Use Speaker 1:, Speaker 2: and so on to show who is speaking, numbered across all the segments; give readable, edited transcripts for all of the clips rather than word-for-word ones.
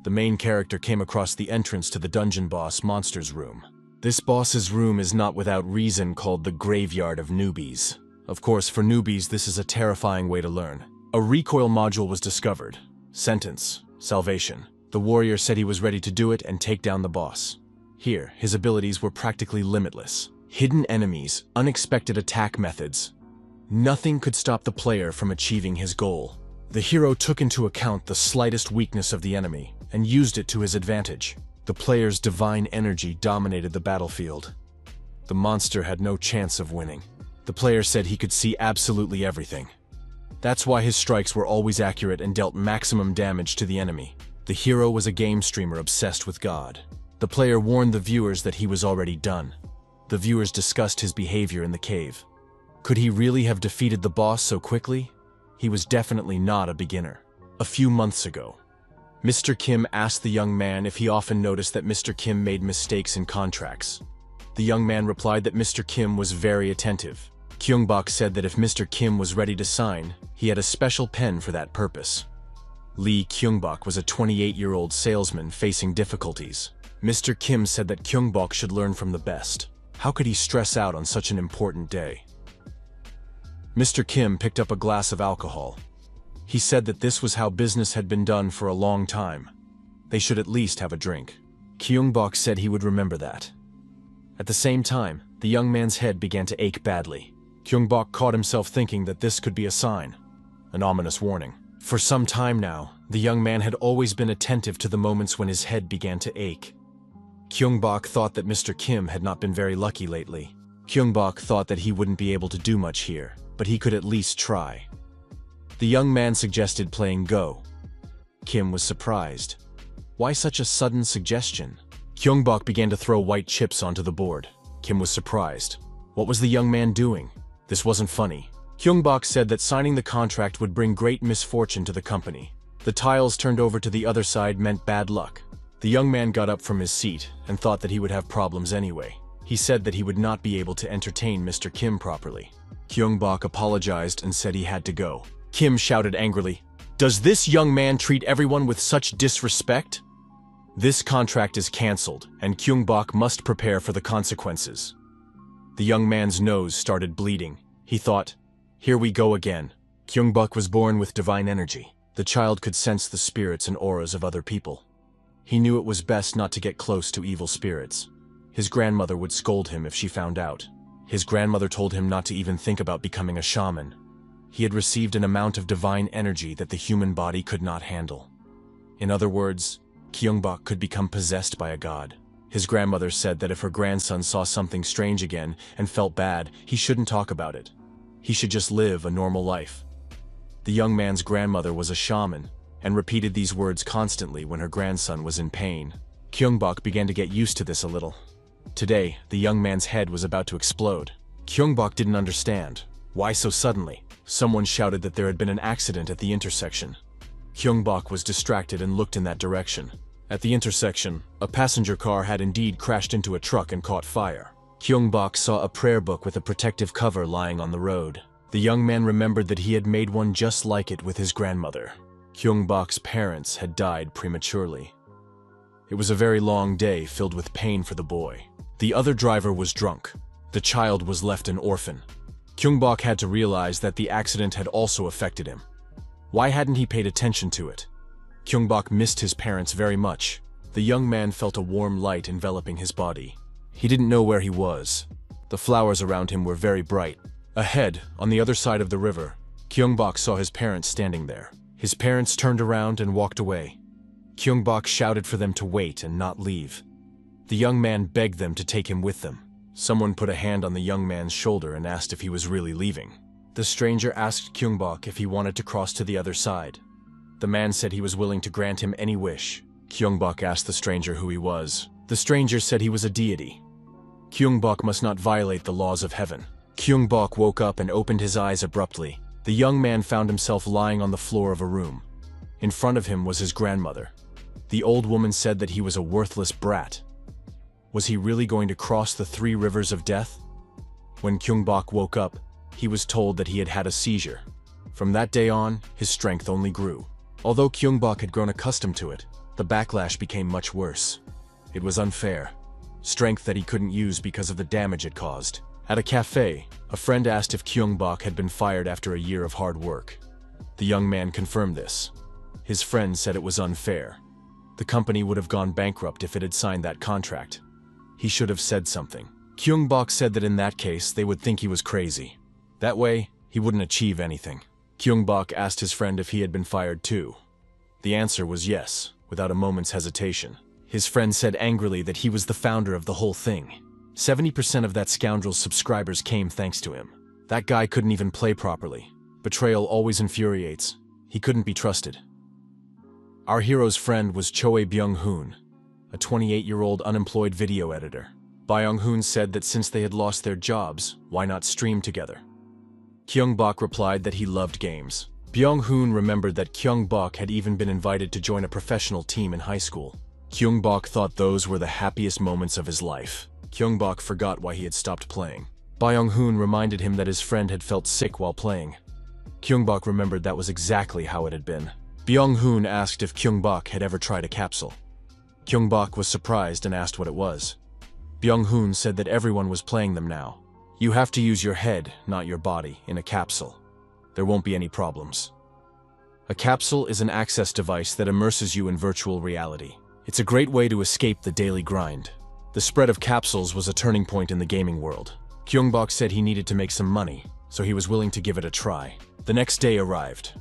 Speaker 1: The main character came across the entrance to the dungeon boss monster's room. This boss's room is not without reason called the Graveyard of Newbies. Of course, for newbies, this is a terrifying way to learn. A recoil module was discovered. Sentence: salvation. The warrior said he was ready to do it and take down the boss. Here, his abilities were practically limitless. Hidden enemies, unexpected attack methods. Nothing could stop the player from achieving his goal. The hero took into account the slightest weakness of the enemy and used it to his advantage. The player's divine energy dominated the battlefield. The monster had no chance of winning. The player said he could see absolutely everything. That's why his strikes were always accurate and dealt maximum damage to the enemy. The hero was a game streamer obsessed with God. The player warned the viewers that he was already done. The viewers discussed his behavior in the cave. Could he really have defeated the boss so quickly? He was definitely not a beginner. A few months ago, Mr. Kim asked the young man if he often noticed that Mr. Kim made mistakes in contracts. The young man replied that Mr. Kim was very attentive. Gyeong-bok said that if Mr. Kim was ready to sign, he had a special pen for that purpose. Lee Gyeong-bok was a 28-year-old salesman facing difficulties. Mr. Kim said that Gyeong-bok should learn from the best. How could he stress out on such an important day? Mr. Kim picked up a glass of alcohol. He said that this was how business had been done for a long time. They should at least have a drink. Gyeong-bok said he would remember that. At the same time, the young man's head began to ache badly. Gyeong-bok caught himself thinking that this could be a sign, an ominous warning. For some time now, the young man had always been attentive to the moments when his head began to ache. Gyeong-bok thought that Mr. Kim had not been very lucky lately. Gyeong-bok thought that he wouldn't be able to do much here, but he could at least try. The young man suggested playing Go. Kim was surprised. Why such a sudden suggestion? Gyeong-bok began to throw white chips onto the board. Kim was surprised. What was the young man doing? This wasn't funny. Gyeong-bok said that signing the contract would bring great misfortune to the company. The tiles turned over to the other side meant bad luck. The young man got up from his seat and thought that he would have problems anyway. He said that he would not be able to entertain Mr. Kim properly. Gyeong-bok apologized and said he had to go. Kim shouted angrily, "Does this young man treat everyone with such disrespect?" This contract is cancelled, and Gyeong-bok must prepare for the consequences. The young man's nose started bleeding. He thought, "Here we go again." Gyeong-bok was born with divine energy. The child could sense the spirits and auras of other people. He knew it was best not to get close to evil spirits. His grandmother would scold him if she found out. His grandmother told him not to even think about becoming a shaman. He had received an amount of divine energy that the human body could not handle. In other words, Gyeong-bok could become possessed by a god. His grandmother said that if her grandson saw something strange again and felt bad, he shouldn't talk about it. He should just live a normal life. The young man's grandmother was a shaman and repeated these words constantly when her grandson was in pain. Gyeong-bok began to get used to this a little. Today, the young man's head was about to explode. Gyeong-bok didn't understand. Why so suddenly? Someone shouted that there had been an accident at the intersection. Gyeong-bok was distracted and looked in that direction. At the intersection, a passenger car had indeed crashed into a truck and caught fire. Gyeong-bok saw a prayer book with a protective cover lying on the road. The young man remembered that he had made one just like it with his grandmother. Gyeong-bok's parents had died prematurely. It was a very long day filled with pain for the boy. The other driver was drunk. The child was left an orphan. Gyeong-bok had to realize that the accident had also affected him. Why hadn't he paid attention to it? Gyeong-bok missed his parents very much. The young man felt a warm light enveloping his body. He didn't know where he was. The flowers around him were very bright. Ahead, on the other side of the river, Gyeong-bok saw his parents standing there. His parents turned around and walked away. Gyeong-bok shouted for them to wait and not leave. The young man begged them to take him with them. Someone put a hand on the young man's shoulder and asked if he was really leaving. The stranger asked Gyeong-bok if he wanted to cross to the other side. The man said he was willing to grant him any wish. Gyeong-bok asked the stranger who he was. The stranger said he was a deity. Gyeong-bok must not violate the laws of heaven. Gyeong-bok woke up and opened his eyes abruptly. The young man found himself lying on the floor of a room. In front of him was his grandmother. The old woman said that he was a worthless brat. Was he really going to cross the 3 rivers of death? When Gyeong-bok woke up, he was told that he had had a seizure. From that day on, his strength only grew. Although Gyeong-bok had grown accustomed to it, The backlash became much worse. It was unfair. Strength that he couldn't use because of the damage it caused. At a cafe, a friend asked if Gyeong-bok had been fired after a year of hard work. The young man confirmed this. His friend said it was unfair. The company would have gone bankrupt if it had signed that contract. He should have said something. Gyeong-bok said that in that case, they would think he was crazy. That way, he wouldn't achieve anything. Gyeong-bok asked his friend if he had been fired too. The answer was yes, without a moment's hesitation. His friend said angrily that he was the founder of the whole thing. 70% of that scoundrel's subscribers came thanks to him. That guy couldn't even play properly. Betrayal always infuriates. He couldn't be trusted. Our hero's friend was Choe Byung-hoon, a 28-year-old unemployed video editor. Byung-hoon said that since they had lost their jobs, why not stream together? Gyeong-bok replied that he loved games. Byung-hoon remembered that Gyeong-bok had even been invited to join a professional team in high school. Gyeong-bok thought those were the happiest moments of his life. Gyeong-bok forgot why he had stopped playing. Byung-hoon reminded him that his friend had felt sick while playing. Gyeong-bok remembered that was exactly how it had been. Byung-hoon asked if Gyeong-bok had ever tried a capsule. Gyeong-bok was surprised and asked what it was. Byung-hoon said that everyone was playing them now. You have to use your head, not your body, in a capsule. There won't be any problems. A capsule is an access device that immerses you in virtual reality. It's a great way to escape the daily grind. The spread of capsules was a turning point in the gaming world. Gyeong-bok said he needed to make some money, so he was willing to give it a try. The next day arrived.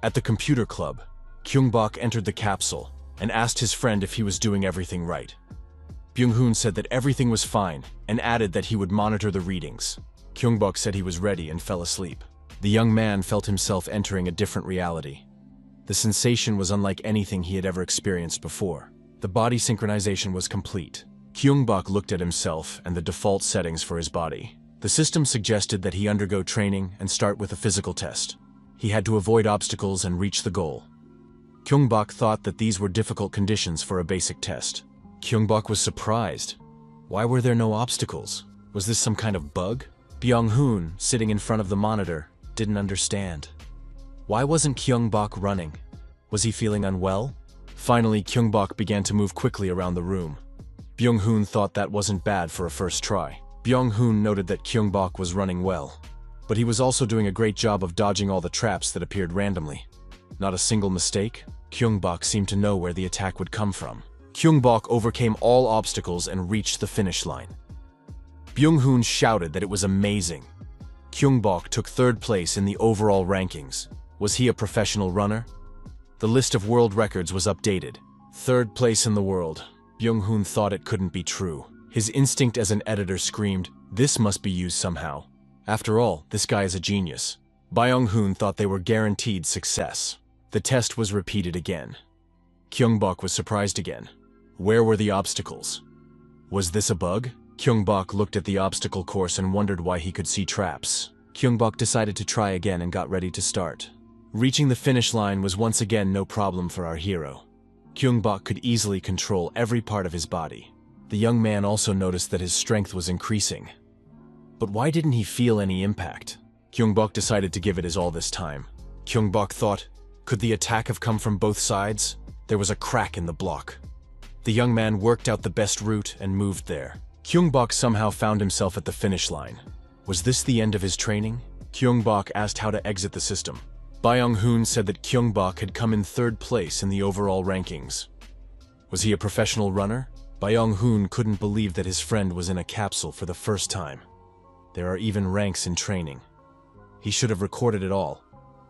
Speaker 1: At the computer club, Gyeong-bok entered the capsule and asked his friend if he was doing everything right. Byung-hoon said that everything was fine and added that he would monitor the readings. Gyeong-bok said he was ready and fell asleep. The young man felt himself entering a different reality. The sensation was unlike anything he had ever experienced before. The body synchronization was complete. Gyeong-bok looked at himself and the default settings for his body. The system suggested that he undergo training and start with a physical test. He had to avoid obstacles and reach the goal. Gyeong-bok thought that these were difficult conditions for a basic test. Gyeong-bok was surprised. Why were there no obstacles? Was this some kind of bug? Byung-hoon, sitting in front of the monitor, didn't understand. Why wasn't Gyeong-bok running? Was he feeling unwell? Finally, Gyeong-bok began to move quickly around the room. Byung-hoon thought that wasn't bad for a first try. Byung-hoon noted that Gyeong-bok was running well, but he was also doing a great job of dodging all the traps that appeared randomly. Not a single mistake. Gyeong-bok seemed to know where the attack would come from. Gyeong-bok overcame all obstacles and reached the finish line. Byung-hoon shouted that it was amazing. Gyeong-bok took third place in the overall rankings. Was he a professional runner? The list of world records was updated. Third place in the world. Byung-hoon thought it couldn't be true. His instinct as an editor screamed, "This must be used somehow." After all, this guy is a genius. Byung-hoon thought they were guaranteed success. The test was repeated again. Gyeong-bok was surprised again. Where were the obstacles? Was this a bug? Gyeong-bok looked at the obstacle course and wondered why he could see traps. Gyeong-bok decided to try again and got ready to start. Reaching the finish line was once again no problem for our hero. Gyeong-bok could easily control every part of his body. The young man also noticed that his strength was increasing. But why didn't he feel any impact? Gyeong-bok decided to give it his all this time. Gyeong-bok thought, could the attack have come from both sides? There was a crack in the block. The young man worked out the best route and moved there. Gyeong-bok somehow found himself at the finish line. Was this the end of his training? Gyeong-bok asked how to exit the system. Byung-hoon said that Gyeong-bok had come in third place in the overall rankings. Was he a professional runner? Byung-hoon couldn't believe that his friend was in a capsule for the first time. There are even ranks in training. He should have recorded it all.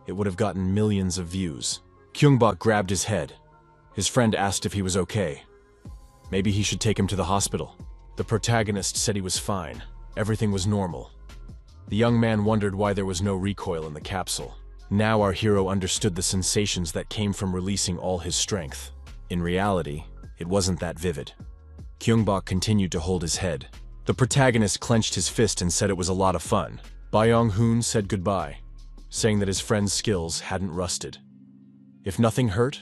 Speaker 1: It would have gotten millions of views. Gyeong-bok grabbed his head. His friend asked if he was okay. Maybe he should take him to the hospital. The protagonist said he was fine. Everything was normal. The young man wondered why there was no recoil in the capsule. Now our hero understood the sensations that came from releasing all his strength. In reality, it wasn't that vivid. Gyeong-bok continued to hold his head. The protagonist clenched his fist and said it was a lot of fun. Byung-hoon said goodbye, saying that his friend's skills hadn't rusted. If nothing hurt,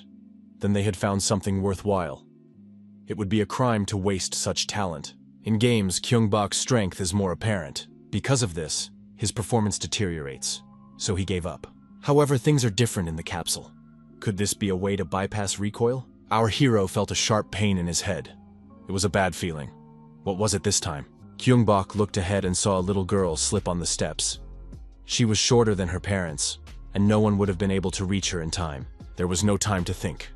Speaker 1: then they had found something worthwhile. It would be a crime to waste such talent. In games, Gyeong-bok's strength is more apparent. Because of this, his performance deteriorates, so he gave up. However, things are different in the capsule. Could this be a way to bypass recoil? Our hero felt a sharp pain in his head. It was a bad feeling. What was it this time? Gyeong-bok looked ahead and saw a little girl slip on the steps. She was shorter than her parents, and no one would have been able to reach her in time. There was no time to think.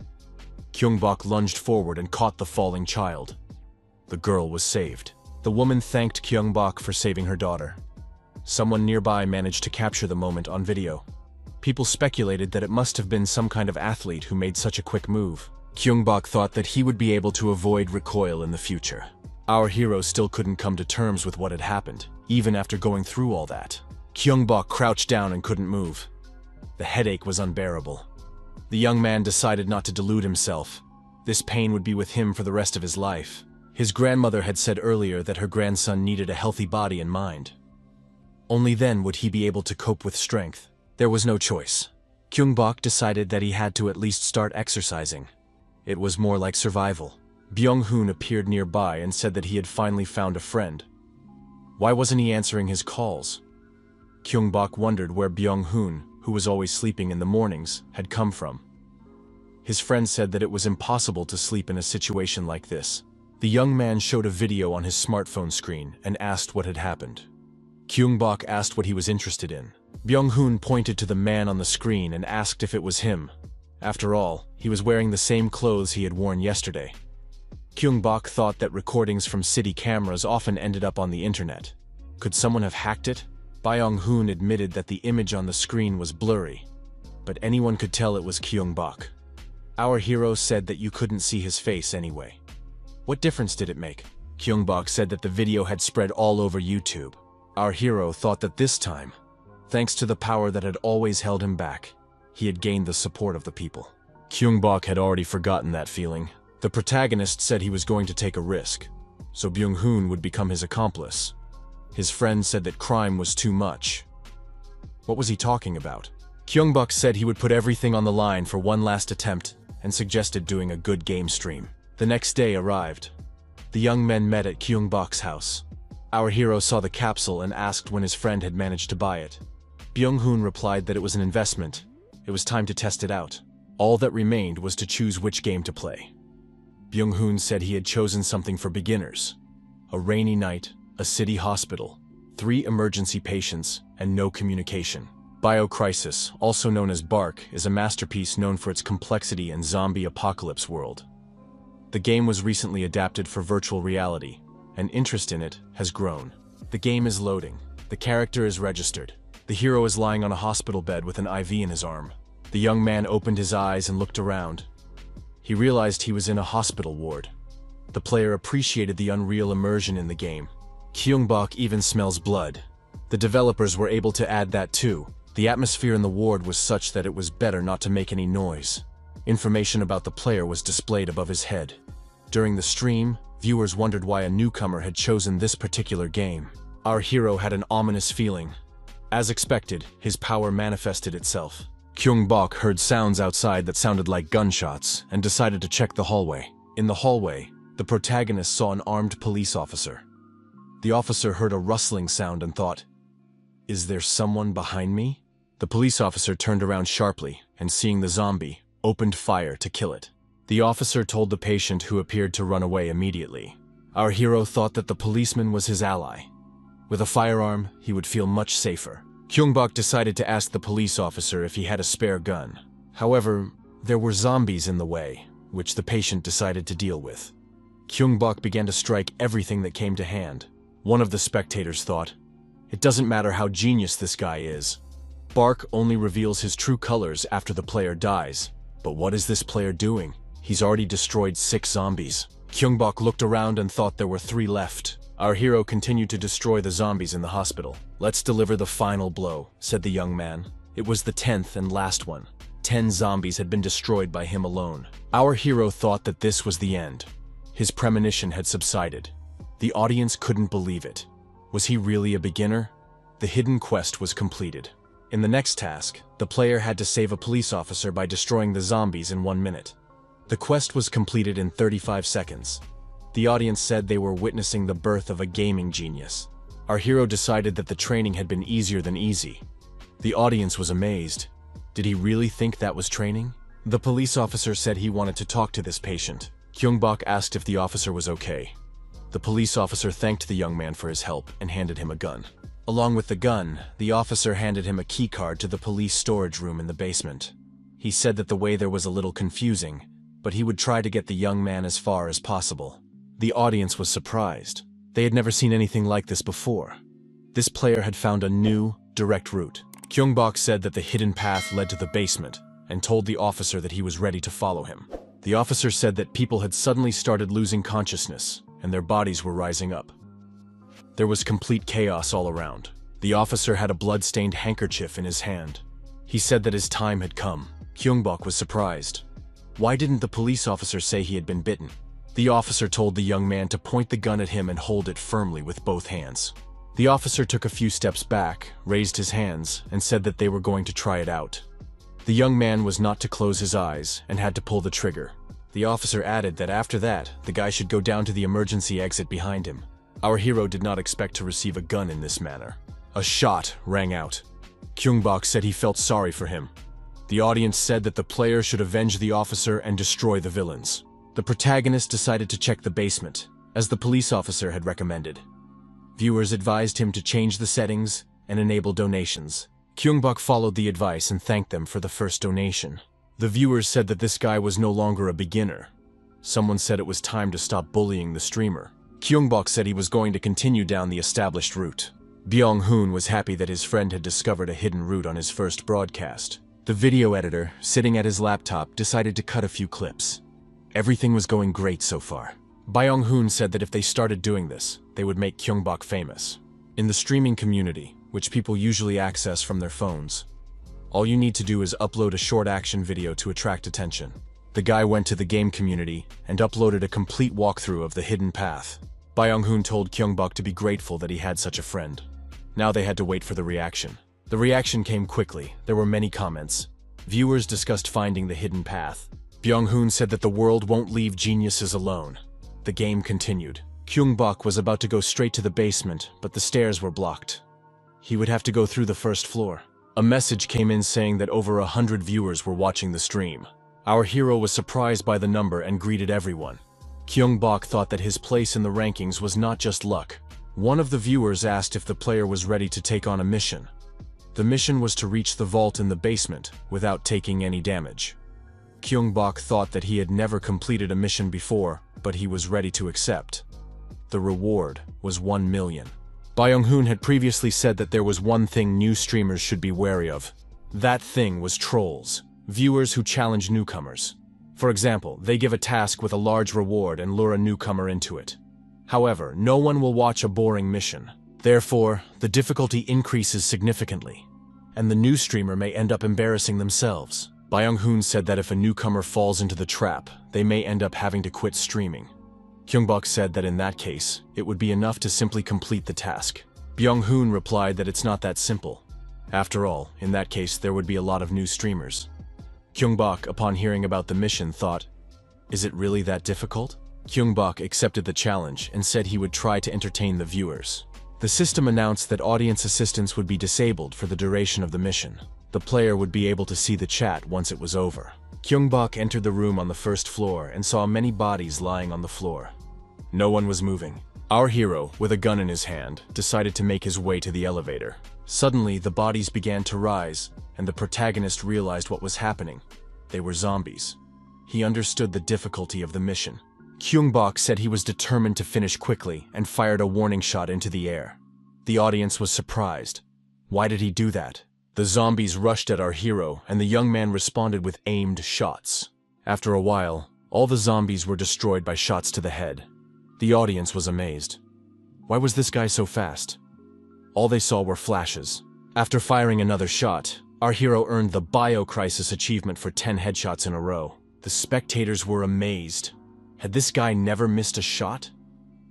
Speaker 1: Gyeong-bok lunged forward and caught the falling child. The girl was saved. The woman thanked Gyeong-bok for saving her daughter. Someone nearby managed to capture the moment on video. People speculated that it must have been some kind of athlete who made such a quick move. Gyeong-bok thought that he would be able to avoid recoil in the future. Our hero still couldn't come to terms with what had happened, even after going through all that. Gyeong-bok crouched down and couldn't move. The headache was unbearable. The young man decided not to delude himself. This pain would be with him for the rest of his life. His grandmother had said earlier that her grandson needed a healthy body and mind. Only then would he be able to cope with strength. There was no choice. Gyeong-bok decided that he had to at least start exercising. It was more like survival. Byung-hoon appeared nearby and said that he had finally found a friend. Why wasn't he answering his calls? Gyeong-bok wondered where Byung-hoon, who was always sleeping in the mornings, had come from. His friend said that it was impossible to sleep in a situation like this. The young man showed a video on his smartphone screen and asked what had happened. Gyeong-bok asked what he was interested in. Byung-hoon pointed to the man on the screen and asked if it was him. After all, he was wearing the same clothes he had worn yesterday. Gyeong-bok thought that recordings from city cameras often ended up on the internet. Could someone have hacked it? Byung-hoon admitted that the image on the screen was blurry, but anyone could tell it was Gyeong-bok. Our hero said that you couldn't see his face anyway. What difference did it make? Gyeong-bok said that the video had spread all over YouTube. Our hero thought that this time, thanks to the power that had always held him back, he had gained the support of the people. Gyeong-bok had already forgotten that feeling. The protagonist said he was going to take a risk, so Byung-hoon would become his accomplice. His friend said that crime was too much. What was he talking about? Gyeong-bok said he would put everything on the line for one last attempt and suggested doing a good game stream. The next day arrived. The young men met at Gyeong-bok's house. Our hero saw the capsule and asked when his friend had managed to buy it. Byung-hoon replied that it was an investment. It was time to test it out. All that remained was to choose which game to play. Byung-hoon said he had chosen something for beginners. A rainy night, a city hospital, 3 emergency patients, and no communication. Biocrisis, also known as BARC, is a masterpiece known for its complexity and zombie apocalypse world. The game was recently adapted for virtual reality, and interest in it has grown. The game is loading. The character is registered. The hero is lying on a hospital bed with an IV in his arm. The young man opened his eyes and looked around. He realized he was in a hospital ward. The player appreciated the unreal immersion in the game. Gyeong-bok even smells blood. The developers were able to add that too. The atmosphere in the ward was such that it was better not to make any noise. Information about the player was displayed above his head. During the stream, viewers wondered why a newcomer had chosen this particular game. Our hero had an ominous feeling. As expected, his power manifested itself. Gyeong-bok heard sounds outside that sounded like gunshots and decided to check the hallway. In the hallway, the protagonist saw an armed police officer. The officer heard a rustling sound and thought, "Is there someone behind me?" The police officer turned around sharply and, seeing the zombie, opened fire to kill it. The officer told the patient, who appeared to run away immediately. Our hero thought that the policeman was his ally. With a firearm, he would feel much safer. Gyeong-bok decided to ask the police officer if he had a spare gun. However, there were zombies in the way, which the patient decided to deal with. Gyeong-bok began to strike everything that came to hand. One of the spectators thought, "It doesn't matter how genius this guy is. BARC only reveals his true colors after the player dies. But what is this player doing? He's already destroyed 6 zombies." Gyeong-bok looked around and thought there were 3 left. Our hero continued to destroy the zombies in the hospital. "Let's deliver the final blow," said the young man. It was the 10th and last one. 10 zombies had been destroyed by him alone. Our hero thought that this was the end. His premonition had subsided. The audience couldn't believe it. Was he really a beginner? The hidden quest was completed. In the next task, the player had to save a police officer by destroying the zombies in 1 minute. The quest was completed in 35 seconds. The audience said they were witnessing the birth of a gaming genius. Our hero decided that the training had been easier than easy. The audience was amazed. Did he really think that was training? The police officer said he wanted to talk to this patient. Gyeong-bok asked if the officer was okay. The police officer thanked the young man for his help and handed him a gun. Along with the gun, the officer handed him a key card to the police storage room in the basement. He said that the way there was a little confusing, but he would try to get the young man as far as possible. The audience was surprised. They had never seen anything like this before. This player had found a new, direct route. Gyeong-bok said that the hidden path led to the basement and told the officer that he was ready to follow him. The officer said that people had suddenly started losing consciousness and their bodies were rising up. There was complete chaos all around. The officer had a blood-stained handkerchief in his hand. He said that his time had come. Gyeong-bok was surprised. Why didn't the police officer say he had been bitten? The officer told the young man to point the gun at him and hold it firmly with both hands. The officer took a few steps back, raised his hands, and said that they were going to try it out. The young man was not to close his eyes and had to pull the trigger. The officer added that after that, the guy should go down to the emergency exit behind him. Our hero did not expect to receive a gun in this manner. A shot rang out. Gyeong-bok said he felt sorry for him. The audience said that the player should avenge the officer and destroy the villains. The protagonist decided to check the basement, as the police officer had recommended. Viewers advised him to change the settings and enable donations. Gyeong-bok followed the advice and thanked them for the first donation. The viewers said that this guy was no longer a beginner. Someone said it was time to stop bullying the streamer. Gyeong-bok said he was going to continue down the established route. Byung-hoon was happy that his friend had discovered a hidden route on his first broadcast. The video editor, sitting at his laptop, decided to cut a few clips. Everything was going great so far. Byung-hoon said that if they started doing this, they would make Gyeong-bok famous. In the streaming community, which people usually access from their phones, all you need to do is upload a short action video to attract attention. The guy went to the game community and uploaded a complete walkthrough of the hidden path. Byung-hoon told Gyeong-bok to be grateful that he had such a friend. Now they had to wait for the reaction. The reaction came quickly. There were many comments. Viewers discussed finding the hidden path. Byung-hoon said that the world won't leave geniuses alone. The game continued. Gyeong-bok was about to go straight to the basement, but the stairs were blocked. He would have to go through the first floor. A message came in saying that over 100 viewers were watching the stream. Our hero was surprised by the number and greeted everyone. Gyeong-bok thought that his place in the rankings was not just luck. One of the viewers asked if the player was ready to take on a mission. The mission was to reach the vault in the basement without taking any damage. Gyeong-bok thought that he had never completed a mission before, but he was ready to accept. The reward was 1 million. Byung-hoon had previously said that there was one thing new streamers should be wary of. That thing was trolls, viewers who challenge newcomers. For example, they give a task with a large reward and lure a newcomer into it. However, no one will watch a boring mission. Therefore, the difficulty increases significantly, and the new streamer may end up embarrassing themselves. Byung-hoon said that if a newcomer falls into the trap, they may end up having to quit streaming. Gyeong-bok said that in that case, it would be enough to simply complete the task. Byung-hoon replied that it's not that simple. After all, in that case, there would be a lot of new streamers. Gyeong-bok, upon hearing about the mission, thought, is it really that difficult? Gyeong-bok accepted the challenge and said he would try to entertain the viewers. The system announced that audience assistance would be disabled for the duration of the mission. The player would be able to see the chat once it was over. Gyeong-bok entered the room on the first floor and saw many bodies lying on the floor. No one was moving. Our hero, with a gun in his hand, decided to make his way to the elevator. Suddenly, the bodies began to rise, and the protagonist realized what was happening. They were zombies. He understood the difficulty of the mission. Gyeong-bok said he was determined to finish quickly and fired a warning shot into the air. The audience was surprised. Why did he do that? The zombies rushed at our hero, and the young man responded with aimed shots. After a while, all the zombies were destroyed by shots to the head. The audience was amazed. Why was this guy so fast? All they saw were flashes. After firing another shot, our hero earned the Bio-Crisis achievement for 10 headshots in a row. The spectators were amazed. Had this guy never missed a shot?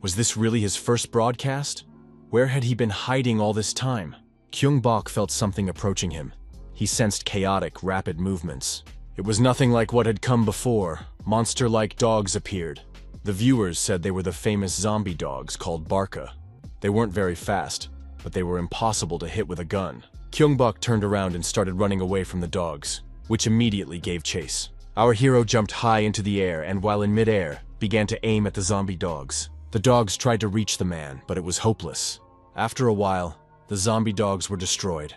Speaker 1: Was this really his first broadcast? Where had he been hiding all this time? Gyeong-bok felt something approaching him. He sensed chaotic, rapid movements. It was nothing like what had come before. Monster-like dogs appeared. The viewers said they were the famous zombie dogs called Barca. They weren't very fast, but they were impossible to hit with a gun. Gyeong-bok turned around and started running away from the dogs, which immediately gave chase. Our hero jumped high into the air and, while in midair, began to aim at the zombie dogs. The dogs tried to reach the man, but it was hopeless. After a while, the zombie dogs were destroyed.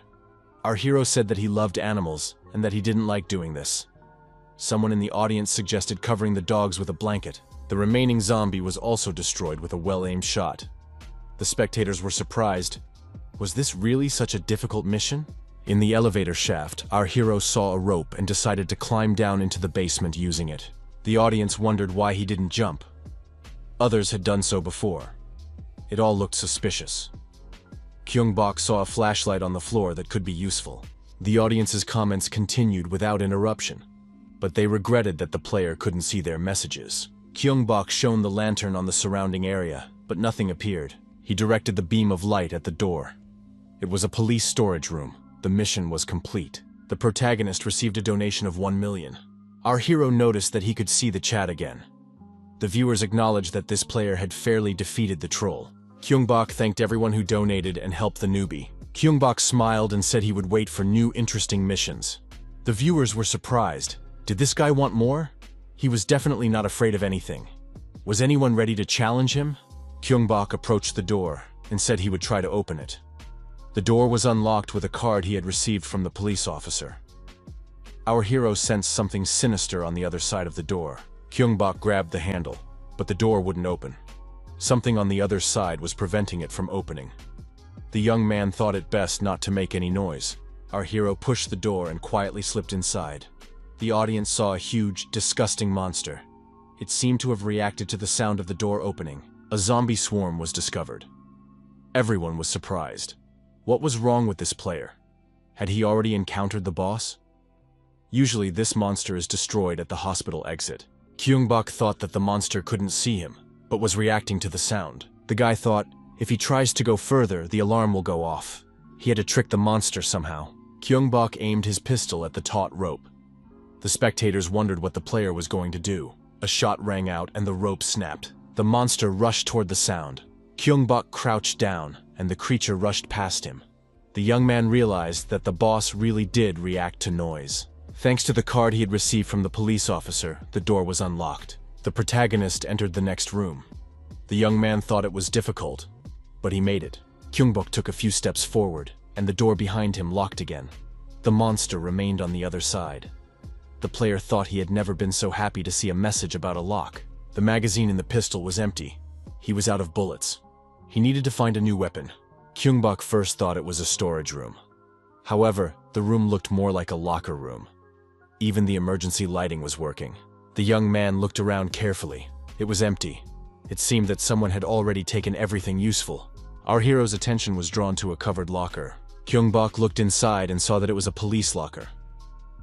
Speaker 1: Our hero said that he loved animals and that he didn't like doing this. Someone in the audience suggested covering the dogs with a blanket. The remaining zombie was also destroyed with a well-aimed shot. The spectators were surprised. Was this really such a difficult mission? In the elevator shaft, our hero saw a rope and decided to climb down into the basement using it. The audience wondered why he didn't jump. Others had done so before. It all looked suspicious. Gyeong-bok saw a flashlight on the floor that could be useful. The audience's comments continued without interruption, but they regretted that the player couldn't see their messages. Gyeong-bok shone the lantern on the surrounding area, but nothing appeared. He directed the beam of light at the door. It was a police storage room. The mission was complete. The protagonist received a donation of 1 million. Our hero noticed that he could see the chat again. The viewers acknowledged that this player had fairly defeated the troll. Gyeong-bok thanked everyone who donated and helped the newbie. Gyeong-bok smiled and said he would wait for new interesting missions. The viewers were surprised. Did this guy want more? He was definitely not afraid of anything. Was anyone ready to challenge him? Gyeong-bok approached the door and said he would try to open it. The door was unlocked with a card he had received from the police officer. Our hero sensed something sinister on the other side of the door. Gyeong-bok grabbed the handle, but the door wouldn't open. Something on the other side was preventing it from opening. The young man thought it best not to make any noise. Our hero pushed the door and quietly slipped inside. The audience saw a huge, disgusting monster. It seemed to have reacted to the sound of the door opening. A zombie swarm was discovered. Everyone was surprised. What was wrong with this player? Had he already encountered the boss? Usually this monster is destroyed at the hospital exit. Gyeong-bok thought that the monster couldn't see him, but was reacting to the sound. The guy thought, if he tries to go further, the alarm will go off. He had to trick the monster somehow. Gyeong-bok aimed his pistol at the taut rope. The spectators wondered what the player was going to do. A shot rang out and the rope snapped. The monster rushed toward the sound. Gyeong-bok crouched down, and the creature rushed past him. The young man realized that the boss really did react to noise. Thanks to the card he had received from the police officer, the door was unlocked. The protagonist entered the next room. The young man thought it was difficult, but he made it. Gyeong-bok took a few steps forward, and the door behind him locked again. The monster remained on the other side. The player thought he had never been so happy to see a message about a lock. The magazine in the pistol was empty. He was out of bullets. He needed to find a new weapon. Gyeong-bok first thought it was a storage room. However, the room looked more like a locker room. Even the emergency lighting was working. The young man looked around carefully. It was empty. It seemed that someone had already taken everything useful. Our hero's attention was drawn to a covered locker. Gyeong-bok looked inside and saw that it was a police locker.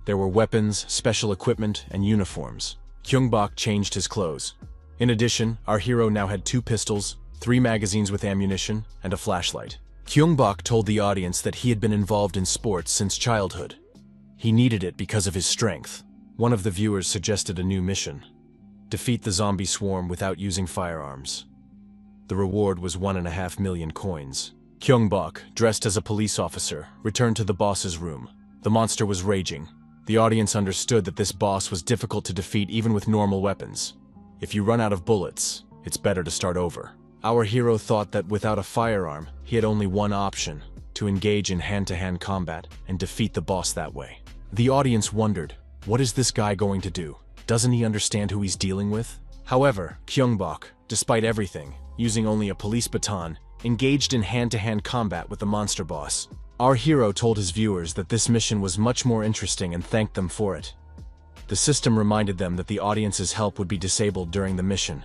Speaker 1: There were weapons, special equipment, and uniforms. Gyeong-bok changed his clothes. In addition, our hero now had 2 pistols, 3 magazines with ammunition, and a flashlight. Gyeong-bok told the audience that he had been involved in sports since childhood. He needed it because of his strength. One of the viewers suggested a new mission: defeat the zombie swarm without using firearms. The reward was 1.5 million coins. Gyeong-bok, dressed as a police officer, returned to the boss's room. The monster was raging. The audience understood that this boss was difficult to defeat even with normal weapons. If you run out of bullets, it's better to start over. Our hero thought that without a firearm, he had only one option: to engage in hand-to-hand combat and defeat the boss that way. The audience wondered, what is this guy going to do? Doesn't he understand who he's dealing with? However, Gyeong-bok, despite everything, using only a police baton, engaged in hand-to-hand combat with the monster boss. Our hero told his viewers that this mission was much more interesting and thanked them for it. The system reminded them that the audience's help would be disabled during the mission.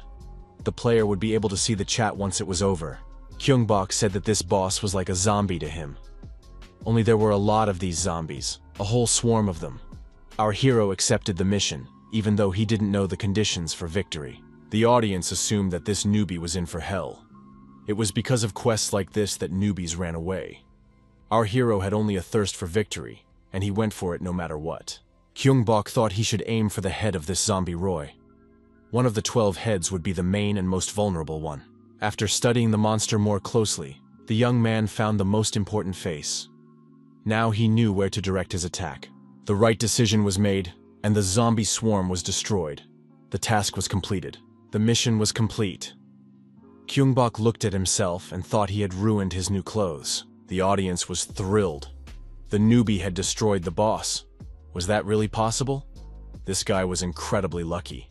Speaker 1: The player would be able to see the chat once it was over. Gyeong-bok said that this boss was like a zombie to him. Only there were a lot of these zombies, a whole swarm of them. Our hero accepted the mission, even though he didn't know the conditions for victory. The audience assumed that this newbie was in for hell. It was because of quests like this that newbies ran away. Our hero had only a thirst for victory, and he went for it no matter what. Gyeong-bok thought he should aim for the head of this zombie Roy. One of the 12 heads would be the main and most vulnerable one. After studying the monster more closely, the young man found the most important face. Now he knew where to direct his attack. The right decision was made, and the zombie swarm was destroyed. The task was completed. The mission was complete. Gyeong-bok looked at himself and thought he had ruined his new clothes. The audience was thrilled. The newbie had destroyed the boss. Was that really possible? This guy was incredibly lucky.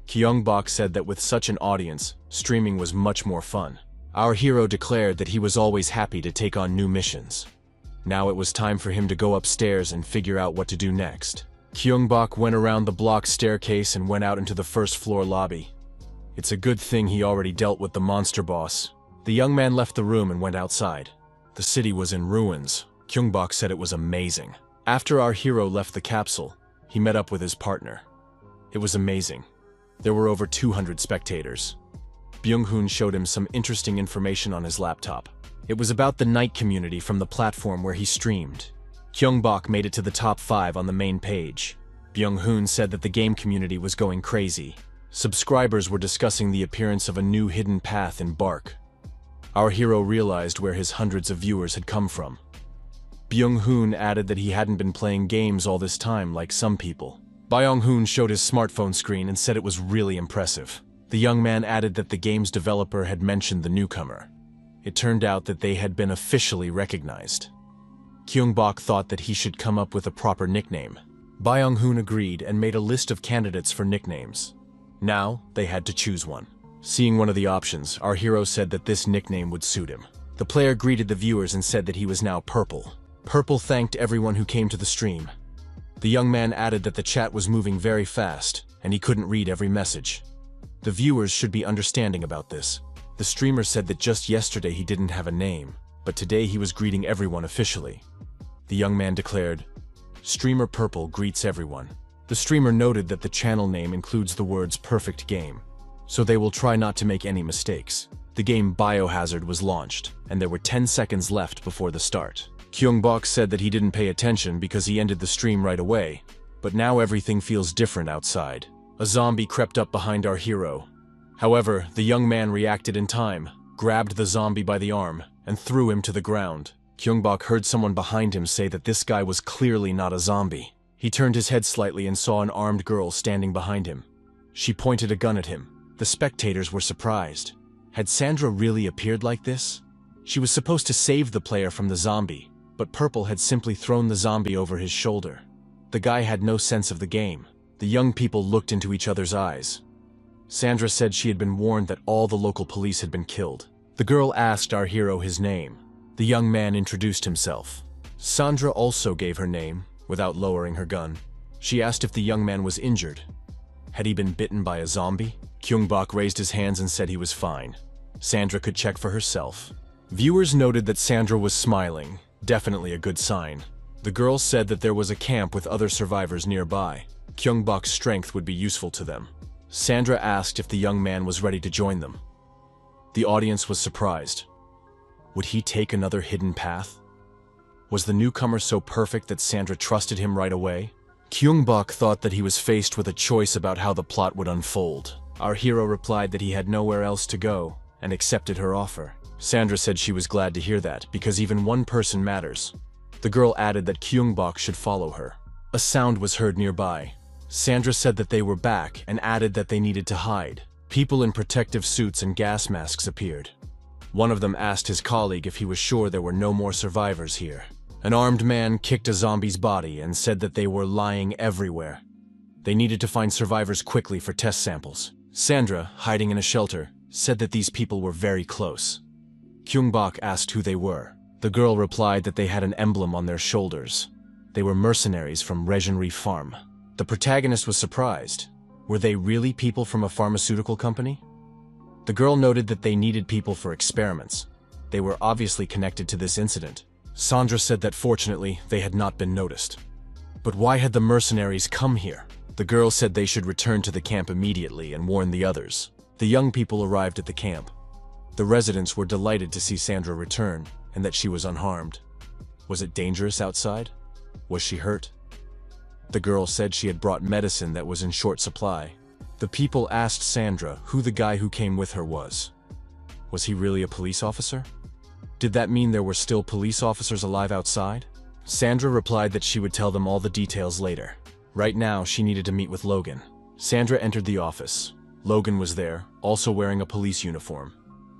Speaker 1: Gyeong-bok said that with such an audience, streaming was much more fun. Our hero declared that he was always happy to take on new missions. Now it was time for him to go upstairs and figure out what to do next. Gyeong-bok went around the block staircase and went out into the first floor lobby. It's a good thing he already dealt with the monster boss. The young man left the room and went outside. The city was in ruins. Gyeong-bok said it was amazing. After our hero left the capsule, he met up with his partner. It was amazing. There were over 200 spectators. Byung-hoon showed him some interesting information on his laptop. It was about the night community from the platform where he streamed. Gyeong-bok made it to the top 5 on the main page. Byung-hoon said that the game community was going crazy. Subscribers were discussing the appearance of a new hidden path in Bark. Our hero realized where his hundreds of viewers had come from. Byung-hoon added that he hadn't been playing games all this time like some people. Byung-hoon showed his smartphone screen and said it was really impressive. The young man added that the game's developer had mentioned the newcomer. It turned out that they had been officially recognized. Gyeong-bok thought that he should come up with a proper nickname. Byung-hoon agreed and made a list of candidates for nicknames. Now, they had to choose one. Seeing one of the options, our hero said that this nickname would suit him. The player greeted the viewers and said that he was now Purple. Purple thanked everyone who came to the stream. The young man added that the chat was moving very fast, and he couldn't read every message. The viewers should be understanding about this. The streamer said that just yesterday he didn't have a name, but today he was greeting everyone officially. The young man declared, "Streamer Purple greets everyone." The streamer noted that the channel name includes the words "perfect game," so they will try not to make any mistakes. The game Biohazard was launched, and there were 10 seconds left before the start. Gyeong-bok said that he didn't pay attention because he ended the stream right away, but now everything feels different outside. A zombie crept up behind our hero. However, the young man reacted in time, grabbed the zombie by the arm, and threw him to the ground. Gyeong-bok heard someone behind him say that this guy was clearly not a zombie. He turned his head slightly and saw an armed girl standing behind him. She pointed a gun at him. The spectators were surprised. Had Sandra really appeared like this? She was supposed to save the player from the zombie, but Purple had simply thrown the zombie over his shoulder. The guy had no sense of the game. The young people looked into each other's eyes. Sandra said she had been warned that all the local police had been killed. The girl asked our hero his name. The young man introduced himself. Sandra also gave her name, without lowering her gun. She asked if the young man was injured. Had he been bitten by a zombie? Gyeong-bok raised his hands and said he was fine. Sandra could check for herself. Viewers noted that Sandra was smiling, definitely a good sign. The girl said that there was a camp with other survivors nearby. Gyeong-bok's strength would be useful to them. Sandra asked if the young man was ready to join them. The audience was surprised. Would he take another hidden path? Was the newcomer so perfect that Sandra trusted him right away? Gyeong-bok thought that he was faced with a choice about how the plot would unfold. Our hero replied that he had nowhere else to go, and accepted her offer. Sandra said she was glad to hear that, because even one person matters. The girl added that Gyeong-bok should follow her. A sound was heard nearby. Sandra said that they were back, and added that they needed to hide. People in protective suits and gas masks appeared. One of them asked his colleague if he was sure there were no more survivors here. An armed man kicked a zombie's body and said that they were lying everywhere. They needed to find survivors quickly for test samples. Sandra, hiding in a shelter, said that these people were very close. Gyeong-bok asked who they were. The girl replied that they had an emblem on their shoulders. They were mercenaries from Regenry Farm. The protagonist was surprised. Were they really people from a pharmaceutical company? The girl noted that they needed people for experiments. They were obviously connected to this incident. Sandra said that fortunately, they had not been noticed. But why had the mercenaries come here? The girl said they should return to the camp immediately and warn the others. The young people arrived at the camp. The residents were delighted to see Sandra return, and that she was unharmed. Was it dangerous outside? Was she hurt? The girl said she had brought medicine that was in short supply. The people asked Sandra who the guy who came with her was. Was he really a police officer? Did that mean there were still police officers alive outside? Sandra replied that she would tell them all the details later. Right now, she needed to meet with Logan. Sandra entered the office. Logan was there, also wearing a police uniform.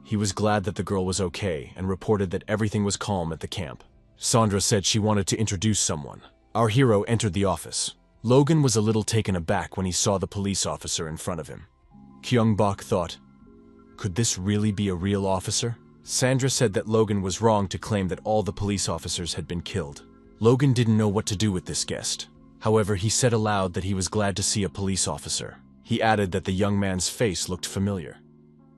Speaker 1: He was glad that the girl was okay and reported that everything was calm at the camp. Sandra said she wanted to introduce someone. Our hero entered the office. Logan was a little taken aback when he saw the police officer in front of him. Gyeong-bok thought, could this really be a real officer? Sandra said that Logan was wrong to claim that all the police officers had been killed. Logan didn't know what to do with this guest. However, he said aloud that he was glad to see a police officer. He added that the young man's face looked familiar.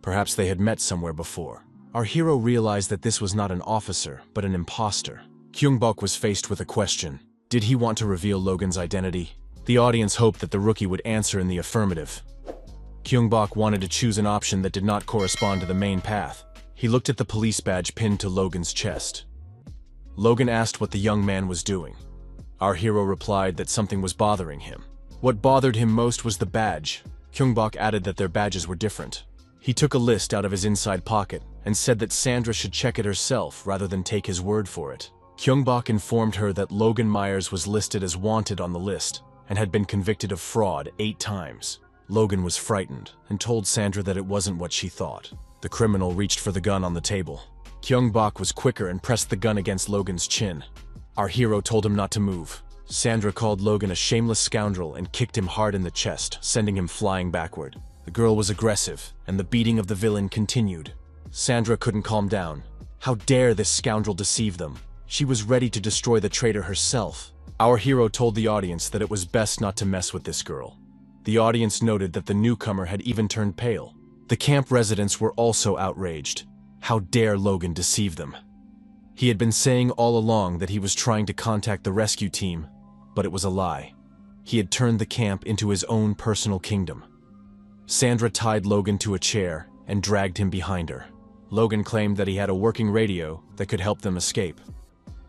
Speaker 1: Perhaps they had met somewhere before. Our hero realized that this was not an officer, but an imposter. Gyeong-bok was faced with a question. Did he want to reveal Logan's identity? The audience hoped that the rookie would answer in the affirmative. Gyeong-bok wanted to choose an option that did not correspond to the main path. He looked at the police badge pinned to Logan's chest. Logan asked what the young man was doing. Our hero replied that something was bothering him. What bothered him most was the badge. Gyeong-bok added that their badges were different. He took a list out of his inside pocket and said that Sandra should check it herself rather than take his word for it. Gyeong-bok informed her that Logan Myers was listed as wanted on the list and had been convicted of fraud 8 times. Logan was frightened and told Sandra that it wasn't what she thought. The criminal reached for the gun on the table. Gyeong-bok was quicker and pressed the gun against Logan's chin. Our hero told him not to move. Sandra called Logan a shameless scoundrel and kicked him hard in the chest, sending him flying backward. The girl was aggressive, and the beating of the villain continued. Sandra couldn't calm down. How dare this scoundrel deceive them? She was ready to destroy the traitor herself. Our hero told the audience that it was best not to mess with this girl. The audience noted that the newcomer had even turned pale. The camp residents were also outraged. How dare Logan deceive them? He had been saying all along that he was trying to contact the rescue team, but it was a lie. He had turned the camp into his own personal kingdom. Sandra tied Logan to a chair and dragged him behind her. Logan claimed that he had a working radio that could help them escape.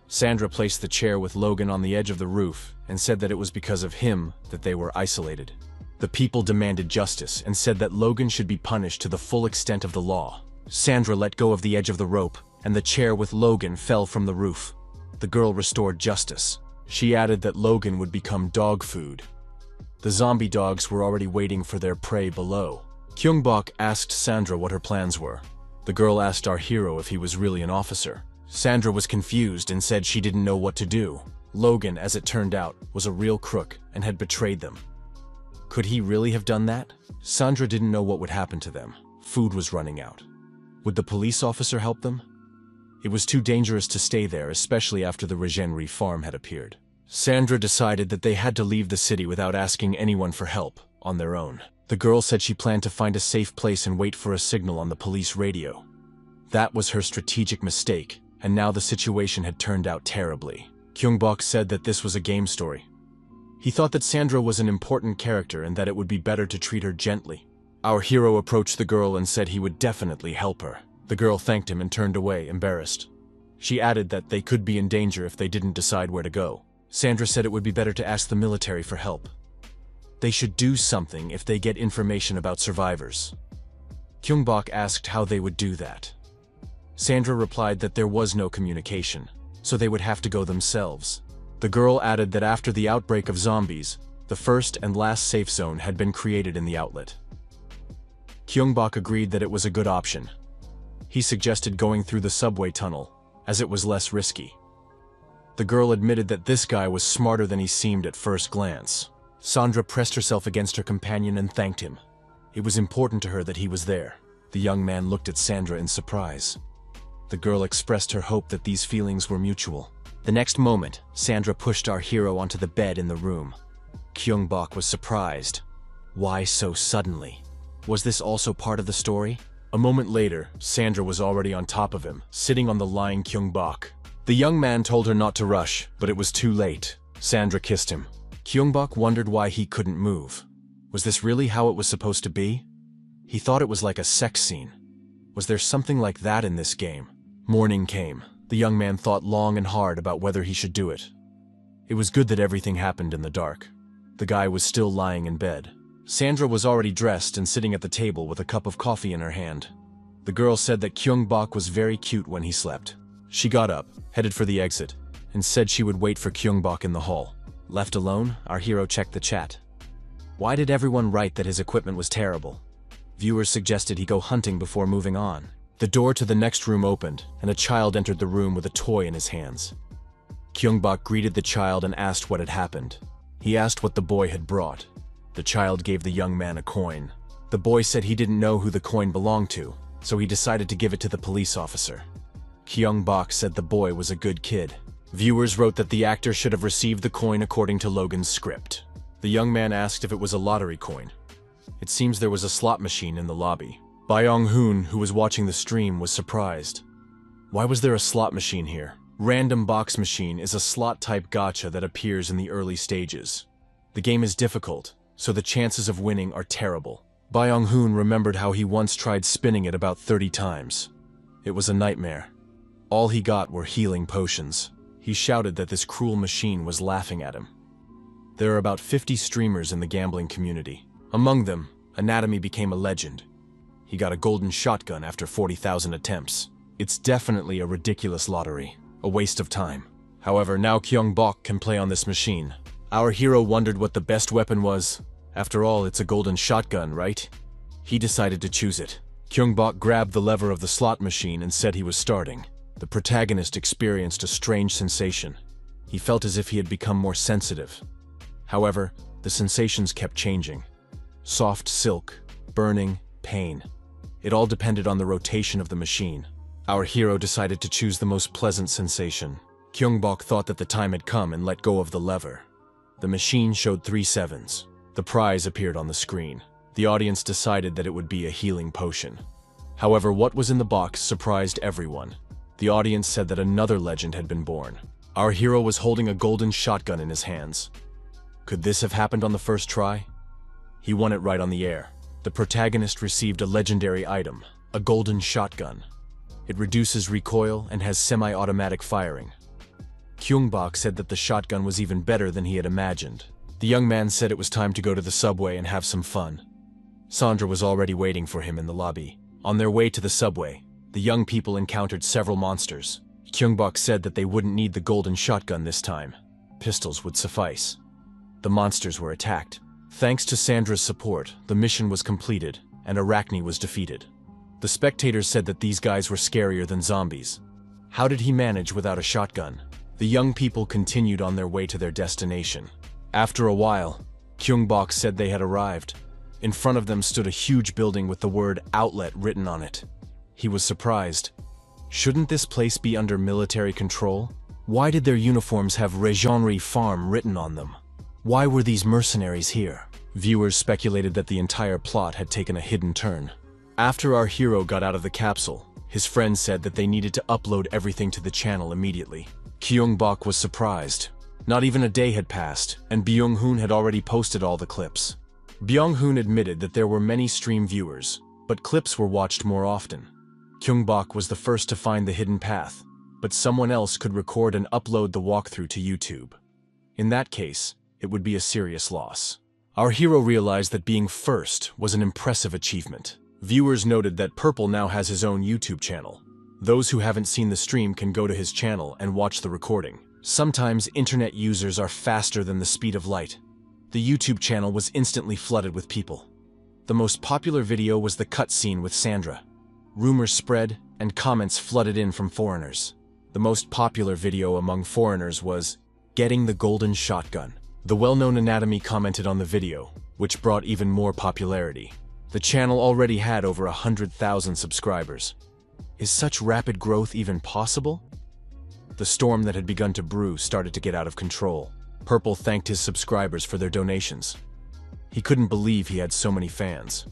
Speaker 1: Sandra placed the chair with Logan on the edge of the roof and said that it was because of him that they were isolated. The people demanded justice and said that Logan should be punished to the full extent of the law. Sandra let go of the edge of the rope, and the chair with Logan fell from the roof. The girl restored justice. She added that Logan would become dog food. The zombie dogs were already waiting for their prey below. Gyeong-bok asked Sandra what her plans were. The girl asked our hero if he was really an officer. Sandra was confused and said she didn't know what to do. Logan, as it turned out, was a real crook and had betrayed them. Could he really have done that? Sandra didn't know what would happen to them. Food was running out. Would the police officer help them? It was too dangerous to stay there, especially after the Regenry farm had appeared. Sandra decided that they had to leave the city without asking anyone for help, on their own. The girl said she planned to find a safe place and wait for a signal on the police radio. That was her strategic mistake, and now the situation had turned out terribly. Gyeong-bok said that this was a game story. He thought that Sandra was an important character and that it would be better to treat her gently. Our hero approached the girl and said he would definitely help her. The girl thanked him and turned away, embarrassed. She added that they could be in danger if they didn't decide where to go. Sandra said it would be better to ask the military for help. They should do something if they get information about survivors. Gyeong-bok asked how they would do that. Sandra replied that there was no communication, so they would have to go themselves. The girl added that after the outbreak of zombies, the first and last safe zone had been created in the outlet. Gyeong-bok agreed that it was a good option. He suggested going through the subway tunnel, as it was less risky. The girl admitted that this guy was smarter than he seemed at first glance. Sandra pressed herself against her companion and thanked him. It was important to her that he was there. The young man looked at Sandra in surprise. The girl expressed her hope that these feelings were mutual. The next moment, Sandra pushed our hero onto the bed in the room. Gyeong-bok was surprised. Why so suddenly? Was this also part of the story? A moment later, Sandra was already on top of him, sitting on the lying Gyeong-bok. The young man told her not to rush, but it was too late. Sandra kissed him. Gyeong-bok wondered why he couldn't move. Was this really how it was supposed to be? He thought it was like a sex scene. Was there something like that in this game? Morning came. The young man thought long and hard about whether he should do it. It was good that everything happened in the dark. The guy was still lying in bed. Sandra was already dressed and sitting at the table with a cup of coffee in her hand. The girl said that Gyeong-bok was very cute when he slept. She got up, headed for the exit, and said she would wait for Gyeong-bok in the hall. Left alone, our hero checked the chat. Why did everyone write that his equipment was terrible? Viewers suggested he go hunting before moving on. The door to the next room opened, and a child entered the room with a toy in his hands. Gyeong-bok greeted the child and asked what had happened. He asked what the boy had brought. The child gave the young man a coin. The boy said he didn't know who the coin belonged to, so he decided to give it to the police officer. Gyeong-bok said the boy was a good kid. Viewers wrote that the actor should have received the coin according to Logan's script. The young man asked if it was a lottery coin. It seems there was a slot machine in the lobby. Byung-hoon, who was watching the stream, was surprised. Why was there a slot machine here? Random box machine is a slot-type gacha that appears in the early stages. The game is difficult, so the chances of winning are terrible. Byung-hoon remembered how he once tried spinning it about 30 times. It was a nightmare. All he got were healing potions. He shouted that this cruel machine was laughing at him. There are about 50 streamers in the gambling community. Among them, Anatomy became a legend. He got a golden shotgun after 40,000 attempts. It's definitely a ridiculous lottery, a waste of time. However, now Gyeong-bok can play on this machine. Our hero wondered what the best weapon was. After all, it's a golden shotgun, right? He decided to choose it. Gyeong-bok grabbed the lever of the slot machine and said he was starting. The protagonist experienced a strange sensation. He felt as if he had become more sensitive. However, the sensations kept changing. Soft silk, burning, pain. It all depended on the rotation of the machine. Our hero decided to choose the most pleasant sensation. Gyeong-bok thought that the time had come and let go of the lever. The machine showed 3 sevens. The prize appeared on the screen. The audience decided that it would be a healing potion. However, what was in the box surprised everyone. The audience said that another legend had been born. Our hero was holding a golden shotgun in his hands. Could this have happened on the first try? He won it right on the air. The protagonist received a legendary item, a golden shotgun. It reduces recoil and has semi-automatic firing. Gyeong-bok said that the shotgun was even better than he had imagined. The young man said it was time to go to the subway and have some fun. Sandra was already waiting for him in the lobby. On their way to the subway, the young people encountered several monsters. Gyeong-bok said that they wouldn't need the golden shotgun this time. Pistols would suffice. The monsters were attacked. Thanks to Sandra's support, the mission was completed, and Arachne was defeated. The spectators said that these guys were scarier than zombies. How did he manage without a shotgun? The young people continued on their way to their destination. After a while, Gyeong-bok said they had arrived. In front of them stood a huge building with the word outlet written on it. He was surprised. Shouldn't this place be under military control? Why did their uniforms have Regenry Farm written on them? Why were these mercenaries here? Viewers speculated that the entire plot had taken a hidden turn. After our hero got out of the capsule, his friends said that they needed to upload everything to the channel immediately. Gyeong-bok was surprised. Not even a day had passed, and Byung-hoon had already posted all the clips. Byung-hoon admitted that there were many stream viewers, but clips were watched more often. Gyeong-bok was the first to find the hidden path, but someone else could record and upload the walkthrough to YouTube. In that case, it would be a serious loss. Our hero realized that being first was an impressive achievement. Viewers noted that Purple now has his own YouTube channel. Those who haven't seen the stream can go to his channel and watch the recording. Sometimes internet users are faster than the speed of light. The YouTube channel was instantly flooded with people. The most popular video was the cutscene with Sandra. Rumors spread, and comments flooded in from foreigners. The most popular video among foreigners was getting the golden shotgun. The well-known Anatomy commented on the video, which brought even more popularity. The channel already had over 100,000 subscribers. Is such rapid growth even possible? The storm that had begun to brew started to get out of control. Purple thanked his subscribers for their donations. He couldn't believe he had so many fans.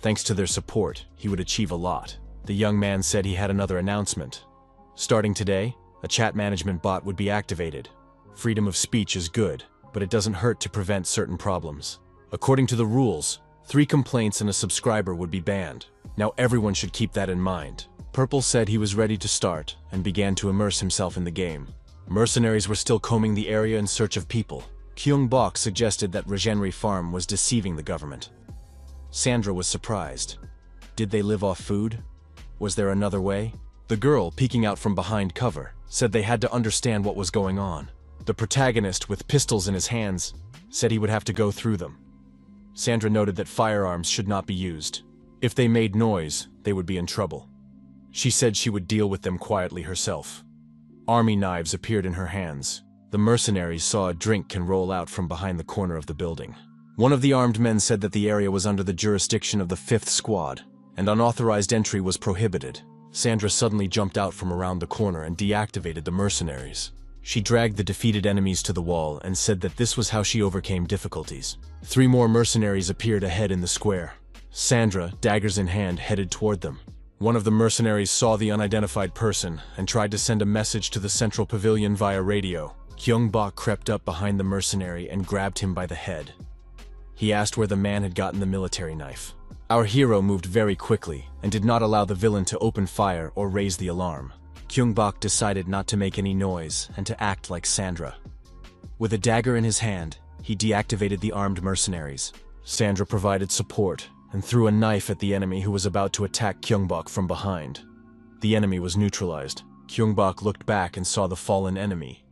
Speaker 1: Thanks to their support, he would achieve a lot. The young man said he had another announcement. Starting today, a chat management bot would be activated. Freedom of speech is good, but it doesn't hurt to prevent certain problems. According to the rules, 3 complaints and a subscriber would be banned. Now everyone should keep that in mind. Purple said he was ready to start and began to immerse himself in the game. Mercenaries were still combing the area in search of people. Gyeong-bok suggested that Regenry Farm was deceiving the government. Sandra was surprised. Did they live off food? Was there another way? The girl, peeking out from behind cover, said they had to understand what was going on. The protagonist, with pistols in his hands, said he would have to go through them. Sandra noted that firearms should not be used. If they made noise, they would be in trouble. She said she would deal with them quietly herself. Army knives appeared in her hands. The mercenaries saw a drink can roll out from behind the corner of the building. One of the armed men said that the area was under the jurisdiction of the 5th Squad, and unauthorized entry was prohibited. Sandra suddenly jumped out from around the corner and deactivated the mercenaries. She dragged the defeated enemies to the wall and said that this was how she overcame difficulties. 3 more mercenaries appeared ahead in the square. Sandra, daggers in hand, headed toward them. One of the mercenaries saw the unidentified person and tried to send a message to the central pavilion via radio. Gyeong-bok crept up behind the mercenary and grabbed him by the head. He asked where the man had gotten the military knife. Our hero moved very quickly and did not allow the villain to open fire or raise the alarm. Gyeong-bok decided not to make any noise and to act like Sandra. With a dagger in his hand, he deactivated the armed mercenaries. Sandra provided support and threw a knife at the enemy who was about to attack Gyeong-bok from behind. The enemy was neutralized. Gyeong-bok looked back and saw the fallen enemy.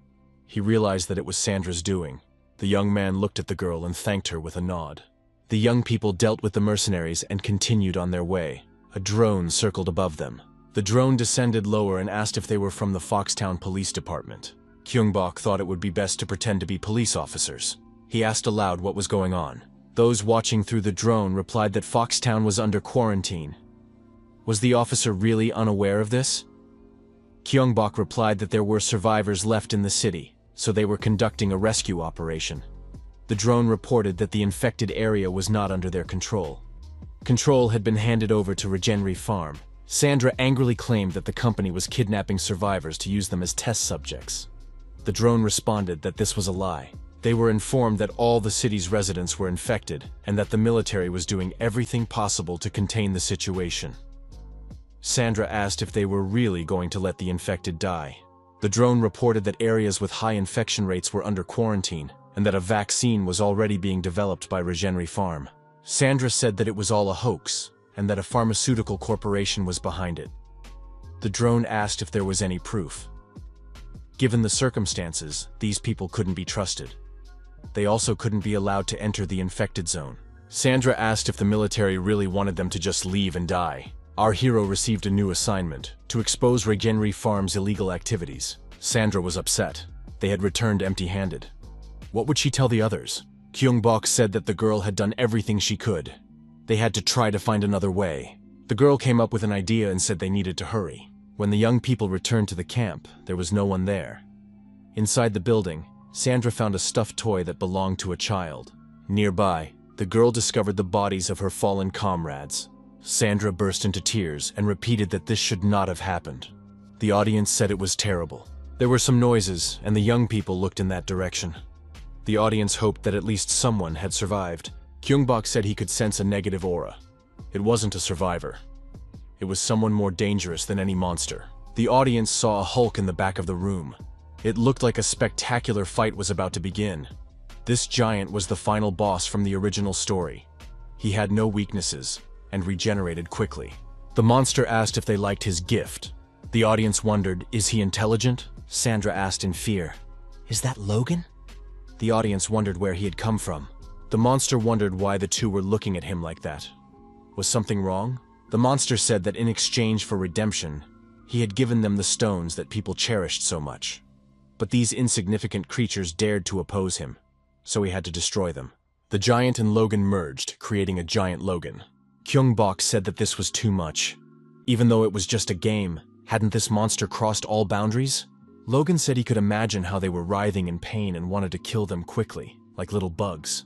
Speaker 1: He realized that it was Sandra's doing. The young man looked at the girl and thanked her with a nod. The young people dealt with the mercenaries and continued on their way. A drone circled above them. The drone descended lower and asked if they were from the Foxtown Police Department. Gyeong-bok thought it would be best to pretend to be police officers. He asked aloud what was going on. Those watching through the drone replied that Foxtown was under quarantine. Was the officer really unaware of this? Gyeong-bok replied that there were survivors left in the city, so they were conducting a rescue operation. The drone reported that the infected area was not under their control. Control had been handed over to Regenry Farm. Sandra angrily claimed that the company was kidnapping survivors to use them as test subjects. The drone responded that this was a lie. They were informed that all the city's residents were infected and that the military was doing everything possible to contain the situation. Sandra asked if they were really going to let the infected die. The drone reported that areas with high infection rates were under quarantine and that a vaccine was already being developed by Regenry Farm. Sandra said that it was all a hoax and that a pharmaceutical corporation was behind it. The drone asked if there was any proof. Given the circumstances, these people couldn't be trusted. They also couldn't be allowed to enter the infected zone. Sandra asked if the military really wanted them to just leave and die. Our hero received a new assignment, to expose Regenry Farm's illegal activities. Sandra was upset. They had returned empty-handed. What would she tell the others? Gyeong-bok said that the girl had done everything she could. They had to try to find another way. The girl came up with an idea and said they needed to hurry. When the young people returned to the camp, there was no one there. Inside the building, Sandra found a stuffed toy that belonged to a child. Nearby, the girl discovered the bodies of her fallen comrades. Sandra burst into tears and repeated that this should not have happened. The audience said it was terrible. There were some noises, and the young people looked in that direction. The audience hoped that at least someone had survived. Gyeong-bok said he could sense a negative aura. It wasn't a survivor. It was someone more dangerous than any monster. The audience saw a Hulk in the back of the room. It looked like a spectacular fight was about to begin. This giant was the final boss from the original story. He had no weaknesses and regenerated quickly. The monster asked if they liked his gift. The audience wondered, is he intelligent? Sandra asked in fear. Is that Logan? The audience wondered where he had come from. The monster wondered why the two were looking at him like that. Was something wrong? The monster said that in exchange for redemption, he had given them the stones that people cherished so much. But these insignificant creatures dared to oppose him, so he had to destroy them. The giant and Logan merged, creating a giant Logan. Gyeong-bok said that this was too much. Even though it was just a game, hadn't this monster crossed all boundaries? Logan said he could imagine how they were writhing in pain and wanted to kill them quickly, like little bugs.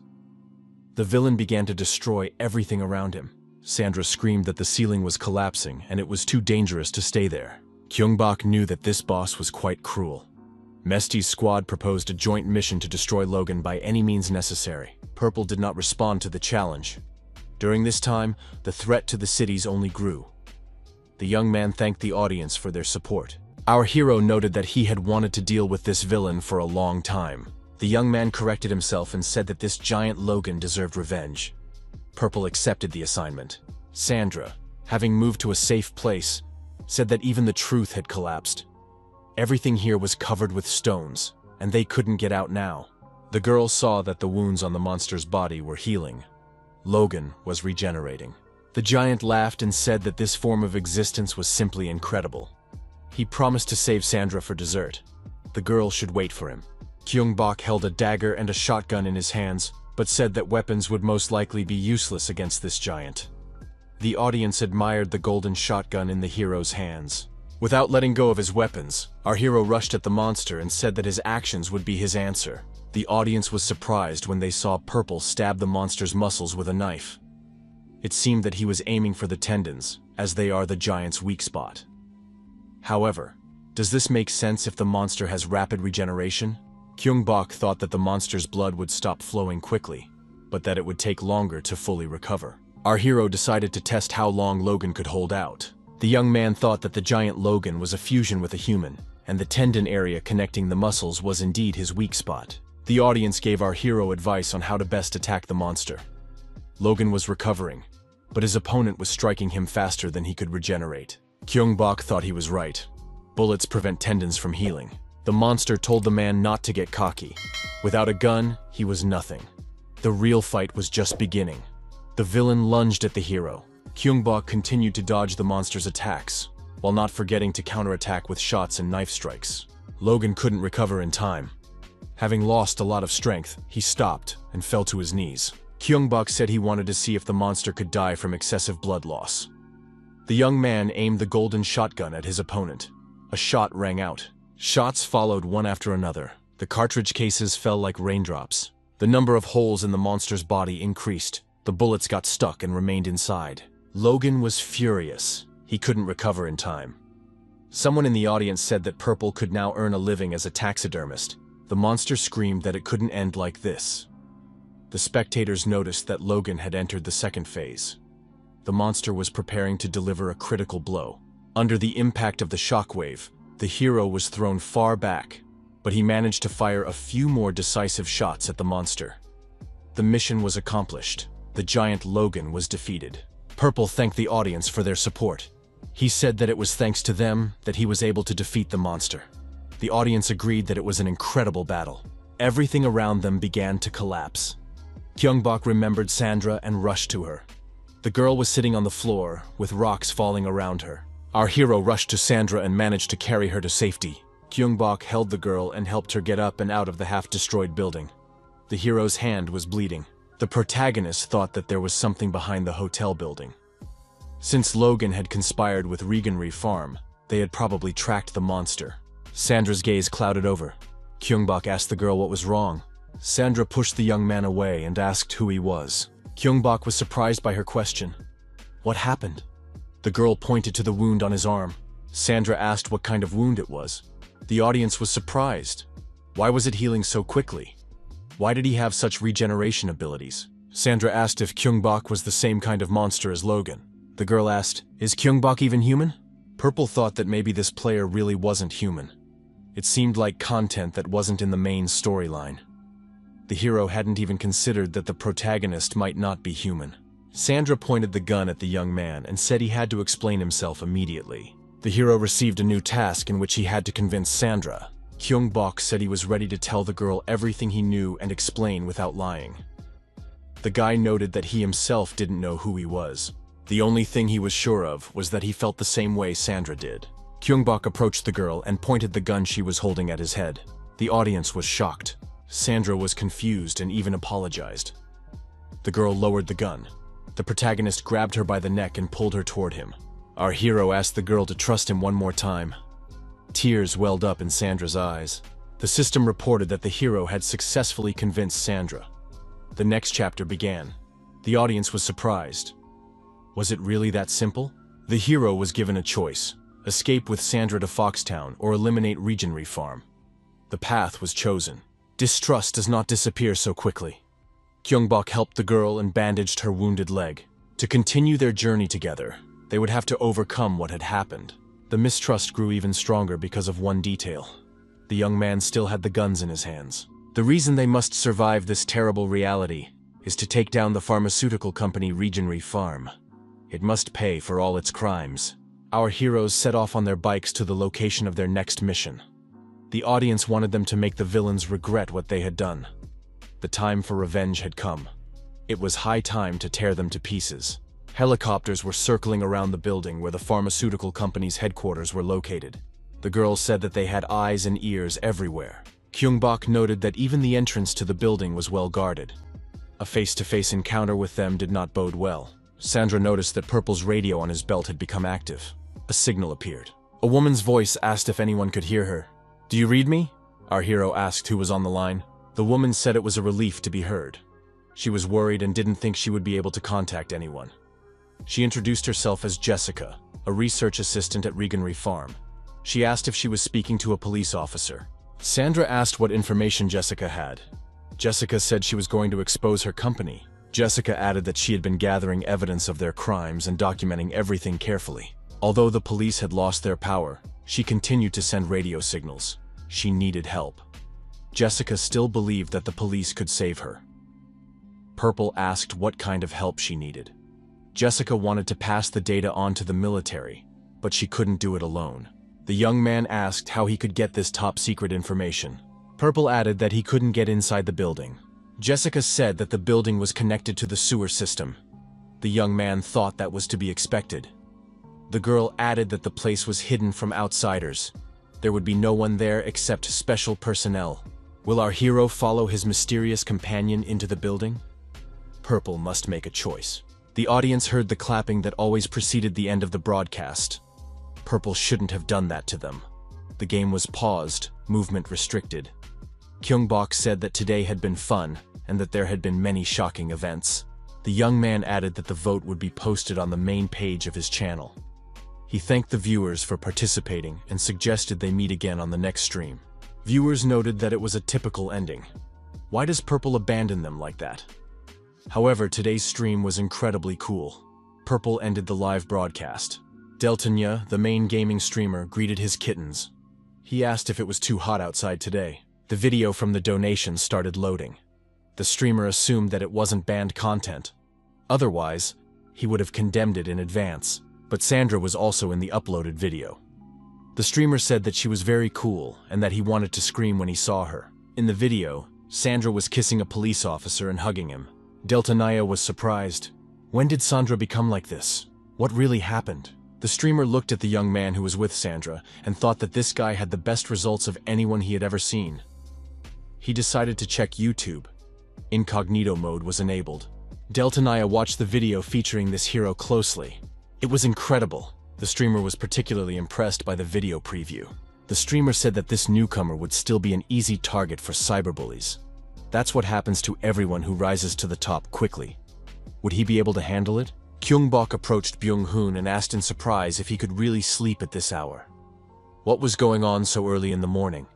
Speaker 1: The villain began to destroy everything around him. Sandra screamed that the ceiling was collapsing and it was too dangerous to stay there. Gyeong-bok knew that this boss was quite cruel. Mesty's squad proposed a joint mission to destroy Logan by any means necessary. Purple did not respond to the challenge. During this time, the threat to the cities only grew. The young man thanked the audience for their support. Our hero noted that he had wanted to deal with this villain for a long time. The young man corrected himself and said that this giant Logan deserved revenge. Purple accepted the assignment. Sandra, having moved to a safe place, said that even the truth had collapsed. Everything here was covered with stones, and they couldn't get out now. The girl saw that the wounds on the monster's body were healing. Logan was regenerating. The giant laughed and said that this form of existence was simply incredible. He promised to save Sandra for dessert. The girl should wait for him. Gyeong-bok held a dagger and a shotgun in his hands, but said that weapons would most likely be useless against this giant. The audience admired the golden shotgun in the hero's hands. Without letting go of his weapons, our hero rushed at the monster and said that his actions would be his answer. The audience was surprised when they saw Purple stab the monster's muscles with a knife. It seemed that he was aiming for the tendons, as they are the giant's weak spot. However, does this make sense if the monster has rapid regeneration? Gyeong-bok thought that the monster's blood would stop flowing quickly, but that it would take longer to fully recover. Our hero decided to test how long Logan could hold out. The young man thought that the giant Logan was a fusion with a human, and the tendon area connecting the muscles was indeed his weak spot. The audience gave our hero advice on how to best attack the monster. Logan was recovering, but his opponent was striking him faster than he could regenerate. Gyeong-bok thought he was right. Bullets prevent tendons from healing. The monster told the man not to get cocky. Without a gun, he was nothing. The real fight was just beginning. The villain lunged at the hero. Gyeong-bok continued to dodge the monster's attacks, while not forgetting to counterattack with shots and knife strikes. Logan couldn't recover in time. Having lost a lot of strength, he stopped and fell to his knees. Gyeong-bok said he wanted to see if the monster could die from excessive blood loss. The young man aimed the golden shotgun at his opponent. A shot rang out. Shots followed one after another. The cartridge cases fell like raindrops. The number of holes in the monster's body increased. The bullets got stuck and remained inside. Logan was furious. He couldn't recover in time. Someone in the audience said that Purple could now earn a living as a taxidermist. The monster screamed that it couldn't end like this. The spectators noticed that Logan had entered the second phase. The monster was preparing to deliver a critical blow. Under the impact of the shockwave, the hero was thrown far back, but he managed to fire a few more decisive shots at the monster. The mission was accomplished. The giant Logan was defeated. Purple thanked the audience for their support. He said that it was thanks to them that he was able to defeat the monster. The audience agreed that it was an incredible battle. Everything around them began to collapse. Gyeong-bok remembered Sandra and rushed to her. The girl was sitting on the floor, with rocks falling around her. Our hero rushed to Sandra and managed to carry her to safety. Gyeong-bok held the girl and helped her get up and out of the half-destroyed building. The hero's hand was bleeding. The protagonist thought that there was something behind the hotel building. Since Logan had conspired with Reganry Farm, they had probably tracked the monster. Sandra's gaze clouded over. Gyeong-bok asked the girl what was wrong. Sandra pushed the young man away and asked who he was. Gyeong-bok was surprised by her question. What happened? The girl pointed to the wound on his arm. Sandra asked what kind of wound it was. The audience was surprised. Why was it healing so quickly? Why did he have such regeneration abilities? Sandra asked if Gyeong-bok was the same kind of monster as Logan. The girl asked, "Is Gyeong-bok even human?" Purple thought that maybe this player really wasn't human. It seemed like content that wasn't in the main storyline. The hero hadn't even considered that the protagonist might not be human. Sandra pointed the gun at the young man and said he had to explain himself immediately. The hero received a new task in which he had to convince Sandra. Gyeong-bok said he was ready to tell the girl everything he knew and explain without lying. The guy noted that he himself didn't know who he was. The only thing he was sure of was that he felt the same way Sandra did. Gyeong-bok approached the girl and pointed the gun she was holding at his head. The audience was shocked. Sandra was confused and even apologized. The girl lowered the gun. The protagonist grabbed her by the neck and pulled her toward him. Our hero asked the girl to trust him one more time. Tears welled up in Sandra's eyes. The system reported that the hero had successfully convinced Sandra. The next chapter began. The audience was surprised. Was it really that simple? The hero was given a choice: escape with Sandra to Foxtown or eliminate Reganry Farm. The path was chosen. Distrust does not disappear so quickly. Gyeong-bok helped the girl and bandaged her wounded leg. To continue their journey together, they would have to overcome what had happened. The mistrust grew even stronger because of one detail. The young man still had the guns in his hands. The reason they must survive this terrible reality is to take down the pharmaceutical company Reganry Farm. It must pay for all its crimes. Our heroes set off on their bikes to the location of their next mission. The audience wanted them to make the villains regret what they had done. The time for revenge had come. It was high time to tear them to pieces. Helicopters were circling around the building where the pharmaceutical company's headquarters were located. The girls said that they had eyes and ears everywhere. Gyeong-bok noted that even the entrance to the building was well guarded. A face-to-face encounter with them did not bode well. Sandra noticed that Purple's radio on his belt had become active. A signal appeared. A woman's voice asked if anyone could hear her. "Do you read me?" Our hero asked who was on the line. The woman said it was a relief to be heard. She was worried and didn't think she would be able to contact anyone. She introduced herself as Jessica, a research assistant at Reganry Farm. She asked if she was speaking to a police officer. Sandra asked what information Jessica had. Jessica said she was going to expose her company. Jessica added that she had been gathering evidence of their crimes and documenting everything carefully. Although the police had lost their power, she continued to send radio signals. She needed help. Jessica still believed that the police could save her. Purple asked what kind of help she needed. Jessica wanted to pass the data on to the military, but she couldn't do it alone. The young man asked how he could get this top-secret information. Purple added that he couldn't get inside the building. Jessica said that the building was connected to the sewer system. The young man thought that was to be expected. The girl added that the place was hidden from outsiders. There would be no one there except special personnel. Will our hero follow his mysterious companion into the building? Purple must make a choice. The audience heard the clapping that always preceded the end of the broadcast. Purple shouldn't have done that to them. The game was paused, movement restricted. Gyeong-bok said that today had been fun, and that there had been many shocking events. The young man added that the vote would be posted on the main page of his channel. He thanked the viewers for participating and suggested they meet again on the next stream. Viewers noted that it was a typical ending. Why does Purple abandon them like that? However, today's stream was incredibly cool. Purple ended the live broadcast. Deltanya, the main gaming streamer, greeted his kittens. He asked if it was too hot outside today. The video from the donation started loading. The streamer assumed that it wasn't banned content. Otherwise, he would have condemned it in advance. But Sandra was also in the uploaded video. The streamer said that she was very cool and that he wanted to scream when he saw her. In the video, Sandra was kissing a police officer and hugging him. Deltanya was surprised. When did Sandra become like this? What really happened? The streamer looked at the young man who was with Sandra and thought that this guy had the best results of anyone he had ever seen. He decided to check YouTube. Incognito mode was enabled. Deltanya watched the video featuring this hero closely. It was incredible. The streamer was particularly impressed by the video preview. The streamer said that this newcomer would still be an easy target for cyberbullies. That's what happens to everyone who rises to the top quickly. Would he be able to handle it? Gyeong-bok approached Byung-hoon and asked in surprise if he could really sleep at this hour. What was going on so early in the morning?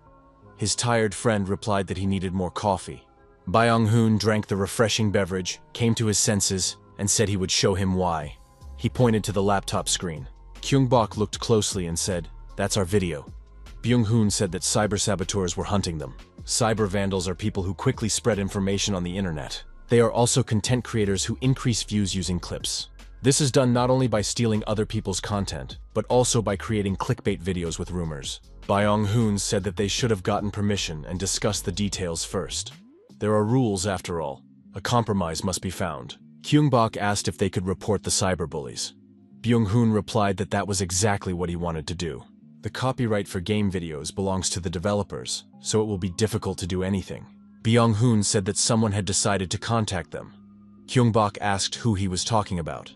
Speaker 1: His tired friend replied that he needed more coffee. Byung-hoon drank the refreshing beverage, came to his senses, and said he would show him why. He pointed to the laptop screen. Gyeong-bok looked closely and said, "That's our video." Byung-hoon said that cyber saboteurs were hunting them. Cyber vandals are people who quickly spread information on the internet. They are also content creators who increase views using clips. This is done not only by stealing other people's content, but also by creating clickbait videos with rumors. Byung-hoon said that they should have gotten permission and discussed the details first. There are rules after all. A compromise must be found. Gyeong-bok asked if they could report the cyberbullies. Byung-hoon replied that that was exactly what he wanted to do. The copyright for game videos belongs to the developers, so it will be difficult to do anything. Byung-hoon said that someone had decided to contact them. Gyeong-bok asked who he was talking about.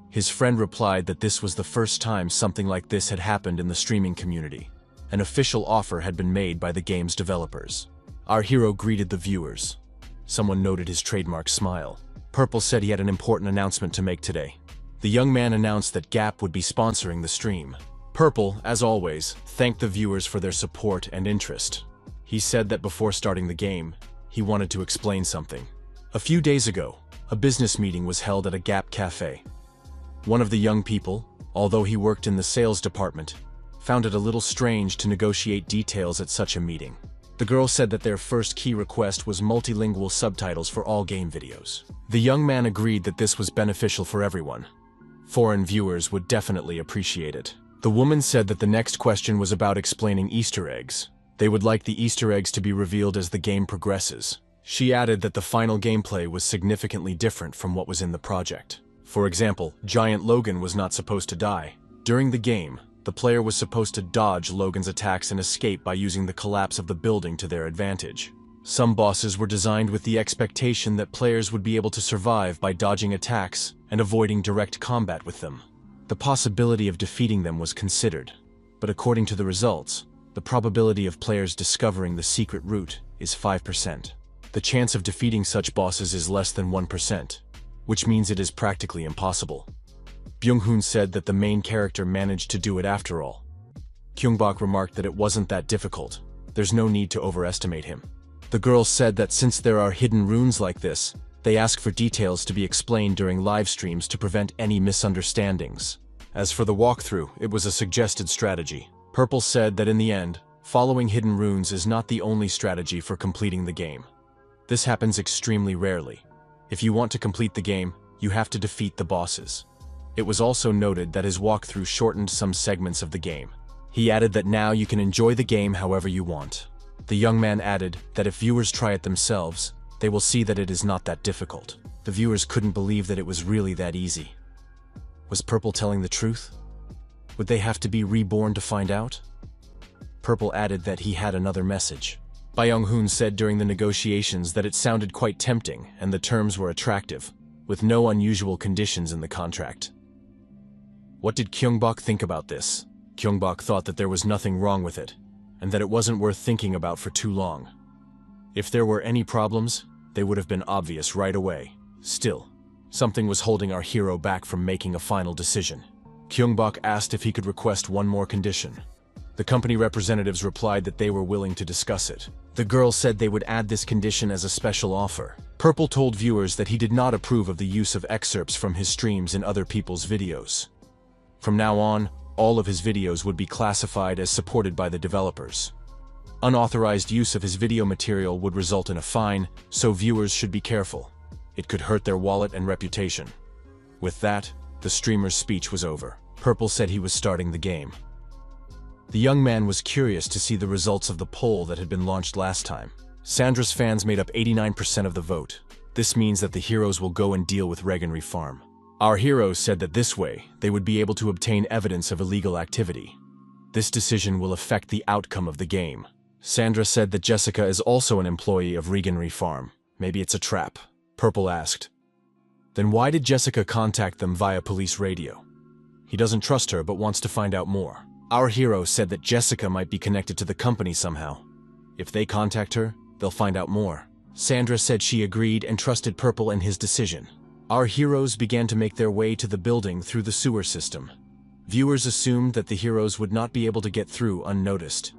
Speaker 1: His friend replied that this was the first time something like this had happened in the streaming community. An official offer had been made by the game's developers. Our hero greeted the viewers. Someone noted his trademark smile. Purple said he had an important announcement to make today. The young man announced that Gap would be sponsoring the stream. Purple, as always, thanked the viewers for their support and interest. He said that before starting the game, he wanted to explain something. A few days ago, a business meeting was held at a Gap cafe. One of the young people, although he worked in the sales department, found it a little strange to negotiate details at such a meeting. The girl said that their first key request was multilingual subtitles for all game videos. The young man agreed that this was beneficial for everyone. Foreign viewers would definitely appreciate it. The woman said that the next question was about explaining Easter eggs. They would like the Easter eggs to be revealed as the game progresses. She added that the final gameplay was significantly different from what was in the project. For example, Giant Logan was not supposed to die. During the game, the player was supposed to dodge Logan's attacks and escape by using the collapse of the building to their advantage. Some bosses were designed with the expectation that players would be able to survive by dodging attacks and avoiding direct combat with them. The possibility of defeating them was considered, but according to the results, the probability of players discovering the secret route is 5%. The chance of defeating such bosses is less than 1%, which means it is practically impossible. Byung-hoon said that the main character managed to do it after all. Gyeong-bok remarked that it wasn't that difficult. There's no need to overestimate him. The girl said that since there are hidden runes like this, they ask for details to be explained during live streams to prevent any misunderstandings. As for the walkthrough, it was a suggested strategy. Purple said that in the end, following hidden runes is not the only strategy for completing the game. This happens extremely rarely. If you want to complete the game, you have to defeat the bosses. It was also noted that his walkthrough shortened some segments of the game. He added that now you can enjoy the game however you want. The young man added that if viewers try it themselves, they will see that it is not that difficult. The viewers couldn't believe that it was really that easy. Was Purple telling the truth? Would they have to be reborn to find out? Purple added that he had another message. Byung-hoon said during the negotiations that it sounded quite tempting and the terms were attractive, with no unusual conditions in the contract. What did Gyeong-bok think about this? Gyeong-bok thought that there was nothing wrong with it, and that it wasn't worth thinking about for too long. If there were any problems, they would have been obvious right away. Still, something was holding our hero back from making a final decision. Gyeong-bok asked if he could request one more condition. The company representatives replied that they were willing to discuss it. The girl said they would add this condition as a special offer. Purple told viewers that he did not approve of the use of excerpts from his streams in other people's videos. From now on, all of his videos would be classified as supported by the developers. Unauthorized use of his video material would result in a fine, so viewers should be careful. It could hurt their wallet and reputation. With that, the streamer's speech was over. Purple said he was starting the game. The young man was curious to see the results of the poll that had been launched last time. Sandra's fans made up 89% of the vote. This means that the heroes will go and deal with Reganry Farm. Our heroes said that this way, they would be able to obtain evidence of illegal activity. This decision will affect the outcome of the game. Sandra said that Jessica is also an employee of Reganry Farm. Maybe it's a trap. Purple asked. Then why did Jessica contact them via police radio? He doesn't trust her but wants to find out more. Our hero said that Jessica might be connected to the company somehow. If they contact her, they'll find out more. Sandra said she agreed and trusted Purple in his decision. Our heroes began to make their way to the building through the sewer system. Viewers assumed that the heroes would not be able to get through unnoticed.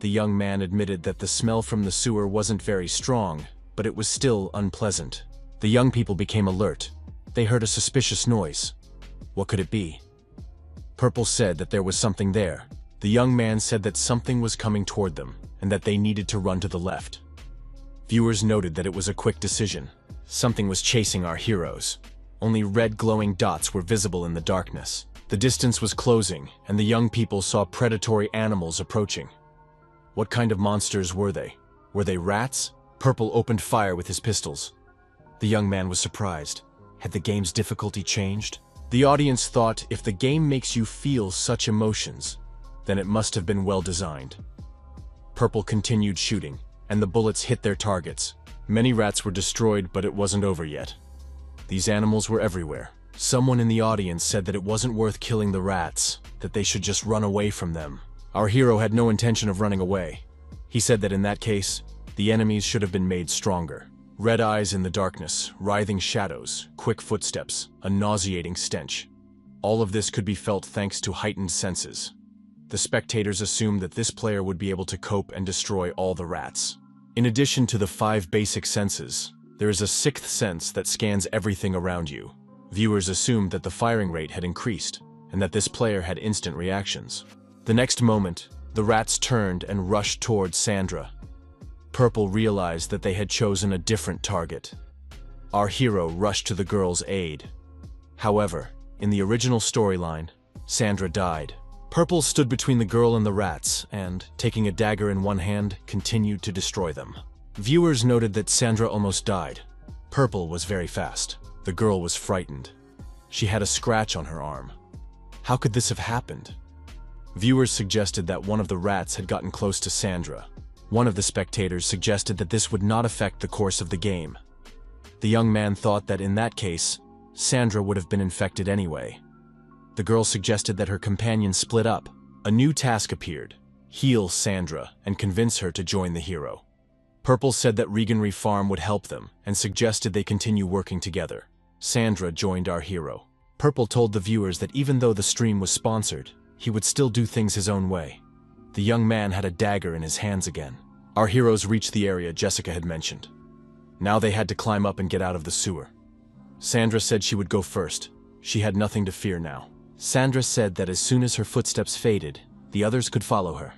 Speaker 1: The young man admitted that the smell from the sewer wasn't very strong, but it was still unpleasant. The young people became alert. They heard a suspicious noise. What could it be? Purple said that there was something there. The young man said that something was coming toward them, and that they needed to run to the left. Viewers noted that it was a quick decision. Something was chasing our heroes. Only red glowing dots were visible in the darkness. The distance was closing, and the young people saw predatory animals approaching. What kind of monsters were they? Were they rats? Purple opened fire with his pistols. The young man was surprised. Had the game's difficulty changed? The audience thought if the game makes you feel such emotions, then it must have been well designed. Purple continued shooting, and the bullets hit their targets. Many rats were destroyed, but it wasn't over yet. These animals were everywhere. Someone in the audience said that it wasn't worth killing the rats, that they should just run away from them. Our hero had no intention of running away. He said that in that case, the enemies should have been made stronger. Red eyes in the darkness, writhing shadows, quick footsteps, a nauseating stench. All of this could be felt thanks to heightened senses. The spectators assumed that this player would be able to cope and destroy all the rats. In addition to the 5 basic senses, there is a 6th sense that scans everything around you. Viewers assumed that the firing rate had increased, and that this player had instant reactions. The next moment, the rats turned and rushed towards Sandra. Purple realized that they had chosen a different target. Our hero rushed to the girl's aid. However, in the original storyline, Sandra died. Purple stood between the girl and the rats and, taking a dagger in one hand, continued to destroy them. Viewers noted that Sandra almost died. Purple was very fast. The girl was frightened. She had a scratch on her arm. How could this have happened? Viewers suggested that one of the rats had gotten close to Sandra. One of the spectators suggested that this would not affect the course of the game. The young man thought that in that case, Sandra would have been infected anyway. The girl suggested that her companions split up. A new task appeared: heal Sandra and convince her to join the hero. Purple said that Reganry Farm would help them and suggested they continue working together. Sandra joined our hero. Purple told the viewers that even though the stream was sponsored, he would still do things his own way. The young man had a dagger in his hands again. Our heroes reached the area Jessica had mentioned. Now they had to climb up and get out of the sewer. Sandra said she would go first. She had nothing to fear now. Sandra said that as soon as her footsteps faded, the others could follow her.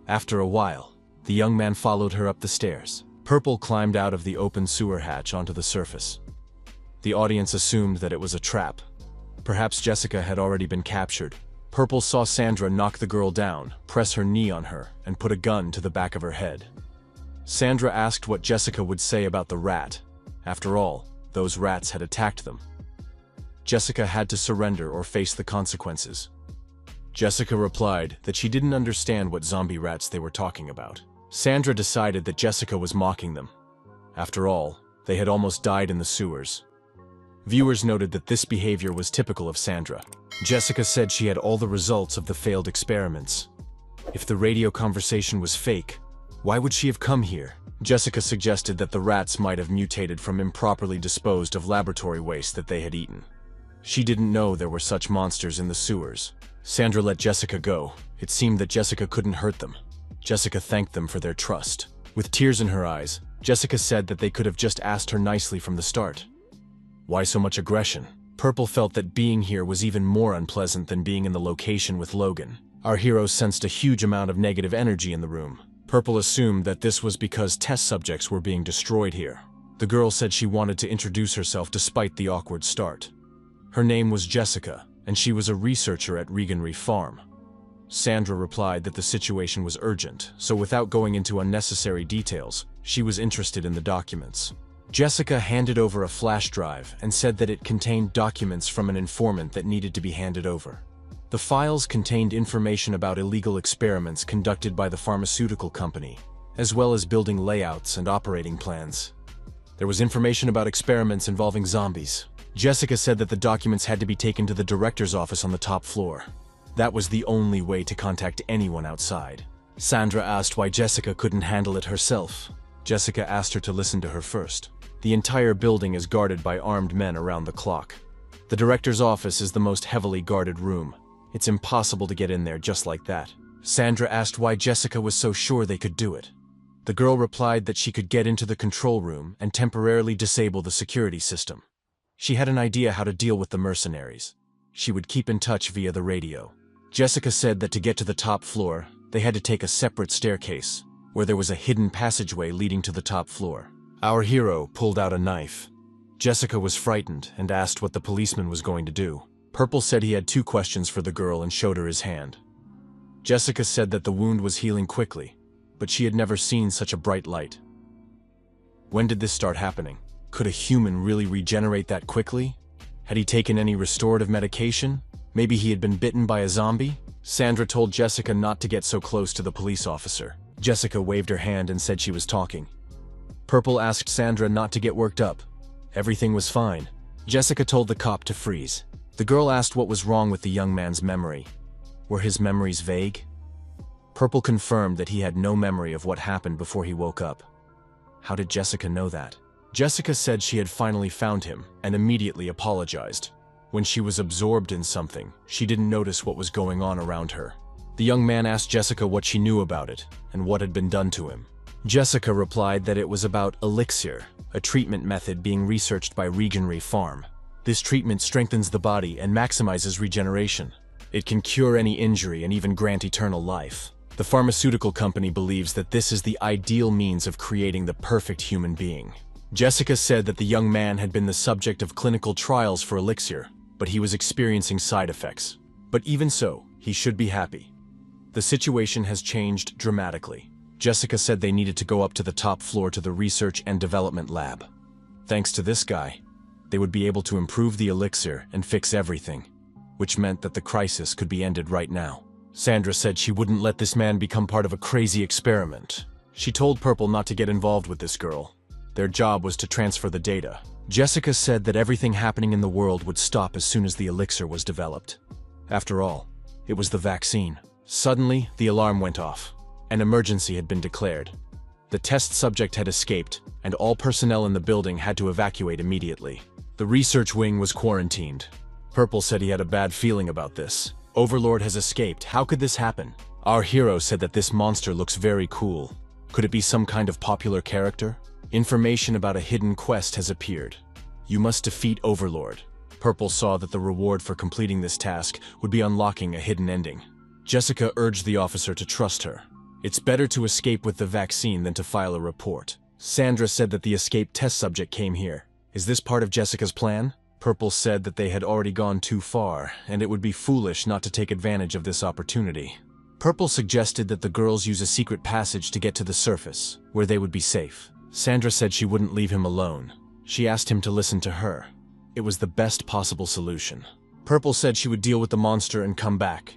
Speaker 1: After a while, the young man followed her up the stairs. Purple climbed out of the open sewer hatch onto the surface. The audience assumed that it was a trap. Perhaps Jessica had already been captured. Purple saw Sandra knock the girl down, press her knee on her, and put a gun to the back of her head. Sandra asked what Jessica would say about the rat. After all, those rats had attacked them. Jessica had to surrender or face the consequences. Jessica replied that she didn't understand what zombie rats they were talking about. Sandra decided that Jessica was mocking them. After all, they had almost died in the sewers. Viewers noted that this behavior was typical of Sandra. Jessica said she had all the results of the failed experiments. If the radio conversation was fake, why would she have come here? Jessica suggested that the rats might have mutated from improperly disposed of laboratory waste that they had eaten. She didn't know there were such monsters in the sewers. Sandra let Jessica go. It seemed that Jessica couldn't hurt them. Jessica thanked them for their trust. With tears in her eyes, Jessica said that they could have just asked her nicely from the start. Why so much aggression? Purple felt that being here was even more unpleasant than being in the location with Logan. Our heroes sensed a huge amount of negative energy in the room. Purple assumed that this was because test subjects were being destroyed here. The girl said she wanted to introduce herself despite the awkward start. Her name was Jessica, and she was a researcher at Reganry Farm. Sandra replied that the situation was urgent, so without going into unnecessary details, she was interested in the documents. Jessica handed over a flash drive and said that it contained documents from an informant that needed to be handed over. The files contained information about illegal experiments conducted by the pharmaceutical company, as well as building layouts and operating plans. There was information about experiments involving zombies. Jessica said that the documents had to be taken to the director's office on the top floor. That was the only way to contact anyone outside. Sandra asked why Jessica couldn't handle it herself. Jessica asked her to listen to her first. The entire building is guarded by armed men around the clock. The director's office is the most heavily guarded room. It's impossible to get in there just like that. Sandra asked why Jessica was so sure they could do it. The girl replied that she could get into the control room and temporarily disable the security system. She had an idea how to deal with the mercenaries. She would keep in touch via the radio. Jessica said that to get to the top floor, they had to take a separate staircase, where there was a hidden passageway leading to the top floor. Our hero pulled out a knife. Jessica was frightened and asked what the policeman was going to do. Purple said he had 2 questions for the girl and showed her his hand. Jessica said that the wound was healing quickly, but she had never seen such a bright light. When did this start happening? Could a human really regenerate that quickly? Had he taken any restorative medication? Maybe he had been bitten by a zombie? Sandra told Jessica not to get so close to the police officer. Jessica waved her hand and said she was talking. Purple asked Sandra not to get worked up. Everything was fine. Jessica told the cop to freeze. The girl asked what was wrong with the young man's memory. Were his memories vague? Purple confirmed that he had no memory of what happened before he woke up. How did Jessica know that? Jessica said she had finally found him and immediately apologized. When she was absorbed in something, she didn't notice what was going on around her. The young man asked Jessica what she knew about it and what had been done to him. Jessica replied that it was about elixir, a treatment method being researched by Reganry Farm. This treatment strengthens the body and maximizes regeneration. It can cure any injury and even grant eternal life. The pharmaceutical company believes that this is the ideal means of creating the perfect human being. Jessica said that the young man had been the subject of clinical trials for elixir, but he was experiencing side effects. But even so, He should be happy. The situation has changed dramatically. Jessica said they needed to go up to the top floor to the research and development lab. Thanks to this guy, they would be able to improve the elixir and fix everything, which meant that the crisis could be ended right now. Sandra said she wouldn't let this man become part of a crazy experiment. She told Purple not to get involved with this girl. Their job was to transfer the data. Jessica said that everything happening in the world would stop as soon as the elixir was developed. After all, it was the vaccine. Suddenly, the alarm went off. An emergency had been declared. The test subject had escaped, and all personnel in the building had to evacuate immediately. The research wing was quarantined. Purple said he had a bad feeling about this. Overlord has escaped. How could this happen? Our hero said that this monster looks very cool. Could it be some kind of popular character? Information about a hidden quest has appeared. You must defeat Overlord. Purple saw that the reward for completing this task would be unlocking a hidden ending. Jessica urged the officer to trust her. It's better to escape with the vaccine than to file a report. Sandra said that the escaped test subject came here. Is this part of Jessica's plan? Purple said that they had already gone too far, and it would be foolish not to take advantage of this opportunity. Purple suggested that the girls use a secret passage to get to the surface, where they would be safe. Sandra said she wouldn't leave him alone. She asked him to listen to her. It was the best possible solution. Purple said she would deal with the monster and come back,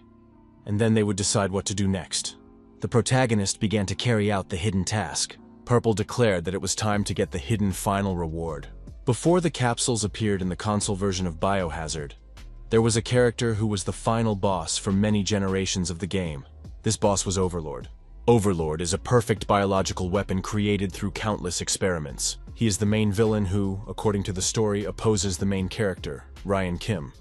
Speaker 1: and then they would decide what to do next. The protagonist began to carry out the hidden task. Purple declared that it was time to get the hidden final reward. Before the capsules appeared in the console version of Biohazard, there was a character who was the final boss for many generations of the game. This boss was Overlord. Overlord is a perfect biological weapon created through countless experiments. He is the main villain who, according to the story, opposes the main character, Ryan Kim.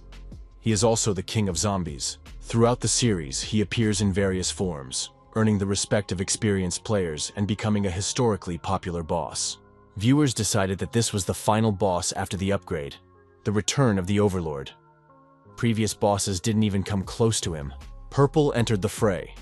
Speaker 1: He is also the king of zombies. Throughout the series, he appears in various forms, earning the respect of experienced players and becoming a historically popular boss. Viewers decided that this was the final boss after the upgrade, the return of the Overlord. Previous bosses didn't even come close to him. Purple entered the fray.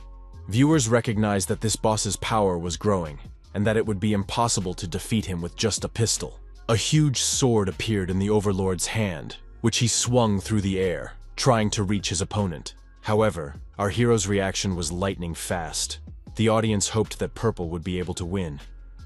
Speaker 1: Viewers recognized that this boss's power was growing, and that it would be impossible to defeat him with just a pistol. A huge sword appeared in the Overlord's hand, which he swung through the air, trying to reach his opponent. However, our hero's reaction was lightning fast. The audience hoped that Purple would be able to win.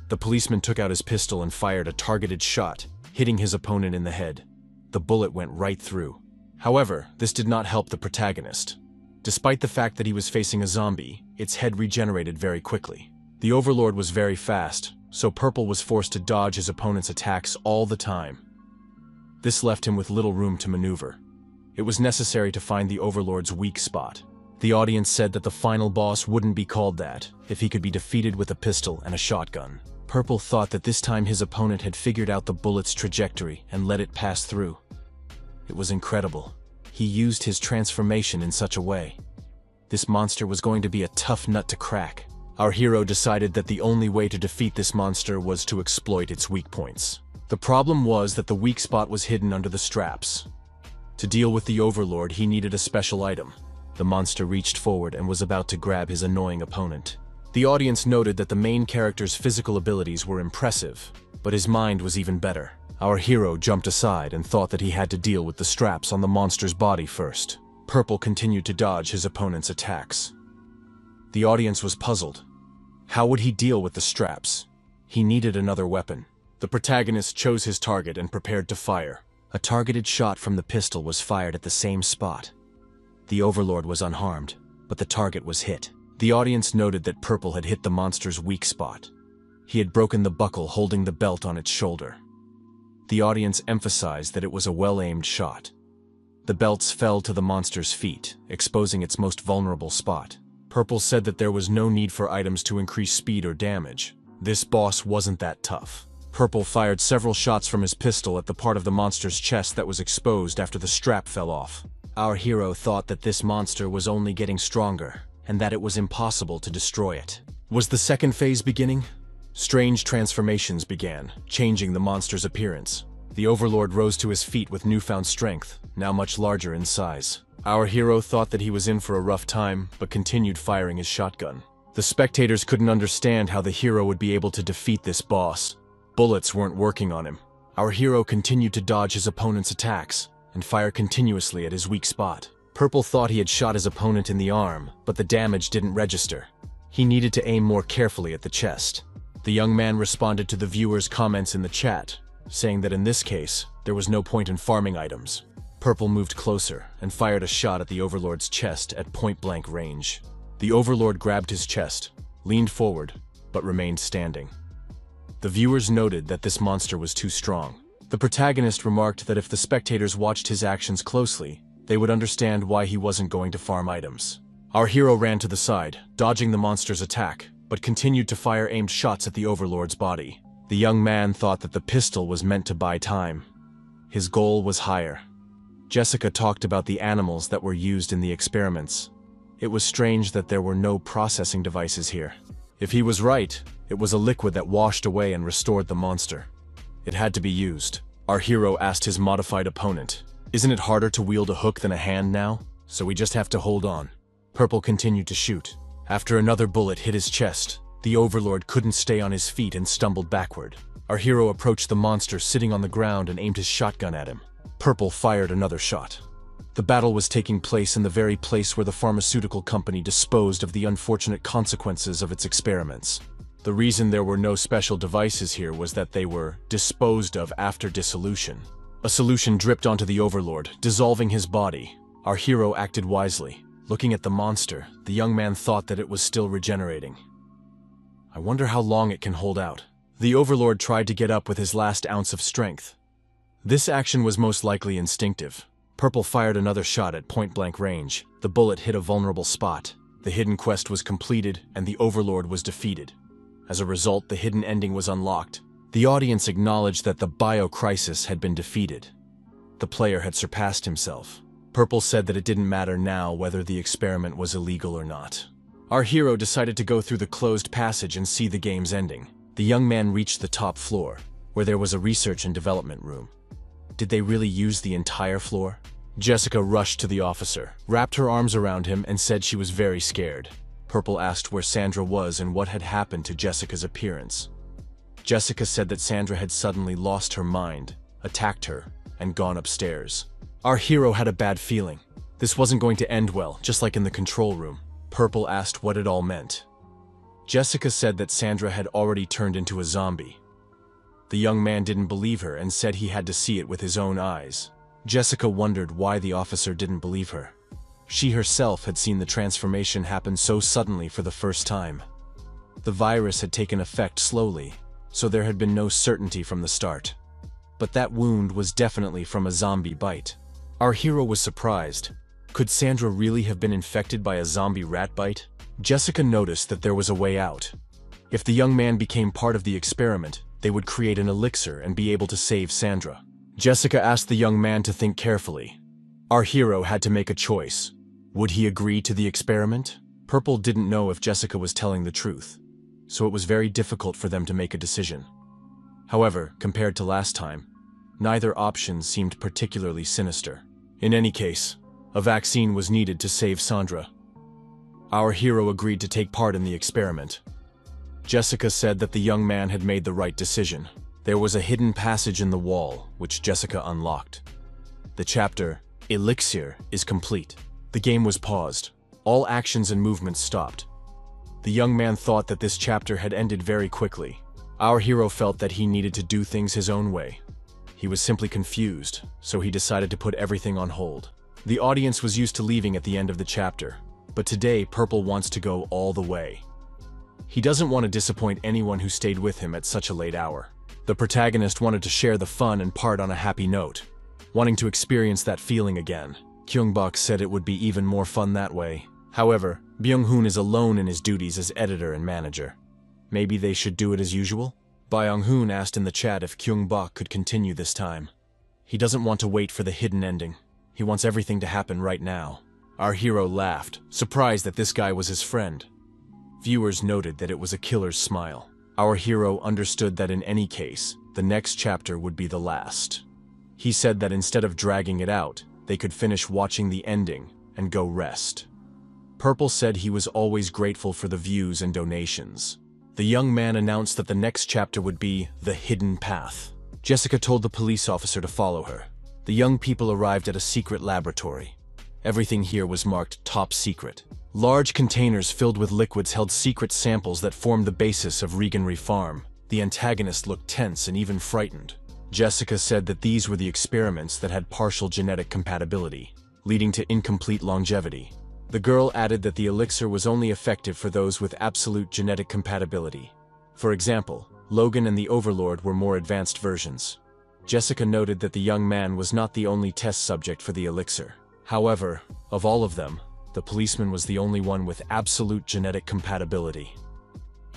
Speaker 1: The policeman took out his pistol and fired a targeted shot, hitting his opponent in the head. The bullet went right through. However, this did not help the protagonist. Despite the fact that he was facing a zombie, its head regenerated very quickly. The Overlord was very fast, so Purple was forced to dodge his opponent's attacks all the time. This left him with little room to maneuver. It was necessary to find the Overlord's weak spot. The audience said that the final boss wouldn't be called that if he could be defeated with a pistol and a shotgun. Purple thought that this time his opponent had figured out the bullet's trajectory and let it pass through. It was incredible. He used his transformation in such a way. This monster was going to be a tough nut to crack. Our hero decided that the only way to defeat this monster was to exploit its weak points. The problem was that the weak spot was hidden under the straps. To deal with the Overlord, he needed a special item. The monster reached forward and was about to grab his annoying opponent. The audience noted that the main character's physical abilities were impressive, but his mind was even better. Our hero jumped aside and thought that he had to deal with the straps on the monster's body first. Purple continued to dodge his opponent's attacks. The audience was puzzled. How would he deal with the straps? He needed another weapon. The protagonist chose his target and prepared to fire. A targeted shot from the pistol was fired at the same spot. The Overlord was unharmed, but the target was hit. The audience noted that Purple had hit the monster's weak spot. He had broken the buckle holding the belt on its shoulder. The audience emphasized that it was a well-aimed shot. The belts fell to the monster's feet, exposing its most vulnerable spot. Purple said that there was no need for items to increase speed or damage. This boss wasn't that tough. Purple fired several shots from his pistol at the part of the monster's chest that was exposed after the strap fell off. Our hero thought that this monster was only getting stronger, and that it was impossible to destroy it. Was the second phase beginning? Strange transformations began, changing the monster's appearance. The Overlord rose to his feet with newfound strength, now much larger in size. Our hero thought that he was in for a rough time, but continued firing his shotgun. The spectators couldn't understand how the hero would be able to defeat this boss. Bullets weren't working on him. Our hero continued to dodge his opponent's attacks and fire continuously at his weak spot. Purple thought he had shot his opponent in the arm, but the damage didn't register. He needed to aim more carefully at the chest. The young man responded to the viewers' comments in the chat, saying that in this case, there was no point in farming items. Purple moved closer and fired a shot at the Overlord's chest at point-blank range. The Overlord grabbed his chest, leaned forward, but remained standing. The viewers noted that this monster was too strong. The protagonist remarked that if the spectators watched his actions closely, they would understand why he wasn't going to farm items. Our hero ran to the side, dodging the monster's attack, but continued to fire aimed shots at the Overlord's body. The young man thought that the pistol was meant to buy time. His goal was higher. Jessica talked about the animals that were used in the experiments. It was strange that there were no processing devices here. If he was right, it was a liquid that washed away and restored the monster. It had to be used. Our hero asked his modified opponent, "Isn't it harder to wield a hook than a hand now? So we just have to hold on." Purple continued to shoot. After another bullet hit his chest, the Overlord couldn't stay on his feet and stumbled backward. Our hero approached the monster sitting on the ground and aimed his shotgun at him. Purple fired another shot. The battle was taking place in the very place where the pharmaceutical company disposed of the unfortunate consequences of its experiments. The reason there were no special devices here was that they were disposed of after dissolution. A solution dripped onto the Overlord, dissolving his body. Our hero acted wisely. Looking at the monster, the young man thought that it was still regenerating. I wonder how long it can hold out. The Overlord tried to get up with his last ounce of strength. This action was most likely instinctive. Purple fired another shot at point-blank range. The bullet hit a vulnerable spot. The hidden quest was completed, and the Overlord was defeated. As a result, the hidden ending was unlocked. The audience acknowledged that the bio-crisis had been defeated. The player had surpassed himself. Purple said that it didn't matter now whether the experiment was illegal or not. Our hero decided to go through the closed passage and see the game's ending. The young man reached the top floor, where there was a research and development room. Did they really use the entire floor? Jessica rushed to the officer, wrapped her arms around him, and said she was very scared. Purple asked where Sandra was and what had happened to Jessica's appearance. Jessica said that Sandra had suddenly lost her mind, attacked her, and gone upstairs. Our hero had a bad feeling. This wasn't going to end well, just like in the control room. Purple asked what it all meant. Jessica said that Sandra had already turned into a zombie. The young man didn't believe her and said he had to see it with his own eyes. Jessica wondered why the officer didn't believe her. She herself had seen the transformation happen so suddenly for the first time. The virus had taken effect slowly, so there had been no certainty from the start. But that wound was definitely from a zombie bite. Our hero was surprised. Could Sandra really have been infected by a zombie rat bite? Jessica noticed that there was a way out. If the young man became part of the experiment, they would create an elixir and be able to save Sandra. Jessica asked the young man to think carefully. Our hero had to make a choice. Would he agree to the experiment? Purple didn't know if Jessica was telling the truth, so it was very difficult for them to make a decision. However, compared to last time, neither option seemed particularly sinister. In any case, a vaccine was needed to save Sandra. Our hero agreed to take part in the experiment. Jessica said that the young man had made the right decision. There was a hidden passage in the wall, which Jessica unlocked. The chapter, Elixir, is complete. The game was paused. All actions and movements stopped. The young man thought that this chapter had ended very quickly. Our hero felt that he needed to do things his own way. He was simply confused, so he decided to put everything on hold. The audience was used to leaving at the end of the chapter, but today Purple wants to go all the way. He doesn't want to disappoint anyone who stayed with him at such a late hour. The protagonist wanted to share the fun and part on a happy note, wanting to experience that feeling again. Gyeong-bok said it would be even more fun that way. However, Byung-hoon is alone in his duties as editor and manager. Maybe they should do it as usual? Byung-hoon asked in the chat if Gyeong-bok could continue this time. He doesn't want to wait for the hidden ending. He wants everything to happen right now. Our hero laughed, surprised that this guy was his friend. Viewers noted that it was a killer's smile. Our hero understood that in any case, the next chapter would be the last. He said that instead of dragging it out, they could finish watching the ending and go rest. Purple said he was always grateful for the views and donations. The young man announced that the next chapter would be The Hidden Path. Jessica told the police officer to follow her. The young people arrived at a secret laboratory. Everything here was marked top secret. Large containers filled with liquids held secret samples that formed the basis of Reganry Farm. The antagonist looked tense and even frightened. Jessica said that these were the experiments that had partial genetic compatibility, leading to incomplete longevity. The girl added that the elixir was only effective for those with absolute genetic compatibility. For example, Logan and the Overlord were more advanced versions. Jessica noted that the young man was not the only test subject for the elixir. However, of all of them, the policeman was the only one with absolute genetic compatibility.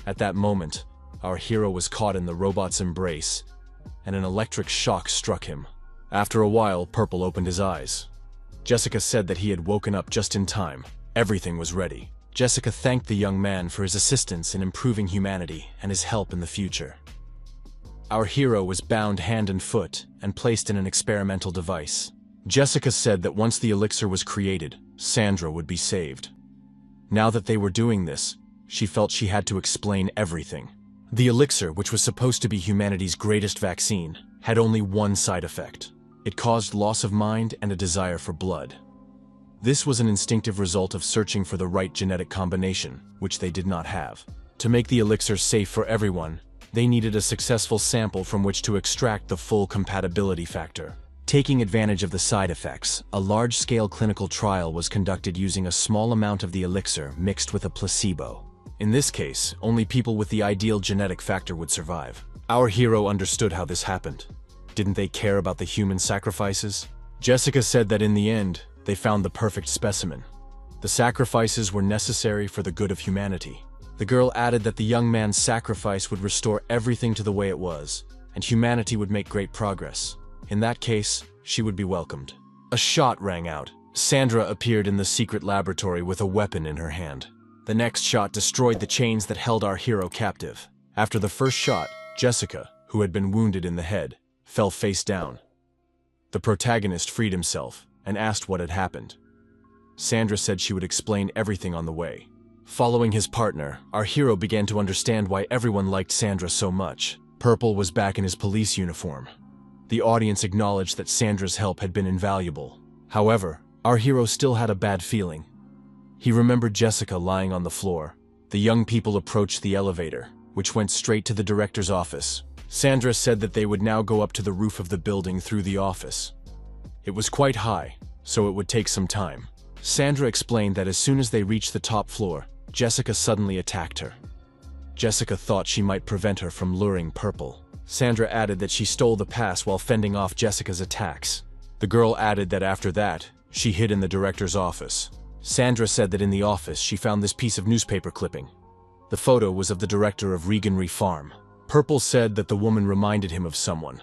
Speaker 1: At that moment, our hero was caught in the robot's embrace, and an electric shock struck him. After a while, Purple opened his eyes. Jessica said that he had woken up just in time. Everything was ready. Jessica thanked the young man for his assistance in improving humanity and his help in the future. Our hero was bound hand and foot and placed in an experimental device. Jessica said that once the elixir was created, Sandra would be saved. Now that they were doing this, she felt she had to explain everything. The elixir, which was supposed to be humanity's greatest vaccine, had only one side effect. It caused loss of mind and a desire for blood. This was an instinctive result of searching for the right genetic combination, which they did not have. To make the elixir safe for everyone, they needed a successful sample from which to extract the full compatibility factor. Taking advantage of the side effects, a large-scale clinical trial was conducted using a small amount of the elixir mixed with a placebo. In this case, only people with the ideal genetic factor would survive. Our hero understood how this happened. Didn't they care about the human sacrifices? Jessica said that in the end, they found the perfect specimen. The sacrifices were necessary for the good of humanity. The girl added that the young man's sacrifice would restore everything to the way it was, and humanity would make great progress. In that case, she would be welcomed. A shot rang out. Sandra appeared in the secret laboratory with a weapon in her hand. The next shot destroyed the chains that held our hero captive. After the first shot, Jessica, who had been wounded in the head, fell face down. The protagonist freed himself and asked what had happened. Sandra said she would explain everything on the way. Following his partner, our hero began to understand why everyone liked Sandra so much. Purple was back in his police uniform. The audience acknowledged that Sandra's help had been invaluable. However, our hero still had a bad feeling. He remembered Jessica lying on the floor. The young people approached the elevator, which went straight to the director's office. Sandra said that they would now go up to the roof of the building through the office. It was quite high, so it would take some time. Sandra explained that as soon as they reached the top floor, Jessica suddenly attacked her. Jessica thought she might prevent her from luring Purple. Sandra added that she stole the pass while fending off Jessica's attacks. The girl added that after that, she hid in the director's office. Sandra said that in the office she found this piece of newspaper clipping. The photo was of the director of Reganry Farm. Purple said that the woman reminded him of someone.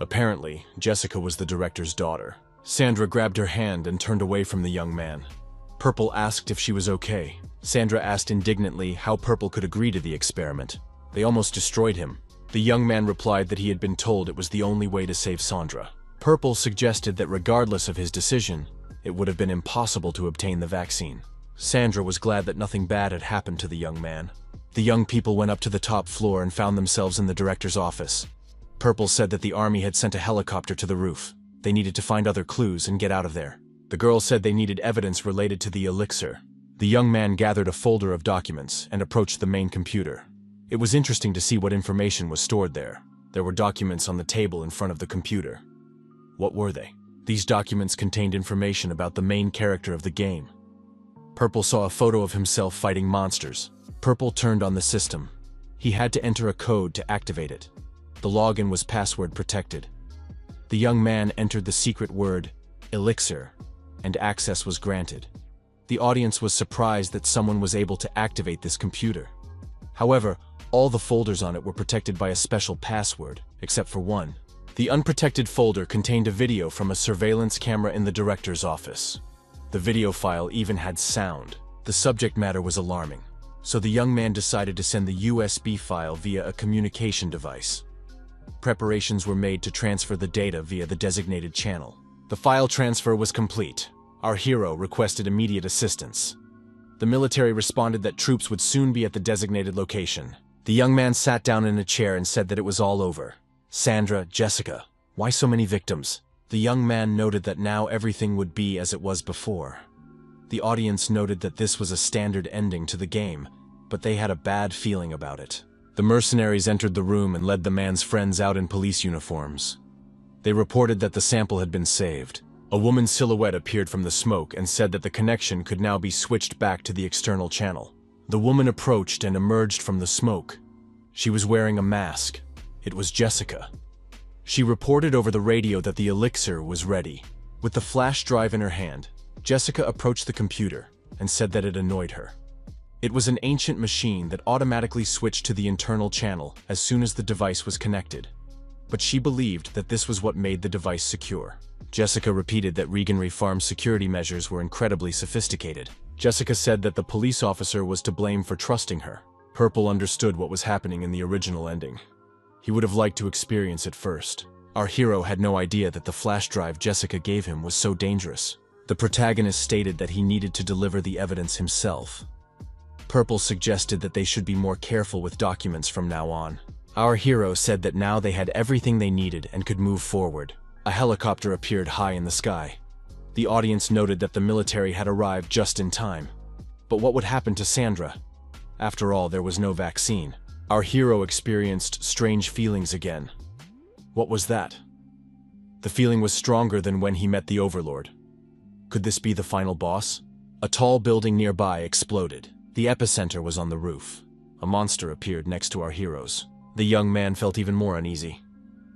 Speaker 1: Apparently, Jessica was the director's daughter. Sandra grabbed her hand and turned away from the young man. Purple asked if she was okay. Sandra asked indignantly how Purple could agree to the experiment. They almost destroyed him. The young man replied that he had been told it was the only way to save Sandra. Purple suggested that regardless of his decision, it would have been impossible to obtain the vaccine. Sandra was glad that nothing bad had happened to the young man. The young people went up to the top floor and found themselves in the director's office. Purple said that the army had sent a helicopter to the roof. They needed to find other clues and get out of there. The girl said they needed evidence related to the elixir. The young man gathered a folder of documents and approached the main computer. It was interesting to see what information was stored there. There were documents on the table in front of the computer. What were they? These documents contained information about the main character of the game. Purple saw a photo of himself fighting monsters. Purple turned on the system. He had to enter a code to activate it. The login was password protected. The young man entered the secret word, elixir, and access was granted. The audience was surprised that someone was able to activate this computer. However, all the folders on it were protected by a special password, except for one. The unprotected folder contained a video from a surveillance camera in the director's office. The video file even had sound. The subject matter was alarming, so the young man decided to send the USB file via a communication device. Preparations were made to transfer the data via the designated channel. The file transfer was complete. Our hero requested immediate assistance. The military responded that troops would soon be at the designated location. The young man sat down in a chair and said that it was all over. Sandra, Jessica, why so many victims? The young man noted that now everything would be as it was before. The audience noted that this was a standard ending to the game, but they had a bad feeling about it. The mercenaries entered the room and led the man's friends out in police uniforms. They reported that the sample had been saved. A woman's silhouette appeared from the smoke and said that the connection could now be switched back to the external channel. The woman approached and emerged from the smoke. She was wearing a mask. It was Jessica. She reported over the radio that the elixir was ready. With the flash drive in her hand, Jessica approached the computer and said that it annoyed her. It was an ancient machine that automatically switched to the internal channel as soon as the device was connected. But she believed that this was what made the device secure. Jessica repeated that Reganry Farm's security measures were incredibly sophisticated. Jessica said that the police officer was to blame for trusting her. Purple understood what was happening in the original ending. He would have liked to experience it first. Our hero had no idea that the flash drive Jessica gave him was so dangerous. The protagonist stated that he needed to deliver the evidence himself. Purple suggested that they should be more careful with documents from now on. Our hero said that now they had everything they needed and could move forward. A helicopter appeared high in the sky. The audience noted that the military had arrived just in time. But what would happen to Sandra? After all, there was no vaccine. Our hero experienced strange feelings again. What was that? The feeling was stronger than when he met the Overlord. Could this be the final boss? A tall building nearby exploded. The epicenter was on the roof. A monster appeared next to our heroes. The young man felt even more uneasy.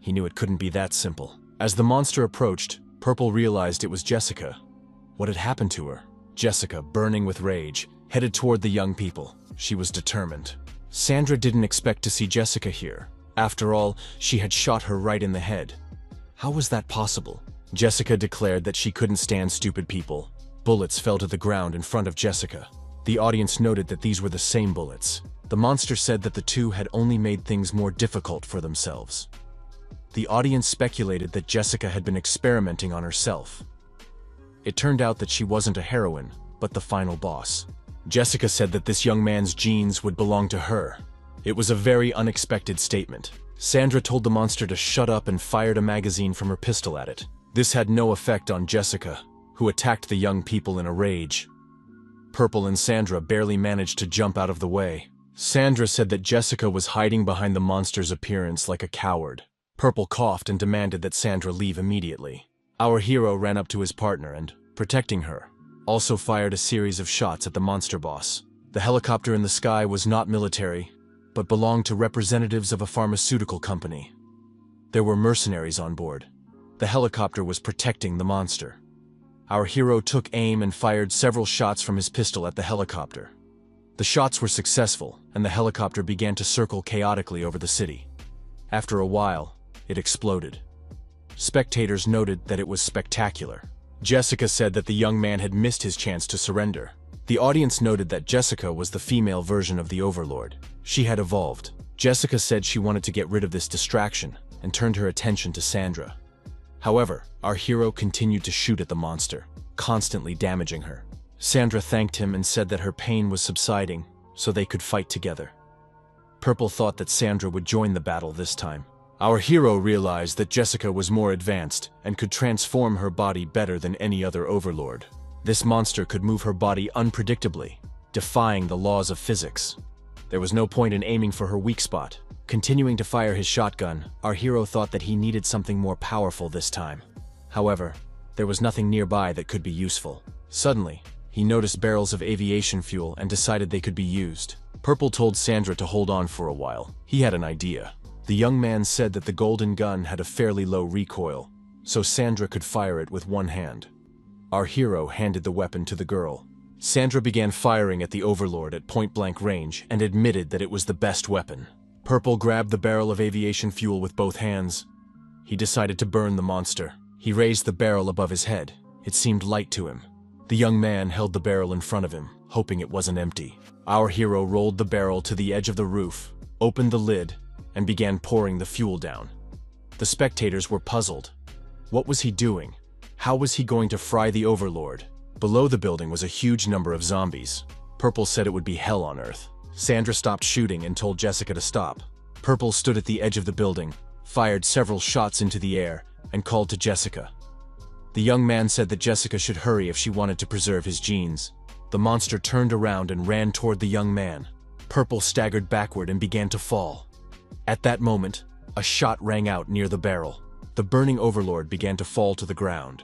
Speaker 1: He knew it couldn't be that simple. As the monster approached, Purple realized it was Jessica. What had happened to her? Jessica, burning with rage, headed toward the young people. She was determined. Sandra didn't expect to see Jessica here. After all, she had shot her right in the head. How was that possible? Jessica declared that she couldn't stand stupid people. Bullets fell to the ground in front of Jessica. The audience noted that these were the same bullets. The monster said that the two had only made things more difficult for themselves. The audience speculated that Jessica had been experimenting on herself. It turned out that she wasn't a heroine, but the final boss. Jessica said that this young man's genes would belong to her. It was a very unexpected statement. Sandra told the monster to shut up and fired a magazine from her pistol at it. This had no effect on Jessica, who attacked the young people in a rage. Purple and Sandra barely managed to jump out of the way. Sandra said that Jessica was hiding behind the monster's appearance like a coward. Purple coughed and demanded that Sandra leave immediately. Our hero ran up to his partner and, protecting her, also fired a series of shots at the monster boss. The helicopter in the sky was not military, but belonged to representatives of a pharmaceutical company. There were mercenaries on board. The helicopter was protecting the monster. Our hero took aim and fired several shots from his pistol at the helicopter. The shots were successful, and the helicopter began to circle chaotically over the city. After a while, it exploded. Spectators noted that it was spectacular. Jessica said that the young man had missed his chance to surrender. The audience noted that Jessica was the female version of the Overlord. She had evolved. Jessica said she wanted to get rid of this distraction and turned her attention to Sandra. However, our hero continued to shoot at the monster, constantly damaging her. Sandra thanked him and said that her pain was subsiding, so they could fight together. Purple thought that Sandra would join the battle this time. Our hero realized that Jessica was more advanced and could transform her body better than any other Overlord. This monster could move her body unpredictably, defying the laws of physics. There was no point in aiming for her weak spot. Continuing to fire his shotgun, our hero thought that he needed something more powerful this time. However, there was nothing nearby that could be useful. Suddenly, he noticed barrels of aviation fuel and decided they could be used. Purple told Sandra to hold on for a while. He had an idea. The young man said that the golden gun had a fairly low recoil, so Sandra could fire it with one hand. Our hero handed the weapon to the girl. Sandra began firing at the Overlord at point-blank range and admitted that it was the best weapon. Purple grabbed the barrel of aviation fuel with both hands. He decided to burn the monster. He raised the barrel above his head. It seemed light to him. The young man held the barrel in front of him, hoping it wasn't empty. Our hero rolled the barrel to the edge of the roof, opened the lid, and began pouring the fuel down. The spectators were puzzled. What was he doing? How was he going to fry the Overlord? Below the building was a huge number of zombies. Purple said it would be hell on Earth. Sandra stopped shooting and told Jessica to stop. Purple stood at the edge of the building, fired several shots into the air, and called to Jessica. The young man said that Jessica should hurry if she wanted to preserve his genes. The monster turned around and ran toward the young man. Purple staggered backward and began to fall. At that moment, a shot rang out near the barrel. The burning overlord began to fall to the ground.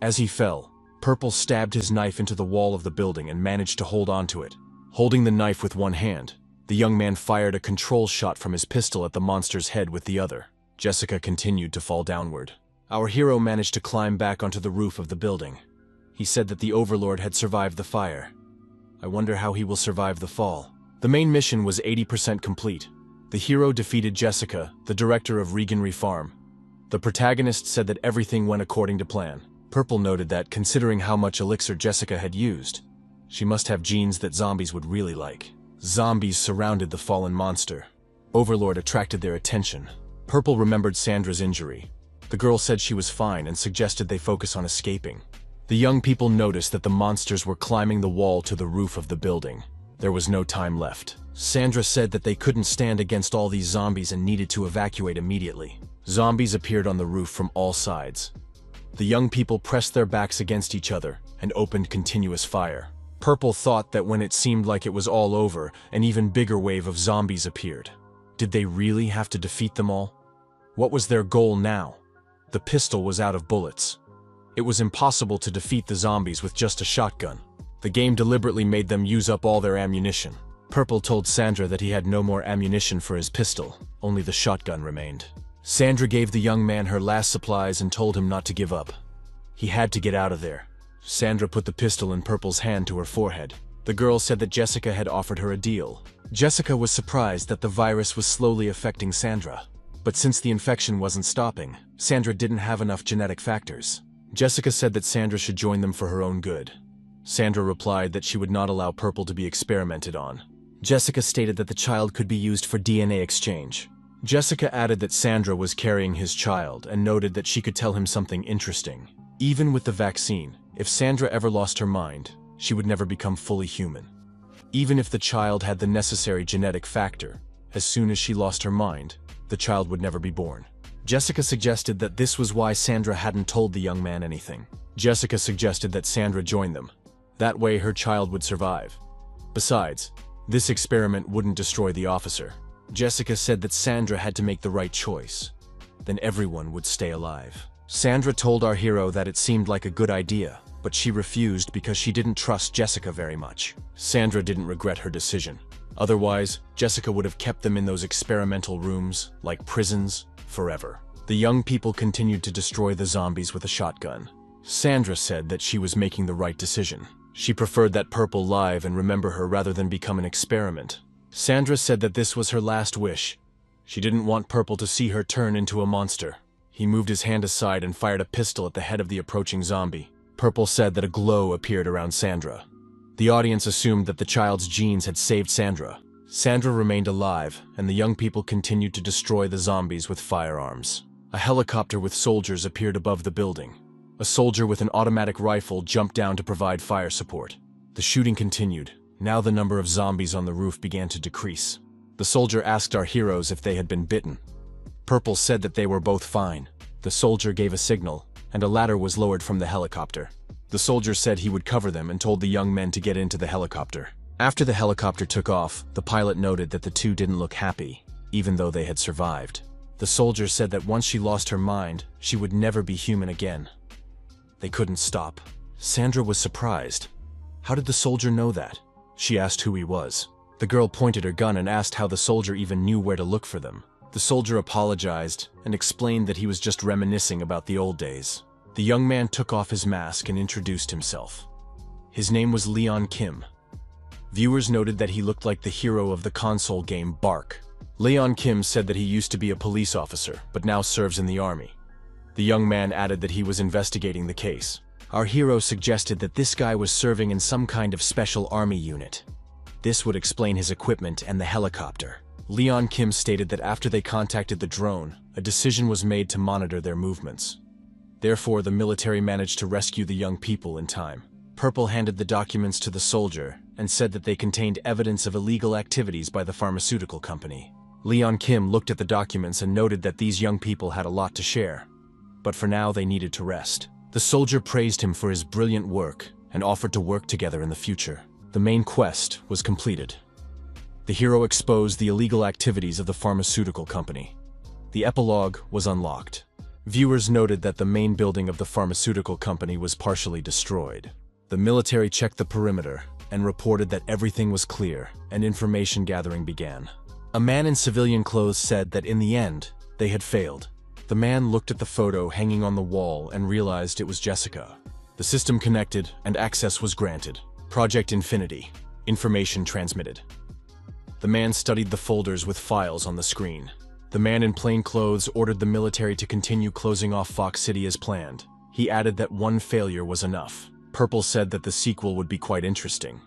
Speaker 1: As he fell, Purple stabbed his knife into the wall of the building and managed to hold onto it. Holding the knife with one hand, the young man fired a control shot from his pistol at the monster's head with the other. Jessica continued to fall downward. Our hero managed to climb back onto the roof of the building. He said that the overlord had survived the fire. I wonder how he will survive the fall. The main mission was 80% complete. The hero defeated Jessica, the director of Reganry Farm. The protagonist said that everything went according to plan. Purple noted that, considering how much elixir Jessica had used, she must have genes that zombies would really like. Zombies surrounded the fallen monster. Overlord attracted their attention. Purple remembered Sandra's injury. The girl said she was fine and suggested they focus on escaping. The young people noticed that the monsters were climbing the wall to the roof of the building. There was no time left. Sandra said that they couldn't stand against all these zombies and needed to evacuate immediately. Zombies appeared on the roof from all sides. The young people pressed their backs against each other and opened continuous fire. Purple thought that when it seemed like it was all over, an even bigger wave of zombies appeared. Did they really have to defeat them all? What was their goal now? The pistol was out of bullets. It was impossible to defeat the zombies with just a shotgun. The game deliberately made them use up all their ammunition. Purple told Sandra that he had no more ammunition for his pistol, only the shotgun remained. Sandra gave the young man her last supplies and told him not to give up. He had to get out of there. Sandra put the pistol in Purple's hand to her forehead. The girl said that Jessica had offered her a deal. Jessica was surprised that the virus was slowly affecting Sandra. But since the infection wasn't stopping, Sandra didn't have enough genetic factors. Jessica said that Sandra should join them for her own good. Sandra replied that she would not allow Purple to be experimented on. Jessica stated that the child could be used for DNA exchange. Jessica added that Sandra was carrying his child and noted that she could tell him something interesting. Even with the vaccine, if Sandra ever lost her mind, she would never become fully human. Even if the child had the necessary genetic factor, as soon as she lost her mind, the child would never be born. Jessica suggested that this was why Sandra hadn't told the young man anything. Jessica suggested that Sandra join them. That way her child would survive. Besides, this experiment wouldn't destroy the officer. Jessica said that Sandra had to make the right choice. Then everyone would stay alive. Sandra told our hero that it seemed like a good idea, but she refused because she didn't trust Jessica very much. Sandra didn't regret her decision. Otherwise, Jessica would have kept them in those experimental rooms, like prisons, forever. The young people continued to destroy the zombies with a shotgun. Sandra said that she was making the right decision. She preferred that Purple live and remember her rather than become an experiment. Sandra said that this was her last wish. She didn't want Purple to see her turn into a monster. He moved his hand aside and fired a pistol at the head of the approaching zombie. Purple said that a glow appeared around Sandra. The audience assumed that the child's genes had saved Sandra. Sandra remained alive, and the young people continued to destroy the zombies with firearms. A helicopter with soldiers appeared above the building. A soldier with an automatic rifle jumped down to provide fire support. The shooting continued. Now the number of zombies on the roof began to decrease. The soldier asked our heroes if they had been bitten. Purple said that they were both fine. The soldier gave a signal, and a ladder was lowered from the helicopter. The soldier said he would cover them and told the young men to get into the helicopter. After the helicopter took off, the pilot noted that the two didn't look happy, even though they had survived. The soldier said that once she lost her mind, she would never be human again. They couldn't stop. Sandra was surprised. How did the soldier know that? She asked who he was. The girl pointed her gun and asked how the soldier even knew where to look for them. The soldier apologized and explained that he was just reminiscing about the old days. The young man took off his mask and introduced himself. His name was Leon Kim. Viewers noted that he looked like the hero of the console game Bark. Leon Kim said that he used to be a police officer, but now serves in the army. The young man added that he was investigating the case. Our hero suggested that this guy was serving in some kind of special army unit. This would explain his equipment and the helicopter. Leon Kim stated that after they contacted the drone, a decision was made to monitor their movements. Therefore, the military managed to rescue the young people in time. Purple handed the documents to the soldier and said that they contained evidence of illegal activities by the pharmaceutical company. Leon Kim looked at the documents and noted that these young people had a lot to share. But for now, they needed to rest. The soldier praised him for his brilliant work and offered to work together in the future. The main quest was completed. The hero exposed the illegal activities of the pharmaceutical company. The epilogue was unlocked. Viewers noted that the main building of the pharmaceutical company was partially destroyed. The military checked the perimeter and reported that everything was clear, and information gathering began. A man in civilian clothes said that in the end, they had failed. The man looked at the photo hanging on the wall and realized it was Jessica. The system connected and access was granted. Project Infinity. Information transmitted. The man studied the folders with files on the screen. The man in plain clothes ordered the military to continue closing off Fox City as planned. He added that one failure was enough. Purple said that the sequel would be quite interesting.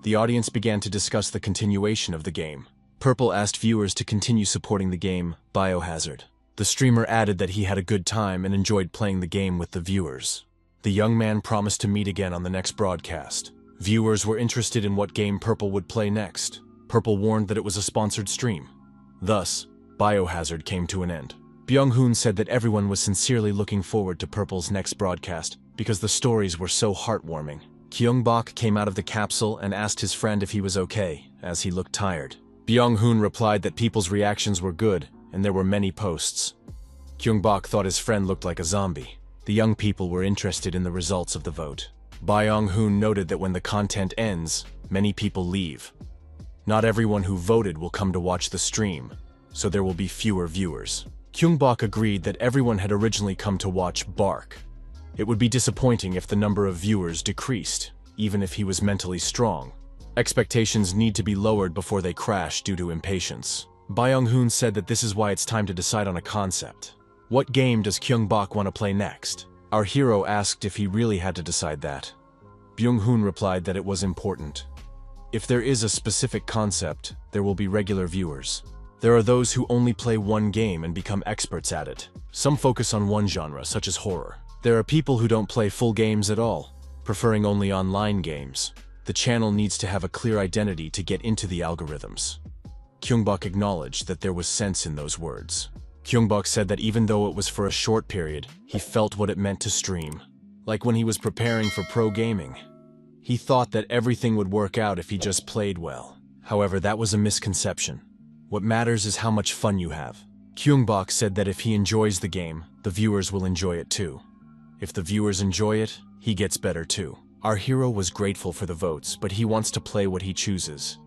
Speaker 1: The audience began to discuss the continuation of the game. Purple asked viewers to continue supporting the game Biohazard. The streamer added that he had a good time and enjoyed playing the game with the viewers. The young man promised to meet again on the next broadcast. Viewers were interested in what game Purple would play next. Purple warned that it was a sponsored stream. Thus, Biohazard came to an end. Byung-hoon said that everyone was sincerely looking forward to Purple's next broadcast because the stories were so heartwarming. Gyeong-bok came out of the capsule and asked his friend if he was okay, as he looked tired. Byung-hoon replied that people's reactions were good, and there were many posts. Gyeong-bok thought his friend looked like a zombie. The young people were interested in the results of the vote. Byung-hoon noted that when the content ends, many people leave. Not everyone who voted will come to watch the stream, so there will be fewer viewers. Gyeong-bok agreed that everyone had originally come to watch Bark. It would be disappointing if the number of viewers decreased, even if he was mentally strong. Expectations need to be lowered before they crash due to impatience. Byung-hoon said that this is why it's time to decide on a concept. What game does Gyeong-bok want to play next? Our hero asked if he really had to decide that. Byung-hoon replied that it was important. If there is a specific concept, there will be regular viewers. There are those who only play one game and become experts at it. Some focus on one genre, such as horror. There are people who don't play full games at all, preferring only online games. The channel needs to have a clear identity to get into the algorithms. Gyeong-bok acknowledged that there was sense in those words. Gyeong-bok said that even though it was for a short period, he felt what it meant to stream. Like when he was preparing for pro gaming. He thought that everything would work out if he just played well. However, that was a misconception. What matters is how much fun you have. Gyeong-bok said that if he enjoys the game, the viewers will enjoy it too. If the viewers enjoy it, he gets better too. Our hero was grateful for the votes, but he wants to play what he chooses.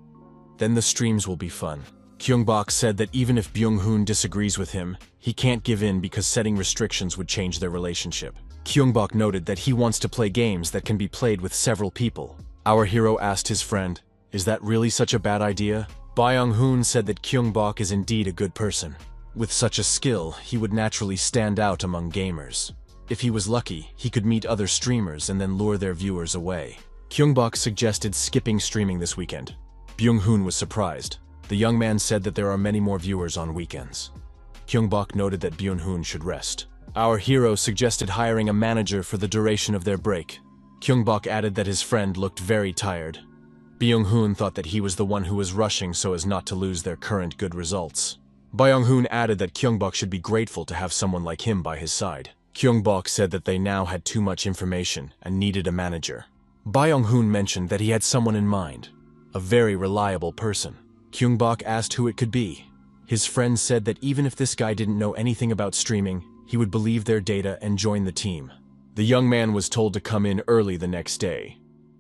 Speaker 1: Then the streams will be fun. Gyeong-bok said that even if Byung-hoon disagrees with him, he can't give in because setting restrictions would change their relationship. Gyeong-bok noted that he wants to play games that can be played with several people. Our hero asked his friend, "Is that really such a bad idea?" Byung-hoon said that Gyeong-bok is indeed a good person. With such a skill, he would naturally stand out among gamers. If he was lucky, he could meet other streamers and then lure their viewers away. Gyeong-bok suggested skipping streaming this weekend. Byung-hoon was surprised. The young man said that there are many more viewers on weekends. Gyeong-bok noted that Byung-hoon should rest. Our hero suggested hiring a manager for the duration of their break. Gyeong-bok added that his friend looked very tired. Byung-hoon thought that he was the one who was rushing so as not to lose their current good results. Byung-hoon added that Gyeong-bok should be grateful to have someone like him by his side. Gyeong-bok said that they now had too much information and needed a manager. Byung-hoon mentioned that he had someone in mind, a very reliable person. Gyeong-bok asked who it could be. His friend said that even if this guy didn't know anything about streaming, he would believe their data and join the team. The young man was told to come in early the next day.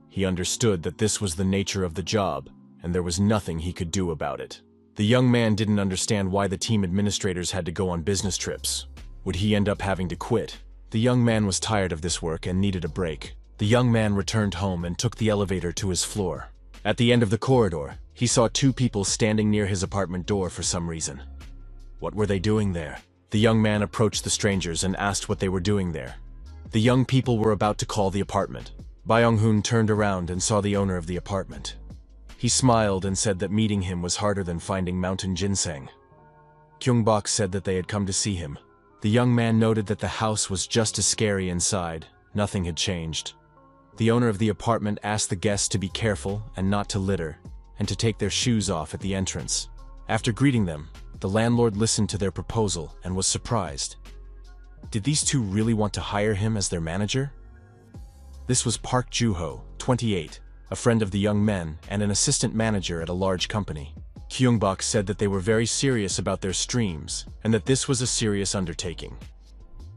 Speaker 1: He understood that this was the nature of the job, and there was nothing he could do about it. The young man didn't understand why the team administrators had to go on business trips. Would he end up having to quit? The young man was tired of this work and needed a break. The young man returned home and took the elevator to his floor. At the end of the corridor, he saw two people standing near his apartment door for some reason. What were they doing there? The young man approached the strangers and asked what they were doing there. The young people were about to call the apartment. Byung-hoon turned around and saw the owner of the apartment. He smiled and said that meeting him was harder than finding mountain ginseng. Gyeong-bok said that they had come to see him. The young man noted that the house was just as scary inside. Nothing had changed. The owner of the apartment asked the guests to be careful and not to litter, and to take their shoes off at the entrance. After greeting them, the landlord listened to their proposal and was surprised. Did these two really want to hire him as their manager? This was Park Joo-ho, 28, a friend of the young men and an assistant manager at a large company. Gyeong-bok said that they were very serious about their streams and that this was a serious undertaking.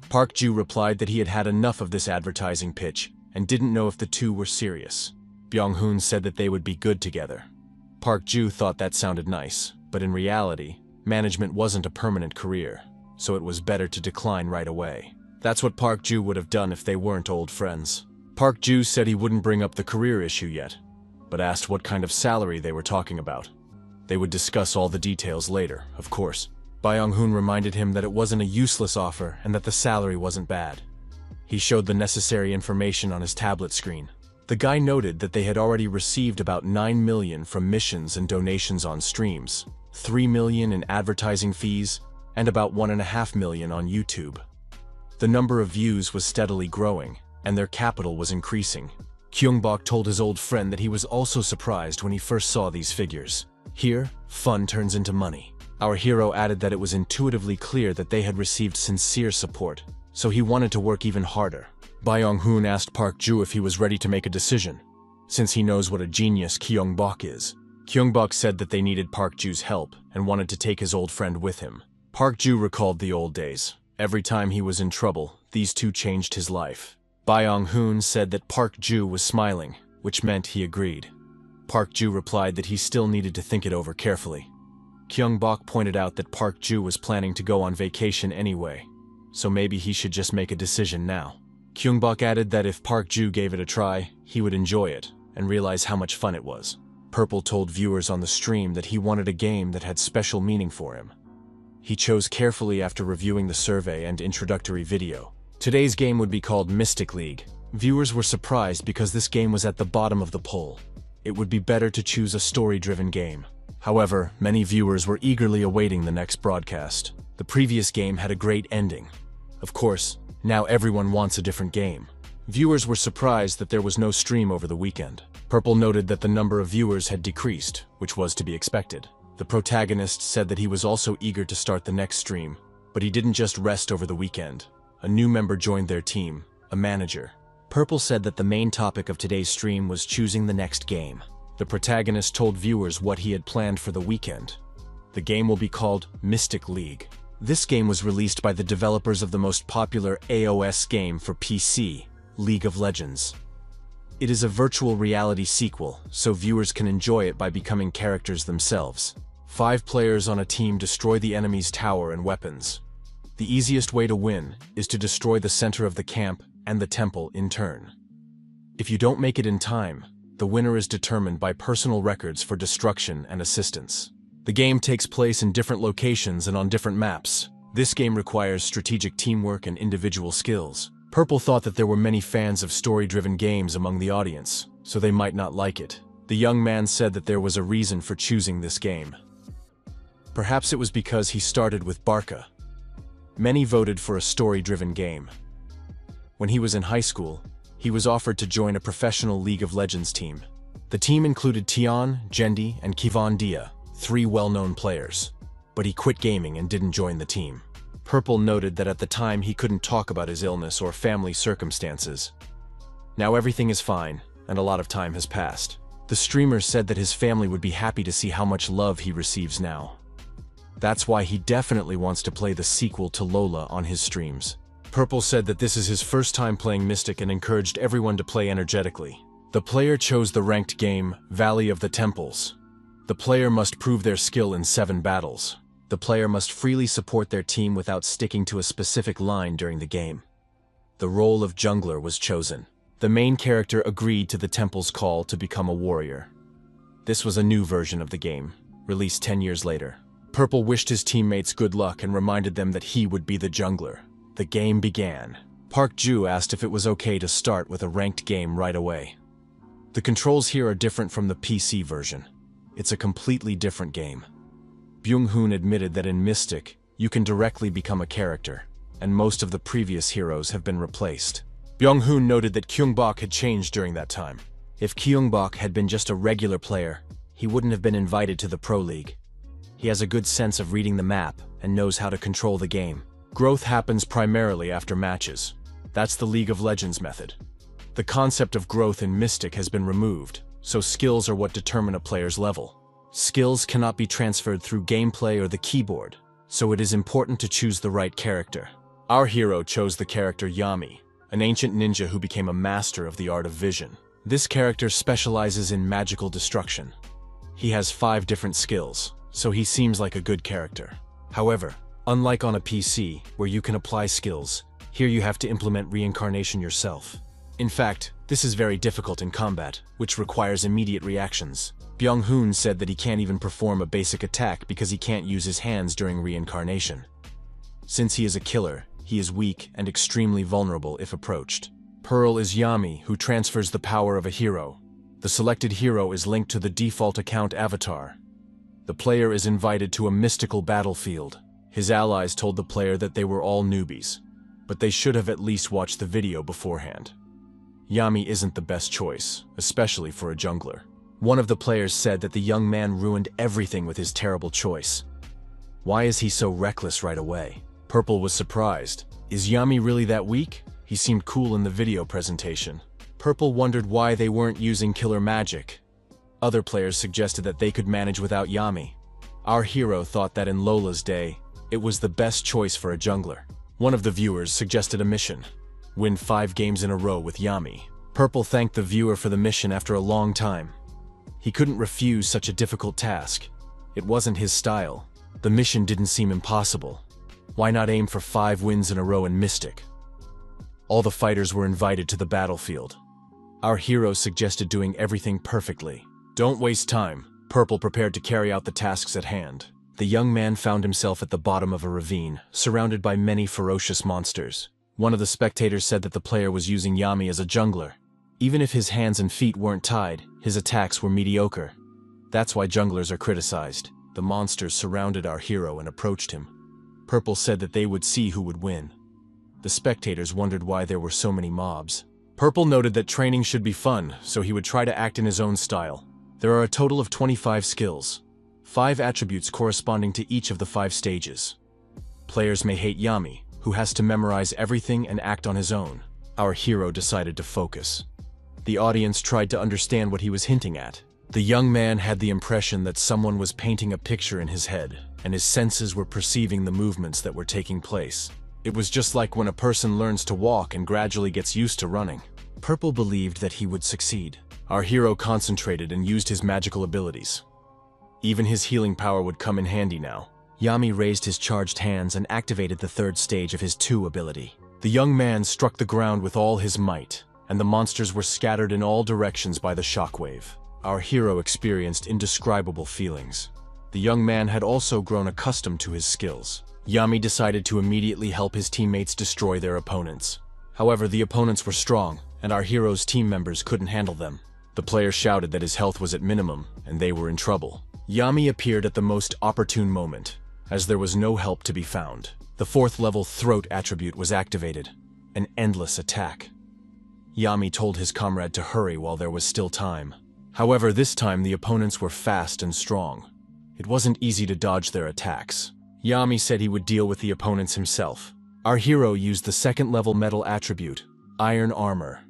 Speaker 1: Park Joo replied that he had had enough of this advertising pitch and didn't know if the two were serious. Byung-hoon said that they would be good together. Park Joo thought that sounded nice, but in reality, management wasn't a permanent career, so it was better to decline right away. That's what Park Joo would have done if they weren't old friends. Park Joo said he wouldn't bring up the career issue yet, but asked what kind of salary they were talking about. They would discuss all the details later, of course. Byung-hoon reminded him that it wasn't a useless offer and that the salary wasn't bad. He showed the necessary information on his tablet screen. The guy noted that they had already received about 9 million from missions and donations on streams, 3 million in advertising fees, and about 1.5 million on YouTube. The number of views was steadily growing, and their capital was increasing. Gyeong-bok told his old friend that he was also surprised when he first saw these figures. Here, fun turns into money. Our hero added that it was intuitively clear that they had received sincere support, so he wanted to work even harder. Byung-hoon asked Park Joo if he was ready to make a decision, since he knows what a genius Gyeong-bok is. Gyeong-bok said that they needed Park Joo's help and wanted to take his old friend with him. Park Joo recalled the old days. Every time he was in trouble, these two changed his life. Byung-hoon said that Park Joo was smiling, which meant he agreed. Park Joo replied that he still needed to think it over carefully. Gyeong-bok pointed out that Park Joo was planning to go on vacation anyway, so maybe he should just make a decision now. Gyeong-bok added that if Park Joo gave it a try, he would enjoy it and realize how much fun it was. Purple told viewers on the stream that he wanted a game that had special meaning for him. He chose carefully after reviewing the survey and introductory video. Today's game would be called Mystic League. Viewers were surprised because this game was at the bottom of the poll. It would be better to choose a story-driven game. However, many viewers were eagerly awaiting the next broadcast. The previous game had a great ending. Of course, now everyone wants a different game. Viewers were surprised that there was no stream over the weekend. Purple noted that the number of viewers had decreased, which was to be expected. The protagonist said that he was also eager to start the next stream, but he didn't just rest over the weekend. A new member joined their team, a manager. Purple said that the main topic of today's stream was choosing the next game. The protagonist told viewers what he had planned for the weekend. The game will be called Mystic League. This game was released by the developers of the most popular AOS game for PC, League of Legends. It is a virtual reality sequel, so viewers can enjoy it by becoming characters themselves. 5 players on a team destroy the enemy's tower and weapons. The easiest way to win is to destroy the center of the camp and the temple in turn. If you don't make it in time, the winner is determined by personal records for destruction and assistance. The game takes place in different locations and on different maps. This game requires strategic teamwork and individual skills. Purple thought that there were many fans of story-driven games among the audience, so they might not like it. The young man said that there was a reason for choosing this game. Perhaps it was because he started with Barca. Many voted for a story-driven game. When he was in high school, he was offered to join a professional League of Legends team. The team included Tion, Jendi, and Kivon Dia, 3 well-known players. But he quit gaming and didn't join the team. Purple noted that at the time he couldn't talk about his illness or family circumstances. Now everything is fine, and a lot of time has passed. The streamer said that his family would be happy to see how much love he receives now. That's why he definitely wants to play the sequel to Lola on his streams. Purple said that this is his first time playing Mystic and encouraged everyone to play energetically. The player chose the ranked game, Valley of the Temples. The player must prove their skill in 7 battles. The player must freely support their team without sticking to a specific line during the game. The role of jungler was chosen. The main character agreed to the temple's call to become a warrior. This was a new version of the game, released 10 years later. Purple wished his teammates good luck and reminded them that he would be the jungler. The game began. Park Joo asked if it was okay to start with a ranked game right away. The controls here are different from the PC version. It's a completely different game. Byung-hoon admitted that in Mystic, you can directly become a character, and most of the previous heroes have been replaced. Byung-hoon noted that Gyeong-bok had changed during that time. If Gyeong-bok had been just a regular player, he wouldn't have been invited to the Pro League. He has a good sense of reading the map and knows how to control the game. Growth happens primarily after matches. That's the League of Legends method. The concept of growth in Mystic has been removed, so skills are what determine a player's level. Skills cannot be transferred through gameplay or the keyboard, so it is important to choose the right character. Our hero chose the character Yami, an ancient ninja who became a master of the art of vision. This character specializes in magical destruction. He has 5 different skills, so he seems like a good character. However, unlike on a PC, where you can apply skills, here you have to implement reincarnation yourself. In fact, this is very difficult in combat, which requires immediate reactions. Byung-hoon said that he can't even perform a basic attack because he can't use his hands during reincarnation. Since he is a killer, he is weak and extremely vulnerable if approached. Pearl is Yami, who transfers the power of a hero. The selected hero is linked to the default account avatar. The player is invited to a mystical battlefield. His allies told the player that they were all newbies, but they should have at least watched the video beforehand. Yami isn't the best choice, especially for a jungler. One of the players said that the young man ruined everything with his terrible choice. Why is he so reckless right away? Purple was surprised. Is Yami really that weak? He seemed cool in the video presentation. Purple wondered why they weren't using killer magic. Other players suggested that they could manage without Yami. Our hero thought that in Lola's day, it was the best choice for a jungler. One of the viewers suggested a mission: win 5 games in a row with Yami. Purple thanked the viewer for the mission after a long time. He couldn't refuse such a difficult task. It wasn't his style. The mission didn't seem impossible. Why not aim for 5 wins in a row in Mystic? All the fighters were invited to the battlefield. Our hero suggested doing everything perfectly. Don't waste time. Purple prepared to carry out the tasks at hand. The young man found himself at the bottom of a ravine, surrounded by many ferocious monsters. One of the spectators said that the player was using Yami as a jungler. Even if his hands and feet weren't tied, his attacks were mediocre. That's why junglers are criticized. The monsters surrounded our hero and approached him. Purple said that they would see who would win. The spectators wondered why there were so many mobs. Purple noted that training should be fun, so he would try to act in his own style. There are a total of 25 skills, 5 attributes corresponding to each of the 5 stages. Players may hate Yami, who has to memorize everything and act on his own. Our hero decided to focus. The audience tried to understand what he was hinting at. The young man had the impression that someone was painting a picture in his head, and his senses were perceiving the movements that were taking place. It was just like when a person learns to walk and gradually gets used to running. Purple believed that he would succeed. Our hero concentrated and used his magical abilities. Even his healing power would come in handy now. Yami raised his charged hands and activated the 3rd stage of his 2 ability. The young man struck the ground with all his might, and the monsters were scattered in all directions by the shockwave. Our hero experienced indescribable feelings. The young man had also grown accustomed to his skills. Yami decided to immediately help his teammates destroy their opponents. However, the opponents were strong, and our hero's team members couldn't handle them. The player shouted that his health was at minimum, and they were in trouble. Yami appeared at the most opportune moment, as there was no help to be found. The 4th level throat attribute was activated, an endless attack. Yami told his comrade to hurry while there was still time. However, this time the opponents were fast and strong. It wasn't easy to dodge their attacks. Yami said he would deal with the opponents himself. Our hero used the 2nd level metal attribute, Iron Armor.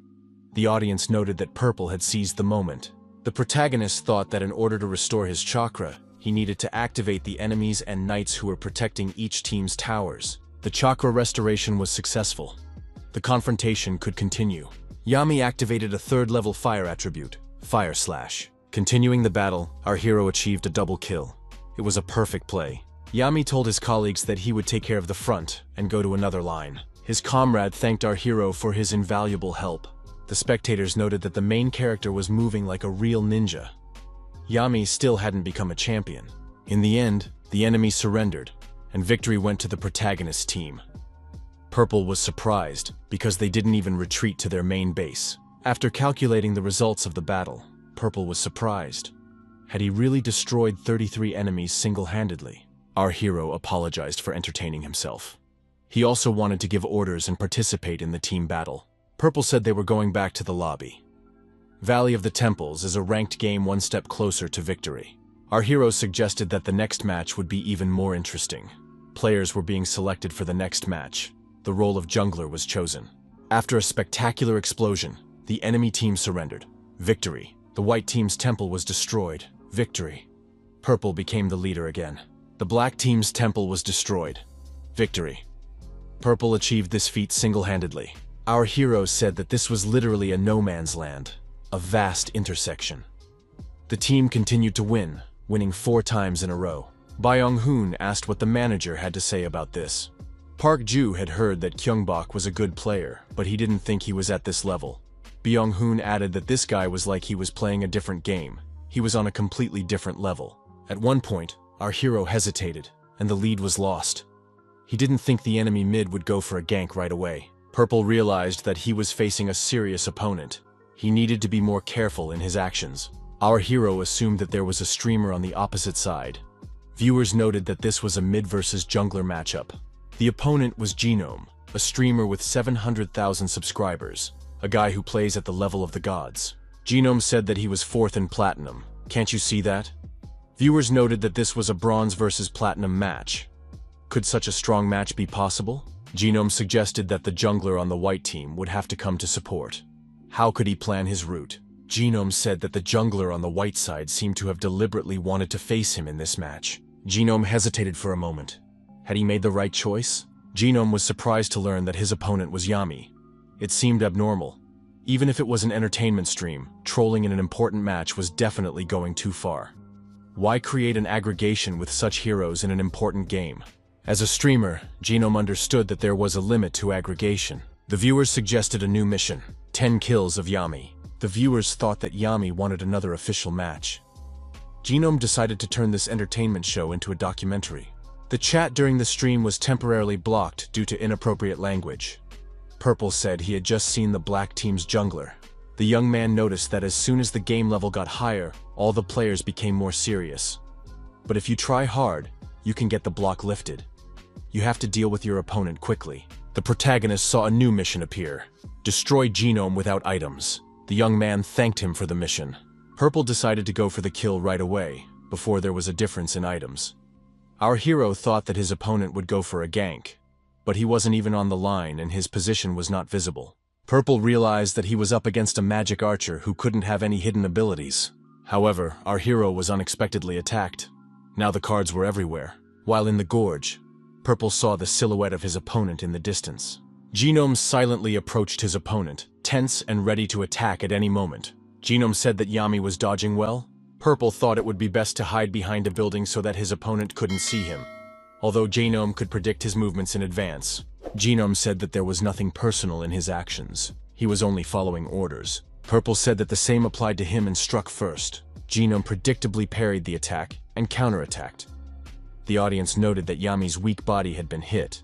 Speaker 1: The audience noted that Purple had seized the moment. The protagonist thought that in order to restore his chakra, he needed to activate the enemies and knights who were protecting each team's towers. The chakra restoration was successful. The confrontation could continue. Yami activated a 3rd level fire attribute, Fire Slash. Continuing the battle, our hero achieved a double kill. It was a perfect play. Yami told his colleagues that he would take care of the front and go to another line. His comrade thanked our hero for his invaluable help. The spectators noted that the main character was moving like a real ninja. Yami still hadn't become a champion. In the end, the enemy surrendered, and victory went to the protagonist's team. Purple was surprised, because they didn't even retreat to their main base. After calculating the results of the battle, Purple was surprised. Had he really destroyed 33 enemies single-handedly? Our hero apologized for entertaining himself. He also wanted to give orders and participate in the team battle. Purple said they were going back to the lobby. Valley of the Temples is a ranked game 1 step closer to victory. Our hero suggested that the next match would be even more interesting. players were being selected for the next match. The role of jungler was chosen. After a spectacular explosion, the enemy team surrendered. Victory. The white team's temple was destroyed. Victory. Purple became the leader again. The black team's temple was destroyed. Victory. Purple achieved this feat single-handedly. Our heroes said that this was literally a no man's land, a vast intersection. The team continued to win, winning 4 times in a row. Byung-hoon asked what the manager had to say about this. Park Ju had heard that Gyeong-bok was a good player, but he didn't think he was at this level. Byung-hoon added that this guy was like he was playing a different game. He was on a completely different level. At one point, our hero hesitated, and the lead was lost. He didn't think the enemy mid would go for a gank right away. Purple realized that he was facing a serious opponent. He needed to be more careful in his actions. Our hero assumed that there was a streamer on the opposite side. Viewers noted that this was a mid versus jungler matchup. The opponent was Genome, a streamer with 700,000 subscribers, a guy who plays at the level of the gods. Genome said that he was 4th in platinum. Can't you see that? Viewers noted that this was a bronze versus platinum match. Could such a strong match be possible? Genome suggested that the jungler on the white team would have to come to support. How could he plan his route? Genome said that the jungler on the white side seemed to have deliberately wanted to face him in this match. Genome hesitated for a moment. Had he made the right choice? Genome was surprised to learn that his opponent was Yami. It seemed abnormal. Even if it was an entertainment stream, trolling in an important match was definitely going too far. Why create an aggregation with such heroes in an important game? As a streamer, Genome understood that there was a limit to aggregation. The viewers suggested a new mission, 10 kills of Yami. The viewers thought that Yami wanted another official match. Genome decided to turn this entertainment show into a documentary. The chat during the stream was temporarily blocked due to inappropriate language. Purple said he had just seen the black team's jungler. The young man noticed that as soon as the game level got higher, all the players became more serious. But if you try hard, you can get the block lifted. You have to deal with your opponent quickly. The protagonist saw a new mission appear. Destroy Genome without items. The young man thanked him for the mission. Purple decided to go for the kill right away, before there was a difference in items. Our hero thought that his opponent would go for a gank, but he wasn't even on the line and his position was not visible. Purple realized that he was up against a magic archer who couldn't have any hidden abilities. However, our hero was unexpectedly attacked. Now the cards were everywhere. While in the gorge, Purple saw the silhouette of his opponent in the distance. Genome silently approached his opponent, tense and ready to attack at any moment. Genome said that Yami was dodging well. Purple thought it would be best to hide behind a building so that his opponent couldn't see him. Although Genome could predict his movements in advance, Genome said that there was nothing personal in his actions. He was only following orders. Purple said that the same applied to him and struck first. Genome predictably parried the attack and counterattacked. The audience noted that Yami's weak body had been hit.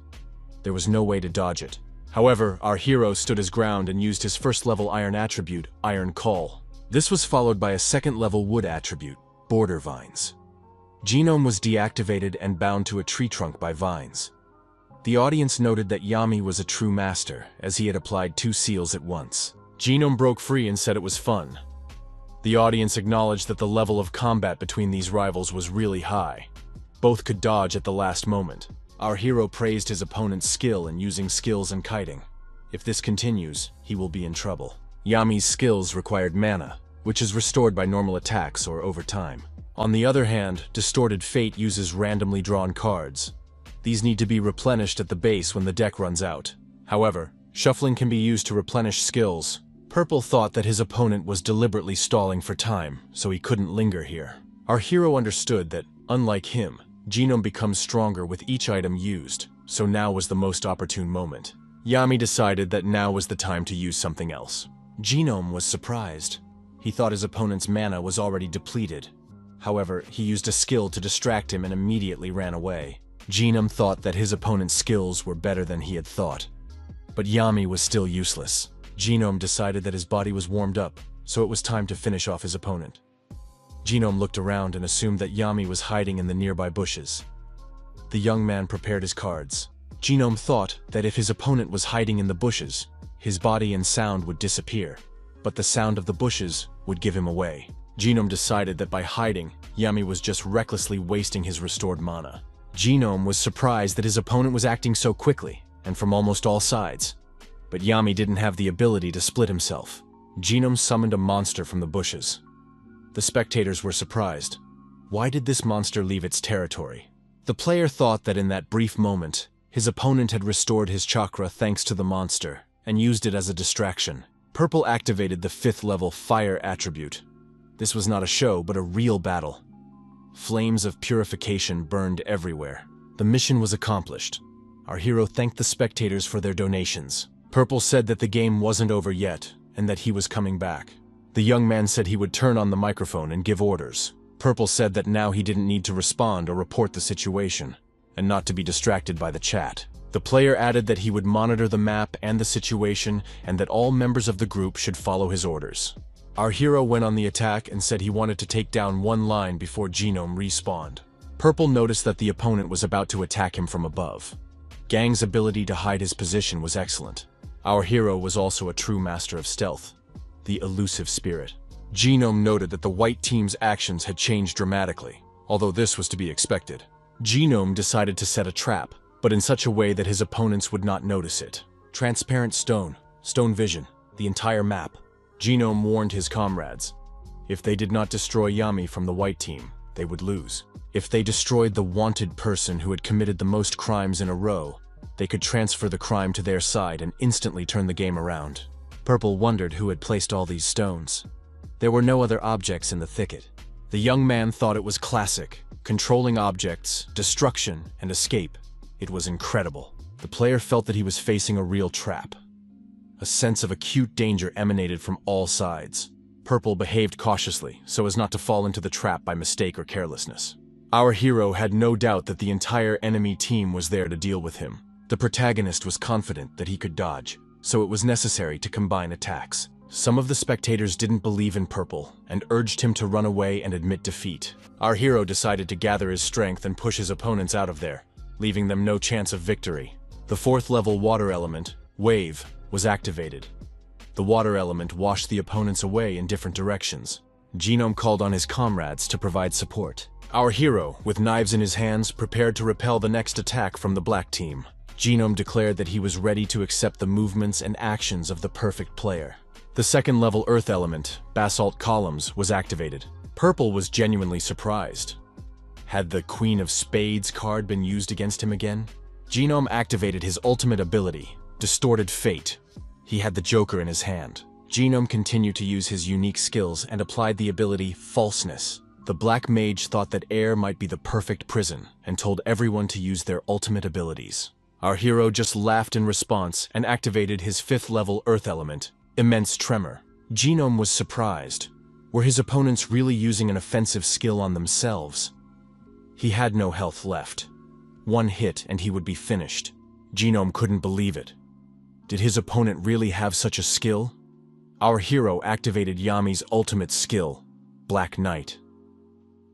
Speaker 1: There was no way to dodge it. However, our hero stood his ground and used his first-level iron attribute, Iron Call. This was followed by a second-level wood attribute, Border Vines. Genome was deactivated and bound to a tree trunk by vines. The audience noted that Yami was a true master, as he had applied 2 seals at once. Genome broke free and said it was fun. The audience acknowledged that the level of combat between these rivals was really high. Both could dodge at the last moment. Our hero praised his opponent's skill in using skills and kiting. If this continues, he will be in trouble. Yami's skills required mana, which is restored by normal attacks or over time. On the other hand, Distorted Fate uses randomly drawn cards. These need to be replenished at the base when the deck runs out. However, shuffling can be used to replenish skills. Purple thought that his opponent was deliberately stalling for time, so he couldn't linger here. Our hero understood that, unlike him, Genome becomes stronger with each item used, so now was the most opportune moment. Yami decided that now was the time to use something else. Genome was surprised. He thought his opponent's mana was already depleted. However, he used a skill to distract him and immediately ran away. Genome thought that his opponent's skills were better than he had thought. But Yami was still useless. Genome decided that his body was warmed up, so it was time to finish off his opponent. Genome looked around and assumed that Yami was hiding in the nearby bushes. The young man prepared his cards. Genome thought that if his opponent was hiding in the bushes, his body and sound would disappear, but the sound of the bushes would give him away. Genome decided that by hiding, Yami was just recklessly wasting his restored mana. Genome was surprised that his opponent was acting so quickly, and from almost all sides. But Yami didn't have the ability to split himself. Genome summoned a monster from the bushes. The spectators were surprised. Why did this monster leave its territory? The player thought that in that brief moment, his opponent had restored his chakra thanks to the monster, and used it as a distraction. Purple activated the 5th level fire attribute. This was not a show, but a real battle. Flames of purification burned everywhere. The mission was accomplished. Our hero thanked the spectators for their donations. Purple said that the game wasn't over yet, and that he was coming back. The young man said he would turn on the microphone and give orders. Purple said that now he didn't need to respond or report the situation, and not to be distracted by the chat. The player added that he would monitor the map and the situation, and that all members of the group should follow his orders. Our hero went on the attack and said he wanted to take down one line before Genome respawned. Purple noticed that the opponent was about to attack him from above. Gang's ability to hide his position was excellent. Our hero was also a true master of stealth, the elusive spirit. Genome noted that the white team's actions had changed dramatically, although this was to be expected. Genome decided to set a trap, but in such a way that his opponents would not notice it. Transparent stone vision, the entire map. Genome warned his comrades. If they did not destroy Yami from the white team, they would lose. If they destroyed the wanted person who had committed the most crimes in a row, they could transfer the crime to their side and instantly turn the game around. Purple wondered who had placed all these stones. There were no other objects in the thicket. The young man thought it was classic, controlling objects, destruction, and escape. It was incredible. The player felt that he was facing a real trap. A sense of acute danger emanated from all sides. Purple behaved cautiously, so as not to fall into the trap by mistake or carelessness. Our hero had no doubt that the entire enemy team was there to deal with him. The protagonist was confident that he could dodge, so it was necessary to combine attacks. Some of the spectators didn't believe in Purple and urged him to run away and admit defeat. Our hero decided to gather his strength and push his opponents out of there, leaving them no chance of victory. The 4th level water element, Wave, was activated. The water element washed the opponents away in different directions. Genome called on his comrades to provide support. Our hero, with knives in his hands, prepared to repel the next attack from the black team. Genome declared that he was ready to accept the movements and actions of the perfect player. The 2nd level earth element, Basalt Columns, was activated. Purple was genuinely surprised. Had the Queen of Spades card been used against him again? Genome activated his ultimate ability, Distorted Fate. He had the Joker in his hand. Genome continued to use his unique skills and applied the ability Falseness. The black mage thought that air might be the perfect prison and told everyone to use their ultimate abilities. Our hero just laughed in response and activated his 5th level earth element, Immense Tremor. Genome was surprised. Were his opponents really using an offensive skill on themselves? He had no health left. One hit and he would be finished. Genome couldn't believe it. Did his opponent really have such a skill? Our hero activated Yami's ultimate skill, Black Knight.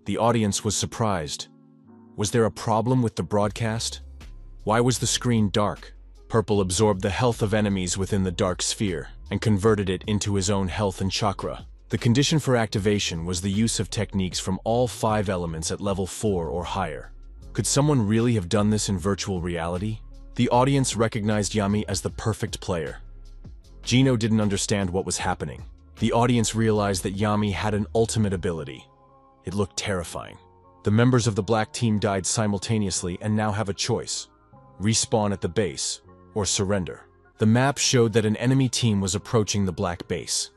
Speaker 1: The audience was surprised. Was there a problem with the broadcast? Why was the screen dark? Purple absorbed the health of enemies within the dark sphere and converted it into his own health and chakra. The condition for activation was the use of techniques from all 5 elements at level 4 or higher. Could someone really have done this in virtual reality? The audience recognized Yami as the perfect player. Gino didn't understand what was happening. The audience realized that Yami had an ultimate ability. It looked terrifying. The members of the black team died simultaneously and now have a choice: respawn at the base or surrender. The map showed that an enemy team was approaching the black base.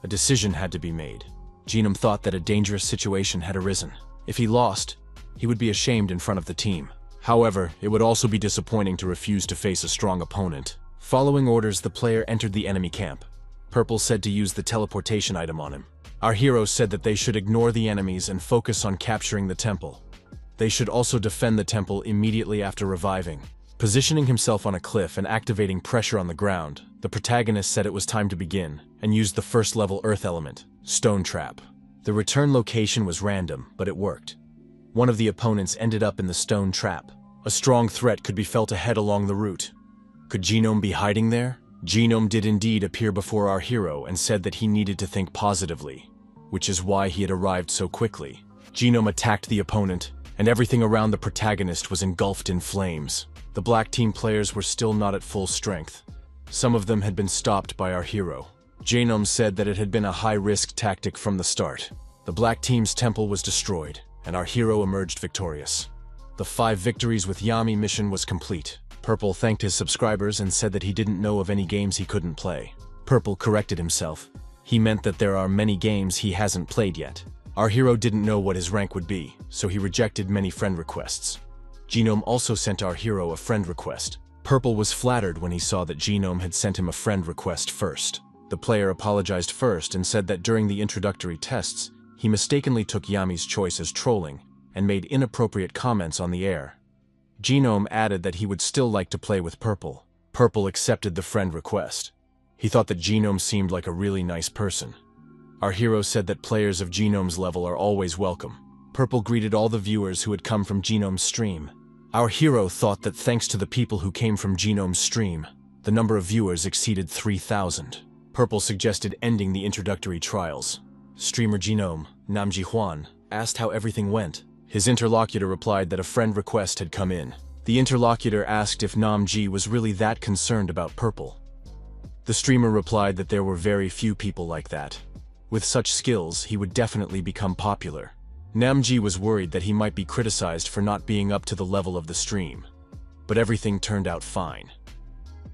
Speaker 1: A decision had to be made. Genome thought that a dangerous situation had arisen. If he lost, he would be ashamed in front of the team. However, it would also be disappointing to refuse to face a strong opponent. Following orders, the player entered the enemy camp. Purple said to use the teleportation item on him. Our hero said that they should ignore the enemies and focus on capturing the temple. They should also defend the temple immediately after reviving. Positioning himself on a cliff and activating pressure on the ground, the protagonist said it was time to begin, and used the 1st level earth element, Stone Trap. The return location was random, but it worked. One of the opponents ended up in the stone trap. A strong threat could be felt ahead along the route. Could Genome be hiding there? Genome did indeed appear before our hero and said that he needed to think positively, which is why he had arrived so quickly. Genome attacked the opponent and everything around the protagonist was engulfed in flames. The black team players were still not at full strength. Some of them had been stopped by our hero. Jae-nam said that it had been a high-risk tactic from the start. The black team's temple was destroyed, and our hero emerged victorious. The 5 victories with Yami mission was complete. Purple thanked his subscribers and said that he didn't know of any games he couldn't play. Purple corrected himself. He meant that there are many games he hasn't played yet. Our hero didn't know what his rank would be, so he rejected many friend requests. Jae-nam also sent our hero a friend request. Purple was flattered when he saw that Jae-nam had sent him a friend request first. The player apologized first and said that during the introductory tests, he mistakenly took Yami's choice as trolling and made inappropriate comments on the air. Jae-nam added that he would still like to play with Purple. Purple accepted the friend request. He thought that Jae-nam seemed like a really nice person. Our hero said that players of Jae-nam's level are always welcome. Purple greeted all the viewers who had come from Jae-nam's stream. Our hero thought that thanks to the people who came from Jae-nam's stream, the number of viewers exceeded 3,000. Purple suggested ending the introductory trials. Streamer Jae-nam, Namji Hwan, asked how everything went. His interlocutor replied that a friend request had come in. The interlocutor asked if Namji was really that concerned about Purple. The streamer replied that there were very few people like that. With such skills, he would definitely become popular. Namji was worried that he might be criticized for not being up to the level of the stream. But everything turned out fine.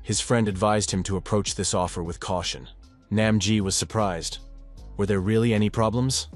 Speaker 1: His friend advised him to approach this offer with caution. Namji was surprised. Were there really any problems?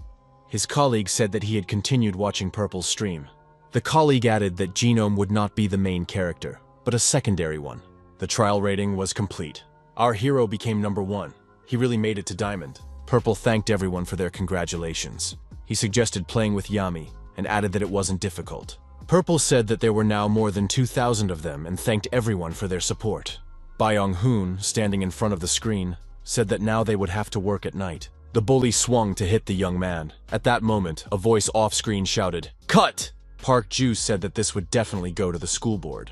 Speaker 1: His colleague said that he had continued watching Purple's stream. The colleague added that Jae-nam would not be the main character, but a secondary one. The trial rating was complete. Our hero became number 1. He really made it to Diamond. Purple thanked everyone for their congratulations. He suggested playing with Yami, and added that it wasn't difficult. Purple said that there were now more than 2,000 of them and thanked everyone for their support. Byung-hoon, standing in front of the screen, said that now they would have to work at night. The bully swung to hit the young man. At that moment, a voice off-screen shouted, "Cut!" Park Ju said that this would definitely go to the school board.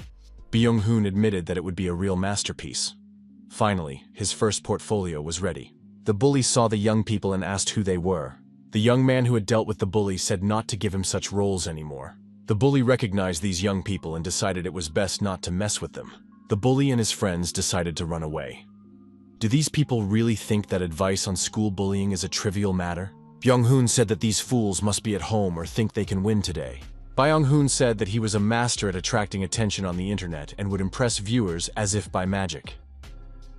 Speaker 1: Byung-hoon admitted that it would be a real masterpiece. Finally, his first portfolio was ready. The bully saw the young people and asked who they were. The young man who had dealt with the bully said not to give him such roles anymore. The bully recognized these young people and decided it was best not to mess with them. The bully and his friends decided to run away. Do these people really think that advice on school bullying is a trivial matter? Byung-hoon said that these fools must be at home or think they can win today. Byung-hoon said that he was a master at attracting attention on the internet and would impress viewers as if by magic.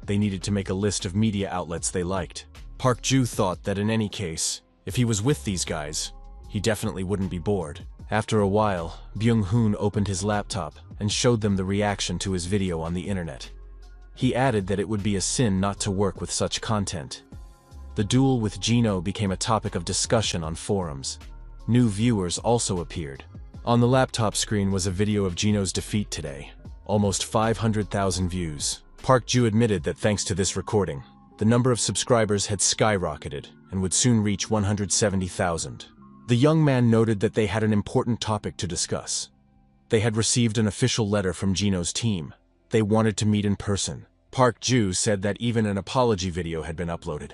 Speaker 1: They needed to make a list of media outlets they liked. Park Ju thought that in any case, if he was with these guys, he definitely wouldn't be bored. After a while, Byung-hoon opened his laptop and showed them the reaction to his video on the internet. He added that it would be a sin not to work with such content. The duel with Gino became a topic of discussion on forums. New viewers also appeared. On the laptop screen was a video of Gino's defeat today. Almost 500,000 views. Park Ju admitted that thanks to this recording, the number of subscribers had skyrocketed and would soon reach 170,000. The young man noted that they had an important topic to discuss. They had received an official letter from Gino's team. They wanted to meet in person. Park Ju said that even an apology video had been uploaded.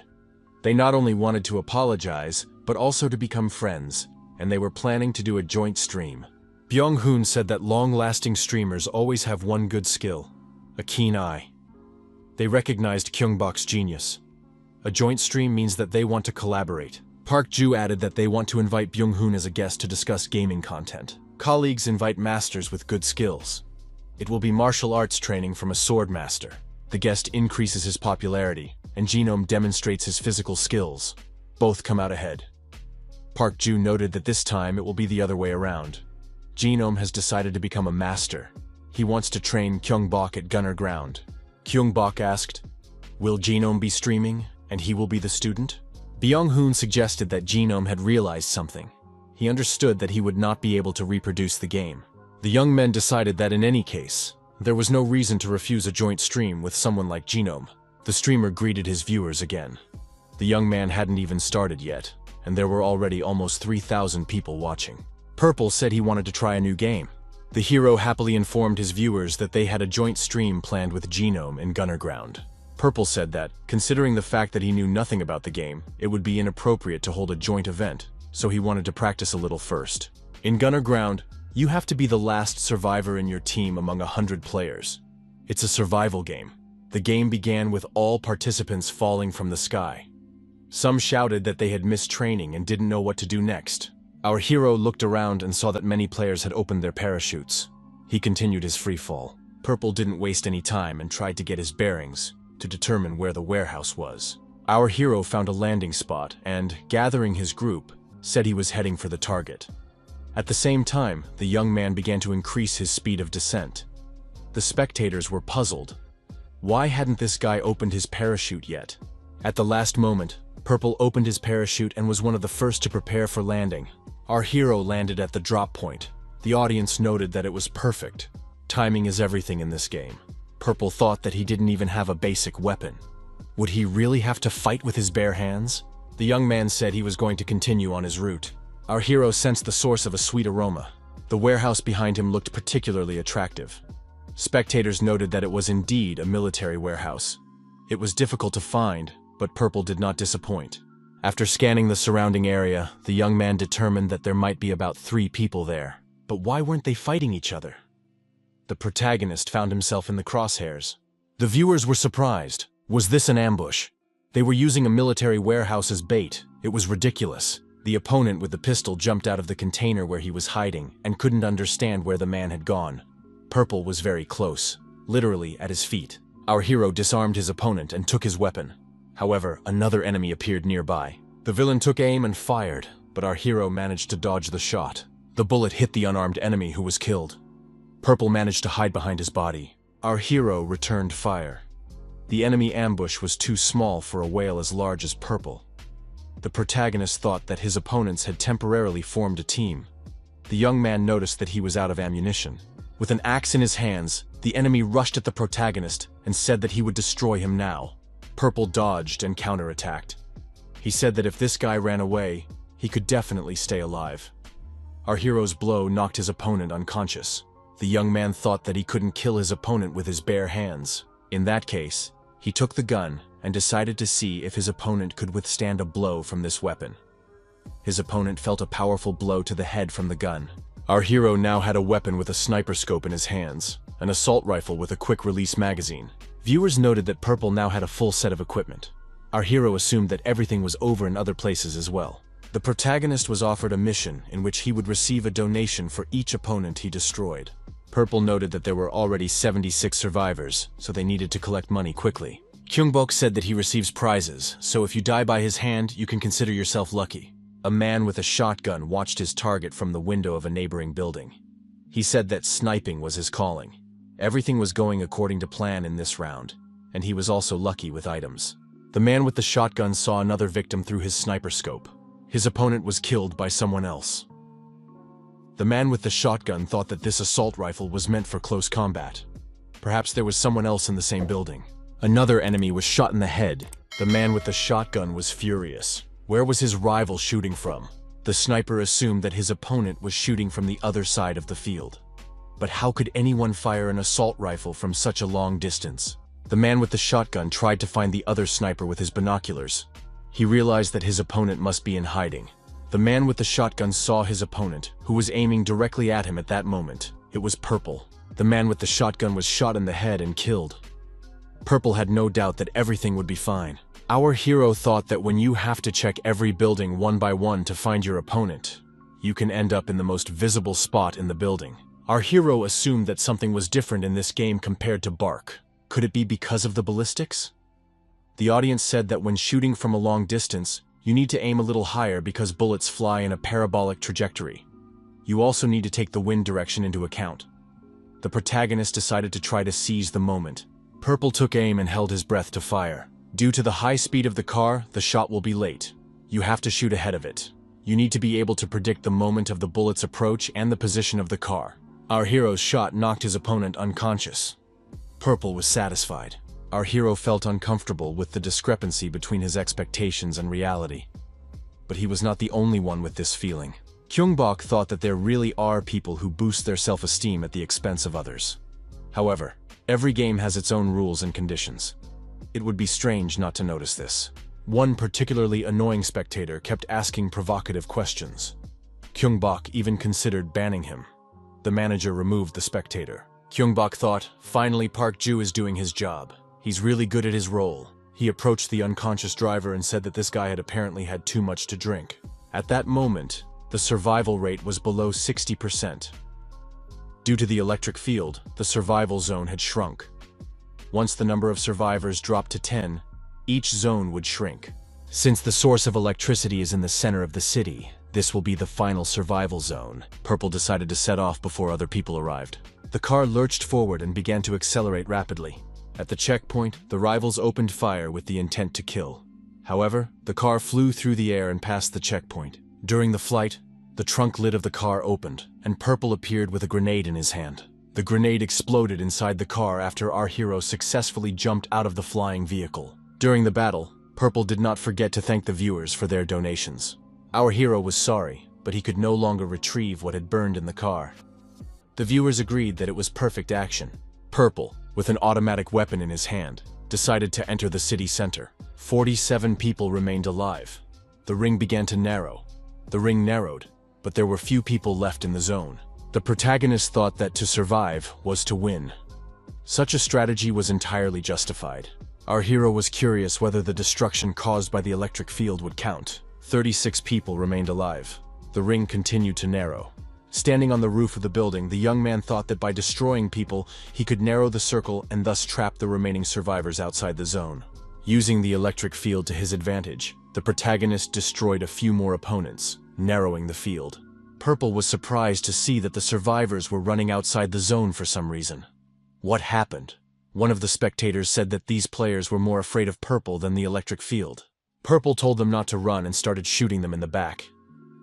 Speaker 1: They not only wanted to apologize, but also to become friends, and they were planning to do a joint stream. Byung-hoon said that long-lasting streamers always have one good skill: a keen eye. They recognized Gyeong-bok's genius. A joint stream means that they want to collaborate. Park Ju added that they want to invite Byung-hoon as a guest to discuss gaming content. Colleagues invite masters with good skills. It will be martial arts training from a sword master. The guest increases his popularity, and Jae-nam demonstrates his physical skills. Both come out ahead. Park Ju noted that this time it will be the other way around. Jae-nam has decided to become a master. He wants to train Gyeong-bok at Gunner Ground. Gyeong-bok asked, "Will Jae-nam be streaming, and he will be the student?" Byung-hoon suggested that Jae-nam had realized something. He understood that he would not be able to reproduce the game. The young men decided that in any case, there was no reason to refuse a joint stream with someone like Jae-nam. The streamer greeted his viewers again. The young man hadn't even started yet, and there were already almost 3,000 people watching. Purple said he wanted to try a new game. The hero happily informed his viewers that they had a joint stream planned with Jae-nam in Gunner Ground. Purple said that, considering the fact that he knew nothing about the game, it would be inappropriate to hold a joint event, so he wanted to practice a little first. In Gunner Ground, You have to be the last survivor in your team among 100 players. It's a survival game. The game began with all participants falling from the sky. Some shouted that they had missed training and didn't know what to do next. Our hero looked around and saw that many players had opened their parachutes. He continued his free fall. Purple didn't waste any time and tried to get his bearings to determine where the warehouse was. Our hero found a landing spot and, gathering his group, said he was heading for the target. At the same time, the young man began to increase his speed of descent. The spectators were puzzled. Why hadn't this guy opened his parachute yet? At the last moment, Purple opened his parachute and was one of the first to prepare for landing. Our hero landed at the drop point. The audience noted that it was perfect. Timing is everything in this game. Purple thought that he didn't even have a basic weapon. Would he really have to fight with his bare hands? The young man said he was going to continue on his route. Our hero sensed the source of a sweet aroma. The warehouse behind him looked particularly attractive. Spectators noted that it was indeed a military warehouse. It was difficult to find, but Purple did not disappoint. After scanning the surrounding area, the young man determined that there might be about 3 people there. But why weren't they fighting each other? The protagonist found himself in the crosshairs. The viewers were surprised. Was this an ambush? They were using a military warehouse as bait. It was ridiculous. The opponent with the pistol jumped out of the container where he was hiding and couldn't understand where the man had gone. Purple was very close, literally at his feet. Our hero disarmed his opponent and took his weapon. However, another enemy appeared nearby. The villain took aim and fired, but our hero managed to dodge the shot. The bullet hit the unarmed enemy, who was killed. Purple managed to hide behind his body. Our hero returned fire. The enemy ambush was too small for a whale as large as Purple. The protagonist thought that his opponents had temporarily formed a team. The young man noticed that he was out of ammunition. With an axe in his hands, the enemy rushed at the protagonist and said that he would destroy him now. Purple dodged and counterattacked. He said that if this guy ran away, he could definitely stay alive. Our hero's blow knocked his opponent unconscious. The young man thought that he couldn't kill his opponent with his bare hands. In that case, he took the gun and decided to see if his opponent could withstand a blow from this weapon. His opponent felt a powerful blow to the head from the gun. Our hero now had a weapon with a sniper scope in his hands, an assault rifle with a quick-release magazine. Viewers noted that Purple now had a full set of equipment. Our hero assumed that everything was over in other places as well. The protagonist was offered a mission in which he would receive a donation for each opponent he destroyed. Purple noted that there were already 76 survivors, so they needed to collect money quickly. Gyeong-bok said that he receives prizes, so if you die by his hand, you can consider yourself lucky. A man with a shotgun watched his target from the window of a neighboring building. He said that sniping was his calling. Everything was going according to plan in this round, and he was also lucky with items. The man with the shotgun saw another victim through his sniper scope. His opponent was killed by someone else. The man with the shotgun thought that this assault rifle was meant for close combat. Perhaps there was someone else in the same building. Another enemy was shot in the head. The man with the shotgun was furious. Where was his rival shooting from? The sniper assumed that his opponent was shooting from the other side of the field. But how could anyone fire an assault rifle from such a long distance? The man with the shotgun tried to find the other sniper with his binoculars. He realized that his opponent must be in hiding. The man with the shotgun saw his opponent, who was aiming directly at him at that moment. It was Purple. The man with the shotgun was shot in the head and killed. Purple had no doubt that everything would be fine. Our hero thought that when you have to check every building one by one to find your opponent, you can end up in the most visible spot in the building. Our hero assumed that something was different in this game compared to Bark. Could it be because of the ballistics? The audience said that when shooting from a long distance, you need to aim a little higher because bullets fly in a parabolic trajectory. You also need to take the wind direction into account. The protagonist decided to try to seize the moment. Purple took aim and held his breath to fire. Due to the high speed of the car, the shot will be late. You have to shoot ahead of it. You need to be able to predict the moment of the bullet's approach and the position of the car. Our hero's shot knocked his opponent unconscious. Purple was satisfied. Our hero felt uncomfortable with the discrepancy between his expectations and reality. But he was not the only one with this feeling. Gyeong-bok thought that there really are people who boost their self-esteem at the expense of others. However, every game has its own rules and conditions. It would be strange not to notice this. One particularly annoying spectator kept asking provocative questions. Gyeong-bok even considered banning him. The manager removed the spectator. Gyeong-bok thought, finally Park Ju is doing his job. He's really good at his role. He approached the unconscious driver and said that this guy had apparently had too much to drink. At that moment, the survival rate was below 60%. Due to the electric field, the survival zone had shrunk. Once the number of survivors dropped to 10, each zone would shrink. Since the source of electricity is in the center of the city, this will be the final survival zone. Purple decided to set off before other people arrived. The car lurched forward and began to accelerate rapidly. At the checkpoint, the rivals opened fire with the intent to kill. However, the car flew through the air and passed the checkpoint. During the flight, the trunk lid of the car opened, and Purple appeared with a grenade in his hand. The grenade exploded inside the car after our hero successfully jumped out of the flying vehicle. During the battle, Purple did not forget to thank the viewers for their donations. Our hero was sorry, but he could no longer retrieve what had burned in the car. The viewers agreed that it was perfect action. Purple, with an automatic weapon in his hand, decided to enter the city center. 47 people remained alive. The ring began to narrow. The ring narrowed, but there were few people left in the zone. The protagonist thought that to survive was to win. Such a strategy was entirely justified. Our hero was curious whether the destruction caused by the electric field would count. 36 people remained alive. The ring continued to narrow. Standing on the roof of the building, the young man thought that by destroying people, he could narrow the circle and thus trap the remaining survivors outside the zone. Using the electric field to his advantage, the protagonist destroyed a few more opponents, narrowing the field. Purple was surprised to see that the survivors were running outside the zone for some reason. What happened? One of the spectators said that these players were more afraid of Purple than the electric field. Purple told them not to run and started shooting them in the back.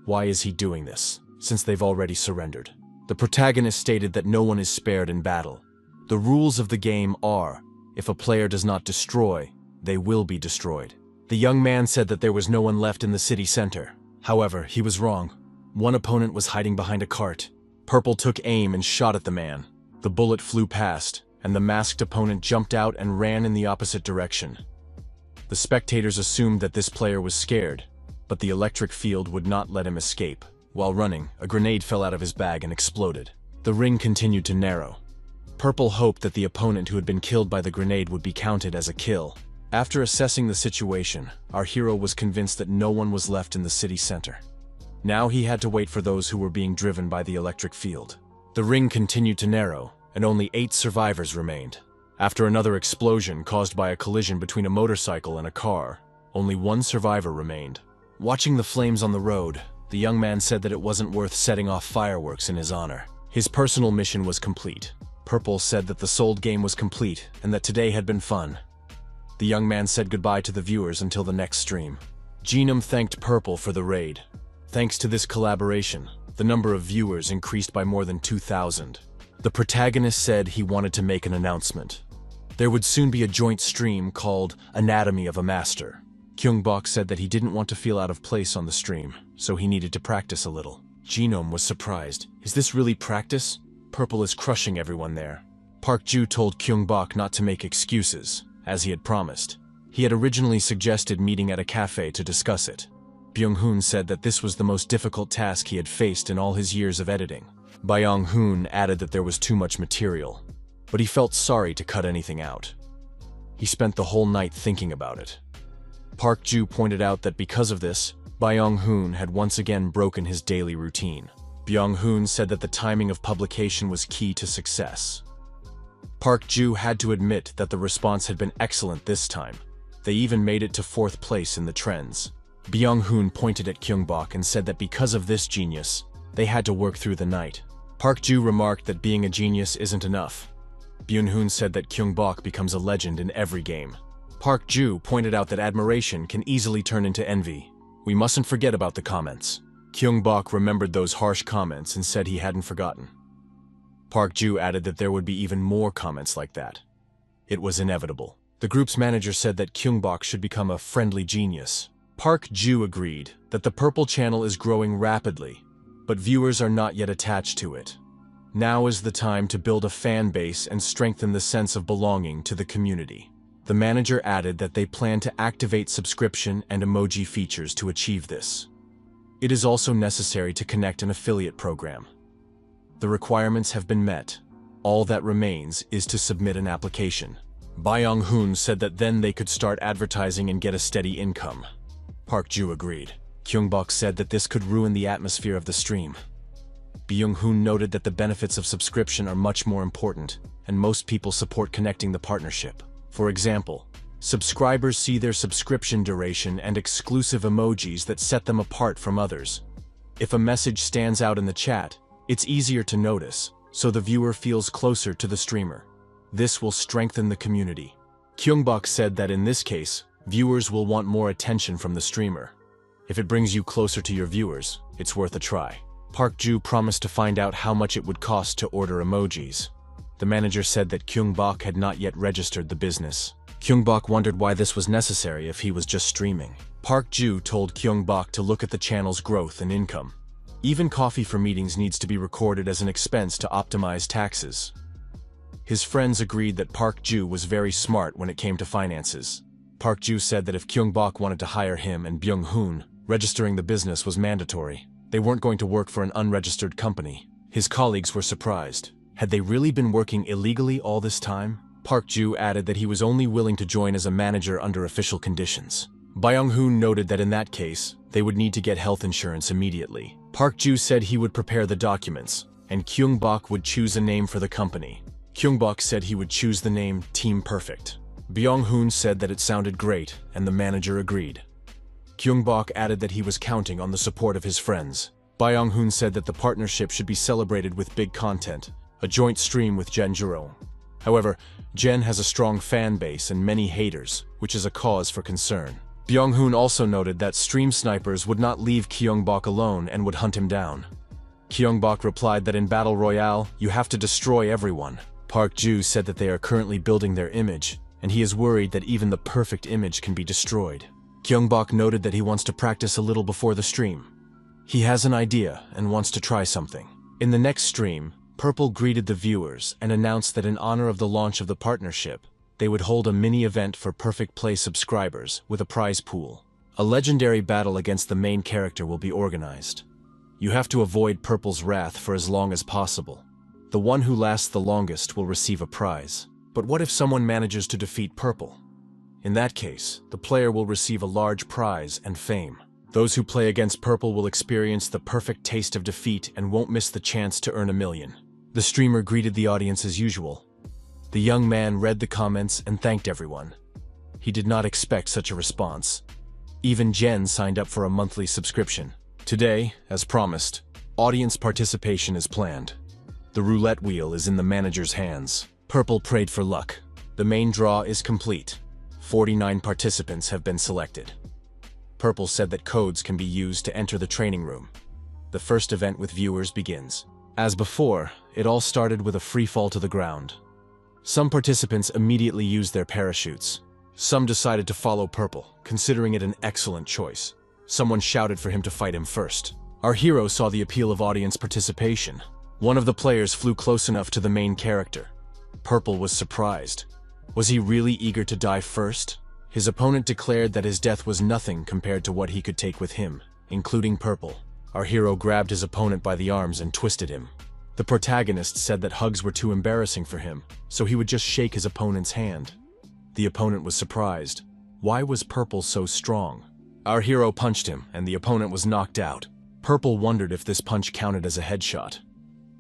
Speaker 1: Why is he doing this, since they've already surrendered? The protagonist stated that no one is spared in battle. The rules of the game are, if a player does not destroy, they will be destroyed. The young man said that there was no one left in the city center. However, he was wrong. One opponent was hiding behind a cart. Purple took aim and shot at the man. The bullet flew past, and the masked opponent jumped out and ran in the opposite direction. The spectators assumed that this player was scared, but the electric field would not let him escape. While running, a grenade fell out of his bag and exploded. The ring continued to narrow. Purple hoped that the opponent who had been killed by the grenade would be counted as a kill. After assessing the situation, our hero was convinced that no one was left in the city center. Now he had to wait for those who were being driven by the electric field. The ring continued to narrow, and only 8 survivors remained. After another explosion caused by a collision between a motorcycle and a car, only 1 survivor remained. Watching the flames on the road, the young man said that it wasn't worth setting off fireworks in his honor. His personal mission was complete. Purple said that the sold game was complete and that today had been fun. The young man said goodbye to the viewers until the next stream. Genome thanked Purple for the raid. Thanks to this collaboration, the number of viewers increased by more than 2,000. The protagonist said he wanted to make an announcement. There would soon be a joint stream called Anatomy of a Master. Gyeong-bok said that he didn't want to feel out of place on the stream, so he needed to practice a little. Genome was surprised. Is this really practice? Purple is crushing everyone there. Park Ju told Gyeong-bok not to make excuses, as he had promised. He had originally suggested meeting at a cafe to discuss it. Byung-hoon said that this was the most difficult task he had faced in all his years of editing. Byung-hoon added that there was too much material, but he felt sorry to cut anything out. He spent the whole night thinking about it. Park Ju pointed out that because of this, Byung-hoon had once again broken his daily routine. Byung-hoon said that the timing of publication was key to success. Park Ju had to admit that the response had been excellent this time. They even made it to 4th place in the trends. Byung-hoon pointed at Gyeong-bok and said that because of this genius, they had to work through the night. Park Ju remarked that being a genius isn't enough. Byung-hoon said that Gyeong-bok becomes a legend in every game. Park Ju pointed out that admiration can easily turn into envy. We mustn't forget about the comments. Gyeong-bok remembered those harsh comments and said he hadn't forgotten. Park Ju added that there would be even more comments like that. It was inevitable. The group's manager said that Gyeong-bok should become a friendly genius. Park Ju agreed that the Purple Channel is growing rapidly, but viewers are not yet attached to it. Now is the time to build a fan base and strengthen the sense of belonging to the community. The manager added that they plan to activate subscription and emoji features to achieve this. It is also necessary to connect an affiliate program. The requirements have been met. All that remains is to submit an application. Byung-hoon said that then they could start advertising and get a steady income. Park Ju agreed. Gyeong-bok said that this could ruin the atmosphere of the stream. Byung-hoon noted that the benefits of subscription are much more important, and most people support connecting the partnership. For example, subscribers see their subscription duration and exclusive emojis that set them apart from others. If a message stands out in the chat, it's easier to notice, so the viewer feels closer to the streamer. This will strengthen the community. Gyeong-bok said that in this case, viewers will want more attention from the streamer. If it brings you closer to your viewers, it's worth a try. Park Ju promised to find out how much it would cost to order emojis. The manager said that Gyeong-bok had not yet registered the business. Gyeong-bok wondered why this was necessary if he was just streaming. Park Ju told Gyeong-bok to look at the channel's growth and income. Even coffee for meetings needs to be recorded as an expense to optimize taxes. His friends agreed that Park Ju was very smart when it came to finances. Park Ju said that if Gyeong-bok wanted to hire him and Byung-hoon, registering the business was mandatory. They weren't going to work for an unregistered company. His colleagues were surprised. Had they really been working illegally all this time? Park Ju added that he was only willing to join as a manager under official conditions. Byung-hoon noted that in that case, they would need to get health insurance immediately. Park Ju said he would prepare the documents, and Gyeong-bok would choose a name for the company. Gyeong-bok said he would choose the name Team Perfect. Byung-hoon said that it sounded great, and the manager agreed. Gyeong-bok added that he was counting on the support of his friends. Byung-hoon said that the partnership should be celebrated with big content, a joint stream with Jen Juro. However, Jen has a strong fan base and many haters, which is a cause for concern. Byung-hoon also noted that stream snipers would not leave Gyeong-bok alone and would hunt him down. Gyeong-bok replied that in Battle Royale, you have to destroy everyone. Park Ju said that they are currently building their image, and he is worried that even the perfect image can be destroyed. Gyeong-bok noted that he wants to practice a little before the stream. He has an idea and wants to try something. In the next stream, Purple greeted the viewers and announced that in honor of the launch of the partnership, they would hold a mini-event for Perfect Play subscribers with a prize pool. A legendary battle against the main character will be organized. You have to avoid Purple's wrath for as long as possible. The one who lasts the longest will receive a prize. But what if someone manages to defeat Purple? In that case, the player will receive a large prize and fame. Those who play against Purple will experience the perfect taste of defeat and won't miss the chance to earn $1 million. The streamer greeted the audience as usual. The young man read the comments and thanked everyone. He did not expect such a response. Even Jen signed up for a monthly subscription. Today, as promised, audience participation is planned. The roulette wheel is in the manager's hands. Purple prayed for luck. The main draw is complete. 49 participants have been selected. Purple said that codes can be used to enter the training room. The first event with viewers begins. As before, it all started with a free fall to the ground. Some participants immediately used their parachutes. Some decided to follow Purple, considering it an excellent choice. Someone shouted for him to fight him first. Our hero saw the appeal of audience participation. One of the players flew close enough to the main character. Purple was surprised. Was he really eager to die first? His opponent declared that his death was nothing compared to what he could take with him, including Purple. Our hero grabbed his opponent by the arms and twisted him. The protagonist said that hugs were too embarrassing for him, so he would just shake his opponent's hand. The opponent was surprised. Why was Purple so strong? Our hero punched him, and the opponent was knocked out. Purple wondered if this punch counted as a headshot.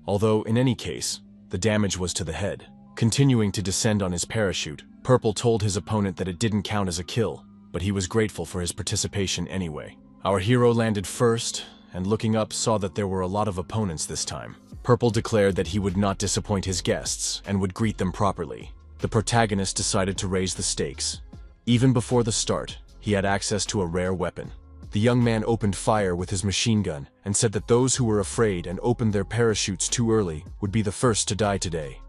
Speaker 1: Although, in any case, the damage was to the head. Continuing to descend on his parachute, Purple told his opponent that it didn't count as a kill, but he was grateful for his participation anyway. Our hero landed first, and looking up saw that there were a lot of opponents this time. Purple declared that he would not disappoint his guests and would greet them properly. The protagonist decided to raise the stakes. Even before the start, he had access to a rare weapon. The young man opened fire with his machine gun and said that those who were afraid and opened their parachutes too early would be the first to die today.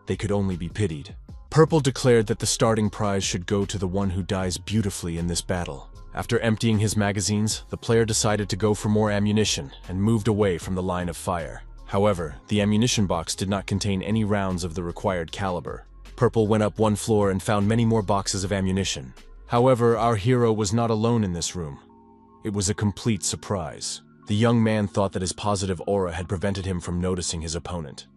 Speaker 1: They could only be pitied. Purple declared that the starting prize should go to the one who dies beautifully in this battle. After emptying his magazines, the player decided to go for more ammunition and moved away from the line of fire. However, the ammunition box did not contain any rounds of the required caliber. Purple went up one floor and found many more boxes of ammunition. However, our hero was not alone in this room. It was a complete surprise. The young man thought that his positive aura had prevented him from noticing his opponent.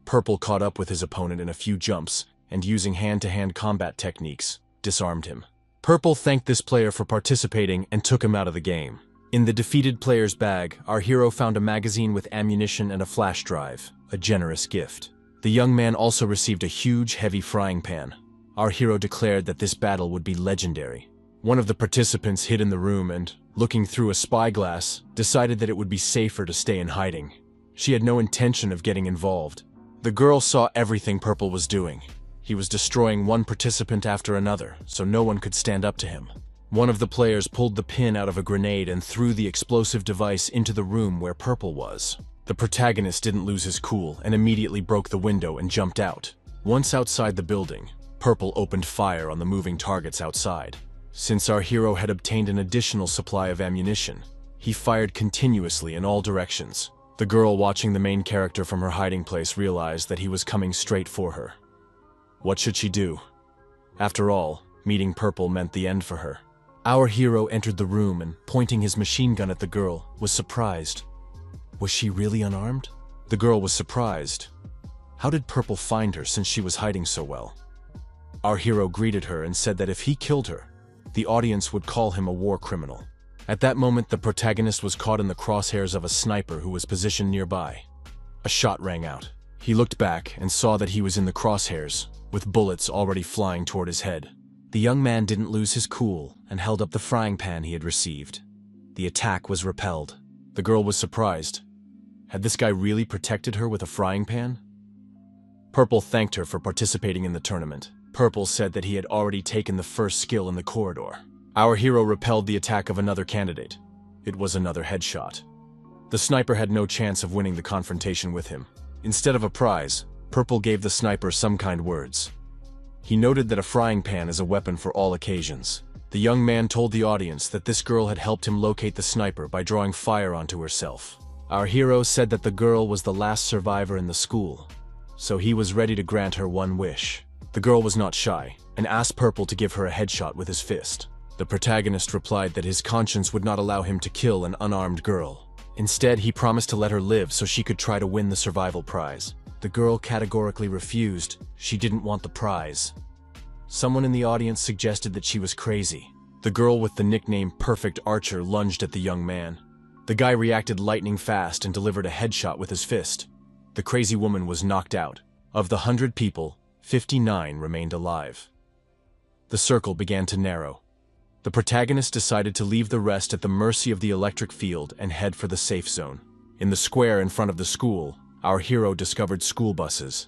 Speaker 1: Purple caught up with his opponent in a few jumps and, using hand-to-hand combat techniques, disarmed him. Purple thanked this player for participating and took him out of the game. In the defeated player's bag, our hero found a magazine with ammunition and a flash drive, a generous gift. The young man also received a huge, heavy frying pan. Our hero declared that this battle would be legendary. One of the participants hid in the room and, looking through a spyglass, decided that it would be safer to stay in hiding. She had no intention of getting involved. The girl saw everything Purple was doing. He was destroying one participant after another, so no one could stand up to him. One of the players pulled the pin out of a grenade and threw the explosive device into the room where Purple was. The protagonist didn't lose his cool and immediately broke the window and jumped out. Once outside the building, Purple opened fire on the moving targets outside. Since our hero had obtained an additional supply of ammunition, he fired continuously in all directions. The girl watching the main character from her hiding place realized that he was coming straight for her. What should she do? After all, meeting Purple meant the end for her. Our hero entered the room and, pointing his machine gun at the girl, was surprised. Was she really unarmed? The girl was surprised. How did Purple find her since she was hiding so well? Our hero greeted her and said that if he killed her, the audience would call him a war criminal. At that moment, the protagonist was caught in the crosshairs of a sniper who was positioned nearby. A shot rang out. He looked back and saw that he was in the crosshairs, with bullets already flying toward his head. The young man didn't lose his cool and held up the frying pan he had received. The attack was repelled. The girl was surprised. Had this guy really protected her with a frying pan? Purple thanked her for participating in the tournament. Purple said that he had already taken the first skill in the corridor. Our hero repelled the attack of another candidate. It was another headshot. The sniper had no chance of winning the confrontation with him. Instead of a prize, Purple gave the sniper some kind words. He noted that a frying pan is a weapon for all occasions. The young man told the audience that this girl had helped him locate the sniper by drawing fire onto herself. Our hero said that the girl was the last survivor in the school, so he was ready to grant her one wish. The girl was not shy and asked Purple to give her a headshot with his fist. The protagonist replied that his conscience would not allow him to kill an unarmed girl. Instead, he promised to let her live so she could try to win the survival prize. The girl categorically refused. She didn't want the prize. Someone in the audience suggested that she was crazy. The girl with the nickname Perfect Archer lunged at the young man. The guy reacted lightning fast and delivered a headshot with his fist. The crazy woman was knocked out. Of the 100 people, 59 remained alive. The circle began to narrow. The protagonist decided to leave the rest at the mercy of the electric field and head for the safe zone. In the square in front of the school, our hero discovered school buses.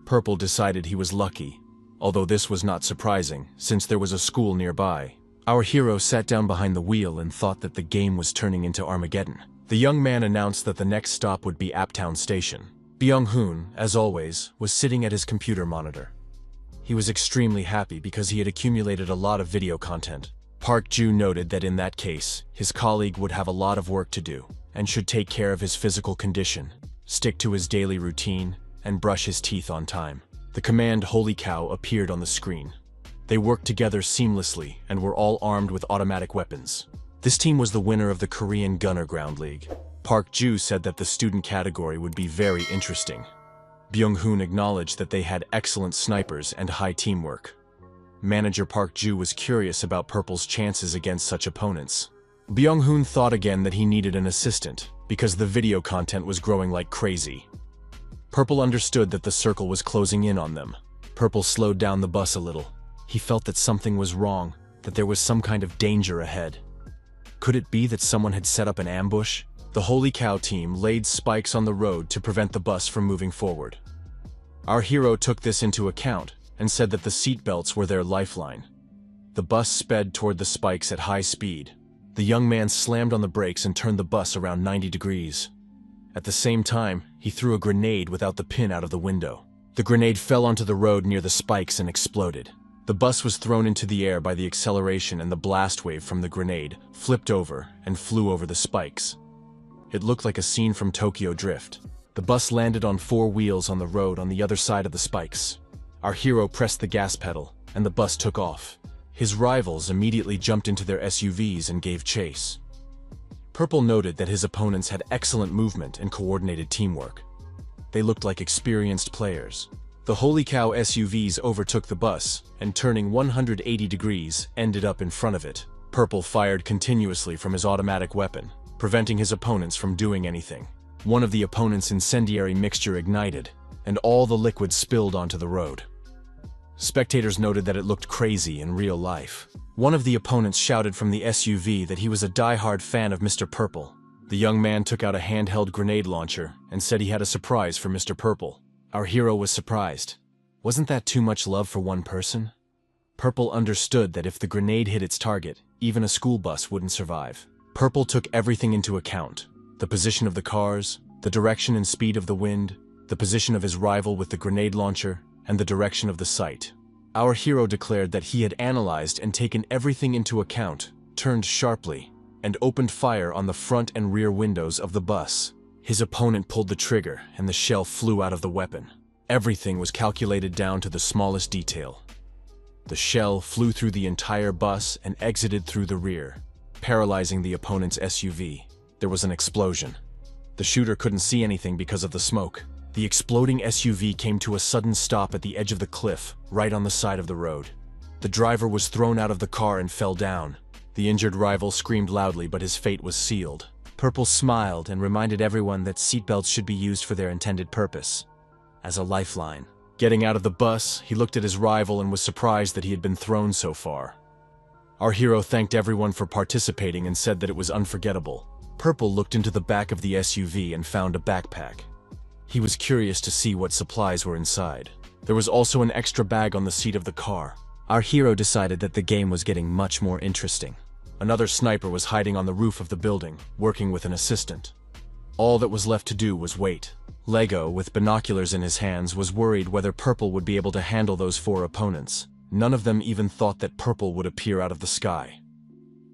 Speaker 1: Purple decided he was lucky, although this was not surprising, since there was a school nearby. Our hero sat down behind the wheel and thought that the game was turning into Armageddon. The young man announced that the next stop would be Uptown Station. Byung-hoon, as always, was sitting at his computer monitor. He was extremely happy because he had accumulated a lot of video content. Park Ju noted that in that case, his colleague would have a lot of work to do and should take care of his physical condition, stick to his daily routine, and brush his teeth on time. The command "Holy Cow" appeared on the screen. They worked together seamlessly and were all armed with automatic weapons. This team was the winner of the Korean Gunner Ground League. Park Ju said that the student category would be very interesting. Byung-hoon acknowledged that they had excellent snipers and high teamwork. Manager Park Ju was curious about Purple's chances against such opponents. Byung-hoon thought again that he needed an assistant, because the video content was growing like crazy. Purple understood that the circle was closing in on them. Purple slowed down the bus a little. He felt that something was wrong, that there was some kind of danger ahead. Could it be that someone had set up an ambush? The Holy Cow team laid spikes on the road to prevent the bus from moving forward. Our hero took this into account and said that the seatbelts were their lifeline. The bus sped toward the spikes at high speed. The young man slammed on the brakes and turned the bus around 90 degrees. At the same time, he threw a grenade without the pin out of the window. The grenade fell onto the road near the spikes and exploded. The bus was thrown into the air by the acceleration, and the blast wave from the grenade flipped over and flew over the spikes. It looked like a scene from Tokyo Drift. The bus landed on 4 wheels on the road on the other side of the spikes. Our hero pressed the gas pedal, and the bus took off. His rivals immediately jumped into their SUVs and gave chase. Purple noted that his opponents had excellent movement and coordinated teamwork. They looked like experienced players. The Holy Cow SUVs overtook the bus, and turning 180 degrees, ended up in front of it. Purple fired continuously from his automatic weapon, preventing his opponents from doing anything. One of the opponents' incendiary mixture ignited, and all the liquid spilled onto the road. Spectators noted that it looked crazy in real life. One of the opponents shouted from the SUV that he was a die-hard fan of Mr. Purple. The young man took out a handheld grenade launcher and said he had a surprise for Mr. Purple. Our hero was surprised. Wasn't that too much love for one person? Purple understood that if the grenade hit its target, even a school bus wouldn't survive. Purple took everything into account: the position of the cars, the direction and speed of the wind, the position of his rival with the grenade launcher, and the direction of the site. Our hero declared that he had analyzed and taken everything into account, turned sharply, and opened fire on the front and rear windows of the bus. His opponent pulled the trigger, and the shell flew out of the weapon. Everything was calculated down to the smallest detail. The shell flew through the entire bus and exited through the rear, paralyzing the opponent's SUV. There was an explosion. The shooter couldn't see anything because of the smoke. The exploding SUV came to a sudden stop at the edge of the cliff, right on the side of the road. The driver was thrown out of the car and fell down. The injured rival screamed loudly, but his fate was sealed. Purple smiled and reminded everyone that seatbelts should be used for their intended purpose, as a lifeline. Getting out of the bus, he looked at his rival and was surprised that he had been thrown so far. Our hero thanked everyone for participating and said that it was unforgettable. Purple looked into the back of the SUV and found a backpack. He was curious to see what supplies were inside. There was also an extra bag on the seat of the car. Our hero decided that the game was getting much more interesting. Another sniper was hiding on the roof of the building, working with an assistant. All that was left to do was wait. Lego, with binoculars in his hands, was worried whether Purple would be able to handle those 4 opponents. None of them even thought that Purple would appear out of the sky.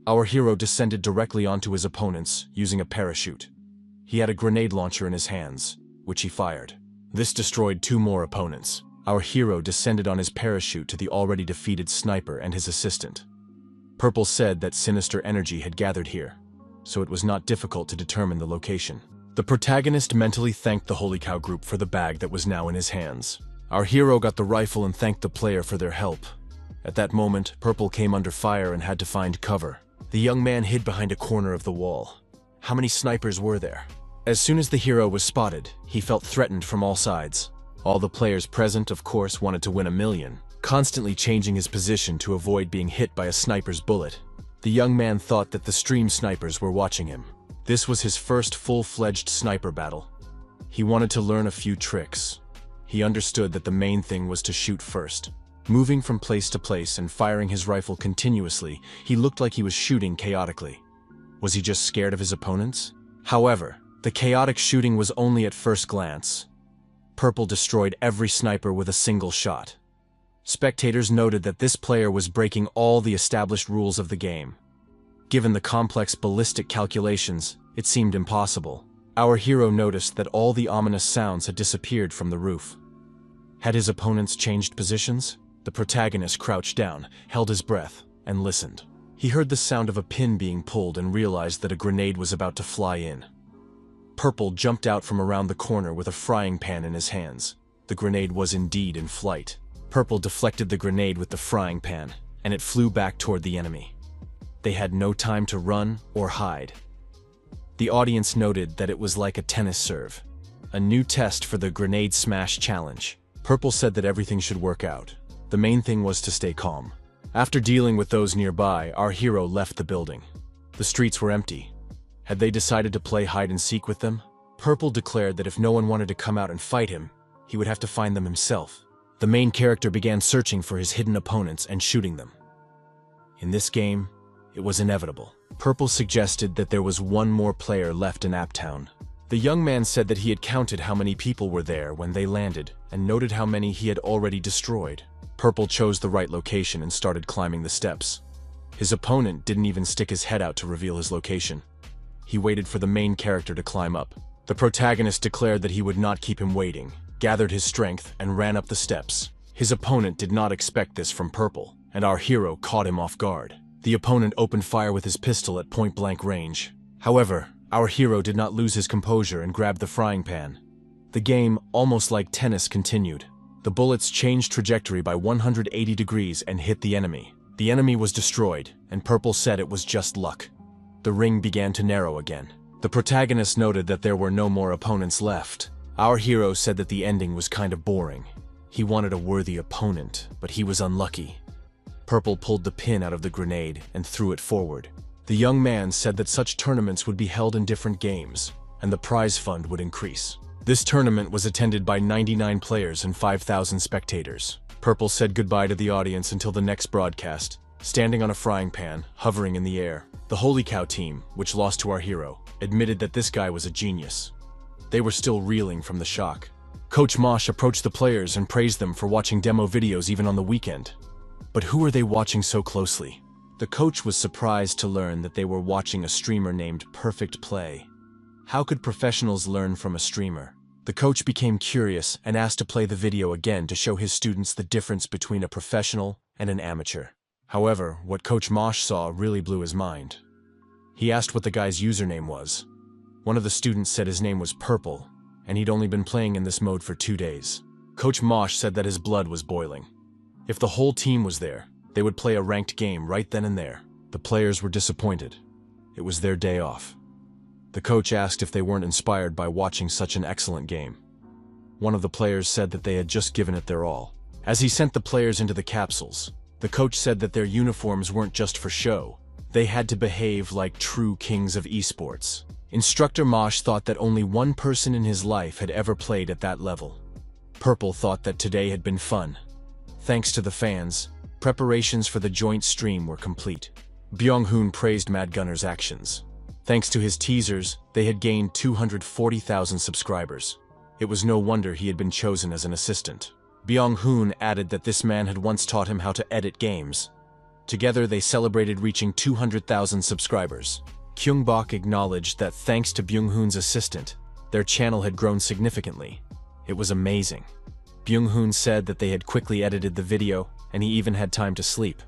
Speaker 1: Our hero descended directly onto his opponents, using a parachute. He had a grenade launcher in his hands, which he fired. This destroyed 2 more opponents. Our hero descended on his parachute to the already defeated sniper and his assistant. Purple said that sinister energy had gathered here, so it was not difficult to determine the location. The protagonist mentally thanked the Holy Cow group for the bag that was now in his hands. Our hero got the rifle and thanked the player for their help. At that moment, Purple came under fire and had to find cover. The young man hid behind a corner of the wall. How many snipers were there? As soon as the hero was spotted, he felt threatened from all sides. All the players present, of course, wanted to win $1 million, constantly changing his position to avoid being hit by a sniper's bullet. The young man thought that the stream snipers were watching him. This was his first full-fledged sniper battle. He wanted to learn a few tricks. He understood that the main thing was to shoot first. Moving from place to place and firing his rifle continuously, he looked like he was shooting chaotically. Was he just scared of his opponents? However, the chaotic shooting was only at first glance. Purple destroyed every sniper with a single shot. Spectators noted that this player was breaking all the established rules of the game. Given the complex ballistic calculations, it seemed impossible. Our hero noticed that all the ominous sounds had disappeared from the roof. Had his opponents changed positions? The protagonist crouched down, held his breath, and listened. He heard the sound of a pin being pulled and realized that a grenade was about to fly in. Purple jumped out from around the corner with a frying pan in his hands. The grenade was indeed in flight. Purple deflected the grenade with the frying pan, and it flew back toward the enemy. They had no time to run or hide. The audience noted that it was like a tennis serve, a new test for the grenade smash challenge. Purple said that everything should work out. The main thing was to stay calm. After dealing with those nearby, our hero left the building. The streets were empty. Had they decided to play hide and seek with them? Purple declared that if no one wanted to come out and fight him, he would have to find them himself. The main character began searching for his hidden opponents and shooting them. In this game, it was inevitable. Purple suggested that there was one more player left in Uptown. The young man said that he had counted how many people were there when they landed and noted how many he had already destroyed. Purple chose the right location and started climbing the steps. His opponent didn't even stick his head out to reveal his location. He waited for the main character to climb up. The protagonist declared that he would not keep him waiting, gathered his strength, and ran up the steps. His opponent did not expect this from Purple, and our hero caught him off guard. The opponent opened fire with his pistol at point-blank range. However, our hero did not lose his composure and grabbed the frying pan. The game, almost like tennis, continued. The bullets changed trajectory by 180 degrees and hit the enemy. The enemy was destroyed, and Purple said it was just luck. The ring began to narrow again. The protagonist noted that there were no more opponents left. Our hero said that the ending was kind of boring. He wanted a worthy opponent, but he was unlucky. Purple pulled the pin out of the grenade and threw it forward. The young man said that such tournaments would be held in different games, and the prize fund would increase. This tournament was attended by 99 players and 5,000 spectators. Purple said goodbye to the audience until the next broadcast, standing on a frying pan, hovering in the air. The Holy Cow team, which lost to our hero, admitted that this guy was a genius. They were still reeling from the shock. Coach Mosh approached the players and praised them for watching demo videos even on the weekend. But who are they watching so closely? The coach was surprised to learn that they were watching a streamer named Perfect Play. How could professionals learn from a streamer? The coach became curious and asked to play the video again to show his students the difference between a professional and an amateur. However, what Coach Mosh saw really blew his mind. He asked what the guy's username was. One of the students said his name was Purple, and he'd only been playing in this mode for 2 days. Coach Mosh said that his blood was boiling. If the whole team was there, they would play a ranked game right then and there. The players were disappointed. It was their day off. The coach asked if they weren't inspired by watching such an excellent game. One of the players said that they had just given it their all. As he sent the players into the capsules, the coach said that their uniforms weren't just for show. They had to behave like true kings of esports. Instructor Mosh thought that only one person in his life had ever played at that level. Purple thought that today had been fun. Thanks to the fans, preparations for the joint stream were complete. Byung-hoon praised Mad Gunner's actions. Thanks to his teasers, they had gained 240,000 subscribers. It was no wonder he had been chosen as an assistant. Byung-hoon added that this man had once taught him how to edit games. Together they celebrated reaching 200,000 subscribers. Gyeong-bok acknowledged that thanks to Byung-hoon's assistant, their channel had grown significantly. It was amazing. Byung-hoon said that they had quickly edited the video, and he even had time to sleep.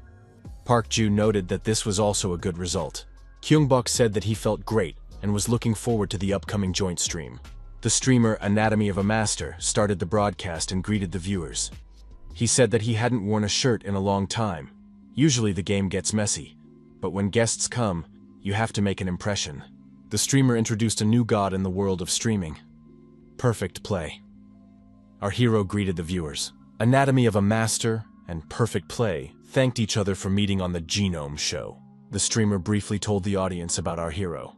Speaker 1: Park-ju noted that this was also a good result. Gyeong-bok said that he felt great and was looking forward to the upcoming joint stream. The streamer Anatomy of a Master started the broadcast and greeted the viewers. He said that he hadn't worn a shirt in a long time. Usually the game gets messy, but when guests come, you have to make an impression. The streamer introduced a new god in the world of streaming. Perfect Play. Our hero greeted the viewers. Anatomy of a Master and Perfect Play thanked each other for meeting on the Genome Show. The streamer briefly told the audience about our hero.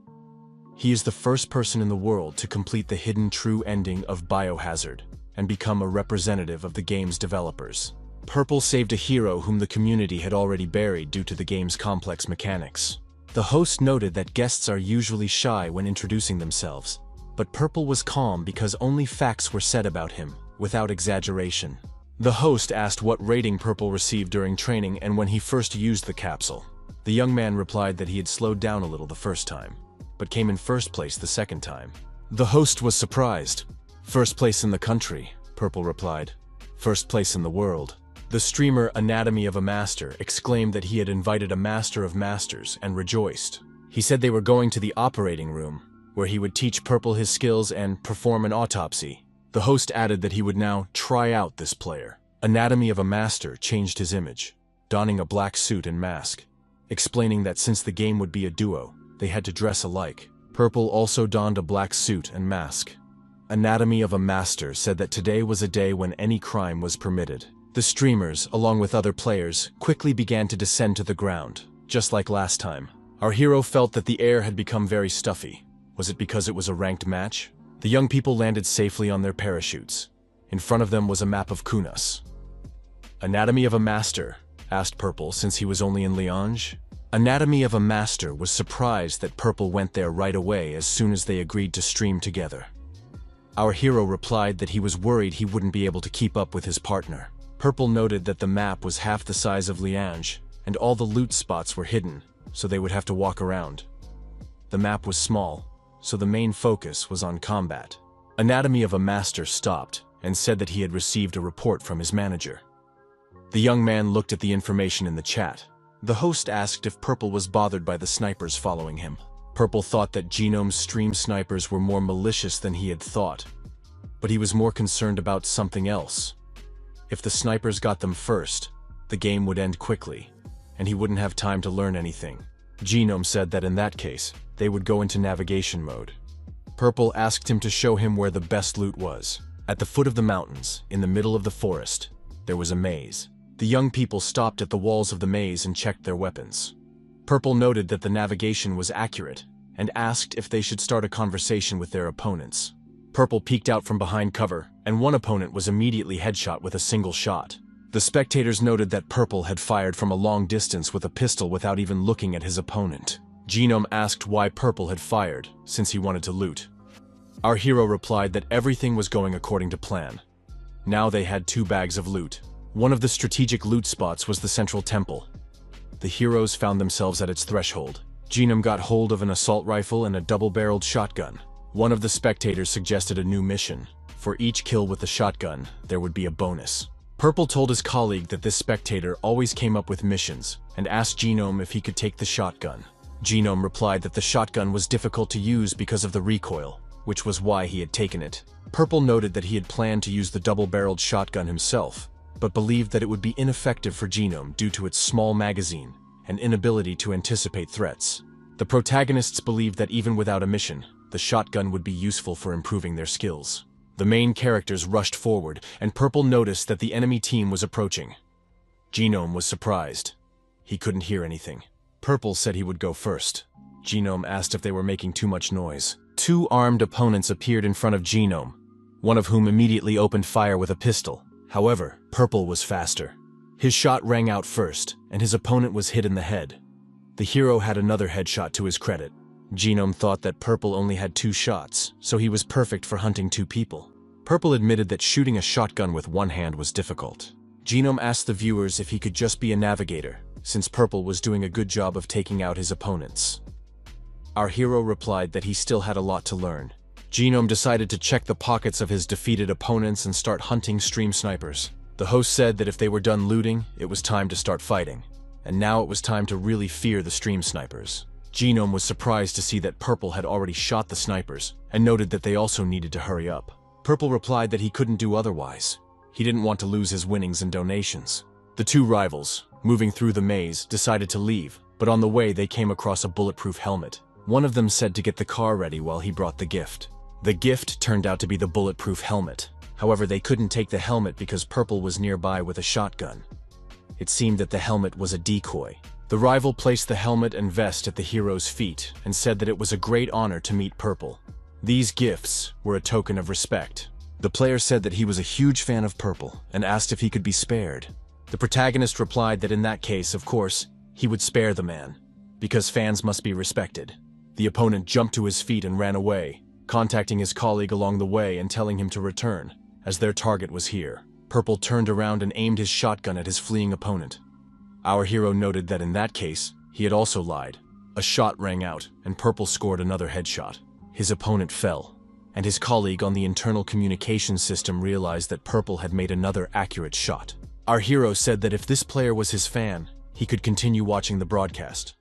Speaker 1: He is the first person in the world to complete the hidden true ending of Biohazard and become a representative of the game's developers. Purple saved a hero whom the community had already buried due to the game's complex mechanics. The host noted that guests are usually shy when introducing themselves, but Purple was calm because only facts were said about him, without exaggeration. The host asked what rating Purple received during training and when he first used the capsule. The young man replied that he had slowed down a little the first time, but came in first place the second time. The host was surprised. First place in the country, Purple replied. First place in the world. The streamer Anatomy of a Master exclaimed that he had invited a Master of Masters and rejoiced. He said they were going to the operating room, where he would teach Purple his skills and perform an autopsy. The host added that he would now try out this player. Anatomy of a Master changed his image, donning a black suit and mask, explaining that since the game would be a duo, they had to dress alike. Purple also donned a black suit and mask. Anatomy of a Master said that today was a day when any crime was permitted. The streamers, along with other players, quickly began to descend to the ground, just like last time. Our hero felt that the air had become very stuffy. Was it because it was a ranked match? The young people landed safely on their parachutes. In front of them was a map of Kunas. Anatomy of a Master, asked Purple since he was only in Leonge. Anatomy of a Master was surprised that Purple went there right away as soon as they agreed to stream together. Our hero replied that he was worried he wouldn't be able to keep up with his partner. Purple noted that the map was half the size of Liange, and all the loot spots were hidden, so they would have to walk around. The map was small, so the main focus was on combat. Anatomy of a Master stopped and said that he had received a report from his manager. The young man looked at the information in the chat. The host asked if Purple was bothered by the snipers following him. Purple thought that Genome's stream snipers were more malicious than he had thought, but he was more concerned about something else. If the snipers got them first, the game would end quickly, and he wouldn't have time to learn anything. Genome said that in that case, they would go into navigation mode. Purple asked him to show him where the best loot was. At the foot of the mountains, in the middle of the forest, there was a maze. The young people stopped at the walls of the maze and checked their weapons. Purple noted that the navigation was accurate and asked if they should start a conversation with their opponents. Purple peeked out from behind cover, and one opponent was immediately headshot with a single shot. The spectators noted that Purple had fired from a long distance with a pistol without even looking at his opponent. Genome asked why Purple had fired, since he wanted to loot. Our hero replied that everything was going according to plan. Now they had 2 bags of loot. One of the strategic loot spots was the central temple. The heroes found themselves at its threshold. Genome got hold of an assault rifle and a double-barreled shotgun. One of the spectators suggested a new mission. For each kill with the shotgun, there would be a bonus. Purple told his colleague that this spectator always came up with missions and asked Genome if he could take the shotgun. Genome replied that the shotgun was difficult to use because of the recoil, which was why he had taken it. Purple noted that he had planned to use the double-barreled shotgun himself, but believed that it would be ineffective for Genome due to its small magazine and inability to anticipate threats. The protagonists believed that even without a mission, the shotgun would be useful for improving their skills. The main characters rushed forward, and Purple noticed that the enemy team was approaching. Genome was surprised. He couldn't hear anything. Purple said he would go first. Genome asked if they were making too much noise. 2 armed opponents appeared in front of Genome, one of whom immediately opened fire with a pistol. However, Purple was faster. His shot rang out first, and his opponent was hit in the head. The hero had another headshot to his credit. Genome thought that Purple only had 2 shots, so he was perfect for hunting 2 people. Purple admitted that shooting a shotgun with one hand was difficult. Genome asked the viewers if he could just be a navigator, since Purple was doing a good job of taking out his opponents. Our hero replied that he still had a lot to learn. Genome decided to check the pockets of his defeated opponents and start hunting stream snipers. The host said that if they were done looting, it was time to start fighting. And now it was time to really fear the stream snipers. Genome was surprised to see that Purple had already shot the snipers, and noted that they also needed to hurry up. Purple replied that he couldn't do otherwise. He didn't want to lose his winnings and donations. The 2 rivals, moving through the maze, decided to leave, but on the way they came across a bulletproof helmet. One of them said to get the car ready while he brought the gift. The gift turned out to be the bulletproof helmet. However, they couldn't take the helmet because Purple was nearby with a shotgun. It seemed that the helmet was a decoy. The rival placed the helmet and vest at the hero's feet and said that it was a great honor to meet Purple. These gifts were a token of respect. The player said that he was a huge fan of Purple and asked if he could be spared. The protagonist replied that in that case, of course, he would spare the man, because fans must be respected. The opponent jumped to his feet and ran away, contacting his colleague along the way and telling him to return, as their target was here. Purple turned around and aimed his shotgun at his fleeing opponent. Our hero noted that in that case, he had also lied. A shot rang out, and Purple scored another headshot. His opponent fell, and his colleague on the internal communication system realized that Purple had made another accurate shot. Our hero said that if this player was his fan, he could continue watching the broadcast.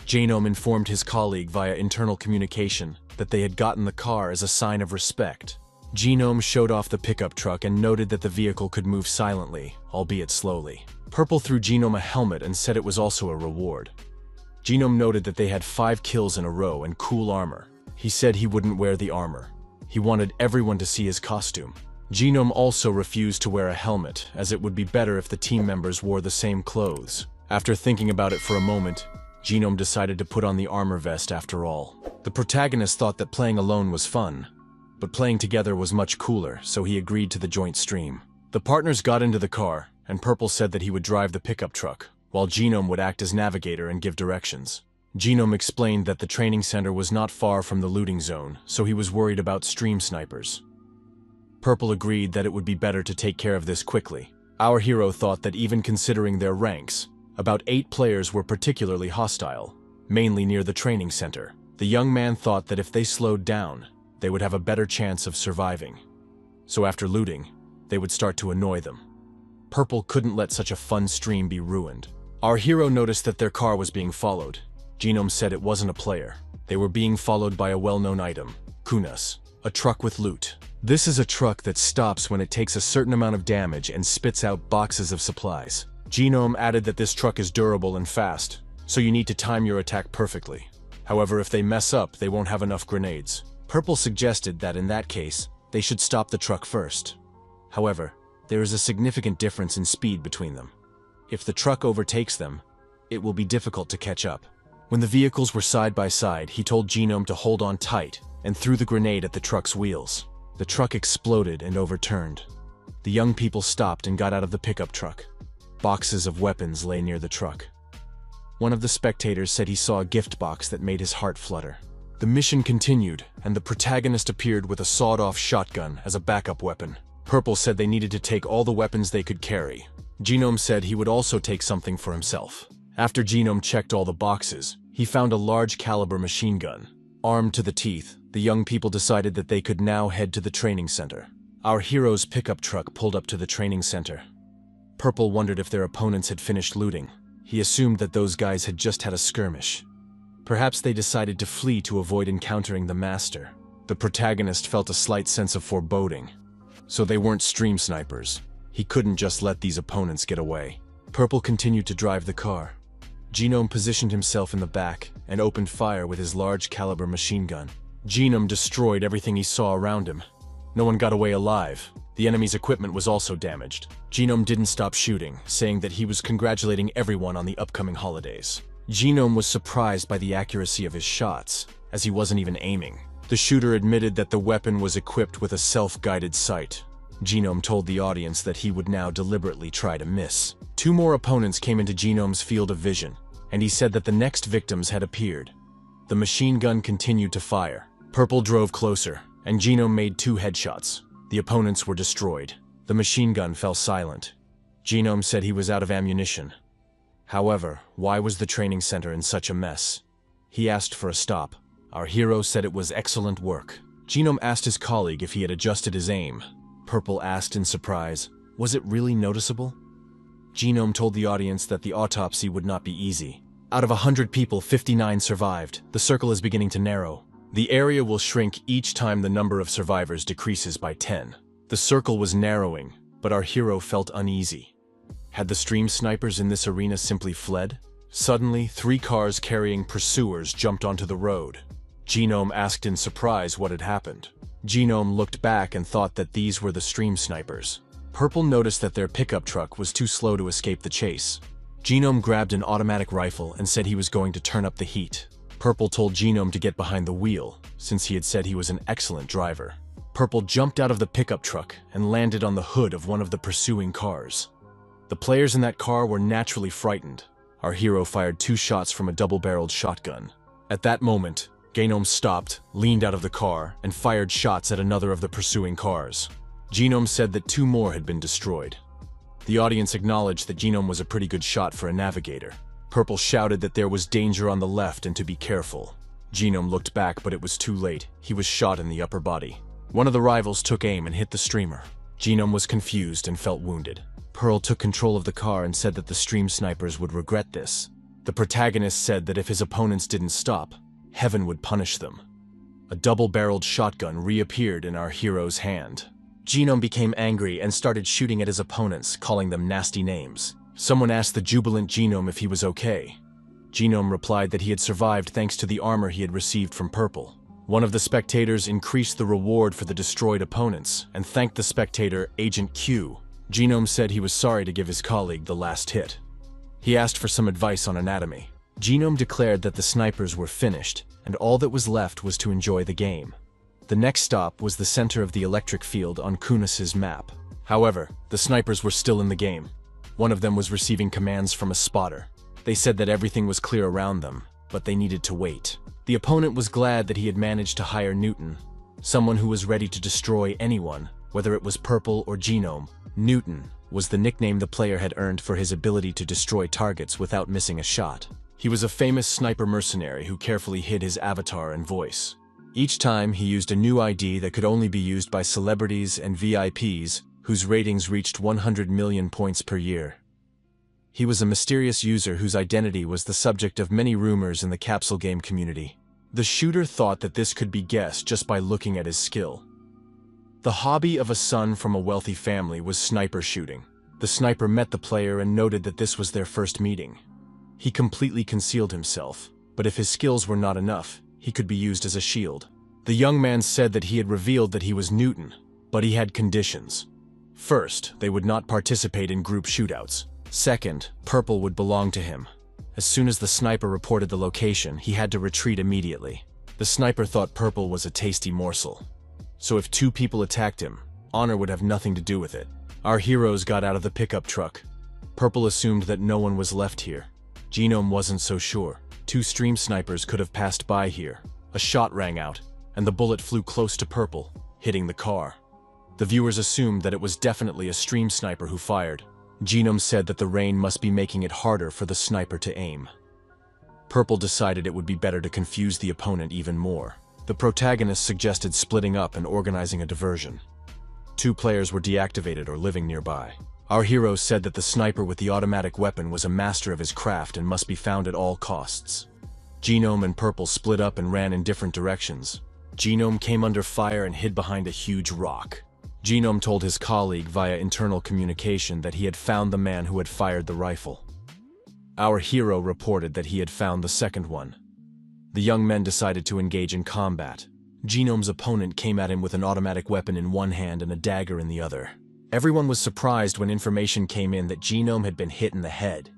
Speaker 1: Genome informed his colleague via internal communication that they had gotten the car as a sign of respect. Genome showed off the pickup truck and noted that the vehicle could move silently, albeit slowly. Purple threw Genome a helmet and said it was also a reward. Genome noted that they had 5 kills in a row and cool armor. He said he wouldn't wear the armor. He wanted everyone to see his costume. Genome also refused to wear a helmet, as it would be better if the team members wore the same clothes. After thinking about it for a moment, Genome decided to put on the armor vest after all. The protagonist thought that playing alone was fun, but playing together was much cooler, so he agreed to the joint stream. The partners got into the car, and Purple said that he would drive the pickup truck, while Genome would act as navigator and give directions. Genome explained that the training center was not far from the looting zone, so he was worried about stream snipers. Purple agreed that it would be better to take care of this quickly. Our hero thought that even considering their ranks, about 8 players were particularly hostile, mainly near the training center. The young man thought that if they slowed down, they would have a better chance of surviving. So after looting, they would start to annoy them. Purple couldn't let such a fun stream be ruined. Our hero noticed that their car was being followed. Genome said it wasn't a player. They were being followed by a well-known item, kunas, a truck with loot. This is a truck that stops when it takes a certain amount of damage and spits out boxes of supplies. Genome added that this truck is durable and fast, so you need to time your attack perfectly. However, if they mess up, they won't have enough grenades. Purple suggested that in that case, they should stop the truck first. However, there is a significant difference in speed between them. If the truck overtakes them, it will be difficult to catch up. When the vehicles were side by side, he told Genome to hold on tight and threw the grenade at the truck's wheels. The truck exploded and overturned. The young people stopped and got out of the pickup truck. Boxes of weapons lay near the truck. One of the spectators said he saw a gift box that made his heart flutter. The mission continued, and the protagonist appeared with a sawed-off shotgun as a backup weapon. Purple said they needed to take all the weapons they could carry. Genome said he would also take something for himself. After Genome checked all the boxes, he found a large caliber machine gun. Armed to the teeth, the young people decided that they could now head to the training center. Our hero's pickup truck pulled up to the training center. Purple wondered if their opponents had finished looting. He assumed that those guys had just had a skirmish. Perhaps they decided to flee to avoid encountering the master. The protagonist felt a slight sense of foreboding. So they weren't stream snipers. He couldn't just let these opponents get away. Purple continued to drive the car. Genome positioned himself in the back and opened fire with his large caliber machine gun. Genome destroyed everything he saw around him. No one got away alive. The enemy's equipment was also damaged. Genome didn't stop shooting, saying that he was congratulating everyone on the upcoming holidays. Genome was surprised by the accuracy of his shots, as he wasn't even aiming. The shooter admitted that the weapon was equipped with a self-guided sight. Genome told the audience that he would now deliberately try to miss. Two more opponents came into Genome's field of vision, and he said that the next victims had appeared. The machine gun continued to fire. Purple drove closer, and Genome made 2 headshots. The opponents were destroyed. The machine gun fell silent. Genome said he was out of ammunition. However, why was the training center in such a mess? He asked for a stop. Our hero said it was excellent work. Genome asked his colleague if he had adjusted his aim. Purple asked in surprise, was it really noticeable? Genome told the audience that the autopsy would not be easy. Out of 100 people, 59 survived. The circle is beginning to narrow. The area will shrink each time the number of survivors decreases by 10. The circle was narrowing, but our hero felt uneasy. Had the stream snipers in this arena simply fled? Suddenly, 3 cars carrying pursuers jumped onto the road. Genome asked in surprise what had happened. Genome looked back and thought that these were the stream snipers. Purple noticed that their pickup truck was too slow to escape the chase. Genome grabbed an automatic rifle and said he was going to turn up the heat. Purple told Genome to get behind the wheel, since he had said he was an excellent driver. Purple jumped out of the pickup truck and landed on the hood of one of the pursuing cars. The players in that car were naturally frightened. Our hero fired 2 shots from a double-barreled shotgun. At that moment, Genome stopped, leaned out of the car, and fired shots at another of the pursuing cars. Genome said that 2 more had been destroyed. The audience acknowledged that Genome was a pretty good shot for a navigator. Purple shouted that there was danger on the left and to be careful. Genome looked back, but it was too late. He was shot in the upper body. One of the rivals took aim and hit the streamer. Genome was confused and felt wounded. Pearl took control of the car and said that the stream snipers would regret this. The protagonist said that if his opponents didn't stop, heaven would punish them. A double-barreled shotgun reappeared in our hero's hand. Genome became angry and started shooting at his opponents, calling them nasty names. Someone asked the jubilant Genome if he was okay. Genome replied that he had survived thanks to the armor he had received from Purple. One of the spectators increased the reward for the destroyed opponents and thanked the spectator, Agent Q. Genome said he was sorry to give his colleague the last hit. He asked for some advice on anatomy. Genome declared that the snipers were finished, and all that was left was to enjoy the game. The next stop was the center of the electric field on Kunas's map. However, the snipers were still in the game. One of them was receiving commands from a spotter. They said that everything was clear around them, but they needed to wait. The opponent was glad that he had managed to hire Newton, someone who was ready to destroy anyone, whether it was Purple or Genome. Newton was the nickname the player had earned for his ability to destroy targets without missing a shot. He was a famous sniper mercenary who carefully hid his avatar and voice. Each time, he used a new ID that could only be used by celebrities and VIPs whose ratings reached 100 million points per year. He was a mysterious user whose identity was the subject of many rumors in the capsule game community. The shooter thought that this could be guessed just by looking at his skill. The hobby of a son from a wealthy family was sniper shooting. The sniper met the player and noted that this was their first meeting. He completely concealed himself, but if his skills were not enough, he could be used as a shield. The young man said that he had revealed that he was Newton, but he had conditions. First, they would not participate in group shootouts. Second, Purple would belong to him. As soon as the sniper reported the location, he had to retreat immediately. The sniper thought Purple was a tasty morsel. So if two people attacked him, honor would have nothing to do with it. Our heroes got out of the pickup truck. Purple assumed that no one was left here. Genome wasn't so sure. Two stream snipers could have passed by here. A shot rang out, and the bullet flew close to Purple, hitting the car. The viewers assumed that it was definitely a stream sniper who fired. Genome said that the rain must be making it harder for the sniper to aim. Purple decided it would be better to confuse the opponent even more. The protagonist suggested splitting up and organizing a diversion. Two players were deactivated or living nearby. Our hero said that the sniper with the automatic weapon was a master of his craft and must be found at all costs. Genome and Purple split up and ran in different directions. Genome came under fire and hid behind a huge rock. Genome told his colleague via internal communication that he had found the man who had fired the rifle. Our hero reported that he had found the second one. The young men decided to engage in combat. Genome's opponent came at him with an automatic weapon in one hand and a dagger in the other. Everyone was surprised when information came in that Genome had been hit in the head.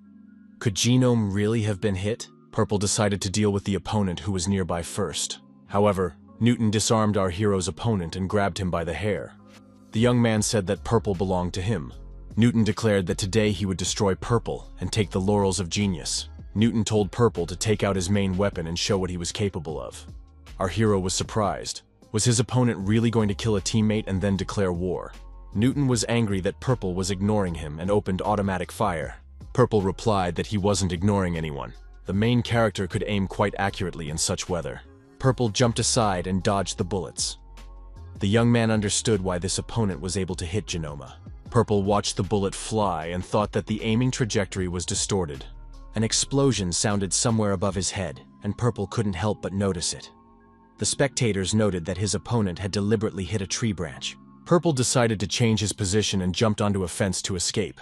Speaker 1: Could Genome really have been hit? Purple decided to deal with the opponent who was nearby first. However, Newton disarmed our hero's opponent and grabbed him by the hair. The young man said that Purple belonged to him. Newton declared that today he would destroy Purple and take the laurels of genius. Newton told Purple to take out his main weapon and show what he was capable of. Our hero was surprised. Was his opponent really going to kill a teammate and then declare war? Newton was angry that Purple was ignoring him and opened automatic fire. Purple replied that he wasn't ignoring anyone. The main character could aim quite accurately in such weather. Purple jumped aside and dodged the bullets. The young man understood why this opponent was able to hit Genoma. Purple watched the bullet fly and thought that the aiming trajectory was distorted. An explosion sounded somewhere above his head, and Purple couldn't help but notice it. The spectators noted that his opponent had deliberately hit a tree branch. Purple decided to change his position and jumped onto a fence to escape.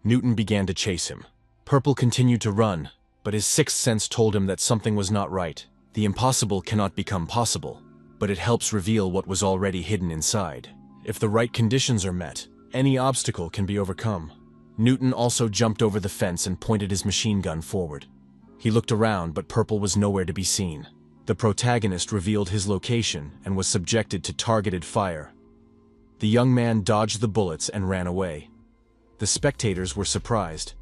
Speaker 1: Newton began to chase him. Purple continued to run, but his sixth sense told him that something was not right. The impossible cannot become possible, but it helps reveal what was already hidden inside. If the right conditions are met, any obstacle can be overcome. Newton also jumped over the fence and pointed his machine gun forward. He looked around, but Purple was nowhere to be seen. The protagonist revealed his location and was subjected to targeted fire. The young man dodged the bullets and ran away. The spectators were surprised.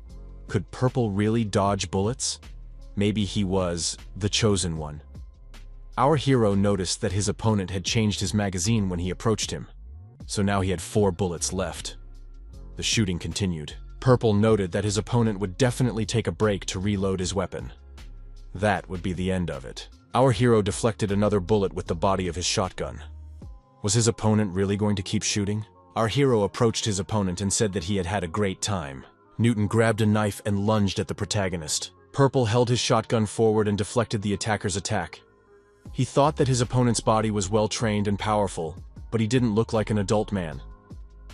Speaker 1: Could Purple really dodge bullets? Maybe he was the chosen one. Our hero noticed that his opponent had changed his magazine when he approached him, so now he had 4 bullets left. The shooting continued. Purple noted that his opponent would definitely take a break to reload his weapon. That would be the end of it. Our hero deflected another bullet with the body of his shotgun. Was his opponent really going to keep shooting? Our hero approached his opponent and said that he had had a great time. Newton grabbed a knife and lunged at the protagonist. Purple held his shotgun forward and deflected the attacker's attack. He thought that his opponent's body was well-trained and powerful, but he didn't look like an adult man.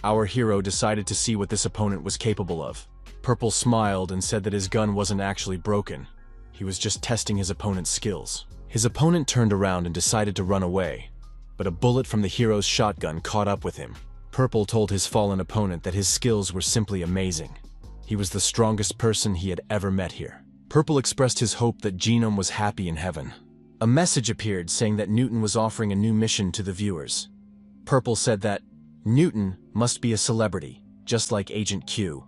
Speaker 1: Our hero decided to see what this opponent was capable of. Purple smiled and said that his gun wasn't actually broken. He was just testing his opponent's skills. His opponent turned around and decided to run away, but a bullet from the hero's shotgun caught up with him. Purple told his fallen opponent that his skills were simply amazing. He was the strongest person he had ever met here. Purple expressed his hope that Genome was happy in heaven. A message appeared saying that Newton was offering a new mission to the viewers. Purple said that Newton must be a celebrity, just like Agent Q.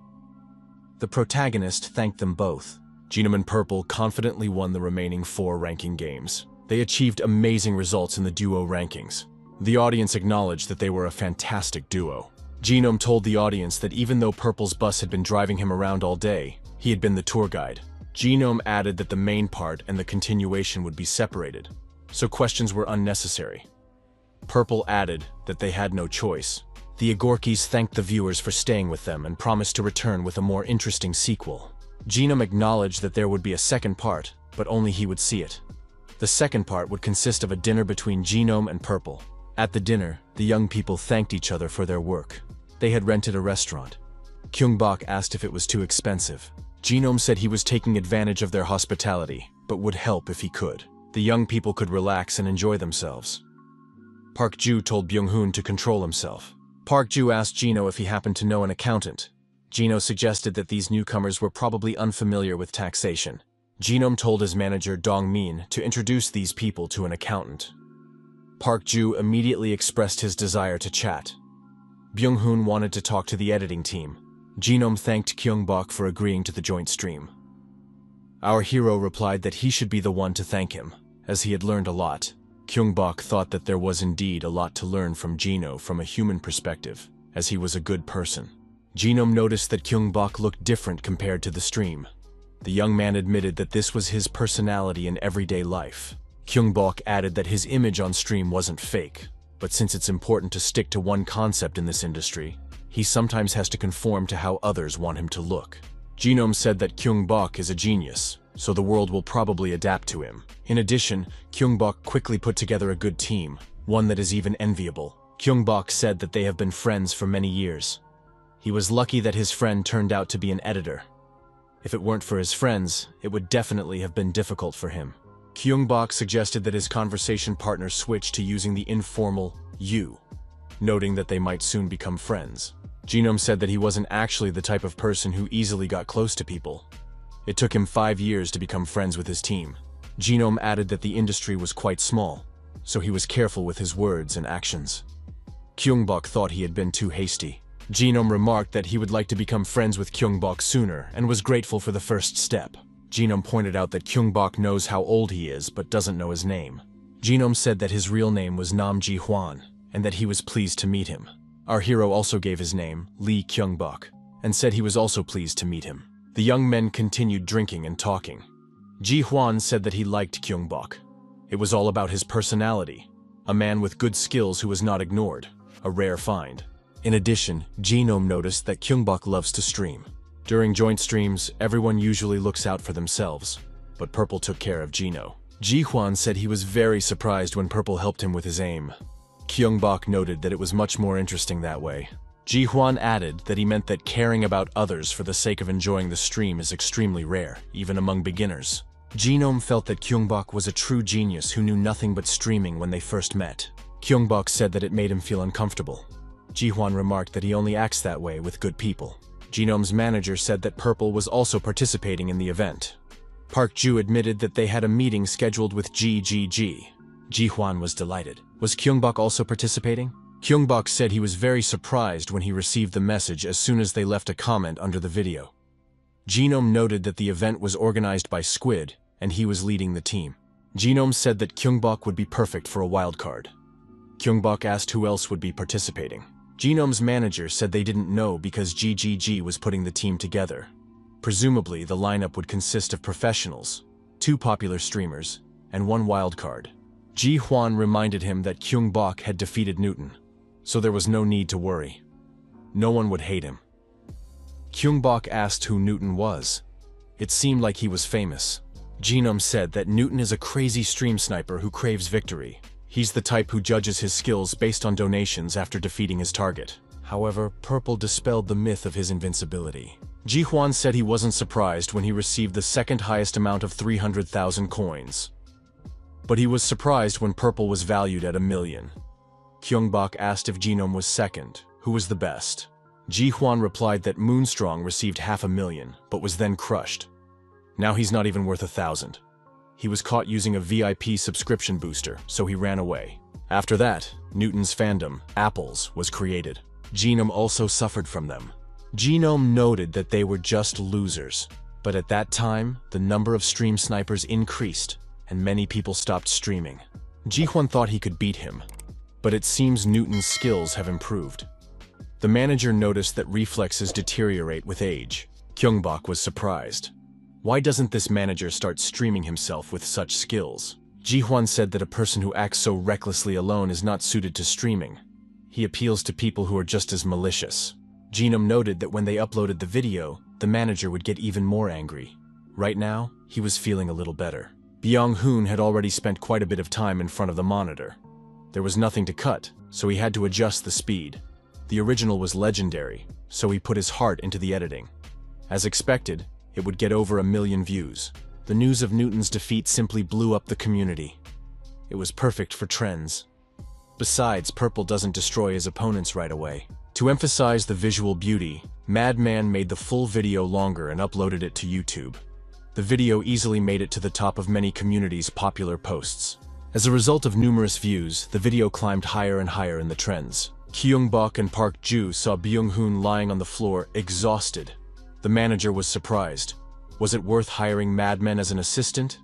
Speaker 1: The protagonist thanked them both. Genome and Purple confidently won the remaining 4 ranking games. They achieved amazing results in the duo rankings. The audience acknowledged that they were a fantastic duo. Genome told the audience that even though Purple's bus had been driving him around all day, he had been the tour guide. Genome added that the main part and the continuation would be separated, so questions were unnecessary. Purple added that they had no choice. The Agorkis thanked the viewers for staying with them and promised to return with a more interesting sequel. Genome acknowledged that there would be a second part, but only he would see it. The second part would consist of a dinner between Genome and Purple. At the dinner, the young people thanked each other for their work. They had rented a restaurant. Gyeong-bok asked if it was too expensive. Genome said he was taking advantage of their hospitality, but would help if he could. The young people could relax and enjoy themselves. Park-ju told Byung-hoon to control himself. Park-ju asked Gino if he happened to know an accountant. Gino suggested that these newcomers were probably unfamiliar with taxation. Genome told his manager Dong-min to introduce these people to an accountant. Park-ju immediately expressed his desire to chat. Byung-hoon wanted to talk to the editing team. Genome thanked Gyeong-bok for agreeing to the joint stream. Our hero replied that he should be the one to thank him, as he had learned a lot. Gyeong-bok thought that there was indeed a lot to learn from Gino from a human perspective, as he was a good person. Genome noticed that Gyeong-bok looked different compared to the stream. The young man admitted that this was his personality in everyday life. Gyeong-bok added that his image on stream wasn't fake, but since it's important to stick to one concept in this industry, he sometimes has to conform to how others want him to look. Genome said that Gyeong-bok is a genius, so the world will probably adapt to him. In addition, Gyeong-bok quickly put together a good team, one that is even enviable. Gyeong-bok said that they have been friends for many years. He was lucky that his friend turned out to be an editor. If it weren't for his friends, it would definitely have been difficult for him. Gyeong-bok suggested that his conversation partner switch to using the informal you, noting that they might soon become friends. Genome said that he wasn't actually the type of person who easily got close to people. It took him 5 years to become friends with his team. Genome added that the industry was quite small, so he was careful with his words and actions. Gyeong-bok thought he had been too hasty. Genome remarked that he would like to become friends with Gyeong-bok sooner and was grateful for the first step. Genome pointed out that Gyeong-bok knows how old he is but doesn't know his name. Genome said that his real name was Nam Ji-hwan and that he was pleased to meet him. Our hero also gave his name, Lee Kyung-bok, and said he was also pleased to meet him. The young men continued drinking and talking. Ji-hwan said that he liked Gyeong-bok. It was all about his personality, a man with good skills who was not ignored, a rare find. In addition, Genome noticed that Gyeong-bok loves to stream. During joint streams, everyone usually looks out for themselves, but Purple took care of Gino. Ji-hwan said he was very surprised when Purple helped him with his aim. Gyeong-bok noted that it was much more interesting that way. Ji-hwan added that he meant that caring about others for the sake of enjoying the stream is extremely rare, even among beginners. Genome felt that Gyeong-bok was a true genius who knew nothing but streaming when they first met. Gyeong-bok said that it made him feel uncomfortable. Ji-hwan remarked that he only acts that way with good people. Genome's manager said that Purple was also participating in the event. Park-ju admitted that they had a meeting scheduled with GGG. Ji-hwan was delighted. Was Gyeong-bok also participating? Gyeong-bok said he was very surprised when he received the message as soon as they left a comment under the video. Genome noted that the event was organized by Squid, and he was leading the team. Genome said that Gyeong-bok would be perfect for a wildcard. Gyeong-bok asked who else would be participating. Genome's manager said they didn't know because GGG was putting the team together. Presumably, the lineup would consist of professionals, 2 popular streamers, and 1 wildcard. Ji-hwan reminded him that Gyeong-bok had defeated Newton, so there was no need to worry. No one would hate him. Gyeong-bok asked who Newton was. It seemed like he was famous. Genome said that Newton is a crazy stream sniper who craves victory. He's the type who judges his skills based on donations after defeating his target. However, Purple dispelled the myth of his invincibility. Ji-hwan said he wasn't surprised when he received the second highest amount of 300,000 coins. But he was surprised when Purple was valued at 1 million. Gyeong-bok asked if Genome was second, who was the best. Ji-hwan replied that Moonstrong received 500,000, but was then crushed. Now he's not even worth 1,000. He was caught using a VIP subscription booster, so he ran away. After that, Newton's fandom, Apples, was created. Genome also suffered from them. Genome noted that they were just losers, but at that time, the number of stream snipers increased, and many people stopped streaming. Ji-hwan thought he could beat him, but it seems Newton's skills have improved. The manager noticed that reflexes deteriorate with age. Gyeong-bok was surprised. Why doesn't this manager start streaming himself with such skills? Ji-hwan said that a person who acts so recklessly alone is not suited to streaming. He appeals to people who are just as malicious. Genome noted that when they uploaded the video, the manager would get even more angry. Right now, he was feeling a little better. Byung-hoon had already spent quite a bit of time in front of the monitor. There was nothing to cut, so he had to adjust the speed. The original was legendary, so he put his heart into the editing. As expected, it would get over 1 million views. The news of Newton's defeat simply blew up the community. It was perfect for trends. Besides, Purple doesn't destroy his opponents right away. To emphasize the visual beauty, Madman made the full video longer and uploaded it to YouTube. The video easily made it to the top of many communities' popular posts. As a result of numerous views, the video climbed higher and higher in the trends. Gyeong-bok and Park Ju saw Byung-hoon lying on the floor, exhausted. The manager was surprised. Was it worth hiring Madman as an assistant?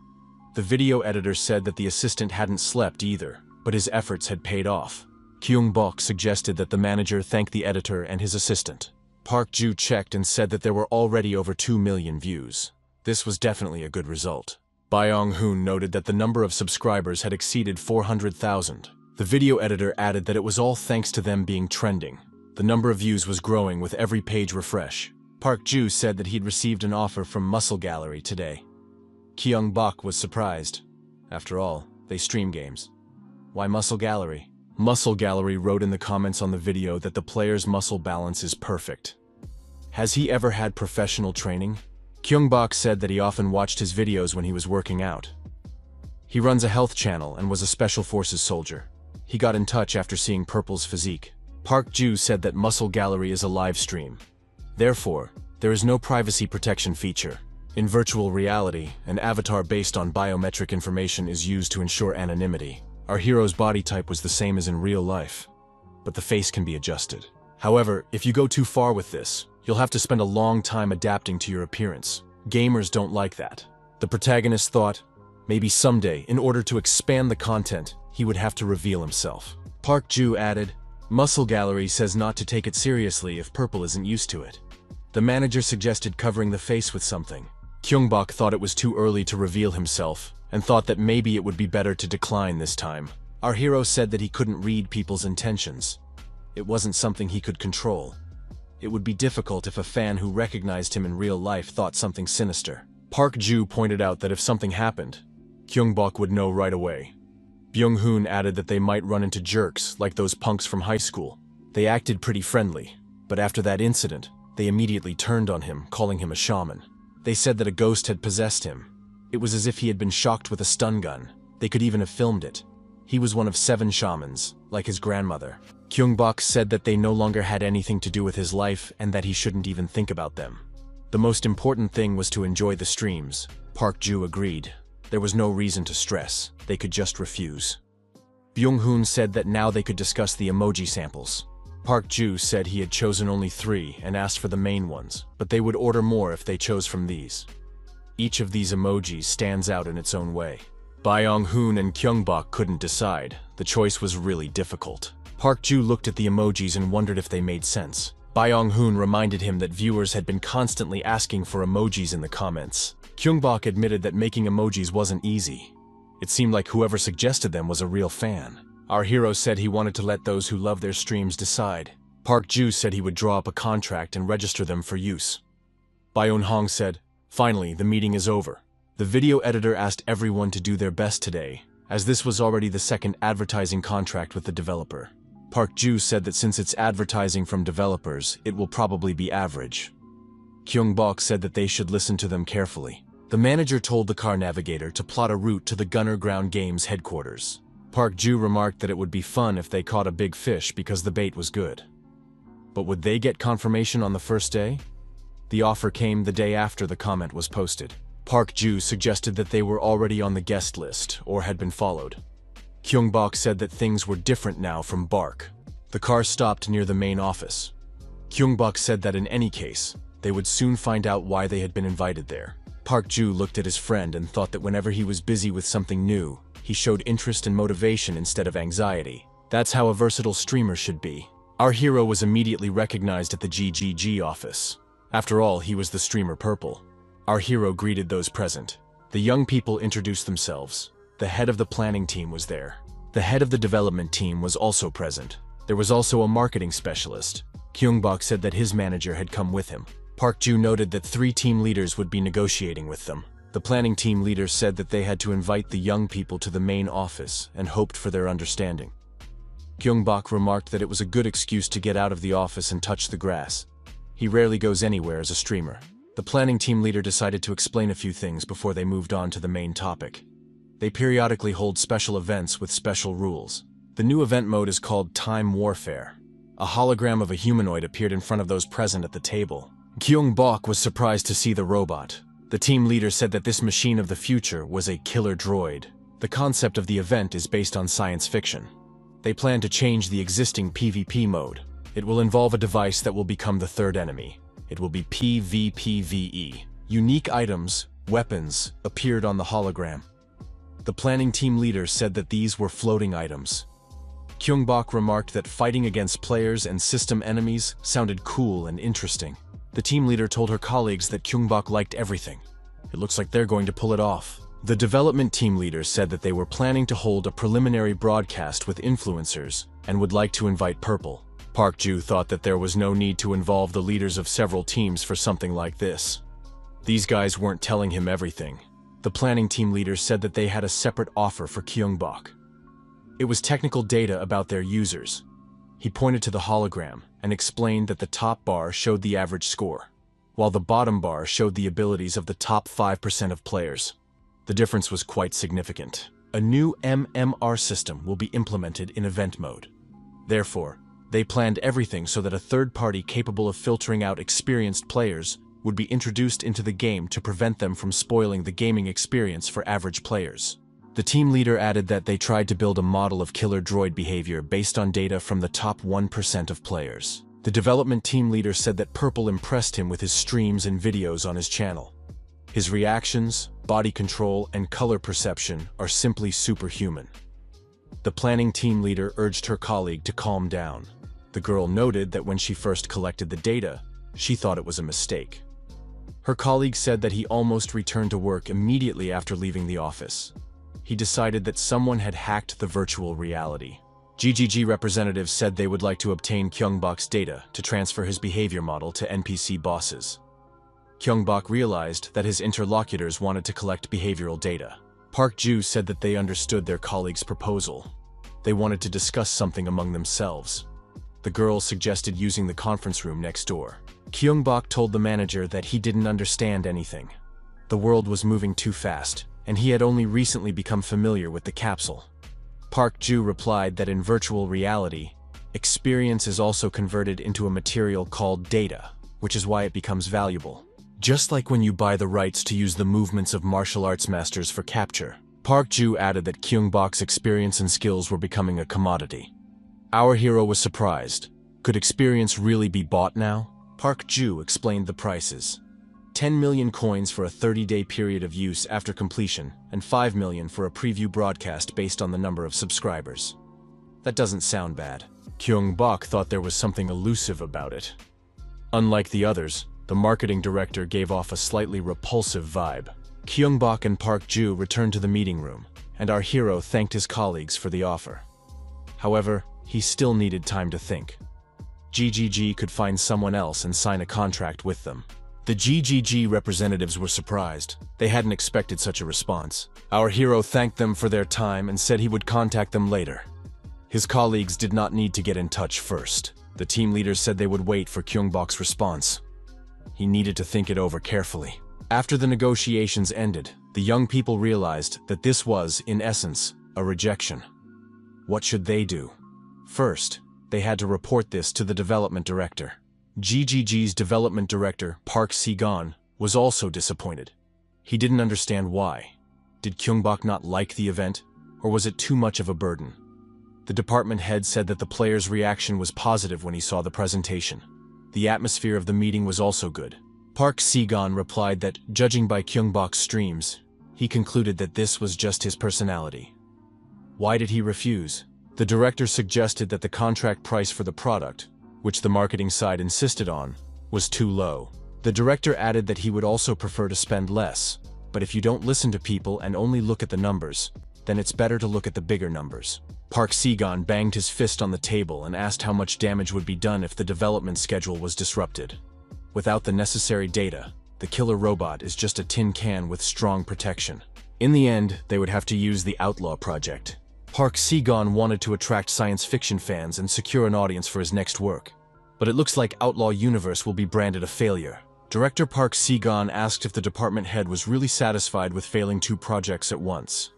Speaker 1: The video editor said that the assistant hadn't slept either, but his efforts had paid off. Gyeong-bok suggested that the manager thank the editor and his assistant. Park Ju checked and said that there were already over 2 million views. This was definitely a good result. Byung-hoon noted that the number of subscribers had exceeded 400,000. The video editor added that it was all thanks to them being trending. The number of views was growing with every page refresh. Park Ju said that he'd received an offer from Muscle Gallery today. Gyeong-bok was surprised. After all, they stream games. Why Muscle Gallery? Muscle Gallery wrote in the comments on the video that the player's muscle balance is perfect. Has he ever had professional training? Gyeong-bok said that he often watched his videos when he was working out. He runs a health channel and was a special forces soldier. He got in touch after seeing Purple's physique. Park Ju said that Muscle Gallery is a live stream. Therefore, there is no privacy protection feature. In virtual reality, an avatar based on biometric information is used to ensure anonymity. Our hero's body type was the same as in real life, but the face can be adjusted. However, if you go too far with this, you'll have to spend a long time adapting to your appearance. Gamers don't like that. The protagonist thought, maybe someday, in order to expand the content, he would have to reveal himself. Park Ju added, Muscle Gallery says not to take it seriously if Purple isn't used to it. The manager suggested covering the face with something. Gyeong-bok thought it was too early to reveal himself, and thought that maybe it would be better to decline this time. Our hero said that he couldn't read people's intentions. It wasn't something he could control. It would be difficult if a fan who recognized him in real life thought something sinister. Park Ju pointed out that if something happened, Gyeong-bok would know right away. Byung-hoon added that they might run into jerks like those punks from high school. They acted pretty friendly, but after that incident, they immediately turned on him, calling him a shaman. They said that a ghost had possessed him. It was as if he had been shocked with a stun gun. They could even have filmed it. He was one of 7 shamans, like his grandmother. Gyeong-bok said that they no longer had anything to do with his life and that he shouldn't even think about them. The most important thing was to enjoy the streams. Park Ju agreed. There was no reason to stress. They could just refuse. Byung-hoon said that now they could discuss the emoji samples. Park Ju said he had chosen only 3 and asked for the main ones, but they would order more if they chose from these. Each of these emojis stands out in its own way. Byung-hoon and Gyeong-bok couldn't decide. The choice was really difficult. Park Ju looked at the emojis and wondered if they made sense. Byung-hoon reminded him that viewers had been constantly asking for emojis in the comments. Gyeong-bok admitted that making emojis wasn't easy. It seemed like whoever suggested them was a real fan. Our hero said he wanted to let those who love their streams decide. Park Ju said he would draw up a contract and register them for use. Byung-hoon said, finally, the meeting is over. The video editor asked everyone to do their best today, as this was already the 2nd advertising contract with the developer. Park Ju said that since it's advertising from developers, it will probably be average. Gyeong-bok said that they should listen to them carefully. The manager told the car navigator to plot a route to the Gunner Ground Games headquarters. Park Ju remarked that it would be fun if they caught a big fish because the bait was good. But would they get confirmation on the first day? The offer came the day after the comment was posted. Park Ju suggested that they were already on the guest list or had been followed. Gyeong-bok said that things were different now from Bark. The car stopped near the main office. Gyeong-bok said that in any case, they would soon find out why they had been invited there. Park Ju looked at his friend and thought that whenever he was busy with something new, he showed interest and motivation instead of anxiety. That's how a versatile streamer should be. Our hero was immediately recognized at the GGG office. After all, he was the streamer Purple. Our hero greeted those present. The young people introduced themselves. The head of the planning team was there. The head of the development team was also present. There was also a marketing specialist. Gyeong-bok said that his manager had come with him. Park Ju noted that 3 team leaders would be negotiating with them. The planning team leader said that they had to invite the young people to the main office and hoped for their understanding. Gyeong-bok remarked that it was a good excuse to get out of the office and touch the grass. He rarely goes anywhere as a streamer. The planning team leader decided to explain a few things before they moved on to the main topic. They periodically hold special events with special rules. The new event mode is called Time Warfare. A hologram of a humanoid appeared in front of those present at the table. Gyeong-bok was surprised to see the robot. The team leader said that this machine of the future was a killer droid. The concept of the event is based on science fiction. They plan to change the existing PvP mode. It will involve a device that will become the third enemy. It will be PvPvE. Unique items, weapons, appeared on the hologram. The planning team leader said that these were floating items. Gyeong-bok remarked that fighting against players and system enemies sounded cool and interesting. The team leader told her colleagues that Gyeong-bok liked everything. It looks like they're going to pull it off. The development team leader said that they were planning to hold a preliminary broadcast with influencers and would like to invite Purple. Park Ju thought that there was no need to involve the leaders of several teams for something like this. These guys weren't telling him everything. The planning team leader said that they had a separate offer for Gyeong-bok. It was technical data about their users. He pointed to the hologram and explained that the top bar showed the average score, while the bottom bar showed the abilities of the top 5% of players. The difference was quite significant. A new MMR system will be implemented in event mode. Therefore, they planned everything so that a third party capable of filtering out experienced players would be introduced into the game to prevent them from spoiling the gaming experience for average players. The team leader added that they tried to build a model of killer droid behavior based on data from the top 1% of players. The development team leader said that Purple impressed him with his streams and videos on his channel. His reactions, body control, and color perception are simply superhuman. The planning team leader urged her colleague to calm down. The girl noted that when she first collected the data, she thought it was a mistake. Her colleague said that he almost returned to work immediately after leaving the office. He decided that someone had hacked the virtual reality. GGG representatives said they would like to obtain Gyeong-bok's data to transfer his behavior model to NPC bosses. Gyeong-bok realized that his interlocutors wanted to collect behavioral data. Park Ju said that they understood their colleague's proposal. They wanted to discuss something among themselves. The girl suggested using the conference room next door. Gyeong-bok told the manager that he didn't understand anything. The world was moving too fast, and he had only recently become familiar with the capsule. Park Ju replied that in virtual reality, experience is also converted into a material called data, which is why it becomes valuable. Just like when you buy the rights to use the movements of martial arts masters for capture. Park Ju added that Gyeong-bok's experience and skills were becoming a commodity. Our hero was surprised. Could experience really be bought now? Park Ju explained the prices. 10 million coins for a 30-day period of use after completion, and 5 million for a preview broadcast based on the number of subscribers. That doesn't sound bad. Gyeong-bok thought there was something elusive about it. Unlike the others, the marketing director gave off a slightly repulsive vibe. Gyeong-bok and Park Ju returned to the meeting room, and our hero thanked his colleagues for the offer. However, he still needed time to think. GGG could find someone else and sign a contract with them. The GGG representatives were surprised. They hadn't expected such a response. Our hero thanked them for their time and said he would contact them later. His colleagues did not need to get in touch first. The team leaders said they would wait for Gyeong-bok's response. He needed to think it over carefully. After the negotiations ended, the young people realized that this was, in essence, a rejection. What should they do? First, they had to report this to the development director. GGG's development director, Park Si-gon, was also disappointed. He didn't understand why. Did Gyeong-bok not like the event, or was it too much of a burden? The department head said that the player's reaction was positive when he saw the presentation. The atmosphere of the meeting was also good. Park Si-gon replied that, judging by Gyeong-bok's streams, he concluded that this was just his personality. Why did he refuse? The director suggested that the contract price for the product, which the marketing side insisted on, was too low. The director added that he would also prefer to spend less, but if you don't listen to people and only look at the numbers, then it's better to look at the bigger numbers. Park Se-gon banged his fist on the table and asked how much damage would be done if the development schedule was disrupted. Without the necessary data, the killer robot is just a tin can with strong protection. In the end, they would have to use the Outlaw Project. Park Se-gon wanted to attract science fiction fans and secure an audience for his next work. But it looks like Outlaw Universe will be branded a failure. Director Park Se-gon asked if the department head was really satisfied with failing 2 projects at once.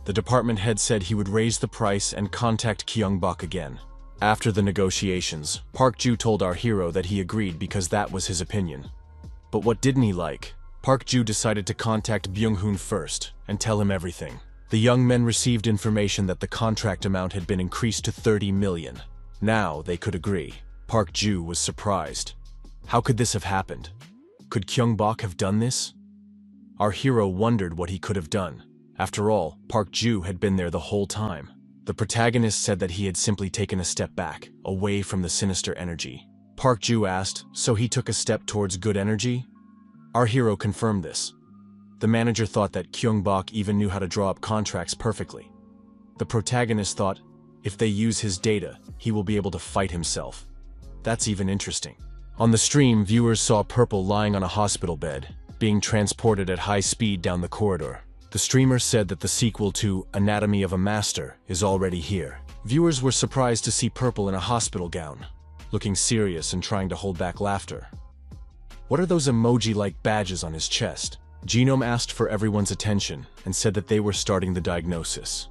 Speaker 1: The department head said he would raise the price and contact Gyeong-bok again. After the negotiations, Park Ju told our hero that he agreed because that was his opinion. But what didn't he like? Park Ju decided to contact Byung-hoon first and tell him everything. The young men received information that the contract amount had been increased to 30 million. Now they could agree. Park Ju was surprised. How could this have happened? Could Gyeong-bok have done this? Our hero wondered what he could have done. After all, Park Ju had been there the whole time. The protagonist said that he had simply taken a step back, away from the sinister energy. Park Ju asked, so he took a step towards good energy? Our hero confirmed this. The manager thought that Gyeong-bok even knew how to draw up contracts perfectly. The protagonist thought, if they use his data, he will be able to fight himself. That's even interesting. On the stream, viewers saw Purple lying on a hospital bed, being transported at high speed down the corridor. The streamer said that the sequel to Anatomy of a Master is already here. Viewers were surprised to see Purple in a hospital gown, looking serious and trying to hold back laughter. What are those emoji-like badges on his chest? Genome asked for everyone's attention and said that they were starting the diagnosis.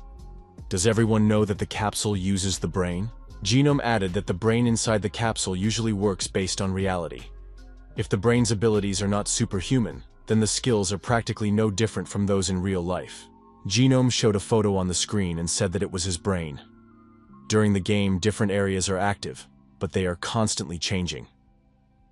Speaker 1: Does everyone know that the capsule uses the brain? Genome added that the brain inside the capsule usually works based on reality. If the brain's abilities are not superhuman, then the skills are practically no different from those in real life. Genome showed a photo on the screen and said that it was his brain. During the game, different areas are active, but they are constantly changing.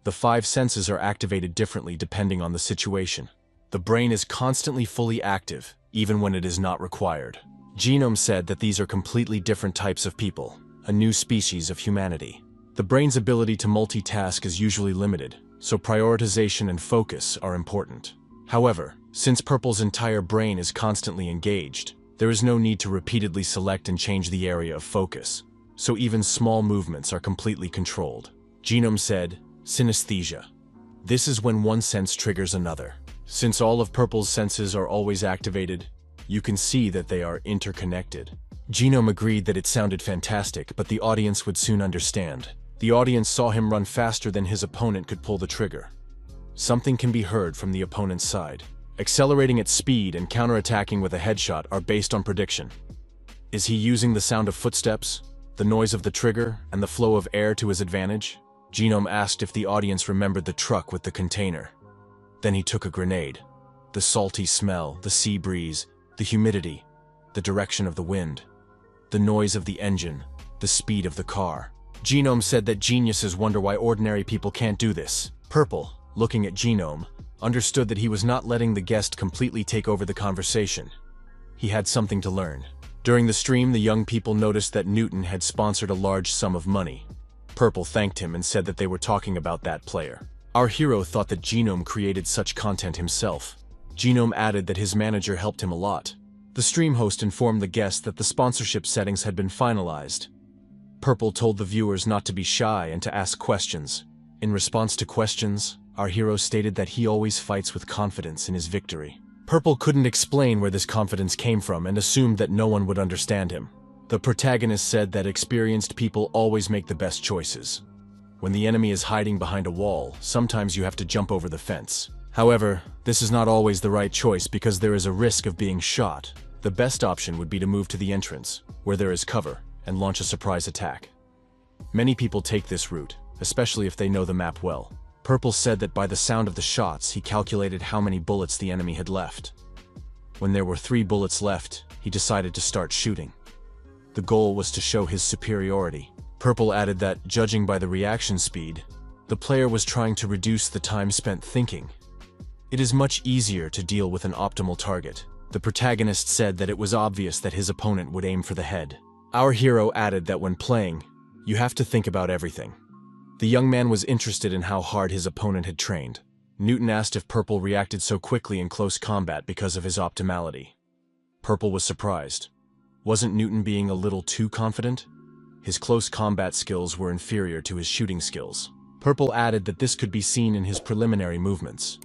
Speaker 1: The 5 senses are activated differently depending on the situation. The brain is constantly fully active, even when it is not required. Genome said that these are completely different types of people, a new species of humanity. The brain's ability to multitask is usually limited, so prioritization and focus are important. However, since Purple's entire brain is constantly engaged, there is no need to repeatedly select and change the area of focus, so even small movements are completely controlled. Genome said, synesthesia. This is when one sense triggers another. Since all of Purple's senses are always activated, you can see that they are interconnected. Genome agreed that it sounded fantastic, but the audience would soon understand. The audience saw him run faster than his opponent could pull the trigger. Something can be heard from the opponent's side. Accelerating at speed and counterattacking with a headshot are based on prediction. Is he using the sound of footsteps, the noise of the trigger, and the flow of air to his advantage? Genome asked if the audience remembered the truck with the container. Then he took a grenade. The salty smell, the sea breeze, the humidity, the direction of the wind, the noise of the engine, the speed of the car. Genome said that geniuses wonder why ordinary people can't do this. Purple, looking at Genome, understood that he was not letting the guest completely take over the conversation. He had something to learn. During the stream, the young people noticed that Newton had sponsored a large sum of money. Purple thanked him and said that they were talking about that player. Our hero thought that Genome created such content himself. Genome added that his manager helped him a lot. The stream host informed the guest that the sponsorship settings had been finalized. Purple told the viewers not to be shy and to ask questions. In response to questions, our hero stated that he always fights with confidence in his victory. Purple couldn't explain where this confidence came from and assumed that no one would understand him. The protagonist said that experienced people always make the best choices. When the enemy is hiding behind a wall, sometimes you have to jump over the fence. However, this is not always the right choice because there is a risk of being shot. The best option would be to move to the entrance, where there is cover, and launch a surprise attack. Many people take this route, especially if they know the map well. Purple said that by the sound of the shots, he calculated how many bullets the enemy had left. When there were 3 bullets left, he decided to start shooting. The goal was to show his superiority. Purple added that, judging by the reaction speed, the player was trying to reduce the time spent thinking. It is much easier to deal with an optimal target. The protagonist said that it was obvious that his opponent would aim for the head. Our hero added that when playing, you have to think about everything. The young man was interested in how hard his opponent had trained. Newton asked if Purple reacted so quickly in close combat because of his optimality. Purple was surprised. Wasn't Newton being a little too confident? His close combat skills were inferior to his shooting skills. Purple added that this could be seen in his preliminary movements.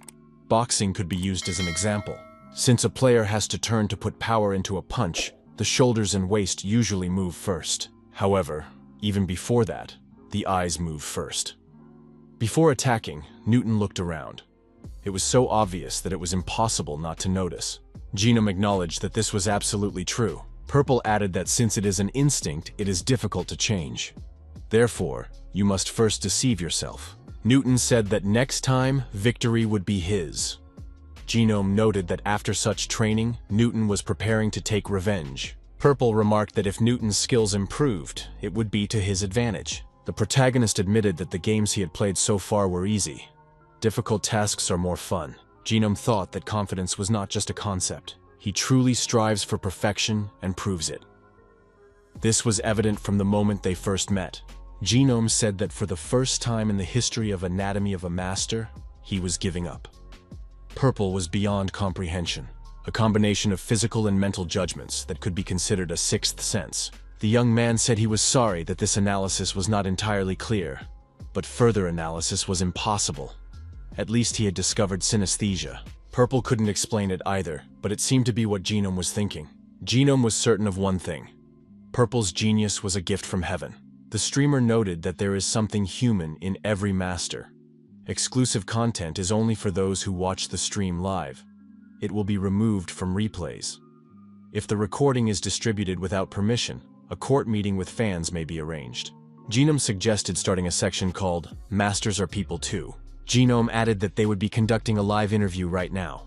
Speaker 1: Boxing could be used as an example. Since a player has to turn to put power into a punch, the shoulders and waist usually move first. However, even before that, the eyes move first. Before attacking, Newton looked around. It was so obvious that it was impossible not to notice. Gyeong-bok acknowledged that this was absolutely true. Purple added that since it is an instinct, it is difficult to change. Therefore, you must first deceive yourself. Newton said that next time, victory would be his. Gyeong-bok noted that after such training, Newton was preparing to take revenge. Purple remarked that if Newton's skills improved, it would be to his advantage. The protagonist admitted that the games he had played so far were easy. Difficult tasks are more fun. Gyeong-bok thought that confidence was not just a concept. He truly strives for perfection and proves it. This was evident from the moment they first met. Gyeong-bok said that for the first time in the history of Anatomy of a Master, he was giving up. Purple was beyond comprehension, a combination of physical and mental judgments that could be considered a sixth sense. The young man said he was sorry that this analysis was not entirely clear, but further analysis was impossible. At least he had discovered synesthesia. Purple couldn't explain it either, but it seemed to be what Gyeong-bok was thinking. Gyeong-bok was certain of one thing. Purple's genius was a gift from heaven. The streamer noted that there is something human in every master. Exclusive content is only for those who watch the stream live. It will be removed from replays. If the recording is distributed without permission, a court meeting with fans may be arranged. Gyeong-bok suggested starting a section called Masters Are People Too. Gyeong-bok added that they would be conducting a live interview right now.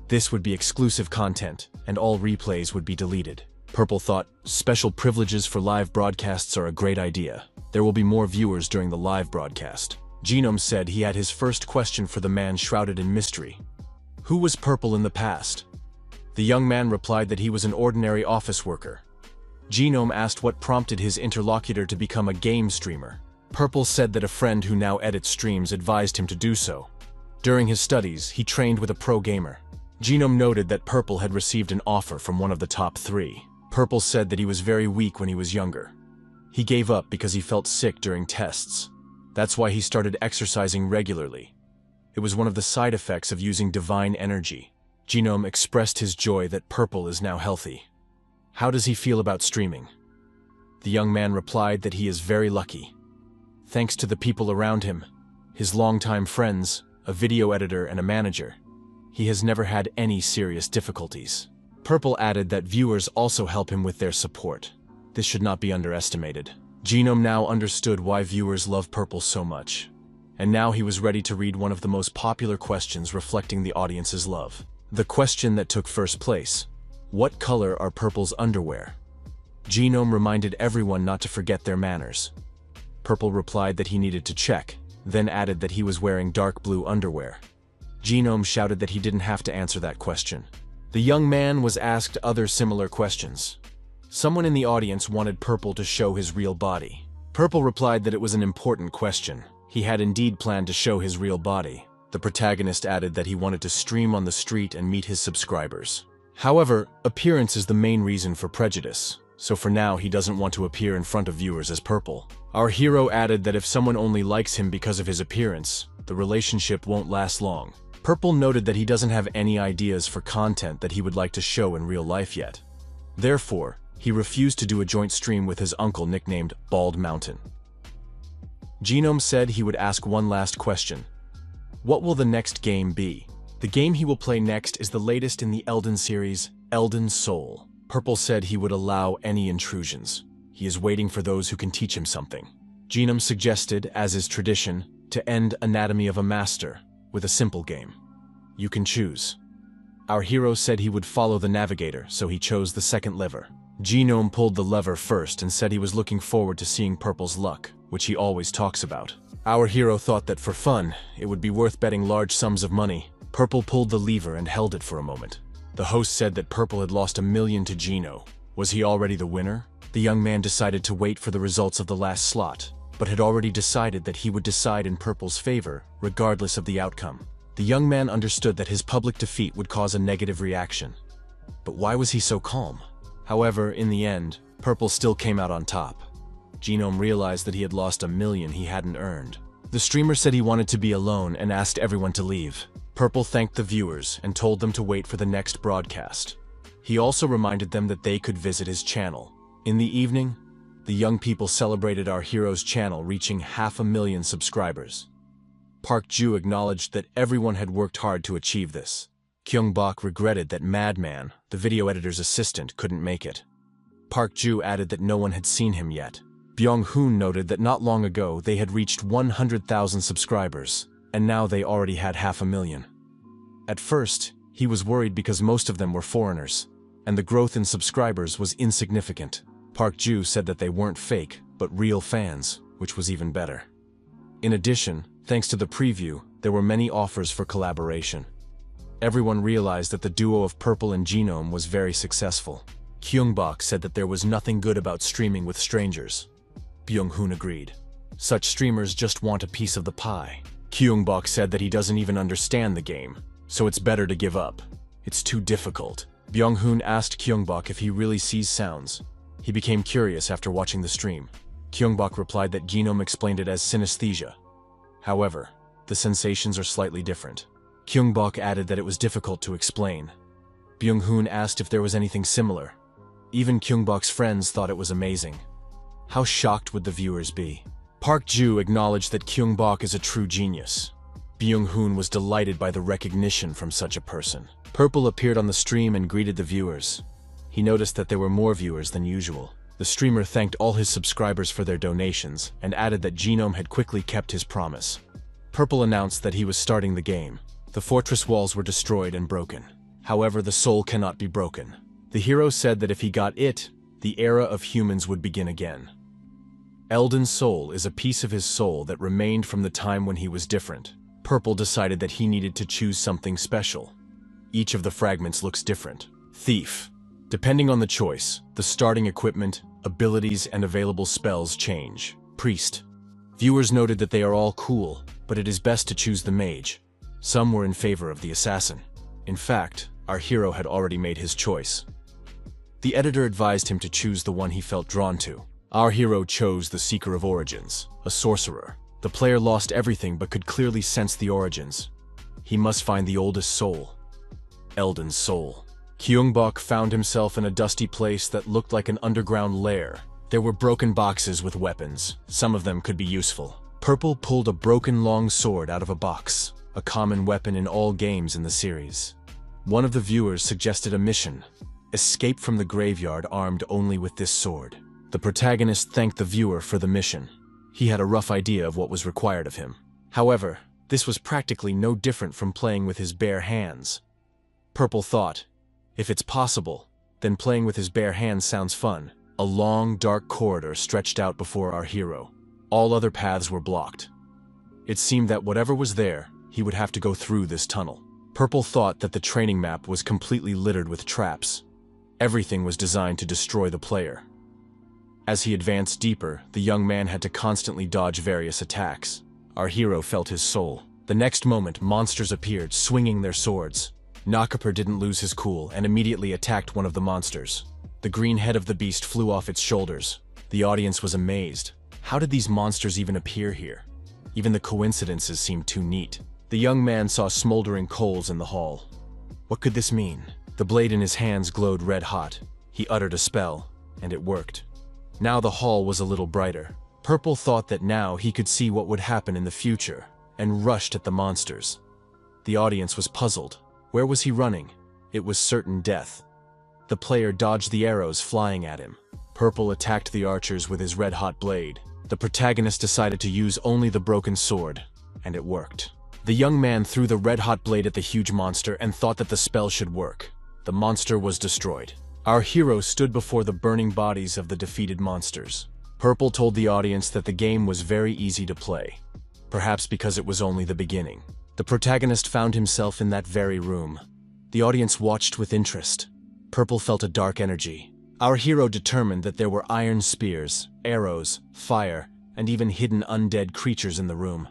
Speaker 1: This would be exclusive content, and all replays would be deleted. Purple thought, special privileges for live broadcasts are a great idea. There will be more viewers during the live broadcast. Gyeong-bok said he had his first question for the man shrouded in mystery. Who was Purple in the past? The young man replied that he was an ordinary office worker. Gyeong-bok asked what prompted his interlocutor to become a game streamer. Purple said that a friend who now edits streams advised him to do so. During his studies, he trained with a pro gamer. Gyeong-bok noted that Purple had received an offer from one of the top 3. Purple said that he was very weak when he was younger. He gave up because he felt sick during tests. That's why he started exercising regularly. It was one of the side effects of using divine energy. Gyeong-bok expressed his joy that Purple is now healthy. How does he feel about streaming? The young man replied that he is very lucky. Thanks to the people around him, his longtime friends, a video editor and a manager, he has never had any serious difficulties. Purple added that viewers also help him with their support. This should not be underestimated. Gyeong-bok now understood why viewers love Purple so much. And now he was ready to read one of the most popular questions reflecting the audience's love. The question that took first place: what color are Purple's underwear? Gyeong-bok reminded everyone not to forget their manners. Purple replied that he needed to check, then added that he was wearing dark blue underwear. Gyeong-bok shouted that he didn't have to answer that question. The young man was asked other similar questions. Someone in the audience wanted Purple to show his real body. Purple replied that it was an important question. He had indeed planned to show his real body. The protagonist added that he wanted to stream on the street and meet his subscribers. However, appearance is the main reason for prejudice, so for now he doesn't want to appear in front of viewers as Purple. Our hero added that if someone only likes him because of his appearance, the relationship won't last long. Purple noted that he doesn't have any ideas for content that he would like to show in real life yet. Therefore, he refused to do a joint stream with his uncle nicknamed Bald Mountain. Gyeong-bok said he would ask one last question. What will the next game be? The game he will play next is the latest in the Elden series, Elden Soul. Purple said he would allow any intrusions. He is waiting for those who can teach him something. Gyeong-bok suggested, as is tradition, to end Anatomy of a Master with a simple game. You can choose. Our hero said he would follow the navigator, so he chose the second lever. Gyeong-bok pulled the lever first and said he was looking forward to seeing Purple's luck, which he always talks about. Our hero thought that for fun, it would be worth betting large sums of money. Purple pulled the lever and held it for a moment. The host said that Purple had lost $1 million to Gyeong-bok. Was he already the winner? The young man decided to wait for the results of the last slot, but had already decided that he would decide in Purple's favor, regardless of the outcome. The young man understood that his public defeat would cause a negative reaction. But why was he so calm? However, in the end, Purple still came out on top. Genome realized that he had lost $1 million he hadn't earned. The streamer said he wanted to be alone and asked everyone to leave. Purple thanked the viewers and told them to wait for the next broadcast. He also reminded them that they could visit his channel. In the evening, the young people celebrated our hero's channel reaching 500,000 subscribers. Park Ju acknowledged that everyone had worked hard to achieve this. Gyeong-bok regretted that Madman, the video editor's assistant, couldn't make it. Park Ju added that no one had seen him yet. Byung-hoon noted that not long ago they had reached 100,000 subscribers, and now they already had 500,000. At first, he was worried because most of them were foreigners, and the growth in subscribers was insignificant. Park Ju said that they weren't fake, but real fans, which was even better. In addition, thanks to the preview, there were many offers for collaboration. Everyone realized that the duo of Purple and Genome was very successful. Gyeong-bok said that there was nothing good about streaming with strangers. Byung-hoon agreed. Such streamers just want a piece of the pie. Gyeong-bok said that he doesn't even understand the game, so it's better to give up. It's too difficult. Byung-hoon asked Gyeong-bok if he really sees sounds. He became curious after watching the stream. Gyeong-bok replied that Genome explained it as synesthesia. However, the sensations are slightly different. Gyeong-bok added that it was difficult to explain. Byung-hoon asked if there was anything similar. Even Gyeong-bok's friends thought it was amazing. How shocked would the viewers be? Park Ju acknowledged that Gyeong-bok is a true genius. Byung-hoon was delighted by the recognition from such a person. Purple appeared on the stream and greeted the viewers. He noticed that there were more viewers than usual. The streamer thanked all his subscribers for their donations and added that Genome had quickly kept his promise. Purple announced that he was starting the game. The fortress walls were destroyed and broken. However, the soul cannot be broken. The hero said that if he got it, the era of humans would begin again. Elden's soul is a piece of his soul that remained from the time when he was different. Purple decided that he needed to choose something special. Each of the fragments looks different. Thief. Depending on the choice, the starting equipment, abilities, and available spells change. Priest. Viewers noted that they are all cool, but it is best to choose the mage. Some were in favor of the assassin. In fact, our hero had already made his choice. The editor advised him to choose the one he felt drawn to. Our hero chose the Seeker of Origins, a sorcerer. The player lost everything but could clearly sense the origins. He must find the oldest soul. Elden's soul. Gyeong-bok found himself in a dusty place that looked like an underground lair. There were broken boxes with weapons. Some of them could be useful. Purple pulled a broken long sword out of a box, a common weapon in all games in the series. One of the viewers suggested a mission: escape from the graveyard armed only with this sword. The protagonist thanked the viewer for the mission. He had a rough idea of what was required of him. However, this was practically no different from playing with his bare hands. Purple thought, if it's possible, then playing with his bare hands sounds fun. A long, dark corridor stretched out before our hero. All other paths were blocked. It seemed that whatever was there, he would have to go through this tunnel. Purple thought that the training map was completely littered with traps. Everything was designed to destroy the player. As he advanced deeper, the young man had to constantly dodge various attacks. Our hero felt his soul. The next moment, monsters appeared, swinging their swords. Nakapur didn't lose his cool and immediately attacked one of the monsters. The green head of the beast flew off its shoulders. The audience was amazed. How did these monsters even appear here? Even the coincidences seemed too neat. The young man saw smoldering coals in the hall. What could this mean? The blade in his hands glowed red hot. He uttered a spell, and it worked. Now the hall was a little brighter. Purple thought that now he could see what would happen in the future, and rushed at the monsters. The audience was puzzled. Where was he running? It was certain death. The player dodged the arrows flying at him. Purple attacked the archers with his red-hot blade. The protagonist decided to use only the broken sword, and it worked. The young man threw the red-hot blade at the huge monster and thought that the spell should work. The monster was destroyed. Our hero stood before the burning bodies of the defeated monsters. Purple told the audience that the game was very easy to play, perhaps because it was only the beginning. The protagonist found himself in that very room. The audience watched with interest. Purple felt a dark energy. Our hero determined that there were iron spears, arrows, fire, and even hidden undead creatures in the room.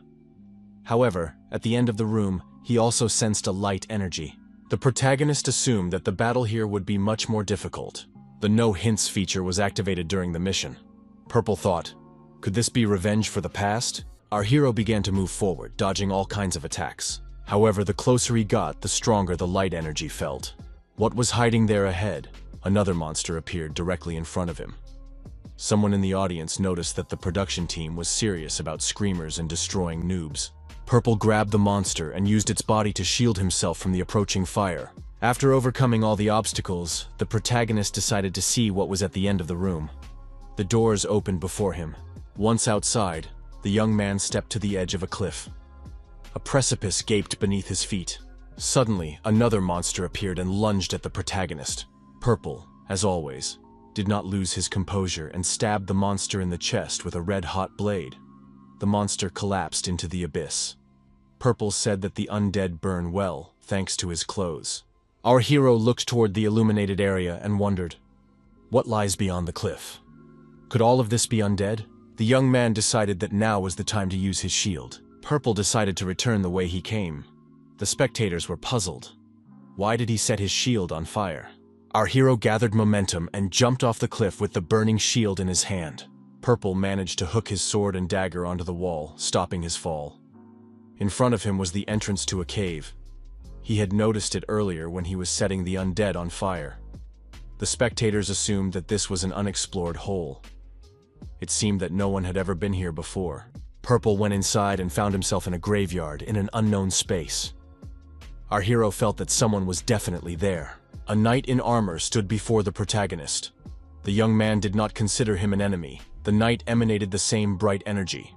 Speaker 1: However, at the end of the room, he also sensed a light energy. The protagonist assumed that the battle here would be much more difficult. The no hints feature was activated during the mission. Purple thought, could this be revenge for the past? Our hero began to move forward, dodging all kinds of attacks. However, the closer he got, the stronger the light energy felt. What was hiding there ahead? Another monster appeared directly in front of him. Someone in the audience noticed that the production team was serious about screamers and destroying noobs. Purple grabbed the monster and used its body to shield himself from the approaching fire. After overcoming all the obstacles, the protagonist decided to see what was at the end of the room. The doors opened before him. Once outside, the young man stepped to the edge of a cliff. A precipice gaped beneath his feet. Suddenly, another monster appeared and lunged at the protagonist. Purple, as always, did not lose his composure and stabbed the monster in the chest with a red-hot blade. The monster collapsed into the abyss. Purple said that the undead burn well, thanks to his clothes. Our hero looked toward the illuminated area and wondered, what lies beyond the cliff? Could all of this be undead? The young man decided that now was the time to use his shield. Purple decided to return the way he came. The spectators were puzzled. Why did he set his shield on fire? Our hero gathered momentum and jumped off the cliff with the burning shield in his hand. Purple managed to hook his sword and dagger onto the wall, stopping his fall. In front of him was the entrance to a cave. He had noticed it earlier when he was setting the undead on fire. The spectators assumed that this was an unexplored hole. It seemed that no one had ever been here before. Purple went inside and found himself in a graveyard in an unknown space. Our hero felt that someone was definitely there. A knight in armor stood before the protagonist. The young man did not consider him an enemy. The knight emanated the same bright energy.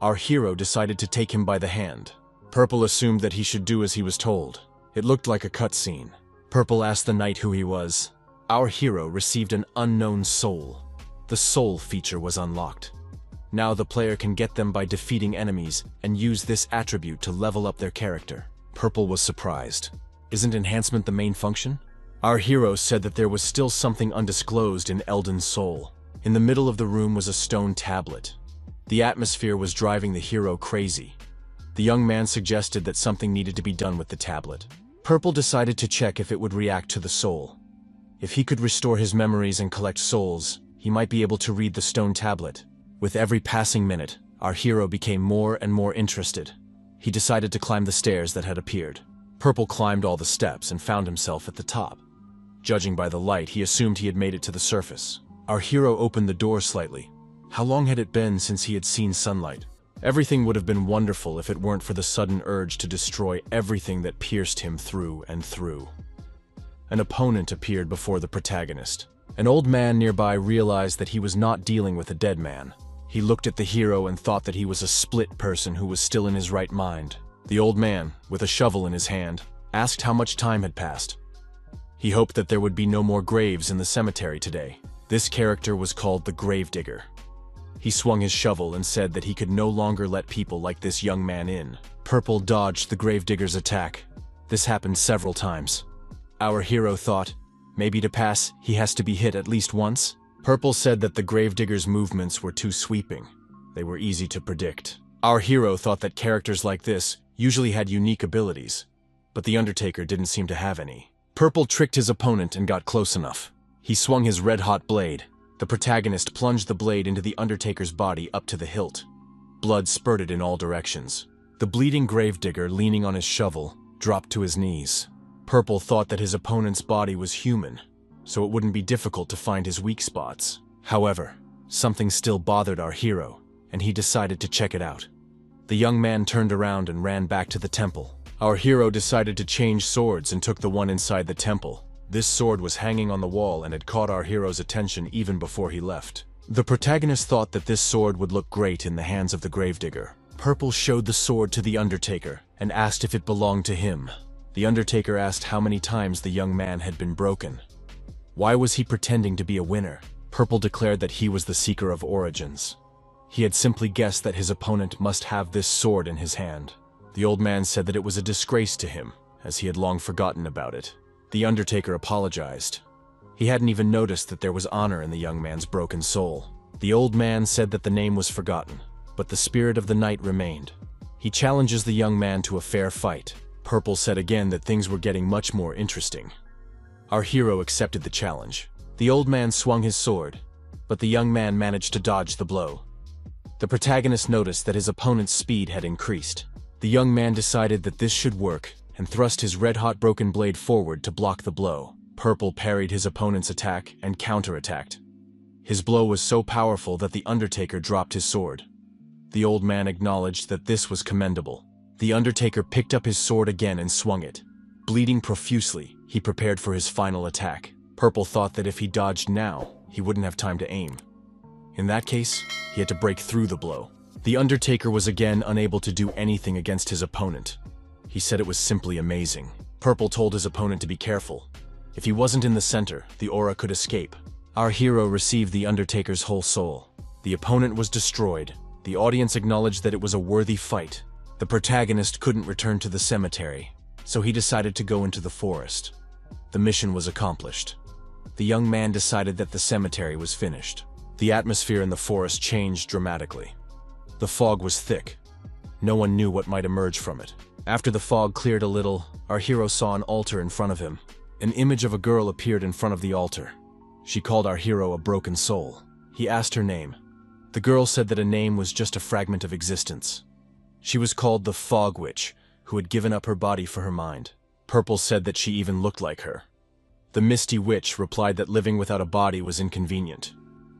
Speaker 1: Our hero decided to take him by the hand. Purple assumed that he should do as he was told. It looked like a cutscene. Purple asked the knight who he was. Our hero received an unknown soul. The soul feature was unlocked. Now the player can get them by defeating enemies and use this attribute to level up their character. Purple was surprised. Isn't enhancement the main function? Our hero said that there was still something undisclosed in Elden's soul. In the middle of the room was a stone tablet. The atmosphere was driving the hero crazy. The young man suggested that something needed to be done with the tablet. Purple decided to check if it would react to the soul. If he could restore his memories and collect souls, he might be able to read the stone tablet. With every passing minute, our hero became more and more interested. He decided to climb the stairs that had appeared. Purple climbed all the steps and found himself at the top. Judging by the light, he assumed he had made it to the surface. Our hero opened the door slightly. How long had it been since he had seen sunlight? Everything would have been wonderful if it weren't for the sudden urge to destroy everything that pierced him through and through. An opponent appeared before the protagonist. An old man nearby realized that he was not dealing with a dead man. He looked at the hero and thought that he was a split person who was still in his right mind. The old man, with a shovel in his hand, asked how much time had passed. He hoped that there would be no more graves in the cemetery today. This character was called the Gravedigger. He swung his shovel and said that he could no longer let people like this young man in. Purple dodged the Gravedigger's attack. This happened several times. Our hero thought, maybe to pass, he has to be hit at least once? Purple said that the Gravedigger's movements were too sweeping. They were easy to predict. Our hero thought that characters like this usually had unique abilities, but the Undertaker didn't seem to have any. Purple tricked his opponent and got close enough. He swung his red-hot blade. The protagonist plunged the blade into the Undertaker's body up to the hilt. Blood spurted in all directions. The bleeding Gravedigger, leaning on his shovel, dropped to his knees. Purple thought that his opponent's body was human, so it wouldn't be difficult to find his weak spots. However, something still bothered our hero, and he decided to check it out. The young man turned around and ran back to the temple. Our hero decided to change swords and took the one inside the temple. This sword was hanging on the wall and had caught our hero's attention even before he left. The protagonist thought that this sword would look great in the hands of the Gravedigger. Purple showed the sword to the Undertaker and asked if it belonged to him. The Undertaker asked how many times the young man had been broken. Why was he pretending to be a winner? Purple declared that he was the Seeker of Origins. He had simply guessed that his opponent must have this sword in his hand. The old man said that it was a disgrace to him, as he had long forgotten about it. The Undertaker apologized. He hadn't even noticed that there was honor in the young man's broken soul. The old man said that the name was forgotten, but the spirit of the knight remained. He challenges the young man to a fair fight. Purple said again that things were getting much more interesting. Our hero accepted the challenge. The old man swung his sword, but the young man managed to dodge the blow. The protagonist noticed that his opponent's speed had increased. The young man decided that this should work and thrust his red-hot broken blade forward to block the blow. Purple parried his opponent's attack and counterattacked. His blow was so powerful that the Undertaker dropped his sword. The old man acknowledged that this was commendable. The Undertaker picked up his sword again and swung it. Bleeding profusely, he prepared for his final attack. Purple thought that if he dodged now, he wouldn't have time to aim. In that case, he had to break through the blow. The Undertaker was again unable to do anything against his opponent. He said it was simply amazing. Purple told his opponent to be careful. If he wasn't in the center, the aura could escape. Our hero received the Undertaker's whole soul. The opponent was destroyed. The audience acknowledged that it was a worthy fight. The protagonist couldn't return to the cemetery, so he decided to go into the forest. The mission was accomplished. The young man decided that the cemetery was finished. The atmosphere in the forest changed dramatically. The fog was thick. No one knew what might emerge from it. After the fog cleared a little, our hero saw an altar in front of him. An image of a girl appeared in front of the altar. She called our hero a broken soul. He asked her name. The girl said that a name was just a fragment of existence. She was called the Fog Witch, who had given up her body for her mind. Purple said that she even looked like her. The Misty Witch replied that living without a body was inconvenient.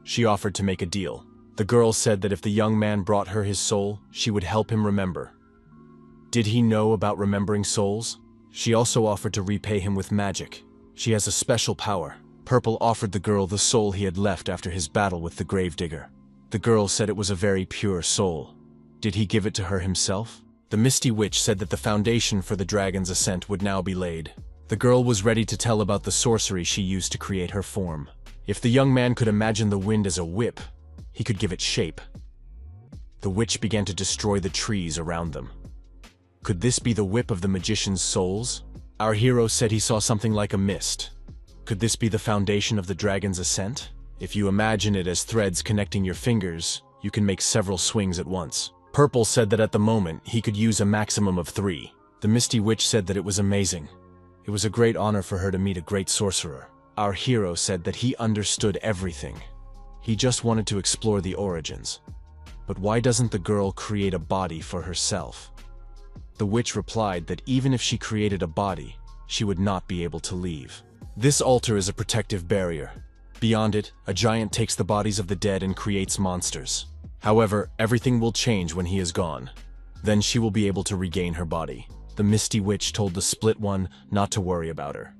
Speaker 1: She offered to make a deal. The girl said that if the young man brought her his soul, she would help him remember. Did he know about remembering souls? She also offered to repay him with magic. She has a special power. Purple offered the girl the soul he had left after his battle with the gravedigger. The girl said it was a very pure soul. Did he give it to her himself? The Misty Witch said that the foundation for the dragon's ascent would now be laid. The girl was ready to tell about the sorcery she used to create her form. If the young man could imagine the wind as a whip, he could give it shape. The witch began to destroy the trees around them. Could this be the whip of the magician's souls? Our hero said he saw something like a mist. Could this be the foundation of the dragon's ascent? If you imagine it as threads connecting your fingers, you can make several swings at once. Purple said that at the moment, he could use a maximum of 3. The Misty Witch said that it was amazing. It was a great honor for her to meet a great sorcerer. Our hero said that he understood everything. He just wanted to explore the origins. But why doesn't the girl create a body for herself? The witch replied that even if she created a body, she would not be able to leave. This altar is a protective barrier. Beyond it, a giant takes the bodies of the dead and creates monsters. However, everything will change when he is gone. Then she will be able to regain her body. The Misty Witch told the Split One not to worry about her.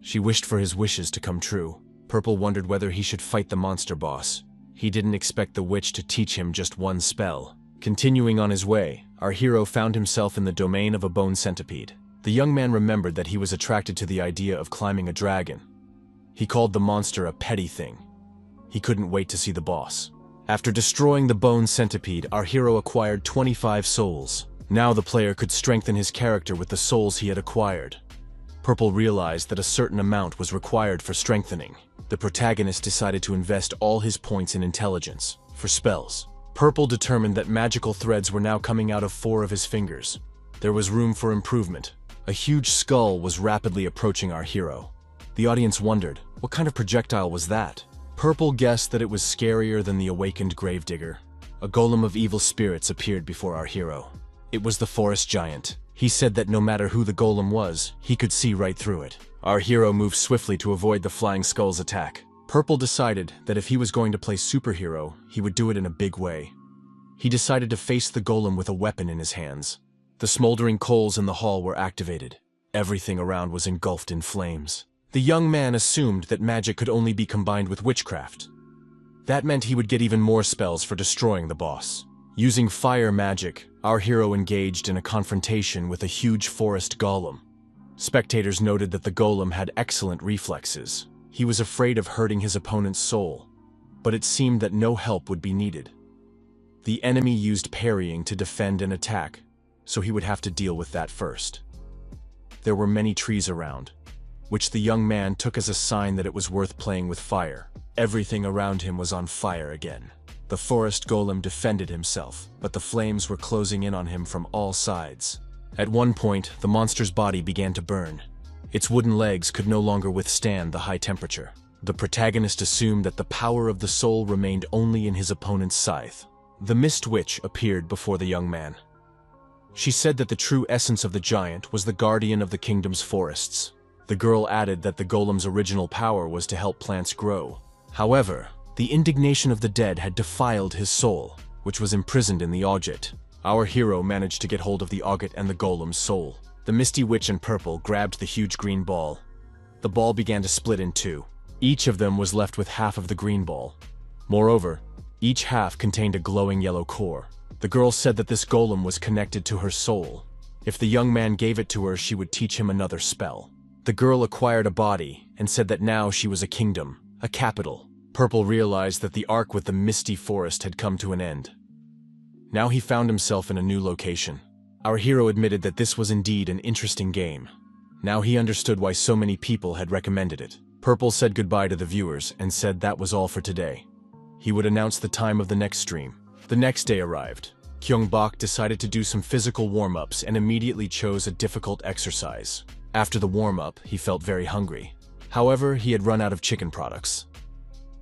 Speaker 1: She wished for his wishes to come true. Purple wondered whether he should fight the monster boss. He didn't expect the witch to teach him just one spell. Continuing on his way, our hero found himself in the domain of a bone centipede. The young man remembered that he was attracted to the idea of climbing a dragon. He called the monster a petty thing. He couldn't wait to see the boss. After destroying the bone centipede, our hero acquired 25 souls. Now the player could strengthen his character with the souls he had acquired. Purple realized that a certain amount was required for strengthening. The protagonist decided to invest all his points in intelligence, for spells. Purple determined that magical threads were now coming out of 4 of his fingers. There was room for improvement. A huge skull was rapidly approaching our hero. The audience wondered, what kind of projectile was that? Purple guessed that it was scarier than the awakened gravedigger. A golem of evil spirits appeared before our hero. It was the forest giant. He said that no matter who the golem was, he could see right through it. Our hero moved swiftly to avoid the flying skull's attack. Purple decided that if he was going to play superhero, he would do it in a big way. He decided to face the golem with a weapon in his hands. The smoldering coals in the hall were activated. Everything around was engulfed in flames. The young man assumed that magic could only be combined with witchcraft. That meant he would get even more spells for destroying the boss. Using fire magic, our hero engaged in a confrontation with a huge forest golem. Spectators noted that the golem had excellent reflexes. He was afraid of hurting his opponent's soul, but it seemed that no help would be needed. The enemy used parrying to defend an attack, so he would have to deal with that first. There were many trees around, which the young man took as a sign that it was worth playing with fire. Everything around him was on fire again. The forest golem defended himself, but the flames were closing in on him from all sides. At one point, the monster's body began to burn. Its wooden legs could no longer withstand the high temperature. The protagonist assumed that the power of the soul remained only in his opponent's scythe. The Mist Witch appeared before the young man. She said that the true essence of the giant was the guardian of the kingdom's forests. The girl added that the golem's original power was to help plants grow. However, the indignation of the dead had defiled his soul, which was imprisoned in the object. Our hero managed to get hold of the Auget and the golem's soul. The Misty Witch in purple grabbed the huge green ball. The ball began to split in two. Each of them was left with half of the green ball. Moreover, each half contained a glowing yellow core. The girl said that this golem was connected to her soul. If the young man gave it to her, she would teach him another spell. The girl acquired a body and said that now she was a kingdom, a capital. Purple realized that the arc with the misty forest had come to an end. Now he found himself in a new location. Our hero admitted that this was indeed an interesting game. Now he understood why so many people had recommended it. Purple said goodbye to the viewers and said that was all for today. He would announce the time of the next stream. The next day arrived. Gyeong-bok decided to do some physical warm-ups and immediately chose a difficult exercise. After the warm-up, he felt very hungry. However, he had run out of chicken products.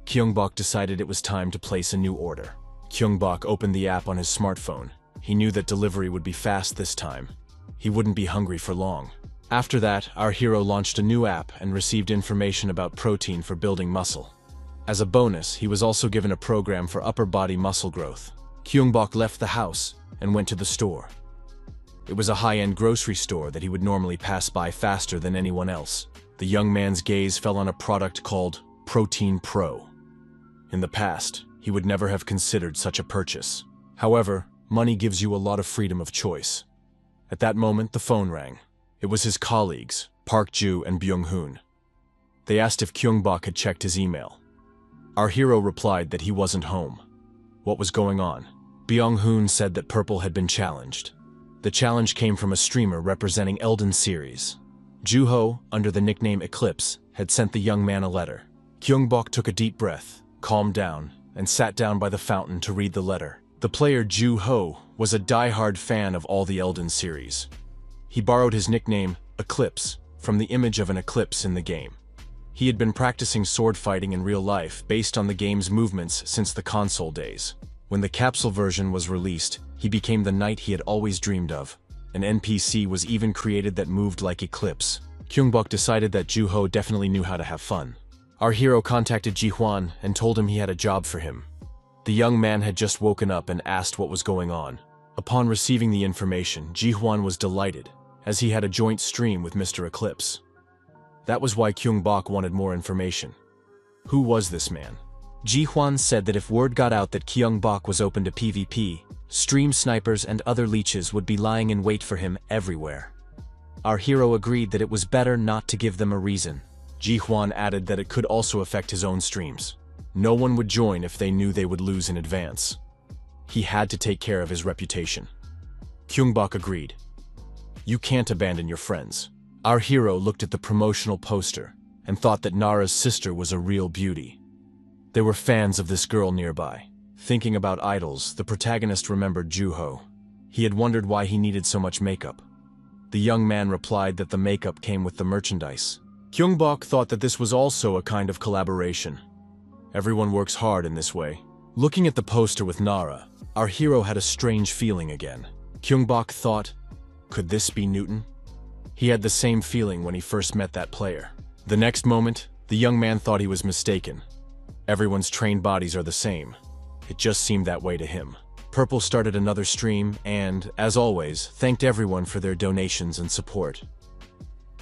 Speaker 1: Gyeong-bok decided it was time to place a new order. Gyeong-bok opened the app on his smartphone. He knew that delivery would be fast this time. He wouldn't be hungry for long. After that, our hero launched a new app and received information about protein for building muscle. As a bonus, he was also given a program for upper body muscle growth. Gyeong-bok left the house and went to the store. It was a high-end grocery store that he would normally pass by faster than anyone else. The young man's gaze fell on a product called Protein Pro. In the past, he would never have considered such a purchase. However, money gives you a lot of freedom of choice. At that moment, the phone rang. It was his colleagues, Park Ju and Byung-hoon. They asked if Gyeong-bok had checked his email. Our hero replied that he wasn't home. What was going on? Byung-hoon said that Purple had been challenged. The challenge came from a streamer representing Elden series. Juho, under the nickname Eclipse, had sent the young man a letter. Gyeong-bok took a deep breath, calmed down, and sat down by the fountain to read the letter. The player Juho was a die-hard fan of all the Elden series. He borrowed his nickname, Eclipse, from the image of an eclipse in the game. He had been practicing sword fighting in real life based on the game's movements since the console days. When the capsule version was released, he became the knight he had always dreamed of. An NPC was even created that moved like Eclipse. Gyeong-bok decided that Juho definitely knew how to have fun. Our hero contacted Ji-hwan and told him he had a job for him. The young man had just woken up and asked what was going on. Upon receiving the information, Ji-hwan was delighted, as he had a joint stream with Mr. Eclipse. That was why Gyeong-bok wanted more information. Who was this man? Ji-hwan said that if word got out that Gyeong-bok was open to PvP, stream snipers and other leeches would be lying in wait for him everywhere. Our hero agreed that it was better not to give them a reason. Ji-hwan added that it could also affect his own streams. No one would join if they knew they would lose in advance. He had to take care of his reputation. Gyeong-bok agreed. You can't abandon your friends. Our hero looked at the promotional poster and thought that Nara's sister was a real beauty. There were fans of this girl nearby. Thinking about idols, the protagonist remembered Juho. He had wondered why he needed so much makeup. The young man replied that the makeup came with the merchandise. Gyeong-bok thought that this was also a kind of collaboration. Everyone works hard in this way. Looking at the poster with Nara, our hero had a strange feeling again. Gyeong-bok thought, could this be Newton? He had the same feeling when he first met that player. The next moment, the young man thought he was mistaken. Everyone's trained bodies are the same. It just seemed that way to him. Purple started another stream and, as always, thanked everyone for their donations and support.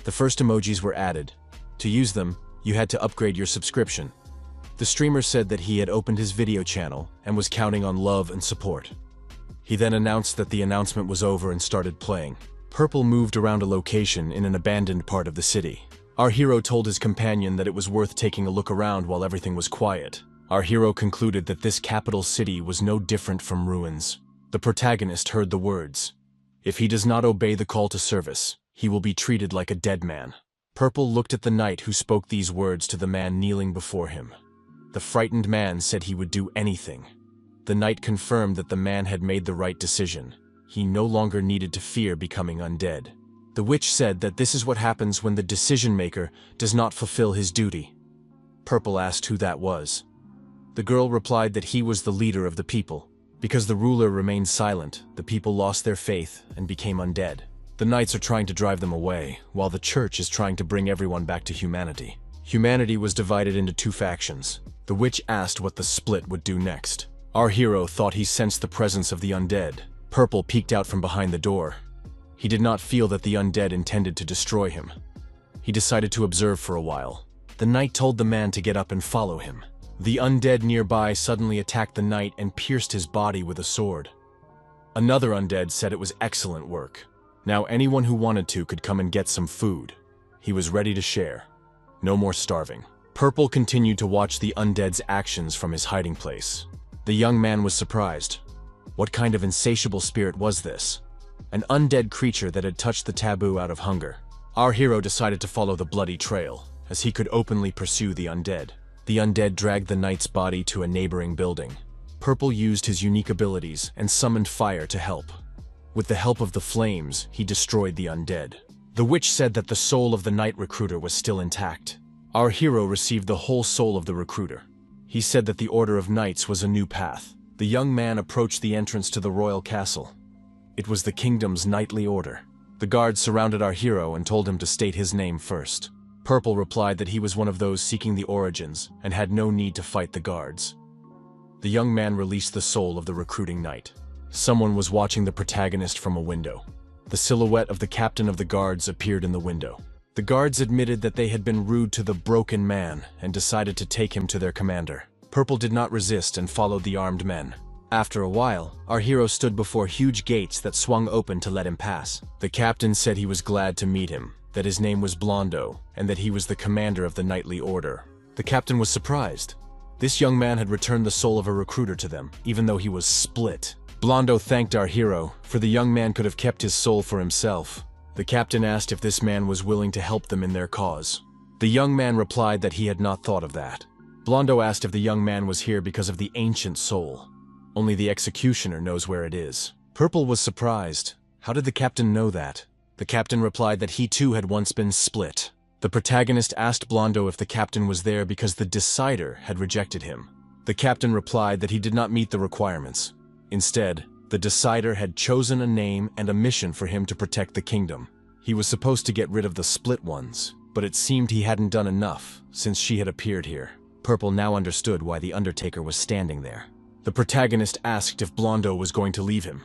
Speaker 1: The first emojis were added. To use them, you had to upgrade your subscription. The streamer said that he had opened his video channel and was counting on love and support. He then announced that the announcement was over and started playing. Purple moved around a location in an abandoned part of the city. Our hero told his companion that it was worth taking a look around while everything was quiet. Our hero concluded that this capital city was no different from ruins. The protagonist heard the words, "If he does not obey the call to service, he will be treated like a dead man." Purple looked at the knight who spoke these words to the man kneeling before him. The frightened man said he would do anything. The knight confirmed that the man had made the right decision. He no longer needed to fear becoming undead. The witch said that this is what happens when the decision-maker does not fulfill his duty. Purple asked who that was. The girl replied that he was the leader of the people. Because the ruler remained silent, the people lost their faith and became undead. The knights are trying to drive them away, while the church is trying to bring everyone back to humanity. Humanity was divided into two factions. The witch asked what the split would do next. Our hero thought he sensed the presence of the undead. Purple peeked out from behind the door. He did not feel that the undead intended to destroy him. He decided to observe for a while. The knight told the man to get up and follow him. The undead nearby suddenly attacked the knight and pierced his body with a sword. Another undead said it was excellent work. Now anyone who wanted to could come and get some food. He was ready to share. No more starving. Purple continued to watch the undead's actions from his hiding place. The young man was surprised. What kind of insatiable spirit was this? An undead creature that had touched the taboo out of hunger. Our hero decided to follow the bloody trail, as he could openly pursue the undead. The undead dragged the knight's body to a neighboring building. Purple used his unique abilities and summoned fire to help. With the help of the flames, he destroyed the undead. The witch said that the soul of the knight recruiter was still intact. Our hero received the whole soul of the recruiter. He said that the Order of Knights was a new path. The young man approached the entrance to the royal castle. It was the kingdom's knightly order. The guards surrounded our hero and told him to state his name first. Purple replied that he was one of those seeking the origins and had no need to fight the guards. The young man released the soul of the recruiting knight. Someone was watching the protagonist from a window. The silhouette of the captain of the guards appeared in the window. The guards admitted that they had been rude to the broken man and decided to take him to their commander. Purple did not resist and followed the armed men. After a while, our hero stood before huge gates that swung open to let him pass. The captain said he was glad to meet him, that his name was Blondo, and that he was the commander of the knightly order. The captain was surprised. This young man had returned the soul of a recruiter to them, even though he was split. Blondo thanked our hero, for the young man could have kept his soul for himself. The captain asked if this man was willing to help them in their cause. The young man replied that he had not thought of that. Blondo asked if the young man was here because of the ancient soul. Only the executioner knows where it is. Purple was surprised. How did the captain know that? The captain replied that he too had once been split. The protagonist asked Blondo if the captain was there because the Decider had rejected him. The captain replied that he did not meet the requirements. Instead, the Decider had chosen a name and a mission for him to protect the kingdom. He was supposed to get rid of the split ones, but it seemed he hadn't done enough since she had appeared here. Purple now understood why the Undertaker was standing there. The protagonist asked if Blondo was going to leave him.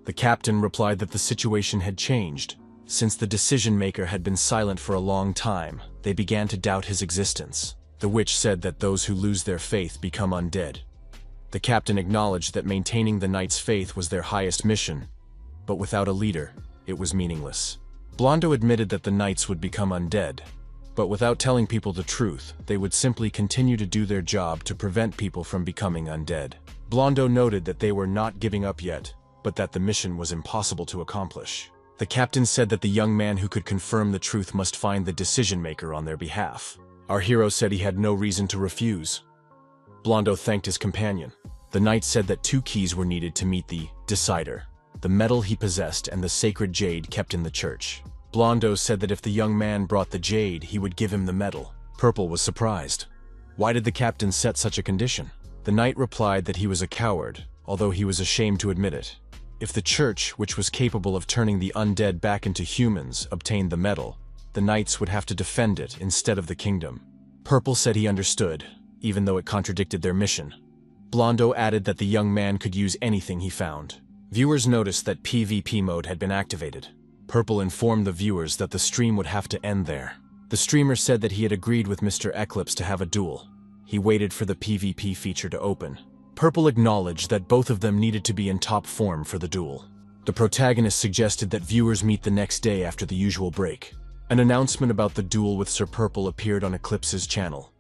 Speaker 1: The captain replied that the situation had changed. Since the decision-maker had been silent for a long time, they began to doubt his existence. The witch said that those who lose their faith become undead. The captain acknowledged that maintaining the knight's faith was their highest mission, but without a leader, it was meaningless. Blondo admitted that the knights would become undead, but without telling people the truth, they would simply continue to do their job to prevent people from becoming undead. Blondo noted that they were not giving up yet, but that the mission was impossible to accomplish. The captain said that the young man who could confirm the truth must find the decision-maker on their behalf. Our hero said he had no reason to refuse. Blondo thanked his companion. The knight said that 2 keys were needed to meet the Decider, the metal he possessed and the sacred jade kept in the church. Blondo said that if the young man brought the jade, he would give him the metal. Purple was surprised. Why did the captain set such a condition? The knight replied that he was a coward, although he was ashamed to admit it. If the church, which was capable of turning the undead back into humans, obtained the metal, the knights would have to defend it instead of the kingdom. Purple said he understood, even though it contradicted their mission. Blondo added that the young man could use anything he found. Viewers noticed that PvP mode had been activated. Purple informed the viewers that the stream would have to end there. The streamer said that he had agreed with Mr. Eclipse to have a duel. He waited for the PvP feature to open. Purple acknowledged that both of them needed to be in top form for the duel. The protagonist suggested that viewers meet the next day after the usual break. An announcement about the duel with Sir Purple appeared on Eclipse's channel.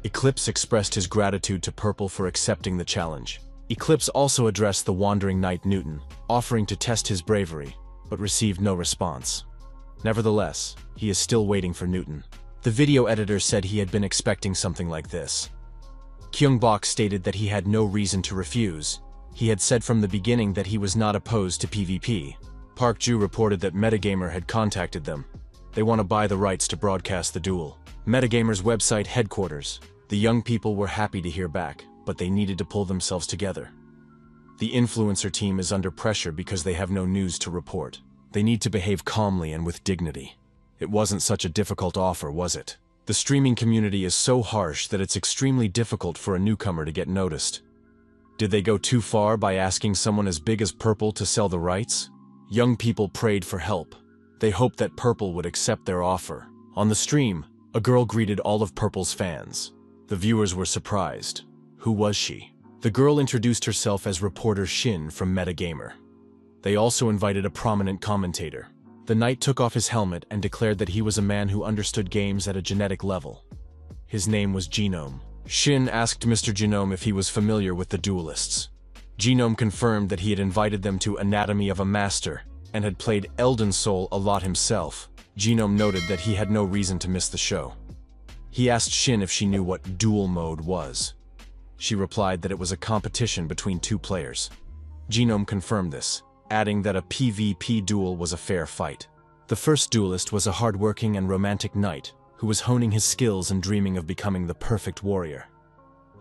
Speaker 1: Eclipse expressed his gratitude to Purple for accepting the challenge. Eclipse also addressed the wandering knight Newton, offering to test his bravery, but received no response. Nevertheless, he is still waiting for Newton. The video editor said he had been expecting something like this. Gyeong-bok stated that he had no reason to refuse. He had said from the beginning that he was not opposed to PvP. Park Ju reported that Metagamer had contacted them. They want to buy the rights to broadcast the duel. Metagamer's website headquarters. The young people were happy to hear back, but they needed to pull themselves together. The influencer team is under pressure because they have no news to report. They need to behave calmly and with dignity. It wasn't such a difficult offer, was it? The streaming community is so harsh that it's extremely difficult for a newcomer to get noticed. Did they go too far by asking someone as big as Purple to sell the rights? Young people prayed for help. They hoped that Purple would accept their offer. On the stream, a girl greeted all of Purple's fans. The viewers were surprised. Who was she? The girl introduced herself as reporter Shin from Metagamer. They also invited a prominent commentator. The knight took off his helmet and declared that he was a man who understood games at a genetic level. His name was Genome. Shin asked Mr. Genome if he was familiar with the duelists. Genome confirmed that he had invited them to Anatomy of a Master and had played Elden Soul a lot himself. Genome noted that he had no reason to miss the show. He asked Shin if she knew what duel mode was. She replied that it was a competition between two players. Genome confirmed this, adding that a PvP duel was a fair fight. The first duelist was a hardworking and romantic knight who was honing his skills and dreaming of becoming the perfect warrior.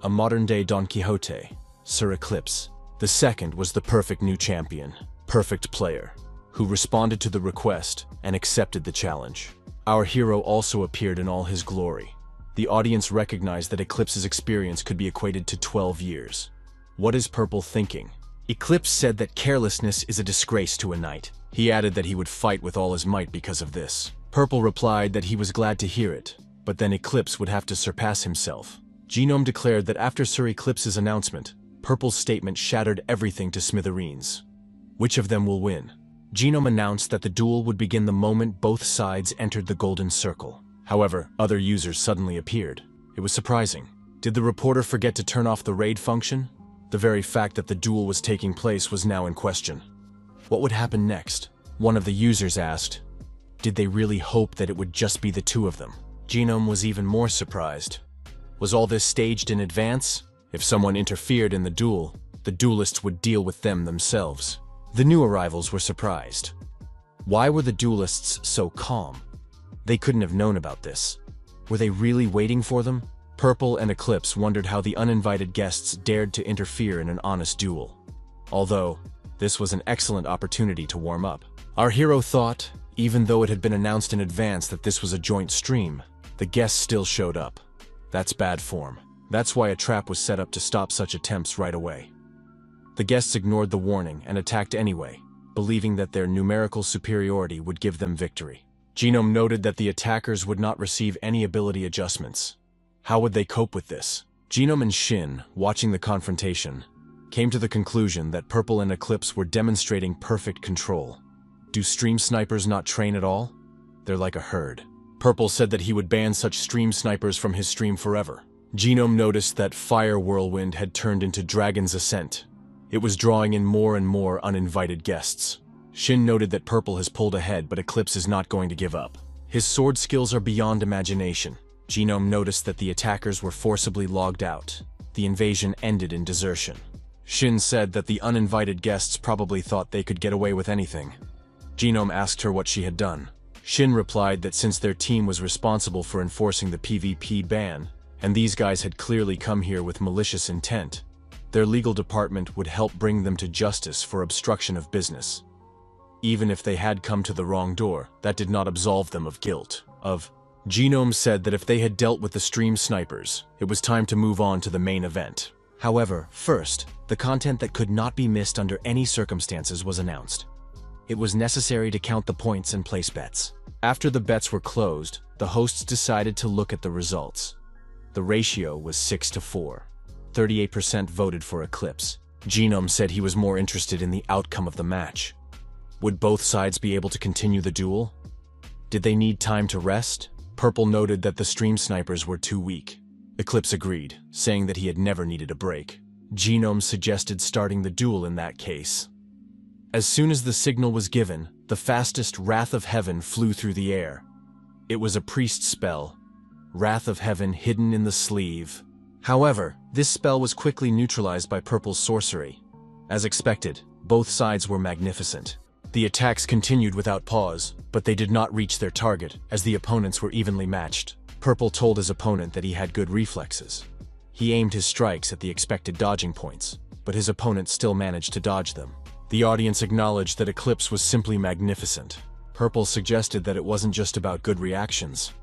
Speaker 1: A modern-day Don Quixote, Sir Eclipse. The second was the perfect new champion, Perfect Player, who responded to the request and accepted the challenge. Our hero also appeared in all his glory. The audience recognized that Eclipse's experience could be equated to 12 years. What is Purple thinking? Eclipse said that carelessness is a disgrace to a knight. He added that he would fight with all his might because of this. Purple replied that he was glad to hear it, but then Eclipse would have to surpass himself. Genome declared that after Sir Eclipse's announcement, Purple's statement shattered everything to smithereens. Which of them will win? Genome announced that the duel would begin the moment both sides entered the golden circle. However, other users suddenly appeared. It was surprising. Did the reporter forget to turn off the raid function? The very fact that the duel was taking place was now in question. What would happen next? One of the users asked, did they really hope that it would just be the two of them? Genome was even more surprised. Was all this staged in advance? If someone interfered in the duel, the duelists would deal with them themselves. The new arrivals were surprised. Why were the duelists so calm? They couldn't have known about this. Were they really waiting for them? Purple and Eclipse wondered how the uninvited guests dared to interfere in an honest duel. Although, this was an excellent opportunity to warm up. Our hero thought, even though it had been announced in advance that this was a joint stream, the guests still showed up. That's bad form. That's why a trap was set up to stop such attempts right away. The guests ignored the warning and attacked anyway, believing that their numerical superiority would give them victory. Genome noted that the attackers would not receive any ability adjustments. How would they cope with this? Genome and Shin, watching the confrontation, came to the conclusion that Purple and Eclipse were demonstrating perfect control. Do stream snipers not train at all? They're like a herd. Purple said that he would ban such stream snipers from his stream forever. Genome noticed that Fire Whirlwind had turned into Dragon's Ascent. It was drawing in more and more uninvited guests. Shin noted that Purple has pulled ahead, but Eclipse is not going to give up. His sword skills are beyond imagination. Genome noticed that the attackers were forcibly logged out. The invasion ended in desertion. Shin said that the uninvited guests probably thought they could get away with anything. Genome asked her what she had done. Shin replied that since their team was responsible for enforcing the PvP ban, and these guys had clearly come here with malicious intent, their legal department would help bring them to justice for obstruction of business. Even if they had come to the wrong door, that did not absolve them of guilt. Genome said that if they had dealt with the stream snipers, it was time to move on to the main event. However, first, the content that could not be missed under any circumstances was announced. It was necessary to count the points and place bets. After the bets were closed, the hosts decided to look at the results. The ratio was 6-4. 38% voted for Eclipse. Genome said he was more interested in the outcome of the match. Would both sides be able to continue the duel? Did they need time to rest? Purple noted that the stream snipers were too weak. Eclipse agreed, saying that he had never needed a break. Genome suggested starting the duel in that case. As soon as the signal was given, the fastest Wrath of Heaven flew through the air. It was a priest spell, Wrath of Heaven hidden in the sleeve. However, this spell was quickly neutralized by Purple's sorcery. As expected, both sides were magnificent. The attacks continued without pause, but they did not reach their target, as the opponents were evenly matched. Purple told his opponent that he had good reflexes. He aimed his strikes at the expected dodging points, but his opponent still managed to dodge them. The audience acknowledged that Eclipse was simply magnificent. Purple suggested that it wasn't just about good reactions.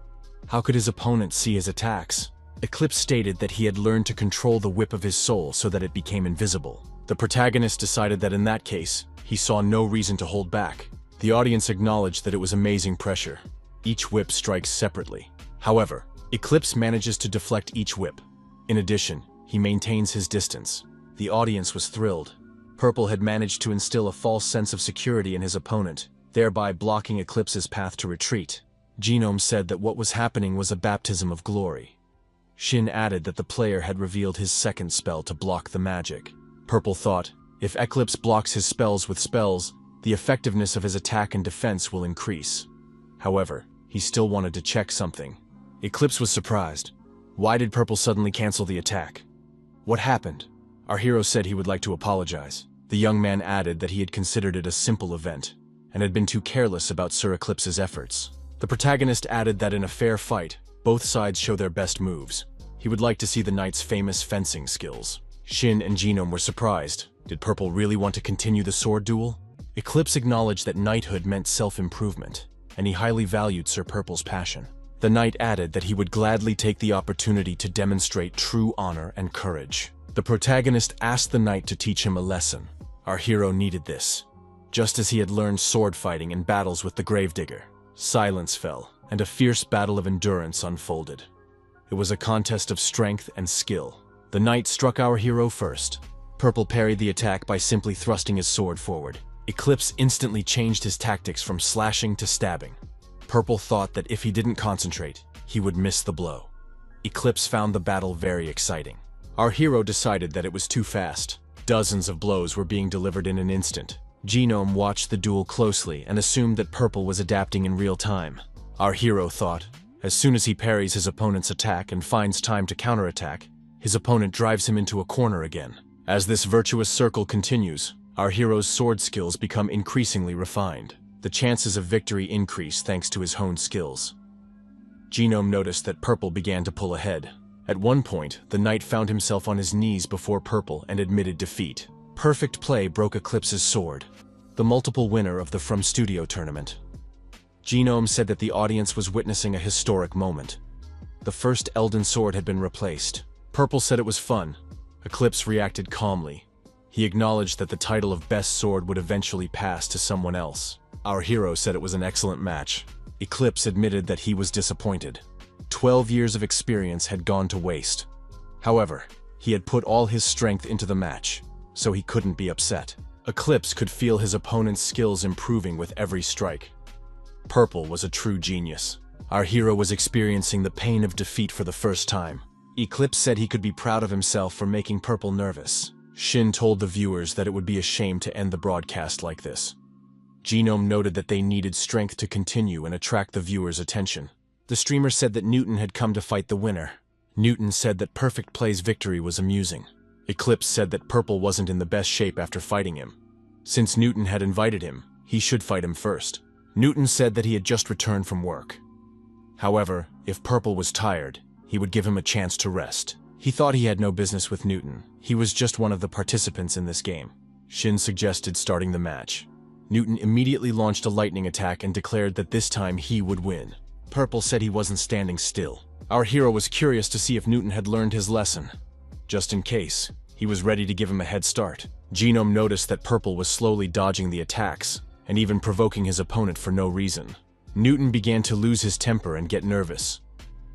Speaker 1: How could his opponent see his attacks? Eclipse stated that he had learned to control the whip of his soul so that it became invisible. The protagonist decided that in that case, he saw no reason to hold back. The audience acknowledged that it was amazing pressure. Each whip strikes separately. However, Eclipse manages to deflect each whip. In addition, he maintains his distance. The audience was thrilled. Purple had managed to instill a false sense of security in his opponent, thereby blocking Eclipse's path to retreat. Genome said that what was happening was a baptism of glory. Shin added that the player had revealed his second spell to block the magic. Purple thought, if Eclipse blocks his spells with spells, the effectiveness of his attack and defense will increase. However, he still wanted to check something. Eclipse was surprised. Why did Purple suddenly cancel the attack? What happened? Our hero said he would like to apologize. The young man added that he had considered it a simple event, and had been too careless about Sir Eclipse's efforts. The protagonist added that in a fair fight, both sides show their best moves. He would like to see the knight's famous fencing skills. Shin and Genome were surprised. Did Purple really want to continue the sword duel? Eclipse acknowledged that knighthood meant self-improvement, and he highly valued Sir Purple's passion. The knight added that he would gladly take the opportunity to demonstrate true honor and courage. The protagonist asked the knight to teach him a lesson. Our hero needed this. Just as he had learned sword fighting in battles with the gravedigger, silence fell, and a fierce battle of endurance unfolded. It was a contest of strength and skill. The knight struck our hero first. Purple parried the attack by simply thrusting his sword forward. Eclipse instantly changed his tactics from slashing to stabbing. Purple thought that if he didn't concentrate, he would miss the blow. Eclipse found the battle very exciting. Our hero decided that it was too fast. Dozens of blows were being delivered in an instant. Genome watched the duel closely and assumed that Purple was adapting in real time. Our hero thought, as soon as he parries his opponent's attack and finds time to counterattack, his opponent drives him into a corner again. As this virtuous circle continues, our hero's sword skills become increasingly refined. The chances of victory increase thanks to his honed skills. Genome noticed that Purple began to pull ahead. At one point, the knight found himself on his knees before Purple and admitted defeat. Perfect play broke Eclipse's sword, the multiple winner of the From Studio tournament. Genome said that the audience was witnessing a historic moment. The first Elden sword had been replaced. Purple said it was fun. Eclipse reacted calmly. He acknowledged that the title of best sword would eventually pass to someone else. Our hero said it was an excellent match. Eclipse admitted that he was disappointed. 12 years of experience had gone to waste. However, he had put all his strength into the match, so he couldn't be upset. Eclipse could feel his opponent's skills improving with every strike. Purple was a true genius. Our hero was experiencing the pain of defeat for the first time. Eclipse said he could be proud of himself for making Purple nervous. Shin told the viewers that it would be a shame to end the broadcast like this. Genome noted that they needed strength to continue and attract the viewers' attention. The streamer said that Newton had come to fight the winner. Newton said that Perfect Play's victory was amusing. Eclipse said that Purple wasn't in the best shape after fighting him. Since Newton had invited him, he should fight him first. Newton said that he had just returned from work. However, if Purple was tired, he would give him a chance to rest. He thought he had no business with Newton. He was just one of the participants in this game. Shin suggested starting the match. Newton immediately launched a lightning attack and declared that this time he would win. Purple said he wasn't standing still. Our hero was curious to see if Newton had learned his lesson. Just in case, he was ready to give him a head start. Genome noticed that Purple was slowly dodging the attacks, and even provoking his opponent for no reason. Newton began to lose his temper and get nervous.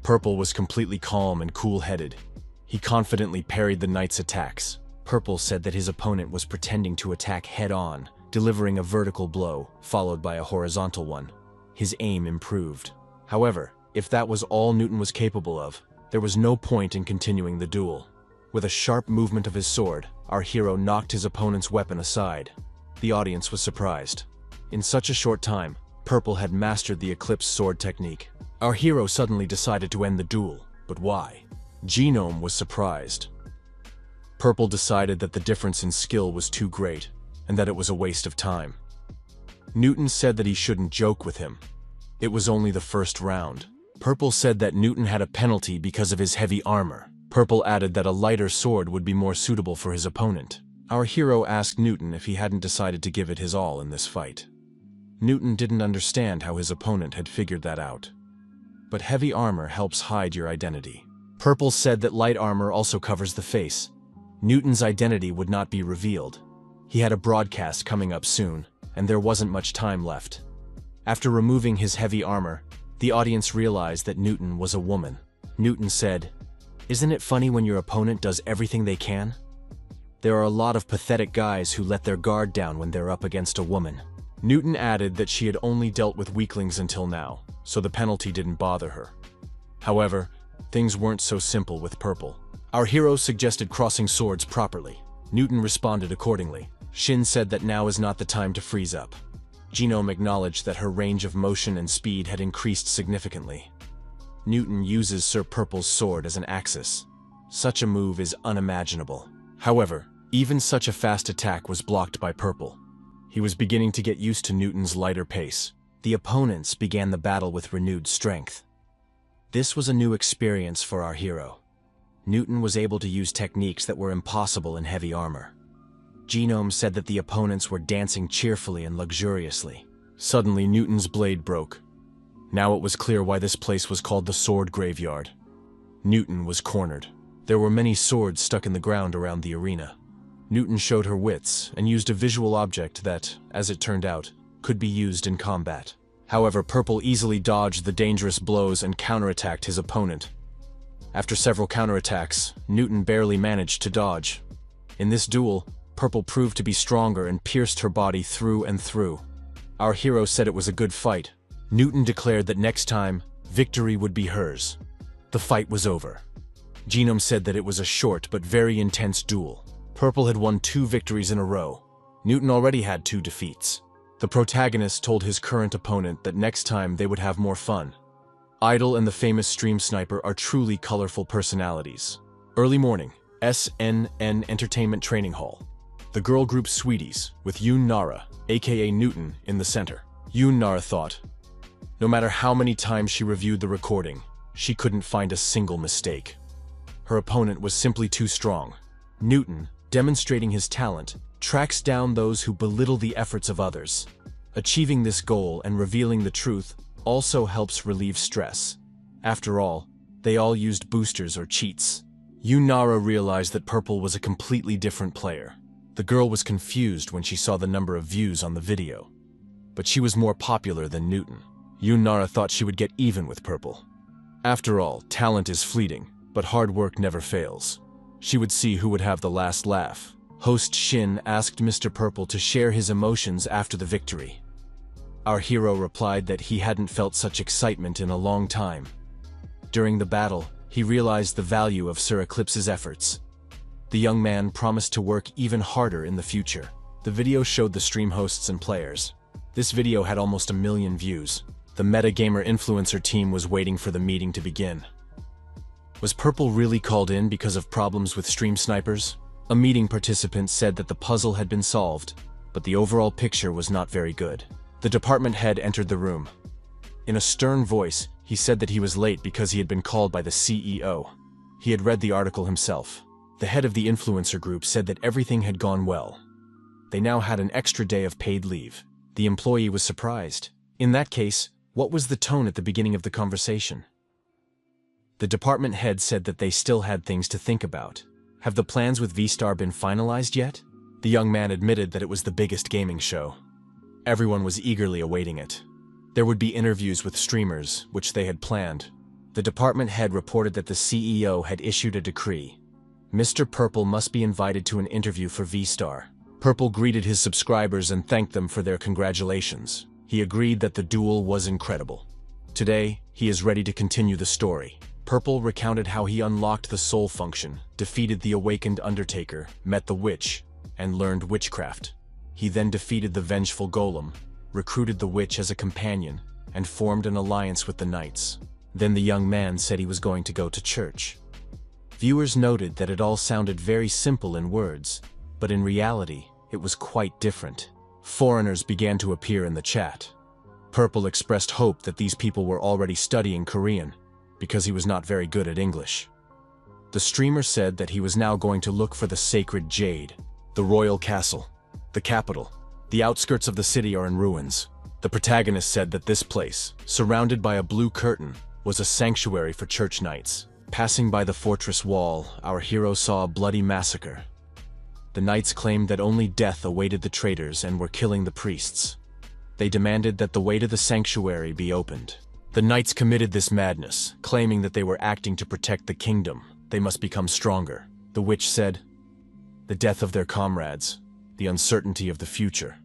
Speaker 1: Purple was completely calm and cool-headed. He confidently parried the knight's attacks. Purple said that his opponent was pretending to attack head-on, delivering a vertical blow, followed by a horizontal one. His aim improved. However, if that was all Newton was capable of, there was no point in continuing the duel. With a sharp movement of his sword, our hero knocked his opponent's weapon aside. The audience was surprised. In such a short time, Purple had mastered the Eclipse sword technique. Our hero suddenly decided to end the duel, but why? Genome was surprised. Purple decided that the difference in skill was too great, and that it was a waste of time. Newton said that he shouldn't joke with him. It was only the first round. Purple said that Newton had a penalty because of his heavy armor. Purple added that a lighter sword would be more suitable for his opponent. Our hero asked Newton if he hadn't decided to give it his all in this fight. Newton didn't understand how his opponent had figured that out. But heavy armor helps hide your identity. Purple said that light armor also covers the face. Newton's identity would not be revealed. He had a broadcast coming up soon, and there wasn't much time left. After removing his heavy armor, the audience realized that Newton was a woman. Newton said, "Isn't it funny when your opponent does everything they can? There are a lot of pathetic guys who let their guard down when they're up against a woman." Newton added that she had only dealt with weaklings until now, so the penalty didn't bother her. However, things weren't so simple with Purple. Our hero suggested crossing swords properly. Newton responded accordingly. Shin said that now is not the time to freeze up. Genome acknowledged that her range of motion and speed had increased significantly. Newton uses Sir Purple's sword as an axis. Such a move is unimaginable. However, even such a fast attack was blocked by Purple. He was beginning to get used to Newton's lighter pace. The opponents began the battle with renewed strength. This was a new experience for our hero. Newton was able to use techniques that were impossible in heavy armor. Genome said that the opponents were dancing cheerfully and luxuriously. Suddenly, Newton's blade broke. Now it was clear why this place was called the Sword Graveyard. Newton was cornered. There were many swords stuck in the ground around the arena. Newton showed her wits and used a visual object that, as it turned out, could be used in combat. However, Purple easily dodged the dangerous blows and counterattacked his opponent. After several counterattacks, Newton barely managed to dodge. In this duel, Purple proved to be stronger and pierced her body through and through. Our hero said it was a good fight. Newton declared that next time, victory would be hers. The fight was over. Genome said that it was a short but very intense duel. Purple had won 2 victories in a row. Newton already had 2 defeats. The protagonist told his current opponent that next time they would have more fun. Idol and the famous stream sniper are truly colorful personalities. Early morning, SNN Entertainment Training Hall. The girl group Sweeties, with Yoon Nara, aka Newton, in the center. Yoon Nara thought, no matter how many times she reviewed the recording, she couldn't find a single mistake. Her opponent was simply too strong. Newton, demonstrating his talent, tracks down those who belittle the efforts of others. Achieving this goal and revealing the truth also helps relieve stress. After all, they all used boosters or cheats. Yoon Nara realized that Purple was a completely different player. The girl was confused when she saw the number of views on the video. But she was more popular than Newton. Yoon Nara thought she would get even with Purple. After all, talent is fleeting, but hard work never fails. She would see who would have the last laugh. Host Shin asked Mr. Purple to share his emotions after the victory. Our hero replied that he hadn't felt such excitement in a long time. During the battle, he realized the value of Sir Eclipse's efforts. The young man promised to work even harder in the future. The video showed the stream hosts and players. This video had almost 1 million views. The metagamer influencer team was waiting for the meeting to begin. Was Purple really called in because of problems with stream snipers? A meeting participant said that the puzzle had been solved, but the overall picture was not very good. The department head entered the room. In a stern voice, he said that he was late because he had been called by the CEO. He had read the article himself. The head of the influencer group said that everything had gone well. They now had an extra day of paid leave. The employee was surprised. In that case, what was the tone at the beginning of the conversation? The department head said that they still had things to think about. Have the plans with V-Star been finalized yet? The young man admitted that it was the biggest gaming show. Everyone was eagerly awaiting it. There would be interviews with streamers, which they had planned. The department head reported that the CEO had issued a decree. Mr. Purple must be invited to an interview for V-Star. Purple greeted his subscribers and thanked them for their congratulations. He agreed that the duel was incredible. Today, he is ready to continue the story. Purple recounted how he unlocked the soul function, defeated the awakened Undertaker, met the witch, and learned witchcraft. He then defeated the vengeful golem, recruited the witch as a companion, and formed an alliance with the knights. Then the young man said he was going to go to church. Viewers noted that it all sounded very simple in words, but in reality, it was quite different. Foreigners began to appear in the chat. Purple expressed hope that these people were already studying Korean, because he was not very good at English. The streamer said that he was now going to look for the sacred jade, the royal castle, the capital. The outskirts of the city are in ruins. The protagonist said that this place, surrounded by a blue curtain, was a sanctuary for church knights. Passing by the fortress wall, our hero saw a bloody massacre. The knights claimed that only death awaited the traitors and were killing the priests. They demanded that the way to the sanctuary be opened. The knights committed this madness, claiming that they were acting to protect the kingdom. They must become stronger. The witch said, the death of their comrades, the uncertainty of the future.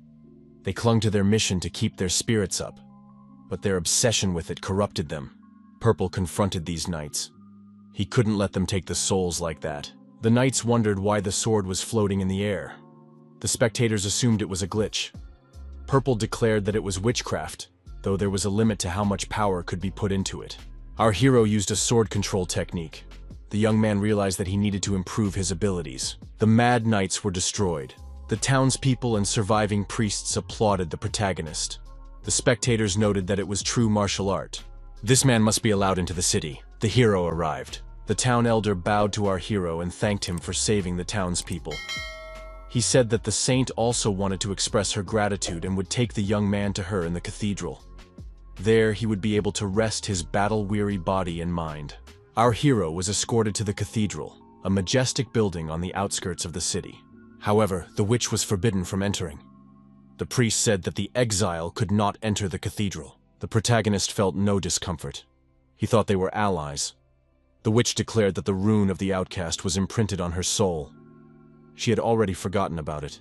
Speaker 1: They clung to their mission to keep their spirits up, but their obsession with it corrupted them. Purple confronted these knights. He couldn't let them take the souls like that. The knights wondered why the sword was floating in the air. The spectators assumed it was a glitch. Purple declared that it was witchcraft, though there was a limit to how much power could be put into it. Our hero used a sword control technique. The young man realized that he needed to improve his abilities. The mad knights were destroyed. The townspeople and surviving priests applauded the protagonist. The spectators noted that it was true martial art. This man must be allowed into the city. The hero arrived. The town elder bowed to our hero and thanked him for saving the townspeople. He said that the saint also wanted to express her gratitude and would take the young man to her in the cathedral. There he would be able to rest his battle-weary body and mind. Our hero was escorted to the cathedral, a majestic building on the outskirts of the city. However, the witch was forbidden from entering. The priest said that the exile could not enter the cathedral. The protagonist felt no discomfort. He thought they were allies. The witch declared that the rune of the outcast was imprinted on her soul. She had already forgotten about it.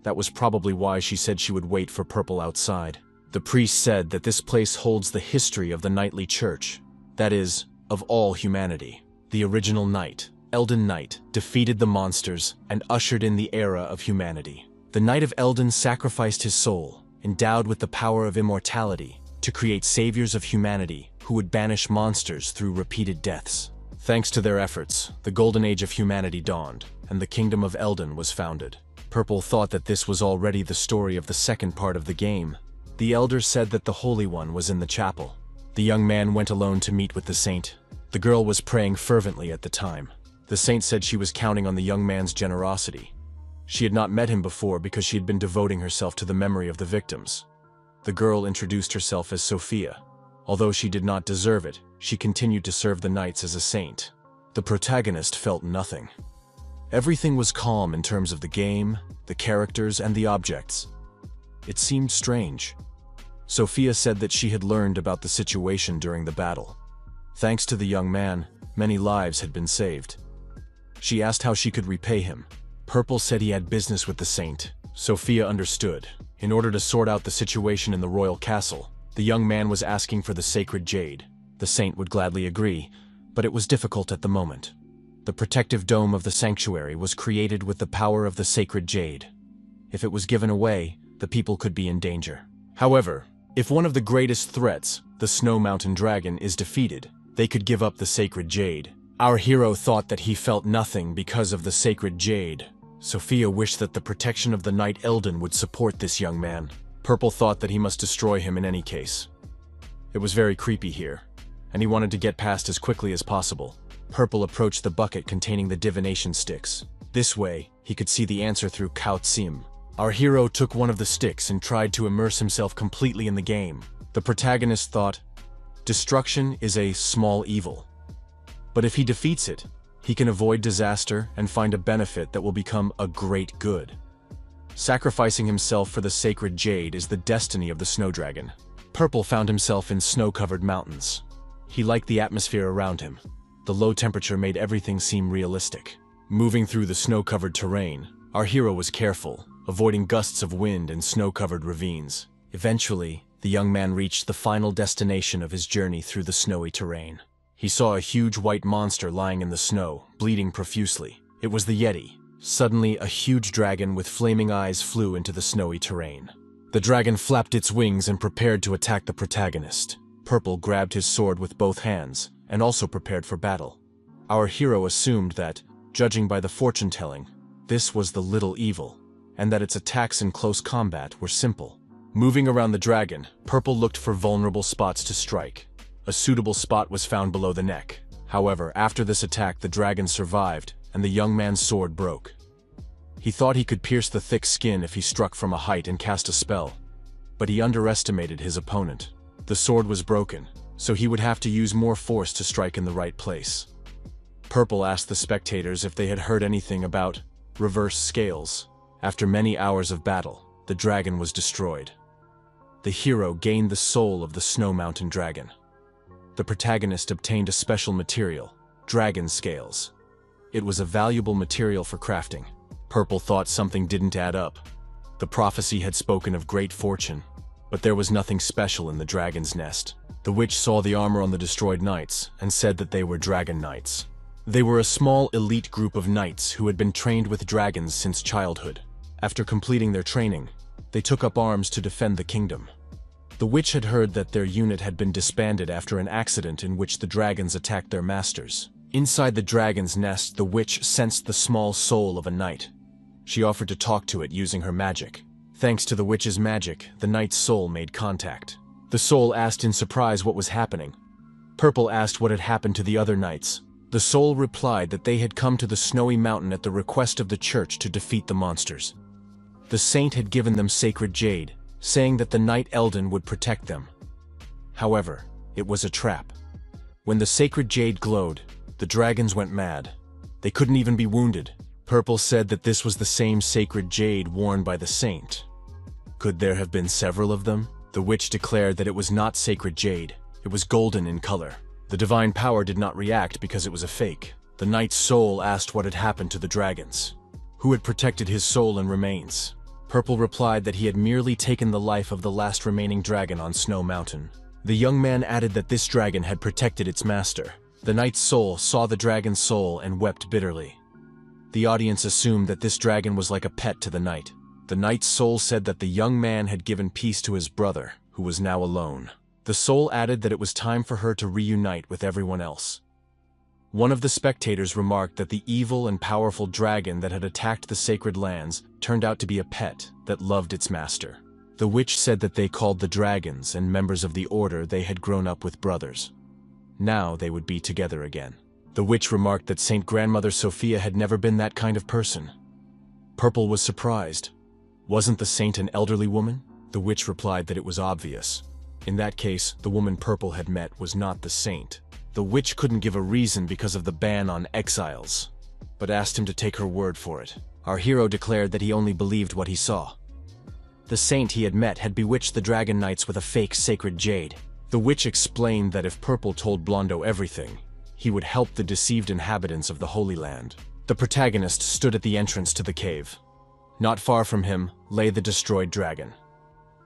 Speaker 1: That was probably why she said she would wait for Purple outside. The priest said that this place holds the history of the knightly church, that is, of all humanity. The original knight, Eldon Knight, defeated the monsters and ushered in the era of humanity. The Knight of Eldon sacrificed his soul, endowed with the power of immortality, to create saviors of humanity who would banish monsters through repeated deaths. Thanks to their efforts, the golden age of humanity dawned, and the kingdom of Eldon was founded. Purple thought that this was already the story of the second part of the game. The elder said that the Holy One was in the chapel. The young man went alone to meet with the saint. The girl was praying fervently at the time. The saint said she was counting on the young man's generosity. She had not met him before because she had been devoting herself to the memory of the victims. The girl introduced herself as Sophia. Although she did not deserve it, she continued to serve the knights as a saint. The protagonist felt nothing. Everything was calm in terms of the game, the characters, and the objects. It seemed strange. Sophia said that she had learned about the situation during the battle. Thanks to the young man, many lives had been saved. She asked how she could repay him. Purple said he had business with the saint. Sophia understood. In order to sort out the situation in the royal castle, the young man was asking for the sacred jade. The saint would gladly agree, but it was difficult at the moment. The protective dome of the sanctuary was created with the power of the sacred jade. If it was given away, the people could be in danger. However, if one of the greatest threats, the Snow Mountain Dragon, is defeated, they could give up the sacred jade. Our hero thought that he felt nothing because of the sacred jade. Sophia wished that the protection of the Knight Eldon would support this young man. Purple thought that he must destroy him in any case. It was very creepy here, and he wanted to get past as quickly as possible. Purple approached the bucket containing the divination sticks. This way, he could see the answer through Kao Tsim. Our hero took one of the sticks and tried to immerse himself completely in the game. The protagonist thought, destruction is a small evil. But if he defeats it, he can avoid disaster and find a benefit that will become a great good. Sacrificing himself for the sacred jade is the destiny of the snow dragon. Purple found himself in snow-covered mountains. He liked the atmosphere around him. The low temperature made everything seem realistic. Moving through the snow-covered terrain, our hero was careful, avoiding gusts of wind and snow-covered ravines. Eventually, the young man reached the final destination of his journey through the snowy terrain. He saw a huge white monster lying in the snow, bleeding profusely. It was the Yeti. Suddenly, a huge dragon with flaming eyes flew into the snowy terrain. The dragon flapped its wings and prepared to attack the protagonist. Purple grabbed his sword with both hands and also prepared for battle. Our hero assumed that, judging by the fortune-telling, this was the little evil, and that its attacks in close combat were simple. Moving around the dragon, Purple looked for vulnerable spots to strike. A suitable spot was found below the neck. However, after this attack, the dragon survived, and the young man's sword broke. He thought he could pierce the thick skin if he struck from a height and cast a spell, but he underestimated his opponent. The sword was broken, so he would have to use more force to strike in the right place. Purple asked the spectators if they had heard anything about reverse scales. After many hours of battle, the dragon was destroyed. The hero gained the soul of the Snow Mountain Dragon. The protagonist obtained a special material, dragon scales. It was a valuable material for crafting. Purple thought something didn't add up. The prophecy had spoken of great fortune, but there was nothing special in the dragon's nest. The witch saw the armor on the destroyed knights and said that they were dragon knights. They were a small elite group of knights who had been trained with dragons since childhood. After completing their training, they took up arms to defend the kingdom. The witch had heard that their unit had been disbanded after an accident in which the dragons attacked their masters. Inside the dragon's nest, the witch sensed the small soul of a knight. She offered to talk to it using her magic. Thanks to the witch's magic, the knight's soul made contact. The soul asked in surprise what was happening. Purple asked what had happened to the other knights. The soul replied that they had come to the snowy mountain at the request of the church to defeat the monsters. The saint had given them sacred jade, saying that the knight Eldon would protect them. However, it was a trap. When the sacred jade glowed, the dragons went mad. They couldn't even be wounded. Purple said that this was the same sacred jade worn by the saint. Could there have been several of them? The witch declared that it was not sacred jade. It was golden in color. The divine power did not react because it was a fake. The knight's soul asked what had happened to the dragons. Who had protected his soul and remains? Purple replied that he had merely taken the life of the last remaining dragon on Snow Mountain. The young man added that this dragon had protected its master. The knight's soul saw the dragon's soul and wept bitterly. The audience assumed that this dragon was like a pet to the knight. The knight's soul said that the young man had given peace to his brother, who was now alone. The soul added that it was time for her to reunite with everyone else. One of the spectators remarked that the evil and powerful dragon that had attacked the sacred lands turned out to be a pet that loved its master. The witch said that they called the dragons and members of the order they had grown up with brothers. Now they would be together again. The witch remarked that Saint Grandmother Sophia had never been that kind of person. Purple was surprised. Wasn't the saint an elderly woman? The witch replied that it was obvious. In that case, the woman Purple had met was not the saint. The witch couldn't give a reason because of the ban on exiles, but asked him to take her word for it. Our hero declared that he only believed what he saw. The saint he had met had bewitched the dragon knights with a fake sacred jade. The witch explained that if Purple told Blondo everything, he would help the deceived inhabitants of the Holy Land. The protagonist stood at the entrance to the cave. Not far from him lay the destroyed dragon.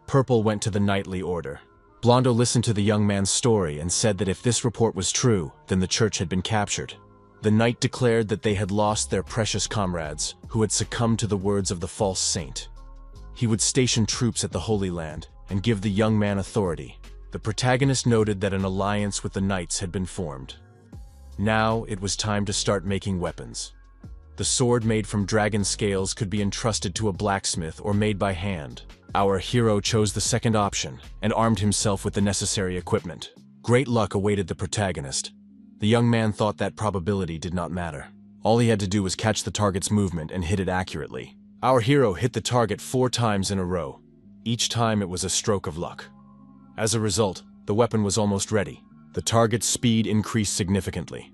Speaker 1: Purple went to the knightly order. Blondo listened to the young man's story and said that if this report was true, then the church had been captured. The knight declared that they had lost their precious comrades, who had succumbed to the words of the false saint. He would station troops at the Holy Land and give the young man authority. The protagonist noted that an alliance with the knights had been formed. Now it was time to start making weapons. The sword made from dragon scales could be entrusted to a blacksmith or made by hand. Our hero chose the second option and armed himself with the necessary equipment. Great luck awaited the protagonist. The young man thought that probability did not matter. All he had to do was catch the target's movement and hit it accurately. Our hero hit the target 4 times in a row. Each time it was a stroke of luck. As a result, the weapon was almost ready. The target's speed increased significantly.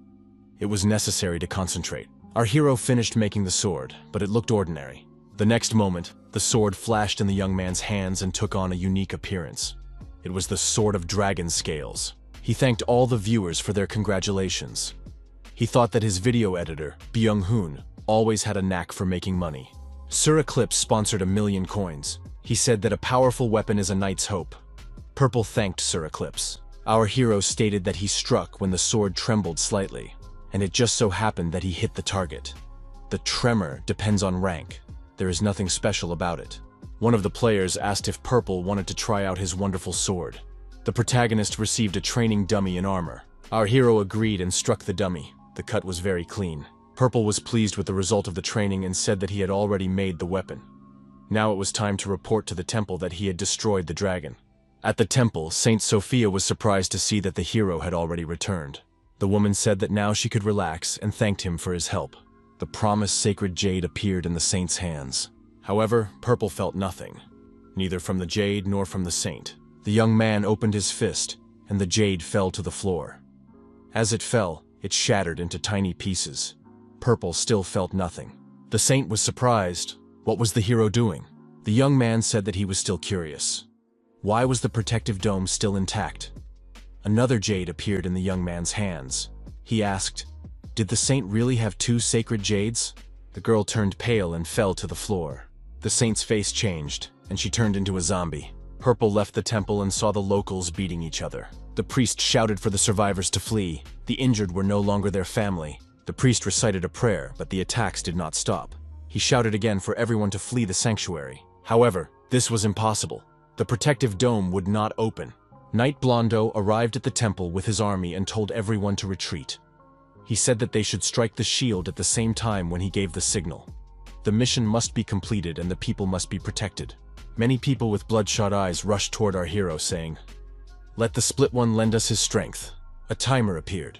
Speaker 1: It was necessary to concentrate. Our hero finished making the sword, but it looked ordinary. The next moment, the sword flashed in the young man's hands and took on a unique appearance. It was the sword of dragon scales. He thanked all the viewers for their congratulations. He thought that his video editor, Byung-hoon, always had a knack for making money. Sir Eclipse sponsored 1,000,000 coins. He said that a powerful weapon is a knight's hope. Purple thanked Sir Eclipse. Our hero stated that he struck when the sword trembled slightly, and it just so happened that he hit the target. The tremor depends on rank. There is nothing special about it. One of the players asked if Purple wanted to try out his wonderful sword. The protagonist received a training dummy in armor. Our hero agreed and struck the dummy. The cut was very clean. Purple was pleased with the result of the training and said that he had already made the weapon. Now it was time to report to the temple that he had destroyed the dragon. At the temple, Saint Sophia was surprised to see that the hero had already returned. The woman said that now she could relax and thanked him for his help. The promised sacred jade appeared in the saint's hands. However, Purple felt nothing, neither from the jade nor from the saint. The young man opened his fist, and the jade fell to the floor. As it fell, it shattered into tiny pieces. Purple still felt nothing. The saint was surprised. What was the hero doing? The young man said that he was still curious. Why was the protective dome still intact? Another jade appeared in the young man's hands. He asked, "Did the saint really have 2 sacred jades?" The girl turned pale and fell to the floor. The saint's face changed, and she turned into a zombie. Purple left the temple and saw the locals beating each other. The priest shouted for the survivors to flee. The injured were no longer their family. The priest recited a prayer, but the attacks did not stop. He shouted again for everyone to flee the sanctuary. However, this was impossible. The protective dome would not open. Knight Blondo arrived at the temple with his army and told everyone to retreat. He said that they should strike the shield at the same time when he gave the signal. The mission must be completed and the people must be protected. Many people with bloodshot eyes rushed toward our hero, saying, "Let the Split One lend us his strength." A timer appeared.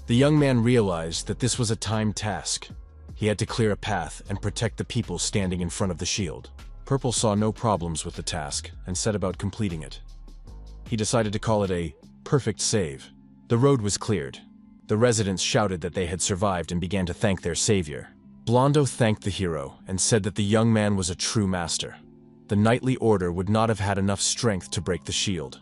Speaker 1: The young man realized that this was a timed task. He had to clear a path and protect the people standing in front of the shield. Purple saw no problems with the task and set about completing it. He decided to call it a perfect save. The road was cleared. The residents shouted that they had survived and began to thank their savior. Blondo thanked the hero and said that the young man was a true master. The knightly order would not have had enough strength to break the shield.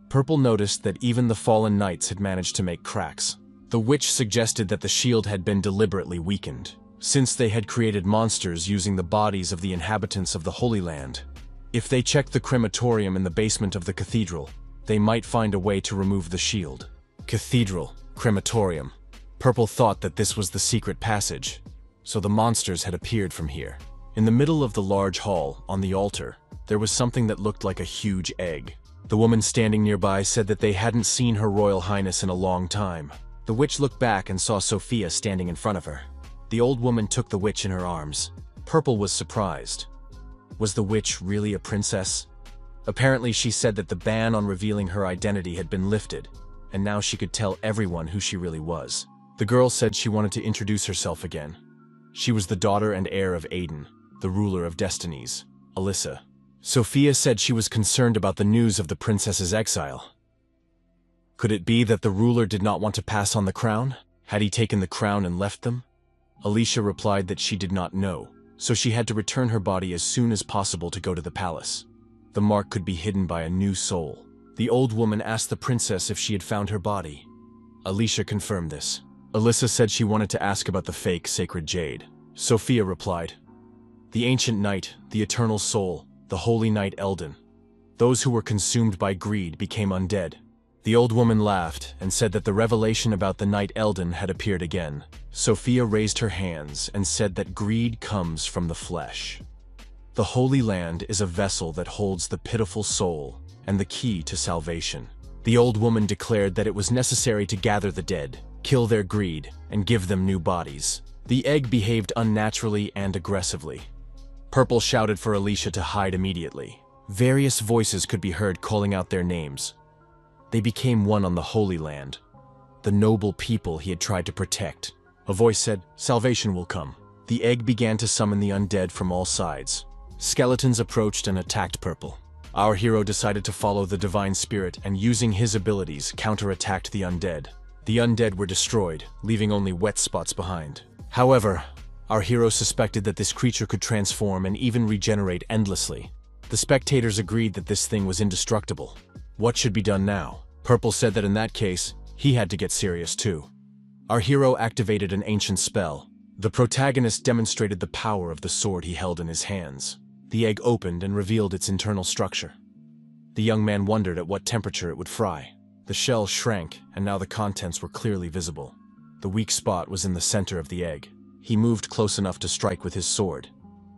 Speaker 1: Purple noticed that even the fallen knights had managed to make cracks. The witch suggested that the shield had been deliberately weakened, since they had created monsters using the bodies of the inhabitants of the Holy Land. If they checked the crematorium in the basement of the cathedral, they might find a way to remove the shield. Cathedral, crematorium. Purple thought that this was the secret passage, so the monsters had appeared from here. In the middle of the large hall, on the altar, there was something that looked like a huge egg. The woman standing nearby said that they hadn't seen Her Royal Highness in a long time. The witch looked back and saw Sophia standing in front of her. The old woman took the witch in her arms. Purple was surprised. Was the witch really a princess? Apparently she said that the ban on revealing her identity had been lifted, and now she could tell everyone who she really was. The girl said she wanted to introduce herself again. She was the daughter and heir of Aiden, the ruler of destinies, Alyssa. Sophia said she was concerned about the news of the princess's exile. Could it be that the ruler did not want to pass on the crown? Had he taken the crown and left them? Alicia replied that she did not know, so she had to return her body as soon as possible to go to the palace. The mark could be hidden by a new soul. The old woman asked the princess if she had found her body. Alicia confirmed this. Alyssa said she wanted to ask about the fake sacred jade. Sophia replied, "The ancient knight, the eternal soul, the holy knight Eldon. Those who were consumed by greed became undead." The old woman laughed and said that the revelation about the knight Eldon had appeared again. Sophia raised her hands and said that greed comes from the flesh. The Holy Land is a vessel that holds the pitiful soul and the key to salvation. The old woman declared that it was necessary to gather the dead, kill their greed, and give them new bodies. The egg behaved unnaturally and aggressively. Purple shouted for Alicia to hide immediately. Various voices could be heard calling out their names. They became one on the Holy Land, the noble people he had tried to protect. A voice said, "Salvation will come." The egg began to summon the undead from all sides. Skeletons approached and attacked Purple. Our hero decided to follow the divine spirit and, using his abilities, counterattacked the undead. The undead were destroyed, leaving only wet spots behind. However, our hero suspected that this creature could transform and even regenerate endlessly. The spectators agreed that this thing was indestructible. What should be done now? Purple said that in that case, he had to get serious too. Our hero activated an ancient spell. The protagonist demonstrated the power of the sword he held in his hands. The egg opened and revealed its internal structure. The young man wondered at what temperature it would fry. The shell shrank, and now the contents were clearly visible. The weak spot was in the center of the egg. He moved close enough to strike with his sword.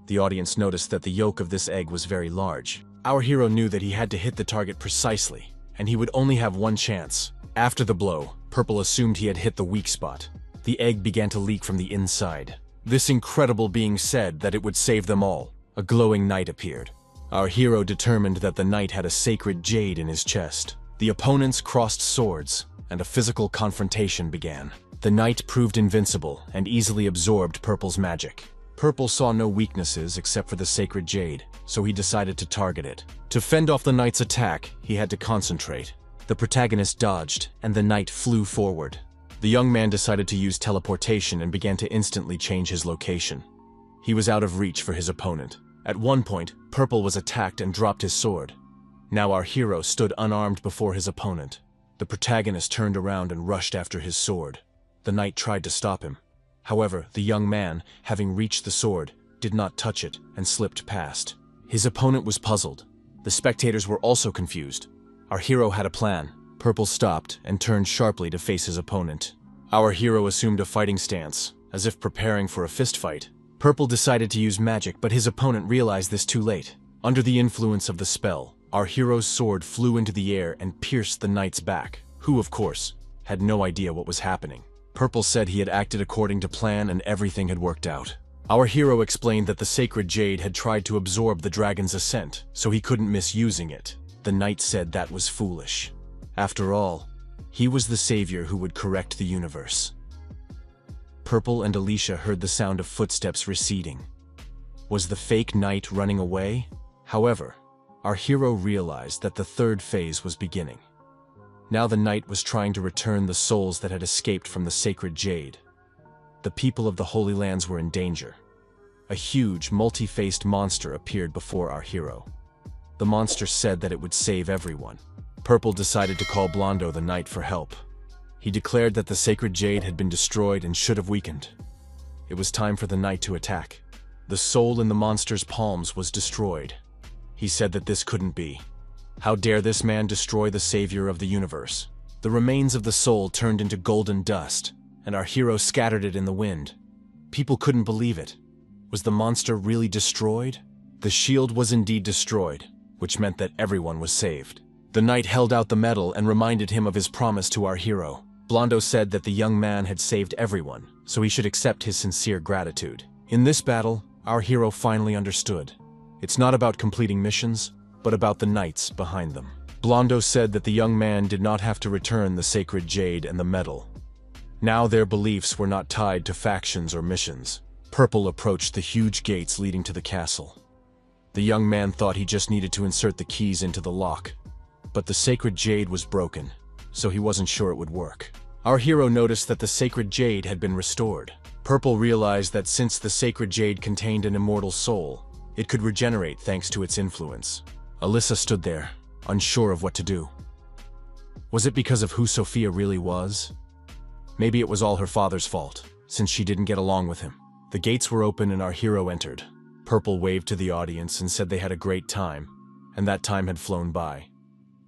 Speaker 1: The audience noticed that the yolk of this egg was very large. Our hero knew that he had to hit the target precisely, and he would only have one chance. After the blow, Purple assumed he had hit the weak spot. The egg began to leak from the inside. This incredible being said that it would save them all. a glowing knight appeared. Our hero determined that the knight had a sacred jade in his chest. The opponents crossed swords, and a physical confrontation began. The knight proved invincible and easily absorbed Purple's magic. Purple saw no weaknesses except for the sacred jade, so he decided to target it. To fend off the knight's attack, he had to concentrate. The protagonist dodged, and the knight flew forward. The young man decided to use teleportation and began to instantly change his location. He was out of reach for his opponent. At one point, Purple was attacked and dropped his sword. Now our hero stood unarmed before his opponent. The protagonist turned around and rushed after his sword. The knight tried to stop him. However, the young man, having reached the sword, did not touch it and slipped past. His opponent was puzzled. The spectators were also confused. Our hero had a plan. Purple stopped and turned sharply to face his opponent. Our hero assumed a fighting stance, as if preparing for a fistfight. Purple decided to use magic, but his opponent realized this too late. Under the influence of the spell, our hero's sword flew into the air and pierced the knight's back, who, of course, had no idea what was happening. Purple said he had acted according to plan and everything had worked out. Our hero explained that the sacred jade had tried to absorb the dragon's ascent, so he couldn't miss using it. The knight said that was foolish. After all, he was the savior who would correct the universe. Purple and Alicia heard the sound of footsteps receding. Was the fake knight running away? However, our hero realized that the third phase was beginning. Now the knight was trying to return the souls that had escaped from the sacred jade. The people of the Holy Lands were in danger. A huge, multi-faced monster appeared before our hero. The monster said that it would save everyone. Purple decided to call Blondo the knight for help. He declared that the sacred jade had been destroyed and should have weakened. It was time for the knight to attack. The soul in the monster's palms was destroyed. He said that this couldn't be. How dare this man destroy the savior of the universe? The remains of the soul turned into golden dust, and our hero scattered it in the wind. People couldn't believe it. Was the monster really destroyed? The shield was indeed destroyed, which meant that everyone was saved. The knight held out the medal and reminded him of his promise to our hero. Blondo said that the young man had saved everyone, so he should accept his sincere gratitude. In this battle, our hero finally understood. It's not about completing missions, but about the knights behind them. Blondo said that the young man did not have to return the sacred jade and the medal. Now their beliefs were not tied to factions or missions. Purple approached the huge gates leading to the castle. The young man thought he just needed to insert the keys into the lock. But the sacred jade was broken, so he wasn't sure it would work. Our hero noticed that the sacred jade had been restored. Purple realized that since the sacred jade contained an immortal soul, it could regenerate thanks to its influence. Alyssa stood there, unsure of what to do. Was it because of who Sophia really was? Maybe it was all her father's fault, since she didn't get along with him. The gates were open and our hero entered. Purple waved to the audience and said they had a great time, and that time had flown by.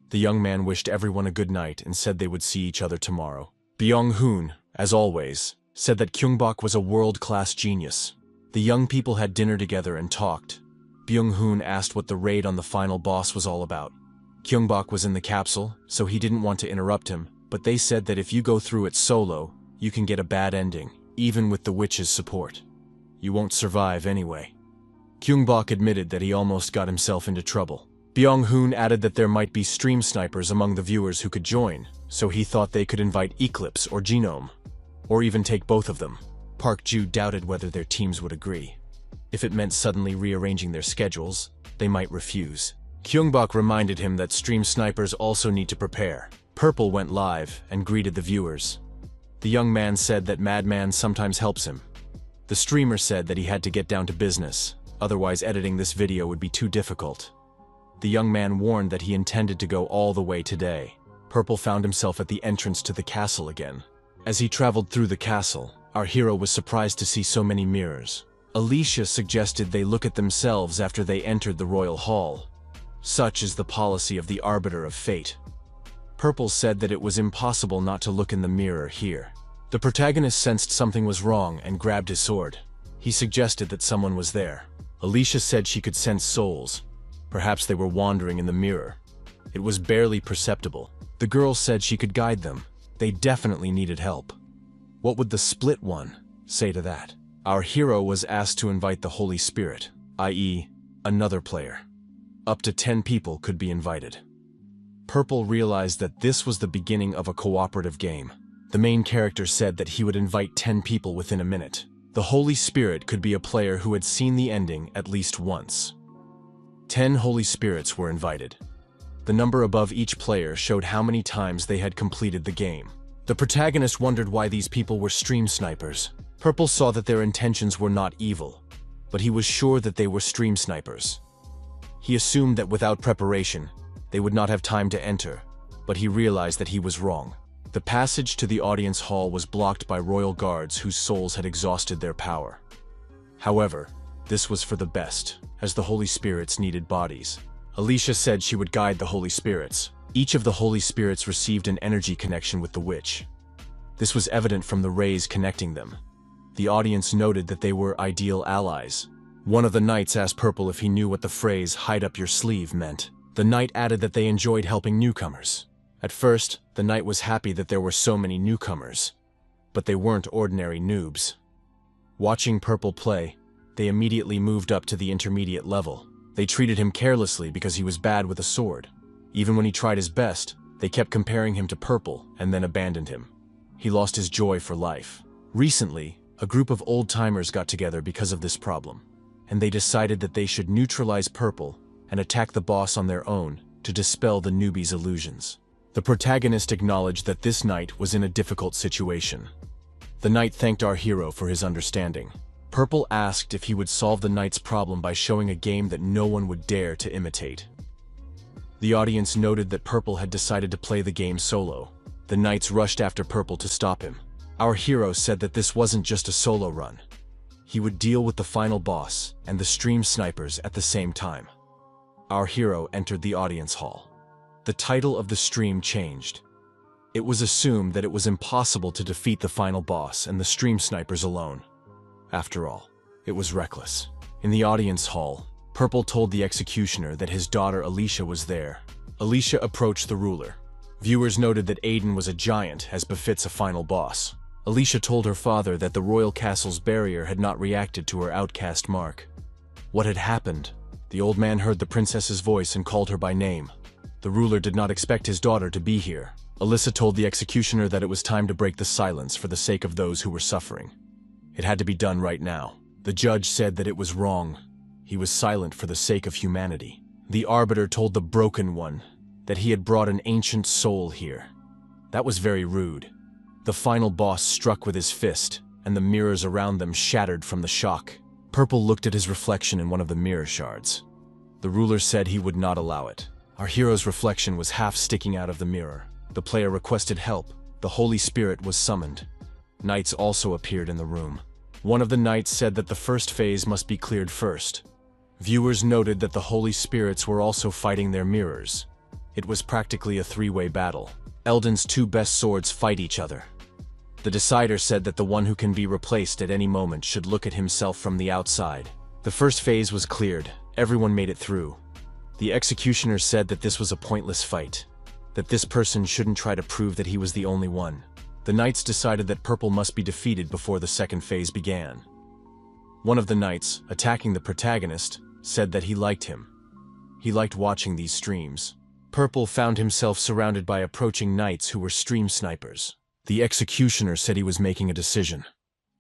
Speaker 1: The young man wished everyone a good night and said they would see each other tomorrow. Byung-hoon, as always, said that Gyeong-bok was a world-class genius. The young people had dinner together and talked. Byung-hoon asked what the raid on the final boss was all about. Gyeong-bok was in the capsule, so he didn't want to interrupt him, but they said that if you go through it solo, you can get a bad ending, even with the witch's support. You won't survive anyway. Gyeong-bok admitted that he almost got himself into trouble. Byung-hoon added that there might be stream snipers among the viewers who could join, so he thought they could invite Eclipse or Genome, or even take both of them. Park Ju doubted whether their teams would agree. If it meant suddenly rearranging their schedules, they might refuse. Gyeong-bok reminded him that stream snipers also need to prepare. Purple went live and greeted the viewers. The young man said that Madman sometimes helps him. The streamer said that he had to get down to business, otherwise editing this video would be too difficult. The young man warned that he intended to go all the way today. Purple found himself at the entrance to the castle again. As he traveled through the castle, our hero was surprised to see so many mirrors. Alicia suggested they look at themselves after they entered the royal hall. Such is the policy of the Arbiter of Fate. Purple said that it was impossible not to look in the mirror here. The protagonist sensed something was wrong and grabbed his sword. He suggested that someone was there. Alicia said she could sense souls. Perhaps they were wandering in the mirror. It was barely perceptible. The girl said she could guide them. They definitely needed help. What would the split one say to that? Our hero was asked to invite the Holy Spirit, i.e., another player. Up to 10 people could be invited. Purple realized that this was the beginning of a cooperative game. The main character said that he would invite 10 people within a minute. The Holy Spirit could be a player who had seen the ending at least once. 10 Holy Spirits were invited. The number above each player showed how many times they had completed the game. The protagonist wondered why these people were stream snipers. Purple saw that their intentions were not evil, but he was sure that they were stream snipers. He assumed that without preparation, they would not have time to enter, but he realized that he was wrong. The passage to the audience hall was blocked by royal guards whose souls had exhausted their power. However, this was for the best, as the Holy Spirits needed bodies. Alicia said she would guide the Holy Spirits. Each of the Holy Spirits received an energy connection with the witch. This was evident from the rays connecting them. The audience noted that they were ideal allies. One of the knights asked Purple if he knew what the phrase "hide up your sleeve" meant. The knight added that they enjoyed helping newcomers. At first, the knight was happy that there were so many newcomers, but they weren't ordinary noobs. Watching Purple play, they immediately moved up to the intermediate level. They treated him carelessly because he was bad with a sword. Even when he tried his best, they kept comparing him to Purple and then abandoned him. He lost his joy for life. Recently, a group of old-timers got together because of this problem, and they decided that they should neutralize Purple and attack the boss on their own to dispel the newbie's illusions. The protagonist acknowledged that this knight was in a difficult situation. The knight thanked our hero for his understanding. Purple asked if he would solve the knight's problem by showing a game that no one would dare to imitate. The audience noted that Purple had decided to play the game solo. The knights rushed after Purple to stop him. Our hero said that this wasn't just a solo run. He would deal with the final boss and the stream snipers at the same time. Our hero entered the audience hall. The title of the stream changed. It was assumed that it was impossible to defeat the final boss and the stream snipers alone. After all, it was reckless. In the audience hall, Purple told the executioner that his daughter Alicia was there. Alicia approached the ruler. Viewers noted that Aiden was a giant, as befits a final boss. Alicia told her father that the royal castle's barrier had not reacted to her outcast mark. What had happened? The old man heard the princess's voice and called her by name. The ruler did not expect his daughter to be here. Alyssa told the executioner that it was time to break the silence for the sake of those who were suffering. It had to be done right now. The judge said that it was wrong. He was silent for the sake of humanity. The arbiter told the broken one that he had brought an ancient soul here. That was very rude. The final boss struck with his fist, and the mirrors around them shattered from the shock. Purple looked at his reflection in one of the mirror shards. The ruler said he would not allow it. Our hero's reflection was half sticking out of the mirror. The player requested help. The Holy Spirit was summoned. Knights also appeared in the room. One of the knights said that the first phase must be cleared first. Viewers noted that the Holy Spirits were also fighting their mirrors. It was practically a three-way battle. Eldon's two best swords fight each other. The decider said that the one who can be replaced at any moment should look at himself from the outside. The first phase was cleared. Everyone made it through. The executioner said that this was a pointless fight, that this person shouldn't try to prove that he was the only one. The knights decided that Purple must be defeated before the second phase began. One of the knights, attacking the protagonist, said that he liked him. He liked watching these streams. Purple found himself surrounded by approaching knights who were stream snipers. The executioner said he was making a decision.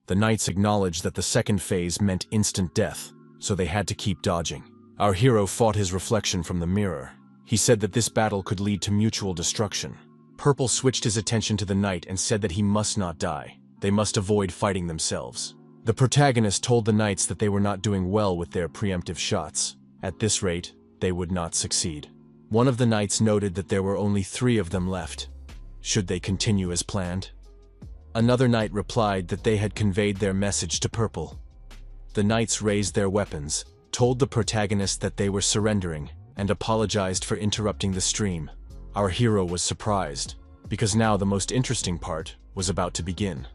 Speaker 1: The knights acknowledged that the second phase meant instant death, so they had to keep dodging. Our hero fought his reflection from the mirror. He said that this battle could lead to mutual destruction. Purple switched his attention to the knight and said that he must not die. They must avoid fighting themselves. The protagonist told the knights that they were not doing well with their preemptive shots. At this rate, they would not succeed. One of the knights noted that there were only 3 of them left. Should they continue as planned? Another knight replied that they had conveyed their message to Purple. The knights raised their weapons, told the protagonist that they were surrendering, and apologized for interrupting the stream. Our hero was surprised, because now the most interesting part was about to begin.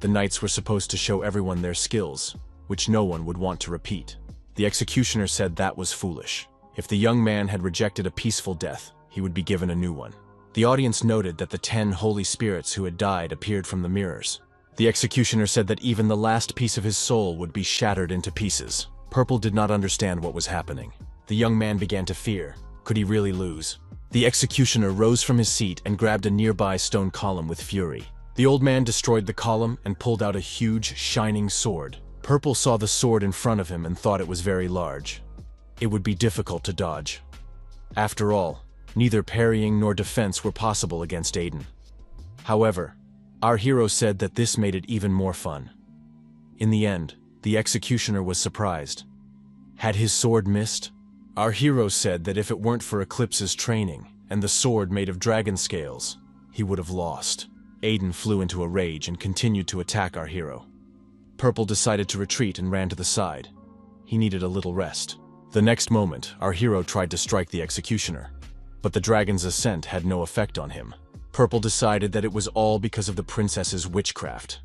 Speaker 1: The knights were supposed to show everyone their skills, which no one would want to repeat. The executioner said that was foolish. If the young man had rejected a peaceful death, he would be given a new one. The audience noted that the 10 Holy Spirits who had died appeared from the mirrors. The executioner said that even the last piece of his soul would be shattered into pieces. Purple did not understand what was happening. The young man began to fear. Could he really lose? The executioner rose from his seat and grabbed a nearby stone column with fury. The old man destroyed the column and pulled out a huge, shining sword. Purple saw the sword in front of him and thought it was very large. It would be difficult to dodge. After all, neither parrying nor defense were possible against Aiden. However, our hero said that this made it even more fun. In the end, the executioner was surprised. Had his sword missed? Our hero said that if it weren't for Eclipse's training and the sword made of dragon scales, he would have lost. Aiden flew into a rage and continued to attack our hero. Purple decided to retreat and ran to the side. He needed a little rest. The next moment, our hero tried to strike the executioner, but the dragon's ascent had no effect on him. Purple decided that it was all because of the princess's witchcraft.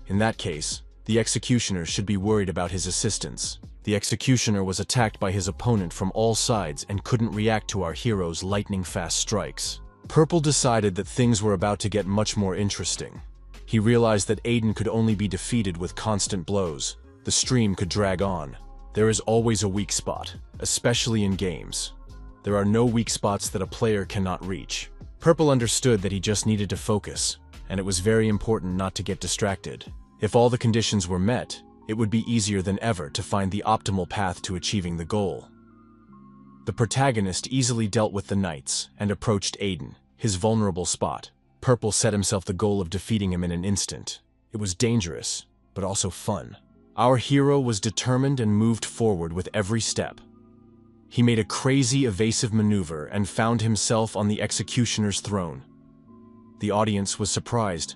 Speaker 1: In that case, the executioner should be worried about his assistants. The executioner was attacked by his opponent from all sides and couldn't react to our hero's lightning-fast strikes. Purple decided that things were about to get much more interesting. He realized that Aiden could only be defeated with constant blows. The stream could drag on. There is always a weak spot, especially in games. There are no weak spots that a player cannot reach. Purple understood that he just needed to focus, and it was very important not to get distracted. If all the conditions were met, it would be easier than ever to find the optimal path to achieving the goal. The protagonist easily dealt with the knights and approached Aiden, his vulnerable spot. Purple set himself the goal of defeating him in an instant. It was dangerous, but also fun. Our hero was determined and moved forward with every step. He made a crazy evasive maneuver and found himself on the executioner's throne. The audience was surprised.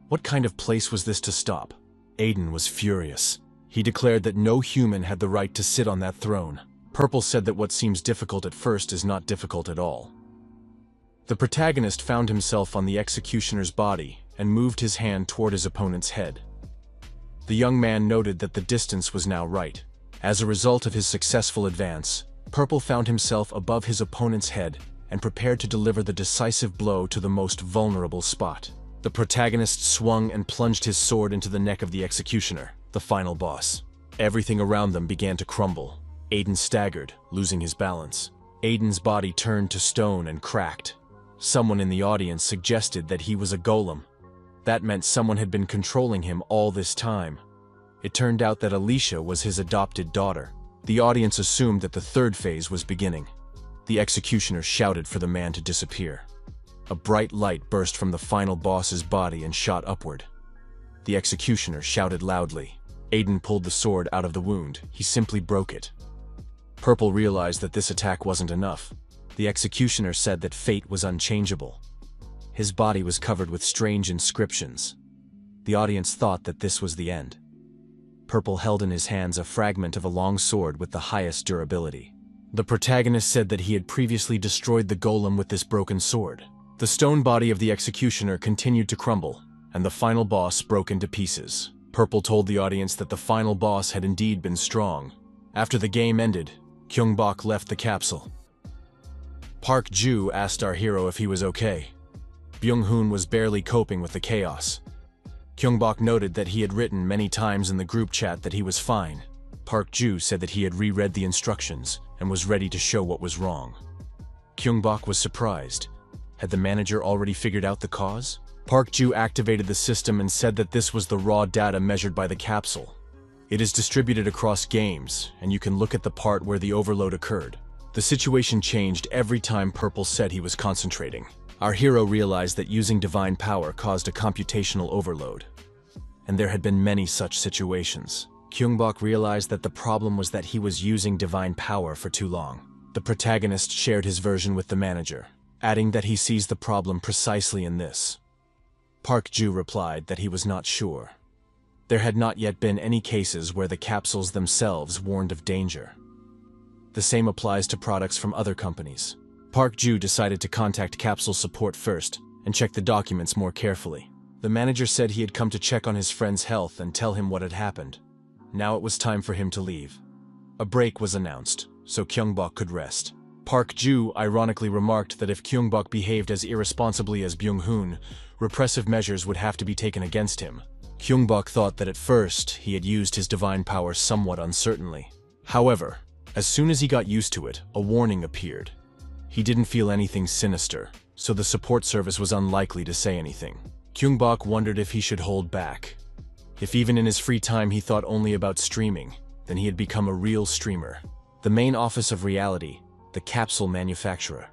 Speaker 1: What kind of place was this to stop? Aiden was furious. He declared that no human had the right to sit on that throne. Purple said that what seems difficult at first is not difficult at all. The protagonist found himself on the executioner's body and moved his hand toward his opponent's head. The young man noted that the distance was now right. As a result of his successful advance, Purple found himself above his opponent's head and prepared to deliver the decisive blow to the most vulnerable spot. The protagonist swung and plunged his sword into the neck of the executioner, the final boss. Everything around them began to crumble. Aiden staggered, losing his balance. Aiden's body turned to stone and cracked. Someone in the audience suggested that he was a golem. That meant someone had been controlling him all this time. It turned out that Alicia was his adopted daughter. The audience assumed that the third phase was beginning. The executioner shouted for the man to disappear. A bright light burst from the final boss's body and shot upward. The executioner shouted loudly. Aiden pulled the sword out of the wound. He simply broke it. Purple realized that this attack wasn't enough. The executioner said that fate was unchangeable. His body was covered with strange inscriptions. The audience thought that this was the end. Purple held in his hands a fragment of a long sword with the highest durability. The protagonist said that he had previously destroyed the golem with this broken sword. The stone body of the executioner continued to crumble, and the final boss broke into pieces. Purple told the audience that the final boss had indeed been strong. After the game ended, Gyeong-bok left the capsule. Park Ju asked our hero if he was okay. Byung-hoon was barely coping with the chaos. Gyeong-bok noted that he had written many times in the group chat that he was fine. Park Ju said that he had reread the instructions and was ready to show what was wrong. Gyeong-bok was surprised. Had the manager already figured out the cause? Park Ju activated the system and said that this was the raw data measured by the capsule. It is distributed across games, and you can look at the part where the overload occurred. The situation changed every time Purple said he was concentrating. Our hero realized that using divine power caused a computational overload. And there had been many such situations. Gyeong-bok realized that the problem was that he was using divine power for too long. The protagonist shared his version with the manager, adding that he sees the problem precisely in this. Park Ju replied that he was not sure. There had not yet been any cases where the capsules themselves warned of danger. The same applies to products from other companies. Park Ju decided to contact capsule support first and check the documents more carefully. The manager said he had come to check on his friend's health and tell him what had happened. Now it was time for him to leave. A break was announced, so Gyeong-bok could rest. Park Ju ironically remarked that if Gyeong-bok behaved as irresponsibly as Byung-hoon, repressive measures would have to be taken against him. Gyeong-bok thought that at first he had used his divine power somewhat uncertainly. However, as soon as he got used to it, a warning appeared. He didn't feel anything sinister, so the support service was unlikely to say anything. Gyeong-bok wondered if he should hold back. If even in his free time he thought only about streaming, then he had become a real streamer. The main office of Reality, the capsule manufacturer.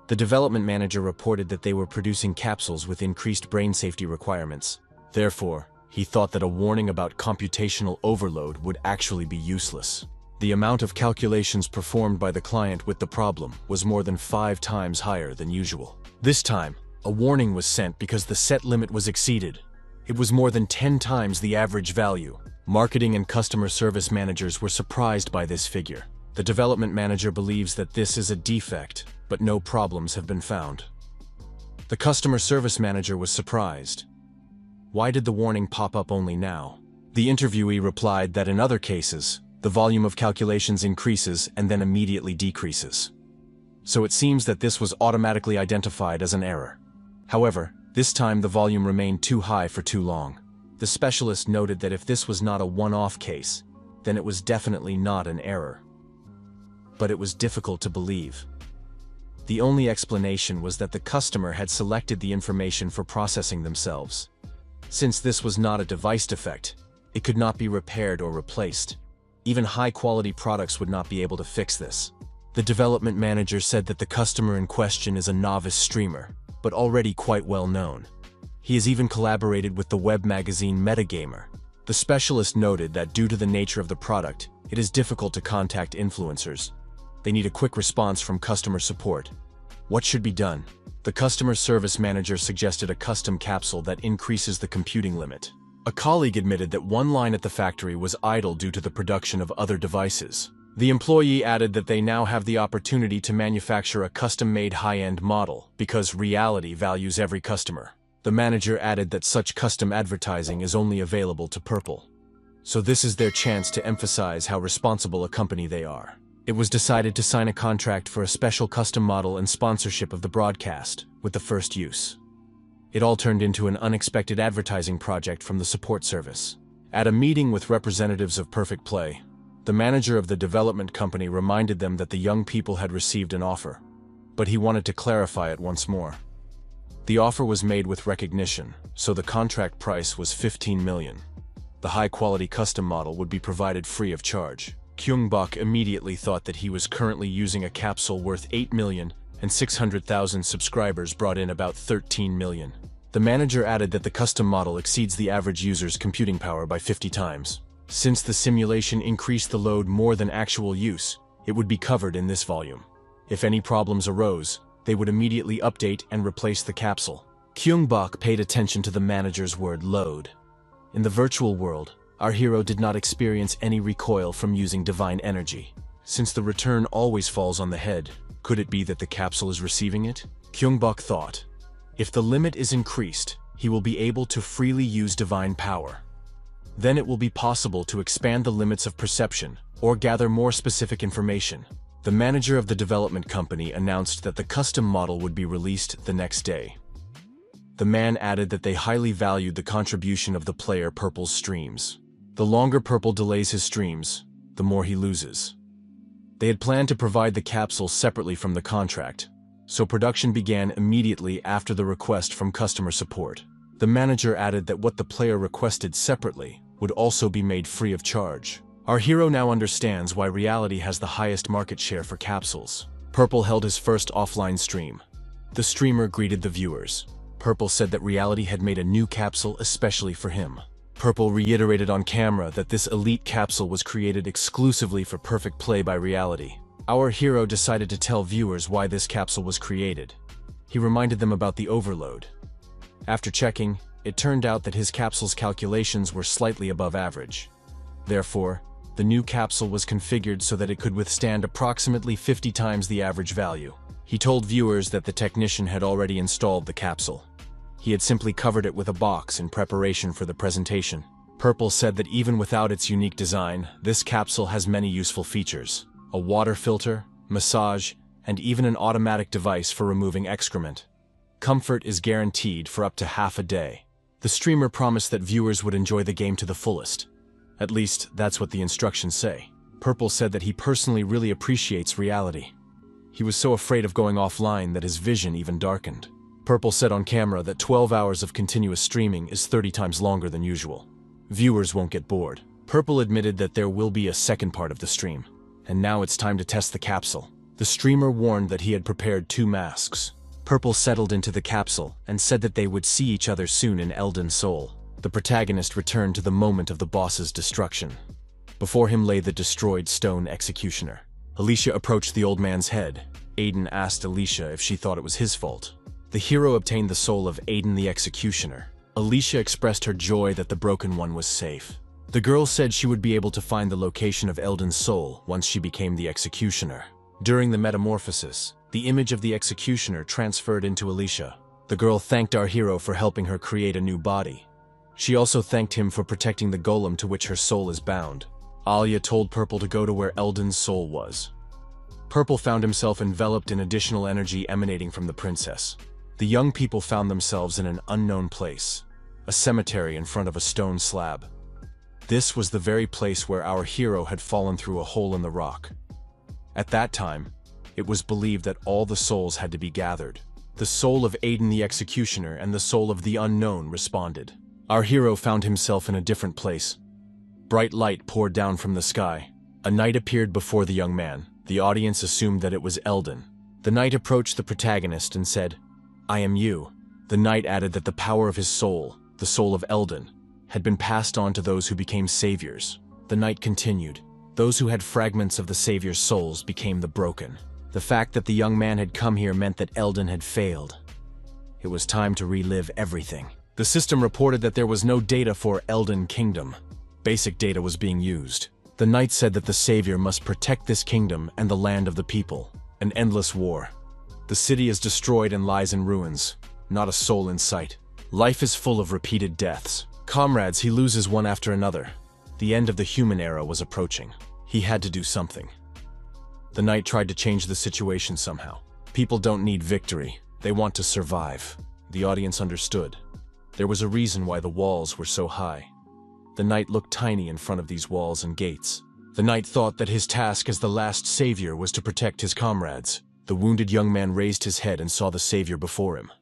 Speaker 1: The development manager reported that they were producing capsules with increased brain safety requirements. Therefore, he thought that a warning about computational overload would actually be useless. The amount of calculations performed by the client with the problem was more than 5 times higher than usual. This time, a warning was sent because the set limit was exceeded. It was more than 10 times the average value. Marketing and customer service managers were surprised by this figure. The development manager believes that this is a defect, but no problems have been found. The customer service manager was surprised. Why did the warning pop up only now? The interviewee replied that in other cases, the volume of calculations increases and then immediately decreases. So it seems that this was automatically identified as an error. However, this time the volume remained too high for too long. The specialist noted that if this was not a one-off case, then it was definitely not an error. But it was difficult to believe. The only explanation was that the customer had selected the information for processing themselves. Since this was not a device defect, it could not be repaired or replaced. Even high-quality products would not be able to fix this. The development manager said that the customer in question is a novice streamer, but already quite well known. He has even collaborated with the web magazine Metagamer. The specialist noted that due to the nature of the product, it is difficult to contact influencers. They need a quick response from customer support. What should be done? The customer service manager suggested a custom capsule that increases the computing limit. A colleague admitted that one line at the factory was idle due to the production of other devices. The employee added that they now have the opportunity to manufacture a custom-made high-end model because Reality values every customer. The manager added that such custom advertising is only available to Purple. So this is their chance to emphasize how responsible a company they are. It was decided to sign a contract for a special custom model and sponsorship of the broadcast, with the first use. It all turned into an unexpected advertising project from the support service. At a meeting with representatives of Perfect Play, the manager of the development company reminded them that the young people had received an offer, but he wanted to clarify it once more. The offer was made with recognition, so the contract price was 15 million. The high-quality custom model would be provided free of charge. Gyeong-bok immediately thought that he was currently using a capsule worth 8 million, and 600,000 subscribers brought in about 13 million. The manager added that the custom model exceeds the average user's computing power by 50 times. Since the simulation increased the load more than actual use, it would be covered in this volume. If any problems arose, they would immediately update and replace the capsule. Gyeong-bok paid attention to the manager's word load. In the virtual world, our hero did not experience any recoil from using divine energy. Since the return always falls on the head, could it be that the capsule is receiving it? Gyeong-bok thought, if the limit is increased, he will be able to freely use divine power. Then it will be possible to expand the limits of perception or gather more specific information. The manager of the development company announced that the custom model would be released the next day. The man added that they highly valued the contribution of the player Purple's streams. The longer Purple delays his streams, the more he loses. They had planned to provide the capsule separately from the contract, so production began immediately after the request from customer support. The manager added that what the player requested separately would also be made free of charge. Our hero now understands why Reality has the highest market share for capsules. Purple held his first offline stream. The streamer greeted the viewers. Purple said that Reality had made a new capsule especially for him. Purple reiterated on camera that this elite capsule was created exclusively for Perfect Play by Reality. Our hero decided to tell viewers why this capsule was created. He reminded them about the overload. After checking, it turned out that his capsule's calculations were slightly above average. Therefore, the new capsule was configured so that it could withstand approximately 50 times the average value. He told viewers that the technician had already installed the capsule. He had simply covered it with a box in preparation for the presentation. Purple said that even without its unique design, this capsule has many useful features: a water filter, massage, and even an automatic device for removing excrement. Comfort is guaranteed for up to half a day. The streamer promised that viewers would enjoy the game to the fullest. At least, that's what the instructions say. Purple said that he personally really appreciates reality. He was so afraid of going offline that his vision even darkened. Purple said on camera that 12 hours of continuous streaming is 30 times longer than usual. Viewers won't get bored. Purple admitted that there will be a second part of the stream, and now it's time to test the capsule. The streamer warned that he had prepared 2 masks. Purple settled into the capsule and said that they would see each other soon in Elden Soul. The protagonist returned to the moment of the boss's destruction. Before him lay the destroyed stone executioner. Alicia approached the old man's head. Aiden asked Alicia if she thought it was his fault. The hero obtained the soul of Aiden the executioner. Alicia expressed her joy that the broken one was safe. The girl said she would be able to find the location of Elden's soul once she became the executioner. During the metamorphosis, the image of the executioner transferred into Alicia. The girl thanked our hero for helping her create a new body. She also thanked him for protecting the golem to which her soul is bound. Alia told Purple to go to where Elden's soul was. Purple found himself enveloped in additional energy emanating from the princess. The young people found themselves in an unknown place, a cemetery in front of a stone slab. This was the very place where our hero had fallen through a hole in the rock. At that time, it was believed that all the souls had to be gathered. The soul of Aiden the executioner and the soul of the unknown responded. Our hero found himself in a different place. Bright light poured down from the sky. A knight appeared before the young man. The audience assumed that it was Elden. The knight approached the protagonist and said, "I am you." The knight added that the power of his soul, the soul of Elden, had been passed on to those who became saviors. The knight continued, "Those who had fragments of the savior's souls became the broken." The fact that the young man had come here meant that Elden had failed. It was time to relive everything. The system reported that there was no data for Elden Kingdom. Basic data was being used. The knight said that the savior must protect this kingdom and the land of the people. An endless war. The city is destroyed and lies in ruins. Not a soul in sight. Life is full of repeated deaths. Comrades he loses one after another. The end of the human era was approaching. He had to do something. The knight tried to change the situation somehow. People don't need victory. They want to survive. The audience understood. There was a reason why the walls were so high. The knight looked tiny in front of these walls and gates. The knight thought that his task as the last savior was to protect his comrades. The wounded young man raised his head and saw the savior before him.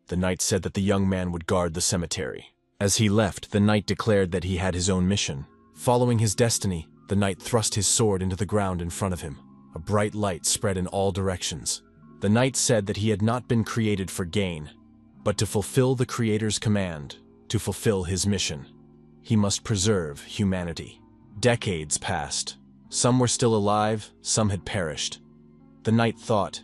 Speaker 1: The knight said that the young man would guard the cemetery. As he left, the knight declared that he had his own mission. Following his destiny, the knight thrust his sword into the ground in front of him. A bright light spread in all directions. The knight said that he had not been created for gain, but to fulfill the Creator's command, to fulfill his mission. He must preserve humanity. Decades passed. Some were still alive, some had perished. The knight thought,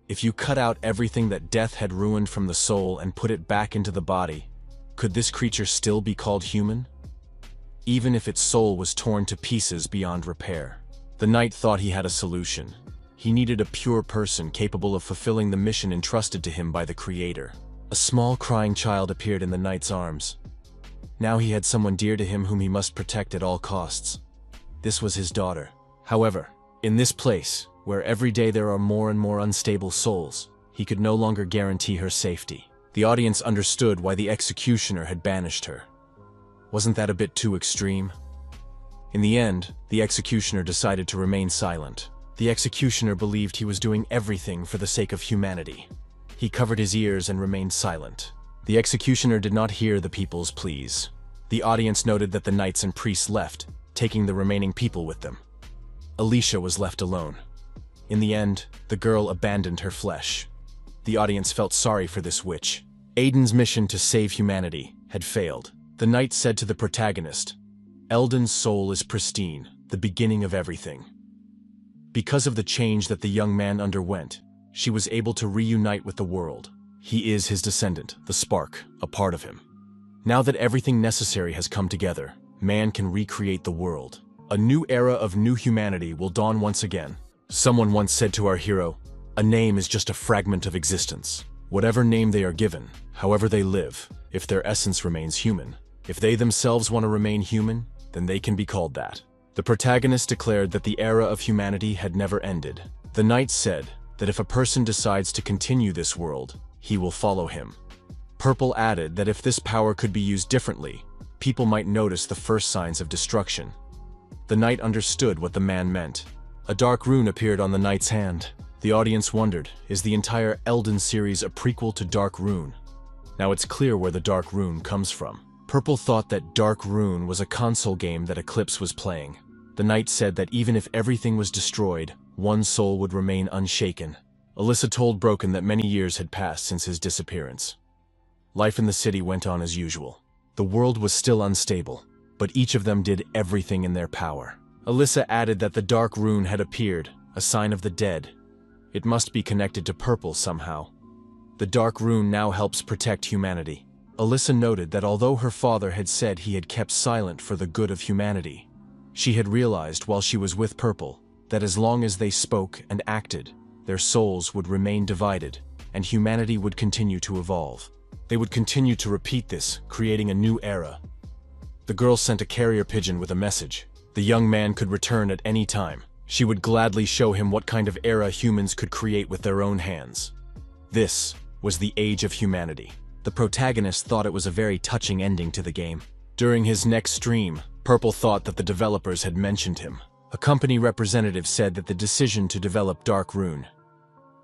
Speaker 1: if you cut out everything that death had ruined from the soul and put it back into the body, could this creature still be called human? Even if its soul was torn to pieces beyond repair. The knight thought he had a solution. He needed a pure person capable of fulfilling the mission entrusted to him by the Creator. A small crying child appeared in the knight's arms. Now he had someone dear to him whom he must protect at all costs. This was his daughter. However, in this place, where every day there are more and more unstable souls, he could no longer guarantee her safety. The audience understood why the executioner had banished her. Wasn't that a bit too extreme? In the end, the executioner decided to remain silent. The executioner believed he was doing everything for the sake of humanity. He covered his ears and remained silent. The executioner did not hear the people's pleas. The audience noted that the knights and priests left, taking the remaining people with them. Alicia was left alone. In the end, the girl abandoned her flesh. The audience felt sorry for this witch. Aiden's mission to save humanity had failed. The knight said to the protagonist, "Elden's soul is pristine, the beginning of everything." Because of the change that the young man underwent, she was able to reunite with the world. He is his descendant, the spark, a part of him. Now that everything necessary has come together, man can recreate the world. A new era of new humanity will dawn once again. Someone once said to our hero, "A name is just a fragment of existence. Whatever name they are given, however they live, if their essence remains human, if they themselves want to remain human, then they can be called that." The protagonist declared that the era of humanity had never ended. The knight said that if a person decides to continue this world, he will follow him. Purple added that if this power could be used differently, people might notice the first signs of destruction. The knight understood what the man meant. A dark rune appeared on the knight's hand. The audience wondered, is the entire Elden series a prequel to Dark Rune? Now it's clear where the Dark Rune comes from. Purple thought that Dark Rune was a console game that Eclipse was playing. The knight said that even if everything was destroyed, one soul would remain unshaken. Alyssa told Broken that many years had passed since his disappearance. Life in the city went on as usual. The world was still unstable, but each of them did everything in their power. Alyssa added that the Dark Rune had appeared, a sign of the dead. It must be connected to Purple somehow. The Dark Rune now helps protect humanity. Alyssa noted that although her father had said he had kept silent for the good of humanity, she had realized while she was with Purple that as long as they spoke and acted, their souls would remain divided, and humanity would continue to evolve. They would continue to repeat this, creating a new era. The girl sent a carrier pigeon with a message. The young man could return at any time. She would gladly show him what kind of era humans could create with their own hands. This was the age of humanity. The protagonist thought it was a very touching ending to the game. During his next stream, Purple thought that the developers had mentioned him. A company representative said that the decision to develop Dark Rune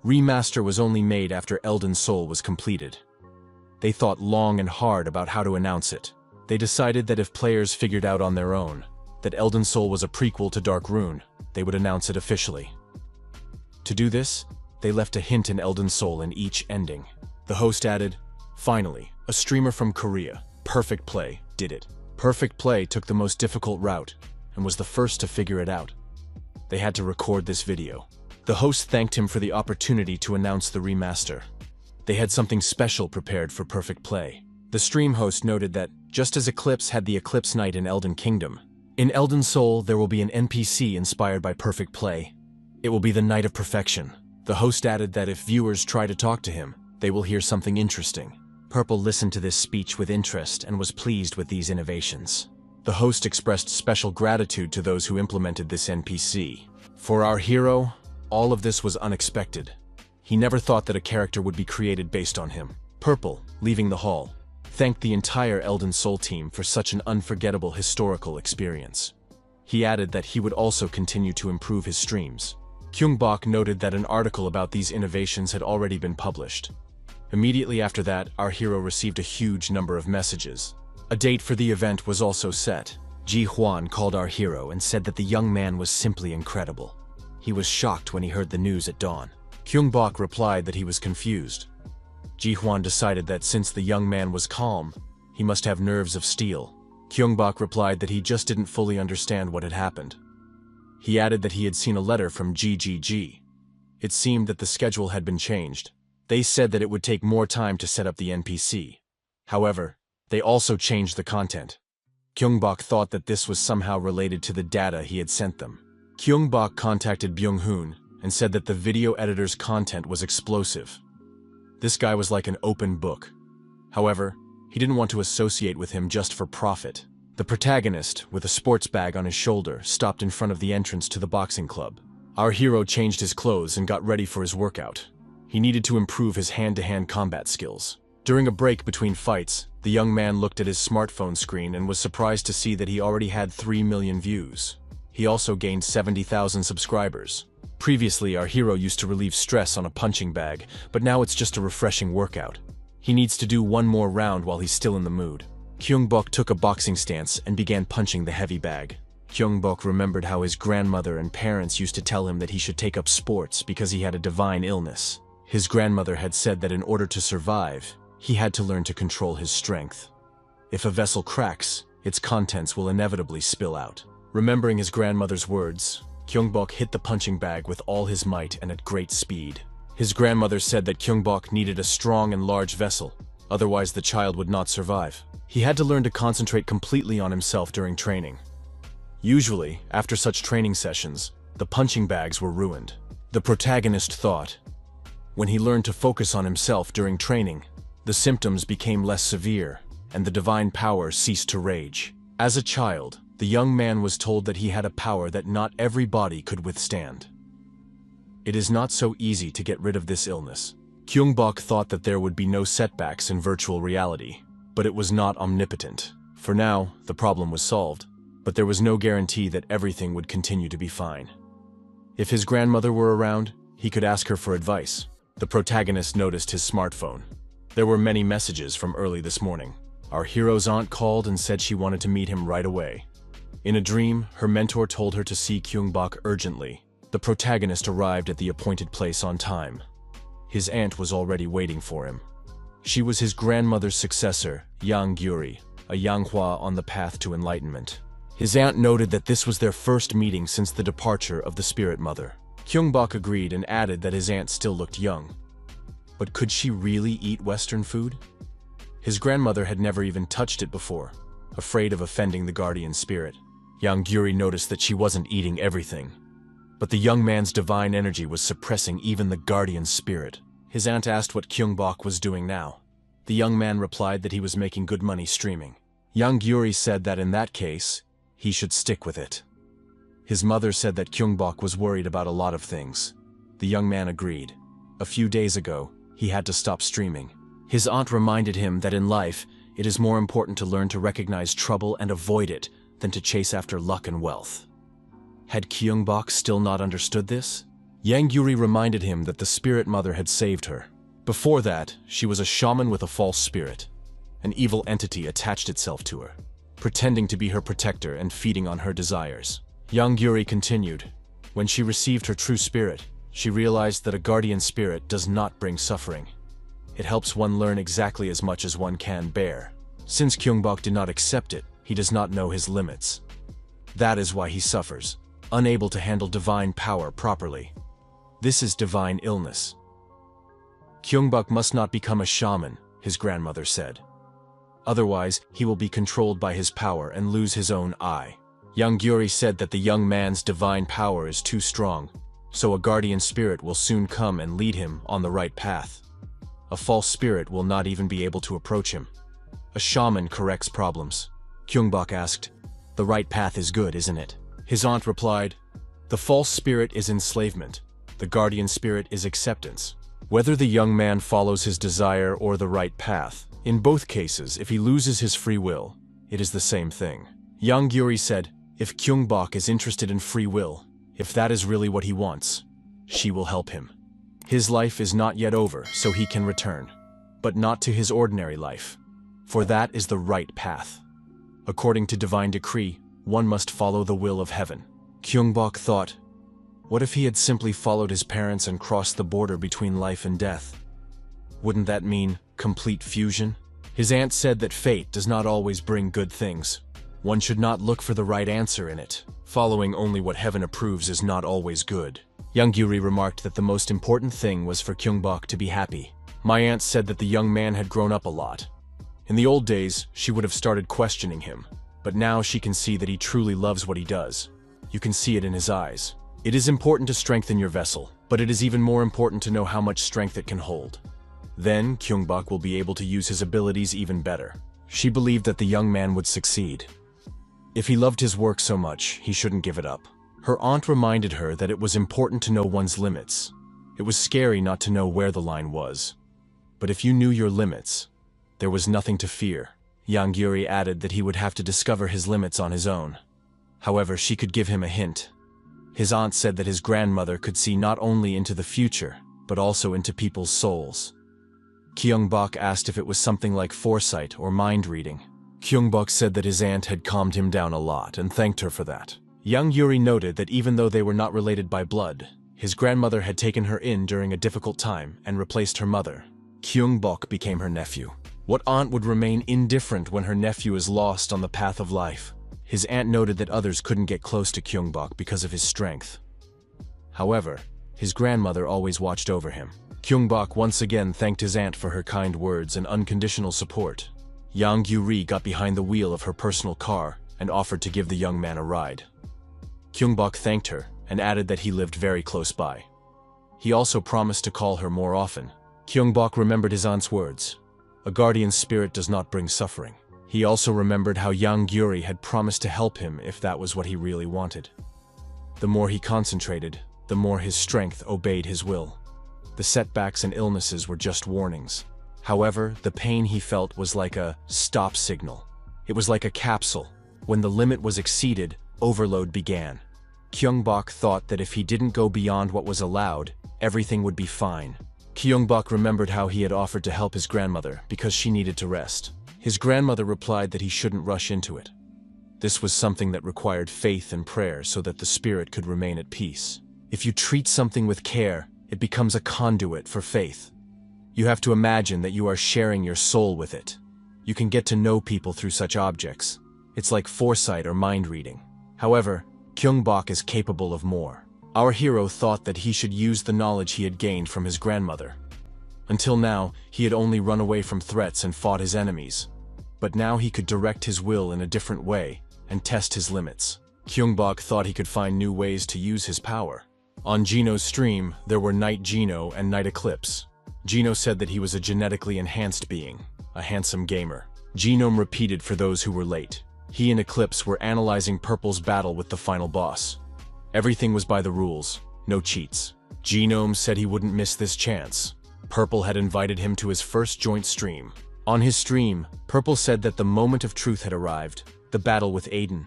Speaker 1: Remaster was only made after Elden Soul was completed. They thought long and hard about how to announce it. They decided that if players figured out on their own that Elden Soul was a prequel to Dark Rune, they would announce it officially. To do this, they left a hint in Elden Soul in each ending. The host added, "Finally, a streamer from Korea, Perfect Play, did it. Perfect Play took the most difficult route and was the first to figure it out. They had to record this video." The host thanked him for the opportunity to announce the remaster. They had something special prepared for Perfect Play. The stream host noted that, just as Eclipse had the Eclipse Knight in Elden Kingdom, in Elden Soul there will be an NPC inspired by Perfect Play. It will be the Knight of Perfection. The host added that if viewers try to talk to him, they will hear something interesting. Purple listened to this speech with interest and was pleased with these innovations. The host expressed special gratitude to those who implemented this NPC. For our hero, all of this was unexpected. He never thought that a character would be created based on him. Purple, leaving the hall, thanked the entire Elden Soul team for such an unforgettable historical experience. He added that he would also continue to improve his streams. Gyeong-bok noted that an article about these innovations had already been published. Immediately after that, our hero received a huge number of messages. A date for the event was also set. Ji-hwan called our hero and said that the young man was simply incredible. He was shocked when he heard the news at dawn. Gyeong-bok replied that he was confused. Ji-hwan decided that since the young man was calm, he must have nerves of steel. Gyeong-bok replied that he just didn't fully understand what had happened. He added that he had seen a letter from GGG. It seemed that the schedule had been changed. They said that it would take more time to set up the NPC. However, they also changed the content. Gyeong-bok thought that this was somehow related to the data he had sent them. Gyeong-bok contacted Byung-hoon and said that the video editor's content was explosive. This guy was like an open book. However, he didn't want to associate with him just for profit. The protagonist, with a sports bag on his shoulder, stopped in front of the entrance to the boxing club. Our hero changed his clothes and got ready for his workout. He needed to improve his hand-to-hand combat skills. During a break between fights, the young man looked at his smartphone screen and was surprised to see that he already had 3 million views. He also gained 70,000 subscribers. Previously, our hero used to relieve stress on a punching bag, but now it's just a refreshing workout. He needs to do one more round while he's still in the mood. Gyeong-bok took a boxing stance and began punching the heavy bag. Gyeong-bok remembered how his grandmother and parents used to tell him that he should take up sports because he had a divine illness. His grandmother had said that in order to survive, he had to learn to control his strength. If a vessel cracks, its contents will inevitably spill out. Remembering his grandmother's words, Gyeong-bok hit the punching bag with all his might and at great speed. His grandmother said that Gyeong-bok needed a strong and large vessel, otherwise the child would not survive. He had to learn to concentrate completely on himself during training. Usually, after such training sessions, the punching bags were ruined. The protagonist thought, when he learned to focus on himself during training, the symptoms became less severe, and the divine power ceased to rage. As a child, the young man was told that he had a power that not every body could withstand. It is not so easy to get rid of this illness. Gyeong-bok thought that there would be no setbacks in virtual reality, but it was not omnipotent. For now, the problem was solved. but there was no guarantee that everything would continue to be fine. If his grandmother were around, he could ask her for advice. The protagonist noticed his smartphone. There were many messages from early this morning. Our hero's aunt called and said she wanted to meet him right away. In a dream, her mentor told her to see Gyeong-bok urgently. The protagonist arrived at the appointed place on time. His aunt was already waiting for him. She was his grandmother's successor, Yang Gyuri, a Yanghua on the path to enlightenment. His aunt noted that this was their first meeting since the departure of the spirit mother. Gyeong-bok agreed and added that his aunt still looked young. But could she really eat Western food? His grandmother had never even touched it before, afraid of offending the guardian spirit. Yang Gyuri noticed that she wasn't eating everything, but the young man's divine energy was suppressing even the guardian spirit. His aunt asked what Gyeong-bok was doing now. The young man replied that he was making good money streaming. Yang Gyuri said that in that case, he should stick with it. His mother said that Gyeong-bok was worried about a lot of things. The young man agreed. A few days ago, he had to stop streaming. His aunt reminded him that in life, it is more important to learn to recognize trouble and avoid it than to chase after luck and wealth. Had Gyeong-bok still not understood this? Yang Gyuri reminded him that the spirit mother had saved her. Before that, she was a shaman with a false spirit. An evil entity attached itself to her, pretending to be her protector and feeding on her desires. Yang Gyuri continued. When she received her true spirit, she realized that a guardian spirit does not bring suffering. It helps one learn exactly as much as one can bear. Since Gyeong-bok did not accept it, he does not know his limits. That is why he suffers, unable to handle divine power properly. This is divine illness. Gyeong-bok must not become a shaman, his grandmother said. Otherwise, he will be controlled by his power and lose his own eye. Yang Gyuri said that the young man's divine power is too strong, so a guardian spirit will soon come and lead him on the right path. A false spirit will not even be able to approach him. A shaman corrects problems. Gyeong-bok asked, "The right path is good, isn't it?" His aunt replied, "The false spirit is enslavement. The guardian spirit is acceptance." Whether the young man follows his desire or the right path, in both cases, if he loses his free will, it is the same thing. Yang Gyuri said, if Gyeong-bok is interested in free will, if that is really what he wants, she will help him. His life is not yet over, so he can return, but not to his ordinary life, for that is the right path. According to divine decree, one must follow the will of heaven. Gyeong-bok thought, what if he had simply followed his parents and crossed the border between life and death? Wouldn't that mean complete fusion? His aunt said that fate does not always bring good things. One should not look for the right answer in it. Following only what heaven approves is not always good. Yang Gyuri remarked that the most important thing was for Gyeong-bok to be happy. My aunt said that the young man had grown up a lot. In the old days, she would have started questioning him, but now she can see that he truly loves what he does. You can see it in his eyes. It is important to strengthen your vessel, but it is even more important to know how much strength it can hold. Then, Gyeong-bok will be able to use his abilities even better. She believed that the young man would succeed. If he loved his work so much, he shouldn't give it up. Her aunt reminded her that it was important to know one's limits. It was scary not to know where the line was. But if you knew your limits, there was nothing to fear. Yang Gyuri added that he would have to discover his limits on his own. However, she could give him a hint. His aunt said that his grandmother could see not only into the future, but also into people's souls. Gyeong-bok asked if it was something like foresight or mind reading. Gyeong-bok said that his aunt had calmed him down a lot and thanked her for that. Yang Gyuri noted that even though they were not related by blood, his grandmother had taken her in during a difficult time and replaced her mother. Gyeong-bok became her nephew. What aunt would remain indifferent when her nephew is lost on the path of life? His aunt noted that others couldn't get close to Gyeong-bok because of his strength. However, his grandmother always watched over him. Gyeong-bok once again thanked his aunt for her kind words and unconditional support. Yang Gyuri got behind the wheel of her personal car and offered to give the young man a ride. Gyeong-bok thanked her and added that he lived very close by. He also promised to call her more often. Gyeong-bok remembered his aunt's words. A guardian spirit does not bring suffering. He also remembered how Yang Gyuri had promised to help him if that was what he really wanted. The more he concentrated, the more his strength obeyed his will. The setbacks and illnesses were just warnings. However, the pain he felt was like a stop signal. It was like a capsule. When the limit was exceeded, overload began. Gyeong-bok thought that if he didn't go beyond what was allowed, everything would be fine. Gyeong-bok remembered how he had offered to help his grandmother because she needed to rest. His grandmother replied that he shouldn't rush into it. This was something that required faith and prayer so that the spirit could remain at peace. If you treat something with care, it becomes a conduit for faith. You have to imagine that you are sharing your soul with it. You can get to know people through such objects. It's like foresight or mind reading. However, Gyeong-bok is capable of more. Our hero thought that he should use the knowledge he had gained from his grandmother. Until now, he had only run away from threats and fought his enemies. But now he could direct his will in a different way and test his limits. Gyeong-bok thought he could find new ways to use his power. On Gino's stream, there were Night Gino and Night Eclipse. Gino said that he was a genetically enhanced being, a handsome gamer. Genome repeated for those who were late. He and Eclipse were analyzing Purple's battle with the final boss. Everything was by the rules, no cheats. Genome said he wouldn't miss this chance. Purple had invited him to his first joint stream. On his stream, Purple said that the moment of truth had arrived, the battle with Aiden.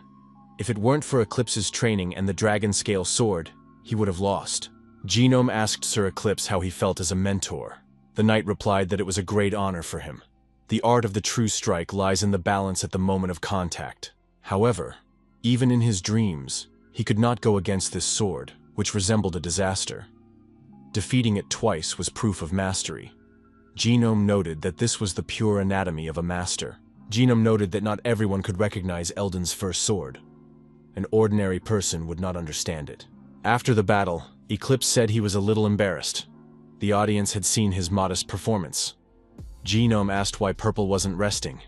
Speaker 1: If it weren't for Eclipse's training and the dragon scale sword, he would have lost. Genome asked Sir Eclipse how he felt as a mentor. The knight replied that it was a great honor for him. The art of the true strike lies in the balance at the moment of contact. However, even in his dreams, he could not go against this sword, which resembled a disaster. Defeating it twice was proof of mastery. Genome noted that this was the pure anatomy of a master. Genome noted that not everyone could recognize Elden's first sword. An ordinary person would not understand it. After the battle, Eclipse said he was a little embarrassed. The audience had seen his modest performance. Genome asked why Purple wasn't resting.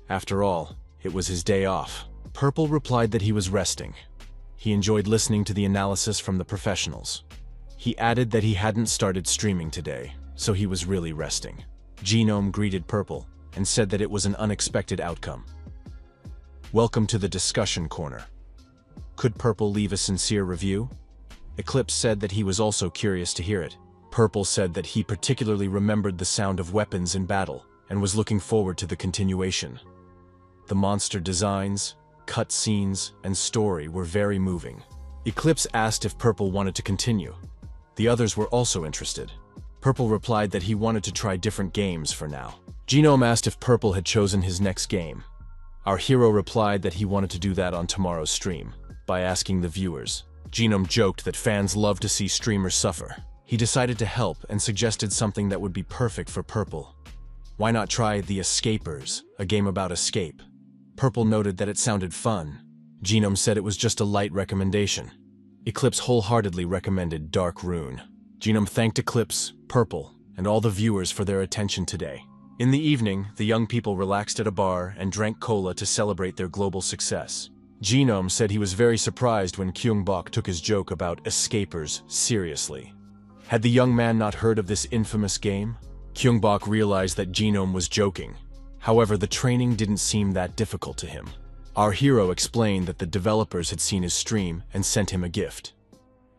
Speaker 1: After all, it was his day off. Purple replied that he was resting. He enjoyed listening to the analysis from the professionals. He added that he hadn't started streaming today, so he was really resting. Genome greeted Purple and said that it was an unexpected outcome. Welcome to the discussion corner. Could Purple leave a sincere review? Eclipse said that he was also curious to hear it. Purple said that he particularly remembered the sound of weapons in battle and was looking forward to the continuation. The monster designs, cut scenes, and story were very moving. Eclipse asked if Purple wanted to continue. The others were also interested. Purple replied that he wanted to try different games for now. Genome asked if Purple had chosen his next game. Our hero replied that he wanted to do that on tomorrow's stream, by asking the viewers. Genome joked that fans love to see streamers suffer. He decided to help and suggested something that would be perfect for Purple. Why not try The Escapers, a game about escape? Purple noted that it sounded fun. Genome said it was just a light recommendation. Eclipse wholeheartedly recommended Dark Rune. Genome thanked Eclipse, Purple, and all the viewers for their attention today. In the evening, the young people relaxed at a bar and drank cola to celebrate their global success. Genome said he was very surprised when Gyeong-bok took his joke about escapers seriously. Had the young man not heard of this infamous game? Gyeong-bok realized that Genome was joking. However, the training didn't seem that difficult to him. Our hero explained that the developers had seen his stream and sent him a gift.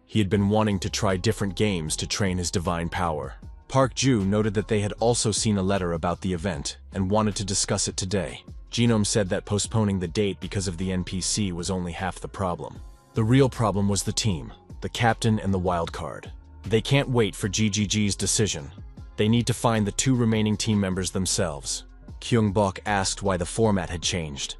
Speaker 1: He had been wanting to try different games to train his divine power. Park Ju noted that they had also seen a letter about the event and wanted to discuss it today. Genome said that postponing the date because of the NPC was only half the problem. The real problem was the team, the captain and the wild card. They can't wait for GGG's decision. They need to find the two remaining team members themselves. Gyeong-bok asked why the format had changed.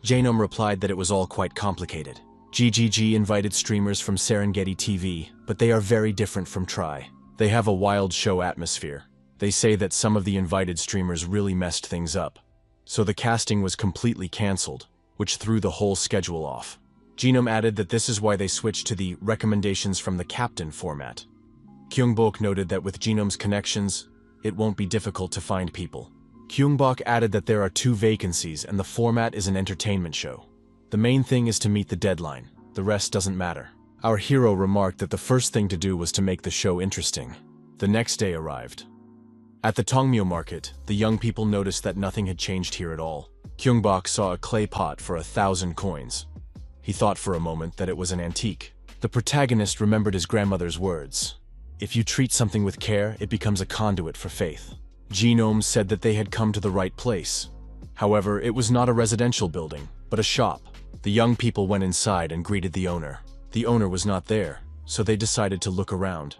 Speaker 1: Genome replied that it was all quite complicated. GGG invited streamers from Serengeti TV, but they are very different from Try. They have a wild show atmosphere. They say that some of the invited streamers really messed things up. So the casting was completely cancelled, which threw the whole schedule off. Genome added that this is why they switched to the recommendations from the captain format. Gyeong-bok noted that with Genome's connections, it won't be difficult to find people. Gyeong-bok added that there are 2 vacancies and the format is an entertainment show. The main thing is to meet the deadline. The rest doesn't matter. Our hero remarked that the first thing to do was to make the show interesting. The next day arrived. At the Tongmyo market, the young people noticed that nothing had changed here at all. Gyeong-bok saw a clay pot for 1,000 coins. He thought for a moment that it was an antique. The protagonist remembered his grandmother's words. If you treat something with care, it becomes a conduit for faith. Genome said that they had come to the right place. However, it was not a residential building, but a shop. The young people went inside and greeted the owner. The owner was not there, so they decided to look around.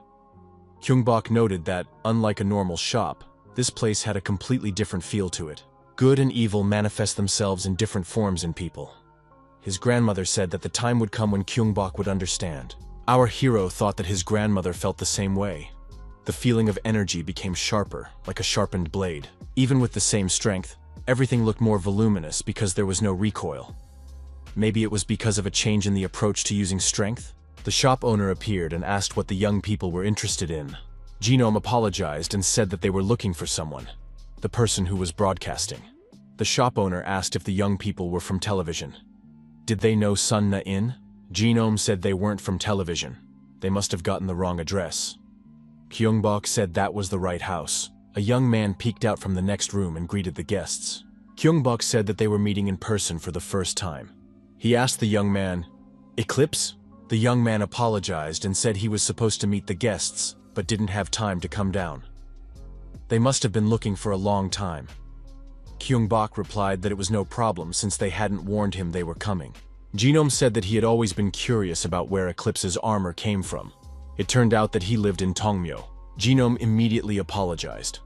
Speaker 1: Gyeong-bok noted that, unlike a normal shop, this place had a completely different feel to it. Good and evil manifest themselves in different forms in people. His grandmother said that the time would come when Gyeong-bok would understand. Our hero thought that his grandmother felt the same way. The feeling of energy became sharper, like a sharpened blade. Even with the same strength, everything looked more voluminous because there was no recoil. Maybe it was because of a change in the approach to using strength? The shop owner appeared and asked what the young people were interested in. Genome apologized and said that they were looking for someone, the person who was broadcasting. The shop owner asked if the young people were from television. Did they know Sun Na-in? Genome said they weren't from television. They must have gotten the wrong address. Gyeong-bok said that was the right house. A young man peeked out from the next room and greeted the guests. Gyeong-bok said that they were meeting in person for the first time. He asked the young man, "Eclipse?" The young man apologized and said he was supposed to meet the guests, but didn't have time to come down. They must have been looking for a long time. Gyeong-bok replied that it was no problem since they hadn't warned him they were coming. Genome said that he had always been curious about where Eclipse's armor came from. It turned out that he lived in Tongmyo. Genome immediately apologized.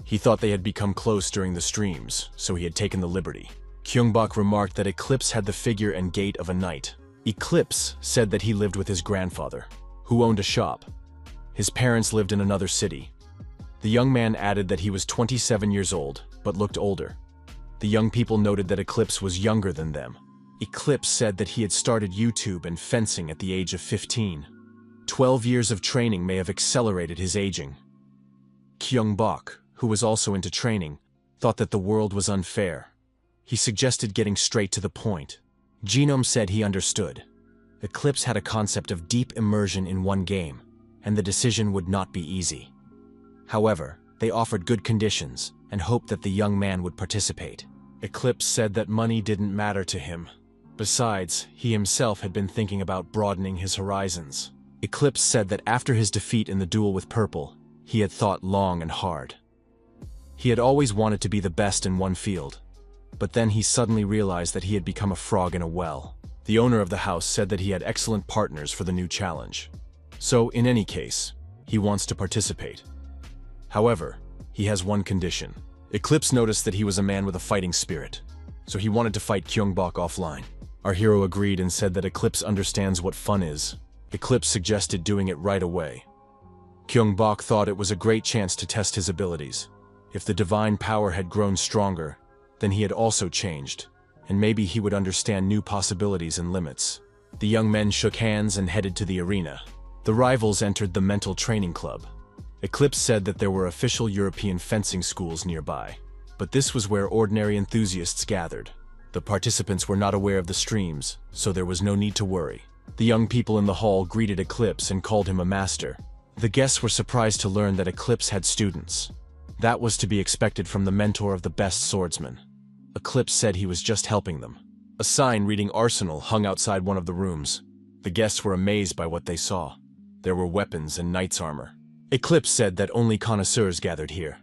Speaker 1: He thought they had become close during the streams, so he had taken the liberty. Gyeong-bok remarked that Eclipse had the figure and gait of a knight. Eclipse said that he lived with his grandfather, who owned a shop. His parents lived in another city. The young man added that he was 27 years old, but looked older. The young people noted that Eclipse was younger than them. Eclipse said that he had started YouTube and fencing at the age of 15. 12 years of training may have accelerated his aging. Gyeong-bok, who was also into training, thought that the world was unfair. He suggested getting straight to the point. Genome said he understood. Eclipse had a concept of deep immersion in one game, and the decision would not be easy. However, they offered good conditions and hoped that the young man would participate. Eclipse said that money didn't matter to him. Besides, he himself had been thinking about broadening his horizons. Eclipse said that after his defeat in the duel with Purple, he had thought long and hard. He had always wanted to be the best in one field, but then he suddenly realized that he had become a frog in a well. The owner of the house said that he had excellent partners for the new challenge. So, in any case, he wants to participate. However, he has one condition. Eclipse noticed that he was a man with a fighting spirit, so he wanted to fight Gyeong-bok offline. Our hero agreed and said that Eclipse understands what fun is. Eclipse suggested doing it right away. Gyeong-bok thought it was a great chance to test his abilities. If the divine power had grown stronger, then he had also changed, and maybe he would understand new possibilities and limits. The young men shook hands and headed to the arena. The rivals entered the mental training club. Eclipse said that there were official European fencing schools nearby, but this was where ordinary enthusiasts gathered. The participants were not aware of the streams, so there was no need to worry. The young people in the hall greeted Eclipse and called him a master. The guests were surprised to learn that Eclipse had students. That was to be expected from the mentor of the best swordsman. Eclipse said he was just helping them. A sign reading Arsenal hung outside one of the rooms. The guests were amazed by what they saw. There were weapons and knight's armor. Eclipse said that only connoisseurs gathered here.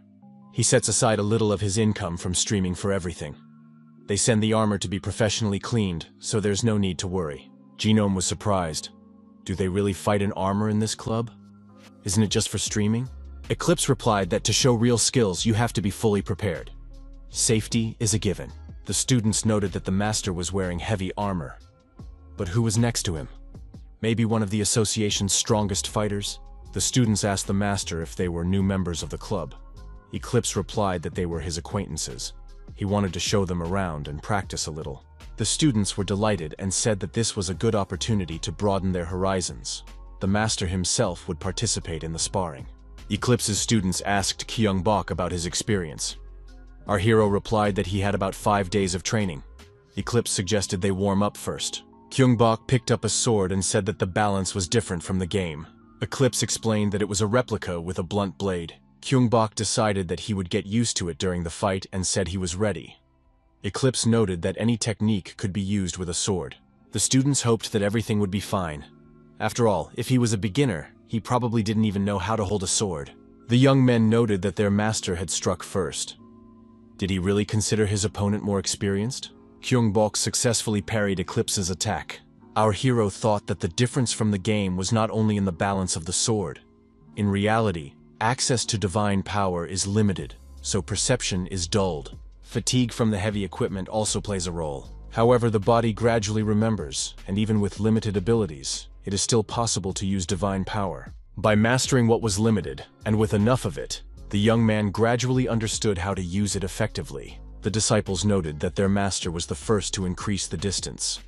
Speaker 1: He sets aside a little of his income from streaming for everything. They send the armor to be professionally cleaned, so there's no need to worry. Genome was surprised. Do they really fight in armor in this club? Isn't it just for streaming? Eclipse replied that to show real skills, you have to be fully prepared. Safety is a given. The students noted that the master was wearing heavy armor. But who was next to him? Maybe one of the association's strongest fighters? The students asked the master if they were new members of the club. Eclipse replied that they were his acquaintances. He wanted to show them around and practice a little. The students were delighted and said that this was a good opportunity to broaden their horizons. The master himself would participate in the sparring. Eclipse's students asked Gyeong-bok about his experience. Our hero replied that he had about 5 days of training. Eclipse suggested they warm up first. Gyeong-bok picked up a sword and said that the balance was different from the game. Eclipse explained that it was a replica with a blunt blade. Gyeong-bok decided that he would get used to it during the fight and said he was ready. Eclipse noted that any technique could be used with a sword. The students hoped that everything would be fine. After all, if he was a beginner, he probably didn't even know how to hold a sword. The young men noted that their master had struck first. Did he really consider his opponent more experienced? Gyeong-bok successfully parried Eclipse's attack. Our hero thought that the difference from the game was not only in the balance of the sword. In reality, access to divine power is limited, so perception is dulled. Fatigue from the heavy equipment also plays a role. However, the body gradually remembers, and even with limited abilities, it is still possible to use divine power. By mastering what was limited, and with enough of it, the young man gradually understood how to use it effectively. The disciples noted that their master was the first to increase the distance.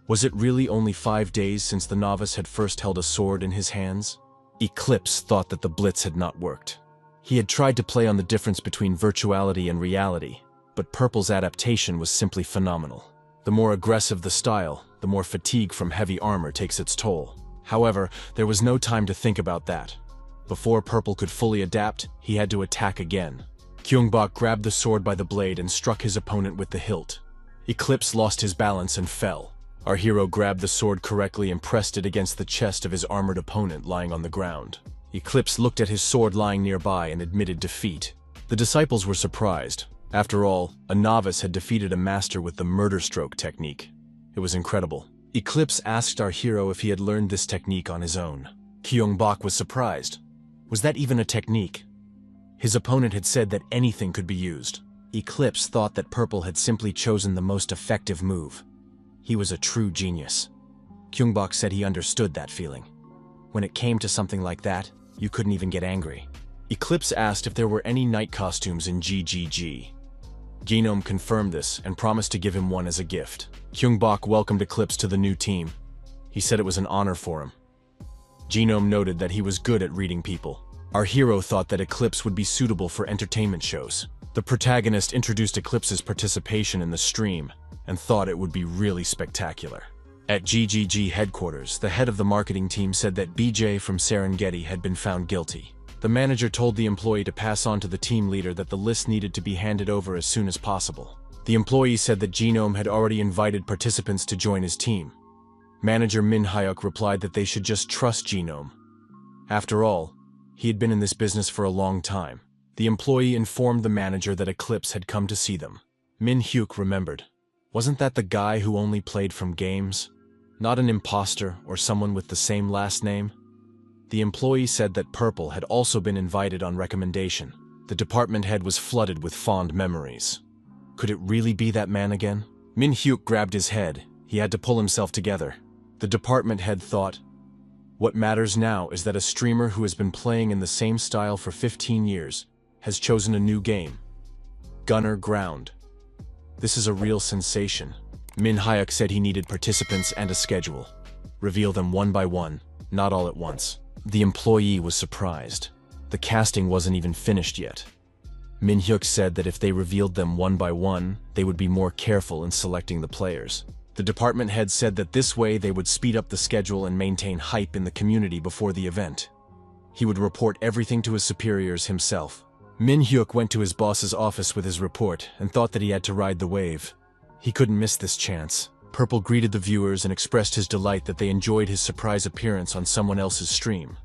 Speaker 1: Was it really only 5 days since the novice had first held a sword in his hands? Eclipse thought that the blitz had not worked. He had tried to play on the difference between virtuality and reality, but Purple's adaptation was simply phenomenal. The more aggressive the style, the more fatigue from heavy armor takes its toll. However, there was no time to think about that. Before Purple could fully adapt, he had to attack again. Gyeong-bok grabbed the sword by the blade and struck his opponent with the hilt. Eclipse lost his balance and fell. Our hero grabbed the sword correctly and pressed it against the chest of his armored opponent lying on the ground. Eclipse looked at his sword lying nearby and admitted defeat. The disciples were surprised. After all, a novice had defeated a master with the murder stroke technique. It was incredible. Eclipse asked our hero if he had learned this technique on his own. Gyeong-bok was surprised. Was that even a technique? His opponent had said that anything could be used. Eclipse thought that Purple had simply chosen the most effective move. He was a true genius. Gyeong-bok said he understood that feeling. When it came to something like that, you couldn't even get angry. Eclipse asked if there were any night costumes in GGG. Genome confirmed this and promised to give him one as a gift. Gyeong-bok welcomed Eclipse to the new team. He said it was an honor for him. Genome noted that he was good at reading people. Our hero thought that Eclipse would be suitable for entertainment shows. The protagonist introduced Eclipse's participation in the stream and thought it would be really spectacular. At GGG headquarters, the head of the marketing team said that BJ from Serengeti had been found guilty. The manager told the employee to pass on to the team leader that the list needed to be handed over as soon as possible. The employee said that Genome had already invited participants to join his team. Manager Min Hyuk replied that they should just trust Genome. After all, he had been in this business for a long time. The employee informed the manager that Eclipse had come to see them. Min Hyuk remembered. Wasn't that the guy who only played from games? Not an imposter or someone with the same last name? The employee said that Purple had also been invited on recommendation. The department head was flooded with fond memories. Could it really be that man again? Min Hyuk grabbed his head. He had to pull himself together. The department head thought, what matters now is that a streamer who has been playing in the same style for 15 years has chosen a new game. Gunner Ground. This is a real sensation. Min Hyuk said he needed participants and a schedule. Reveal them one by one, not all at once. The employee was surprised. The casting wasn't even finished yet. Min Hyuk said that if they revealed them one by one, they would be more careful in selecting the players. The department head said that this way they would speed up the schedule and maintain hype in the community before the event. He would report everything to his superiors himself. Min Hyuk went to his boss's office with his report and thought that he had to ride the wave. He couldn't miss this chance. Purple greeted the viewers and expressed his delight that they enjoyed his surprise appearance on someone else's stream.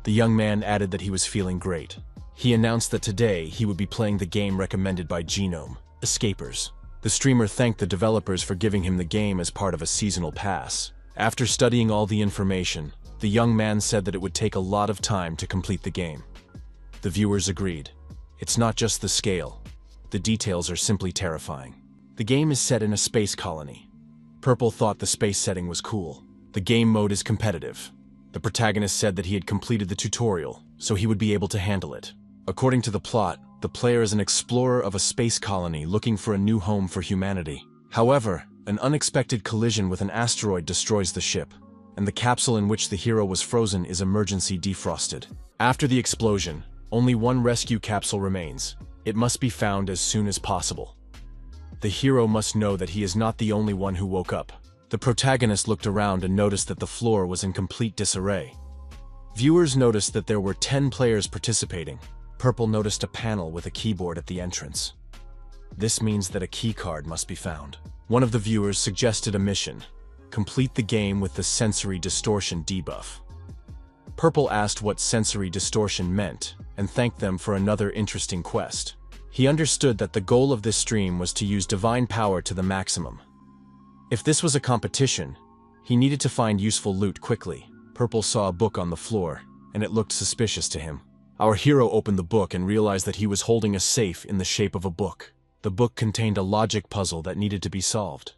Speaker 1: The young man added that he was feeling great. He announced that today he would be playing the game recommended by Genome, Escapers. The streamer thanked the developers for giving him the game as part of a seasonal pass. After studying all the information, the young man said that it would take a lot of time to complete the game. The viewers agreed. It's not just the scale. The details are simply terrifying. The game is set in a space colony. Purple thought the space setting was cool. The game mode is competitive. The protagonist said that he had completed the tutorial, so he would be able to handle it. According to the plot, the player is an explorer of a space colony looking for a new home for humanity. However, an unexpected collision with an asteroid destroys the ship, and the capsule in which the hero was frozen is emergency defrosted. After the explosion, only one rescue capsule remains. It must be found as soon as possible. The hero must know that he is not the only one who woke up. The protagonist looked around and noticed that the floor was in complete disarray. Viewers noticed that there were 10 players participating. Purple noticed a panel with a keyboard at the entrance. This means that a key card must be found. One of the viewers suggested a mission. Complete the game with the sensory distortion debuff. Purple asked what sensory distortion meant and thanked them for another interesting quest. He understood that the goal of this stream was to use divine power to the maximum. If this was a competition, he needed to find useful loot quickly. Purple saw a book on the floor, and it looked suspicious to him. Our hero opened the book and realized that he was holding a safe in the shape of a book. The book contained a logic puzzle that needed to be solved.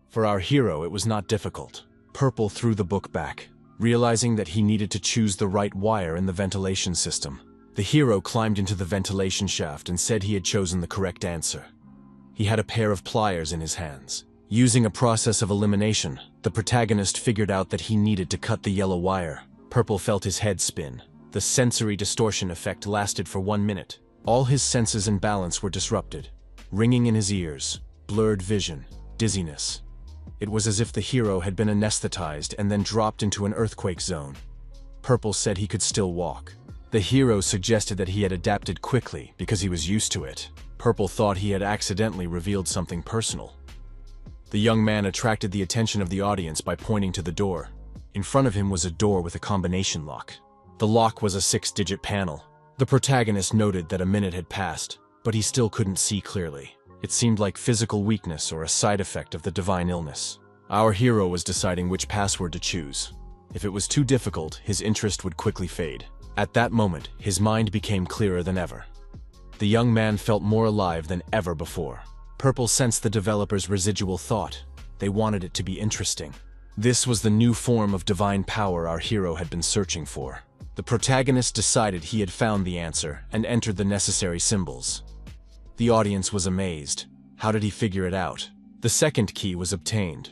Speaker 1: For our hero, it was not difficult. Purple threw the book back, realizing that he needed to choose the right wire in the ventilation system. The hero climbed into the ventilation shaft and said he had chosen the correct answer. He had a pair of pliers in his hands. Using a process of elimination, the protagonist figured out that he needed to cut the yellow wire. Purple felt his head spin. The sensory distortion effect lasted for 1 minute. All his senses and balance were disrupted. Ringing in his ears, blurred vision, dizziness. It was as if the hero had been anesthetized and then dropped into an earthquake zone. Purple said he could still walk. The hero suggested that he had adapted quickly because he was used to it. Purple thought he had accidentally revealed something personal. The young man attracted the attention of the audience by pointing to the door. In front of him was a door with a combination lock. The lock was a 6-digit panel. The protagonist noted that a minute had passed, but he still couldn't see clearly. It seemed like physical weakness or a side effect of the divine illness. Our hero was deciding which password to choose. If it was too difficult, his interest would quickly fade. At that moment, his mind became clearer than ever. The young man felt more alive than ever before. Purple sensed the developer's residual thought. They wanted it to be interesting. This was the new form of divine power our hero had been searching for. The protagonist decided he had found the answer and entered the necessary symbols. The audience was amazed. How did he figure it out? The second key was obtained.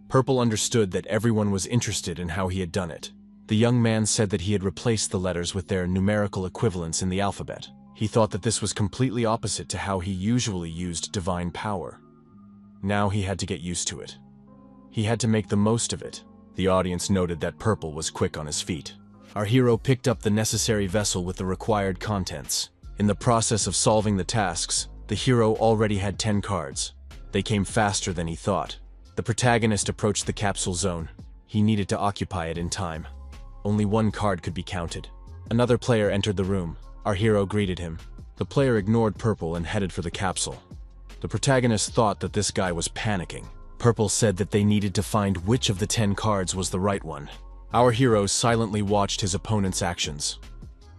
Speaker 1: Purple understood that everyone was interested in how he had done it. The young man said that he had replaced the letters with their numerical equivalents in the alphabet. He thought that this was completely opposite to how he usually used divine power. Now he had to get used to it. He had to make the most of it. The audience noted that Purple was quick on his feet. Our hero picked up the necessary vessel with the required contents. In the process of solving the tasks, the hero already had 10 cards. They came faster than he thought. The protagonist approached the capsule zone. He needed to occupy it in time. Only 1 card could be counted. Another player entered the room. Our hero greeted him. The player ignored Purple and headed for the capsule. The protagonist thought that this guy was panicking. Purple said that they needed to find which of the 10 cards was the right one. Our hero silently watched his opponent's actions.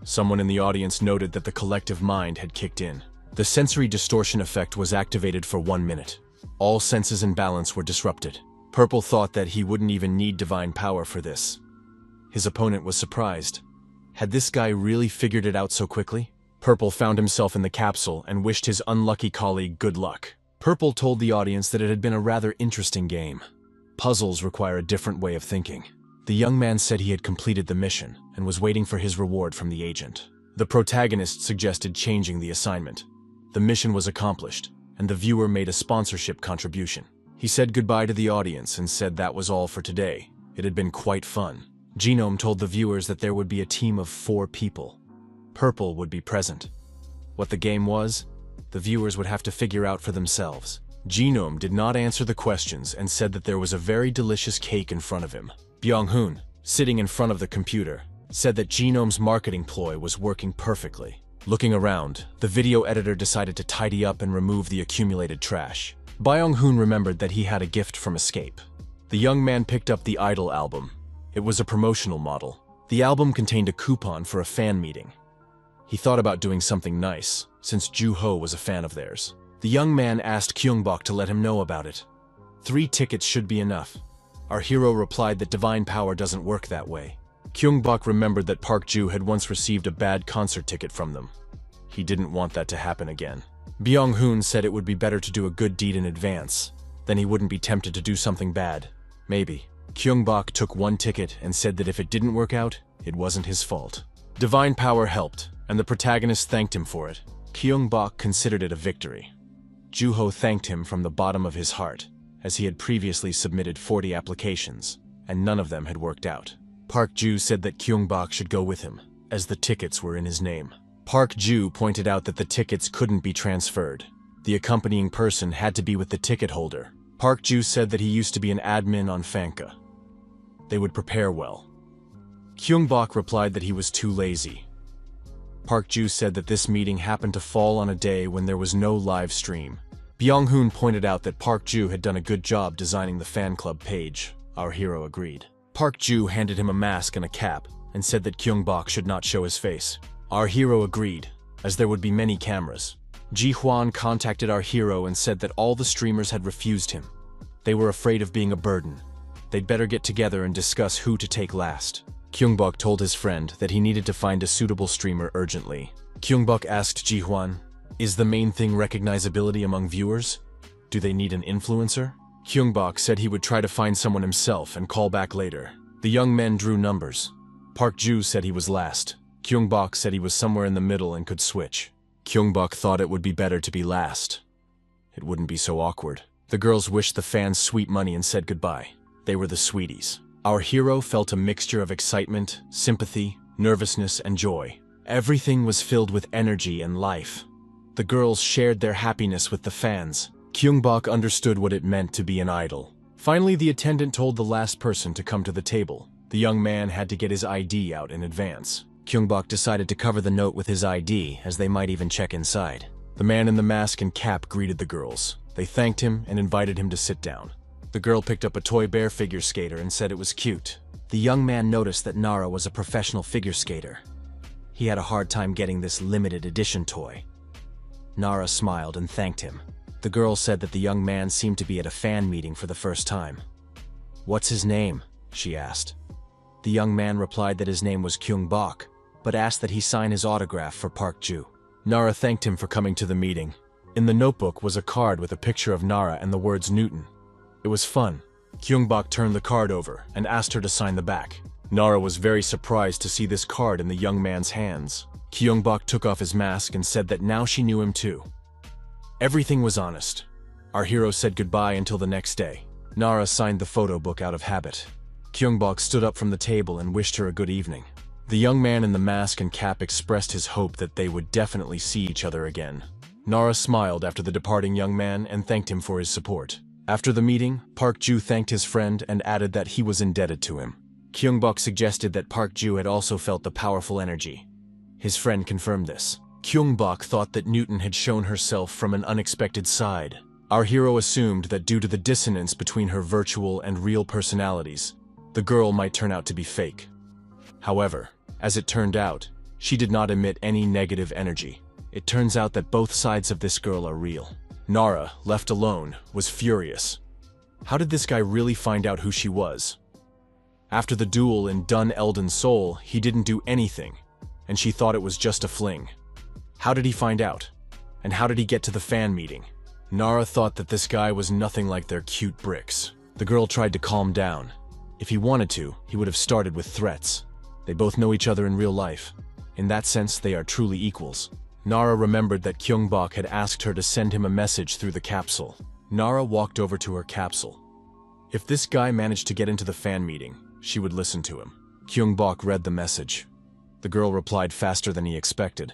Speaker 1: Someone in the audience noted that the collective mind had kicked in. The sensory distortion effect was activated for 1 minute. All senses and balance were disrupted. Purple thought that he wouldn't even need divine power for this. His opponent was surprised. Had this guy really figured it out so quickly? Purple found himself in the capsule and wished his unlucky colleague good luck. Purple told the audience that it had been a rather interesting game. Puzzles require a different way of thinking. The young man said he had completed the mission and was waiting for his reward from the agent. The protagonist suggested changing the assignment. The mission was accomplished, and the viewer made a sponsorship contribution. He said goodbye to the audience and said that was all for today. It had been quite fun. Genome told the viewers that there would be a team of 4 people. Purple would be present. What the game was, the viewers would have to figure out for themselves. Genome did not answer the questions and said that there was a very delicious cake in front of him. Byung-hoon, sitting in front of the computer, said that Genome's marketing ploy was working perfectly. Looking around, the video editor decided to tidy up and remove the accumulated trash. Byung-hoon remembered that he had a gift from Escape. The young man picked up the Idol album. It was a promotional model. The album contained a coupon for a fan meeting. He thought about doing something nice, since Ju-ho was a fan of theirs. The young man asked Gyeong-bok to let him know about it. 3 tickets should be enough. Our hero replied that divine power doesn't work that way. Gyeong-bok remembered that Park Ju had once received a bad concert ticket from them. He didn't want that to happen again. Byung-hoon said it would be better to do a good deed in advance. Then he wouldn't be tempted to do something bad. Maybe. Gyeong-bok took 1 ticket and said that if it didn't work out, it wasn't his fault. Divine power helped, and the protagonist thanked him for it. Gyeong-bok considered it a victory. Ju-ho thanked him from the bottom of his heart, as he had previously submitted 40 applications, and none of them had worked out. Park Ju said that Gyeong-bok should go with him, as the tickets were in his name. Park Ju pointed out that the tickets couldn't be transferred. The accompanying person had to be with the ticket holder. Park Ju said that he used to be an admin on Fanka. They would prepare well. Gyeong-bok replied that he was too lazy. Park Ju said that this meeting happened to fall on a day when there was no live stream. Byung-hoon pointed out that Park Ju had done a good job designing the fan club page. Our hero agreed. Park Ju handed him a mask and a cap and said that Gyeong-bok should not show his face. Our hero agreed, as there would be many cameras. Ji-hwan contacted our hero and said that all the streamers had refused him. They were afraid of being a burden. They'd better get together and discuss who to take last. Gyeong-bok told his friend that he needed to find a suitable streamer urgently. Gyeong-bok asked Ji-hwan, "Is the main thing recognizability among viewers? Do they need an influencer?" Gyeong-bok said he would try to find someone himself and call back later. The young men drew numbers. Park Ju said he was last. Gyeong-bok said he was somewhere in the middle and could switch. Gyeong-bok thought it would be better to be last. It wouldn't be so awkward. The girls wished the fans sweet money and said goodbye. They were the sweeties. Our hero felt a mixture of excitement, sympathy, nervousness, and joy. Everything was filled with energy and life. The girls shared their happiness with the fans. Gyeong-bok understood what it meant to be an idol. Finally, the attendant told the last person to come to the table. The young man had to get his ID out in advance. Gyeong-bok decided to cover the note with his ID, as they might even check inside. The man in the mask and cap greeted the girls. They thanked him and invited him to sit down. The girl picked up a toy bear figure skater and said it was cute. The young man noticed that Nara was a professional figure skater. He had a hard time getting this limited edition toy. Nara smiled and thanked him. The girl said that the young man seemed to be at a fan meeting for the first time. "What's his name?" she asked. The young man replied that his name was Gyeong-bok, but asked that he sign his autograph for Park Ju. Nara thanked him for coming to the meeting. In the notebook was a card with a picture of Nara and the words Newton. It was fun. Gyeong-bok turned the card over and asked her to sign the back. Nara was very surprised to see this card in the young man's hands. Gyeong-bok took off his mask and said that now she knew him too. Everything was honest. Our hero said goodbye until the next day. Nara signed the photo book out of habit. Gyeong-bok stood up from the table and wished her a good evening. The young man in the mask and cap expressed his hope that they would definitely see each other again. Nara smiled after the departing young man and thanked him for his support. After the meeting, Park Ju thanked his friend and added that he was indebted to him. Gyeong-bok suggested that Park Ju had also felt the powerful energy. His friend confirmed this. Gyeong-bok thought that Newton had shown herself from an unexpected side. Our hero assumed that due to the dissonance between her virtual and real personalities, the girl might turn out to be fake. However, as it turned out, she did not emit any negative energy. It turns out that both sides of this girl are real. Nara, left alone, was furious. How did this guy really find out who she was? After the duel in Dun Elden Soul, he didn't do anything, and she thought it was just a fling. How did he find out? And how did he get to the fan meeting? Nara thought that this guy was nothing like their cute bricks. The girl tried to calm down. If he wanted to, he would have started with threats. They both know each other in real life. In that sense, they are truly equals. Nara remembered that Gyeong-bok had asked her to send him a message through the capsule. Nara walked over to her capsule. If this guy managed to get into the fan meeting, she would listen to him. Gyeong-bok read the message. The girl replied faster than he expected.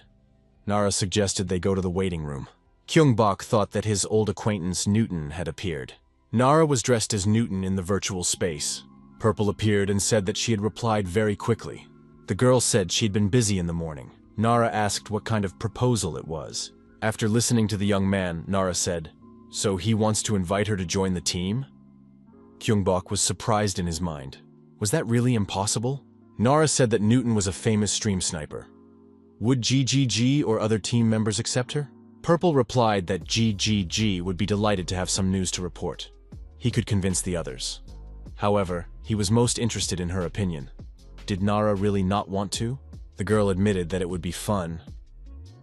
Speaker 1: Nara suggested they go to the waiting room. Gyeong-bok thought that his old acquaintance Newton had appeared. Nara was dressed as Newton in the virtual space. Purple appeared and said that she had replied very quickly. The girl said she'd been busy in the morning. Nara asked what kind of proposal it was. After listening to the young man, Nara said, "So he wants to invite her to join the team?" Gyeong-bok was surprised in his mind. Was that really impossible? Nara said that Newton was a famous stream sniper. Would GGG or other team members accept her? Purple replied that GGG would be delighted to have some news to report. He could convince the others. However, he was most interested in her opinion. Did Nara really not want to? The girl admitted that it would be fun.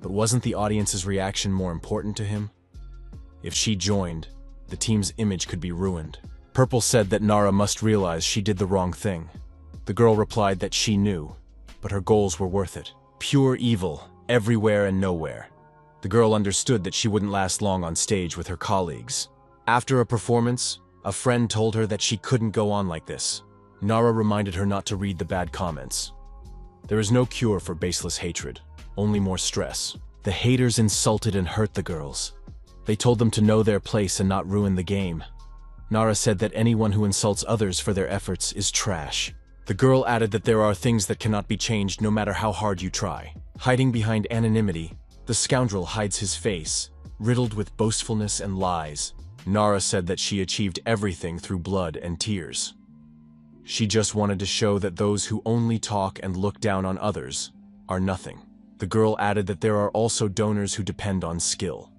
Speaker 1: But wasn't the audience's reaction more important to him? If she joined, the team's image could be ruined. Purple said that Nara must realize she did the wrong thing. The girl replied that she knew, but her goals were worth it. Pure evil, everywhere and nowhere. The girl understood that she wouldn't last long on stage with her colleagues. After a performance, a friend told her that she couldn't go on like this. Nara reminded her not to read the bad comments. There is no cure for baseless hatred, only more stress. The haters insulted and hurt the girls. They told them to know their place and not ruin the game. Nara said that anyone who insults others for their efforts is trash. The girl added that there are things that cannot be changed no matter how hard you try. Hiding behind anonymity, the scoundrel hides his face. riddled with boastfulness and lies. Nara said that she achieved everything through blood and tears. She just wanted to show that those who only talk and look down on others are nothing. The girl added that there are also donors who depend on skill.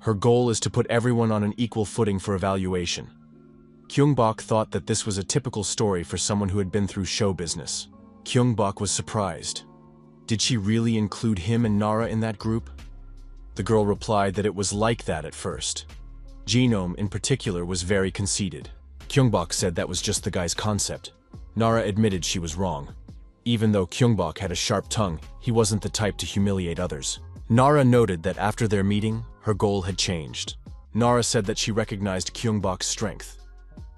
Speaker 1: Her goal is to put everyone on an equal footing for evaluation. Gyeong-bok thought that this was a typical story for someone who had been through show business. Gyeong-bok was surprised. Did she really include him and Nara in that group? The girl replied that it was like that at first. Genome, in particular, was very conceited. Gyeong-bok said that was just the guy's concept. Nara admitted she was wrong. Even though Gyeong-bok had a sharp tongue, he wasn't the type to humiliate others. Nara noted that after their meeting, her goal had changed. Nara said that she recognized Gyeong-bok's strength.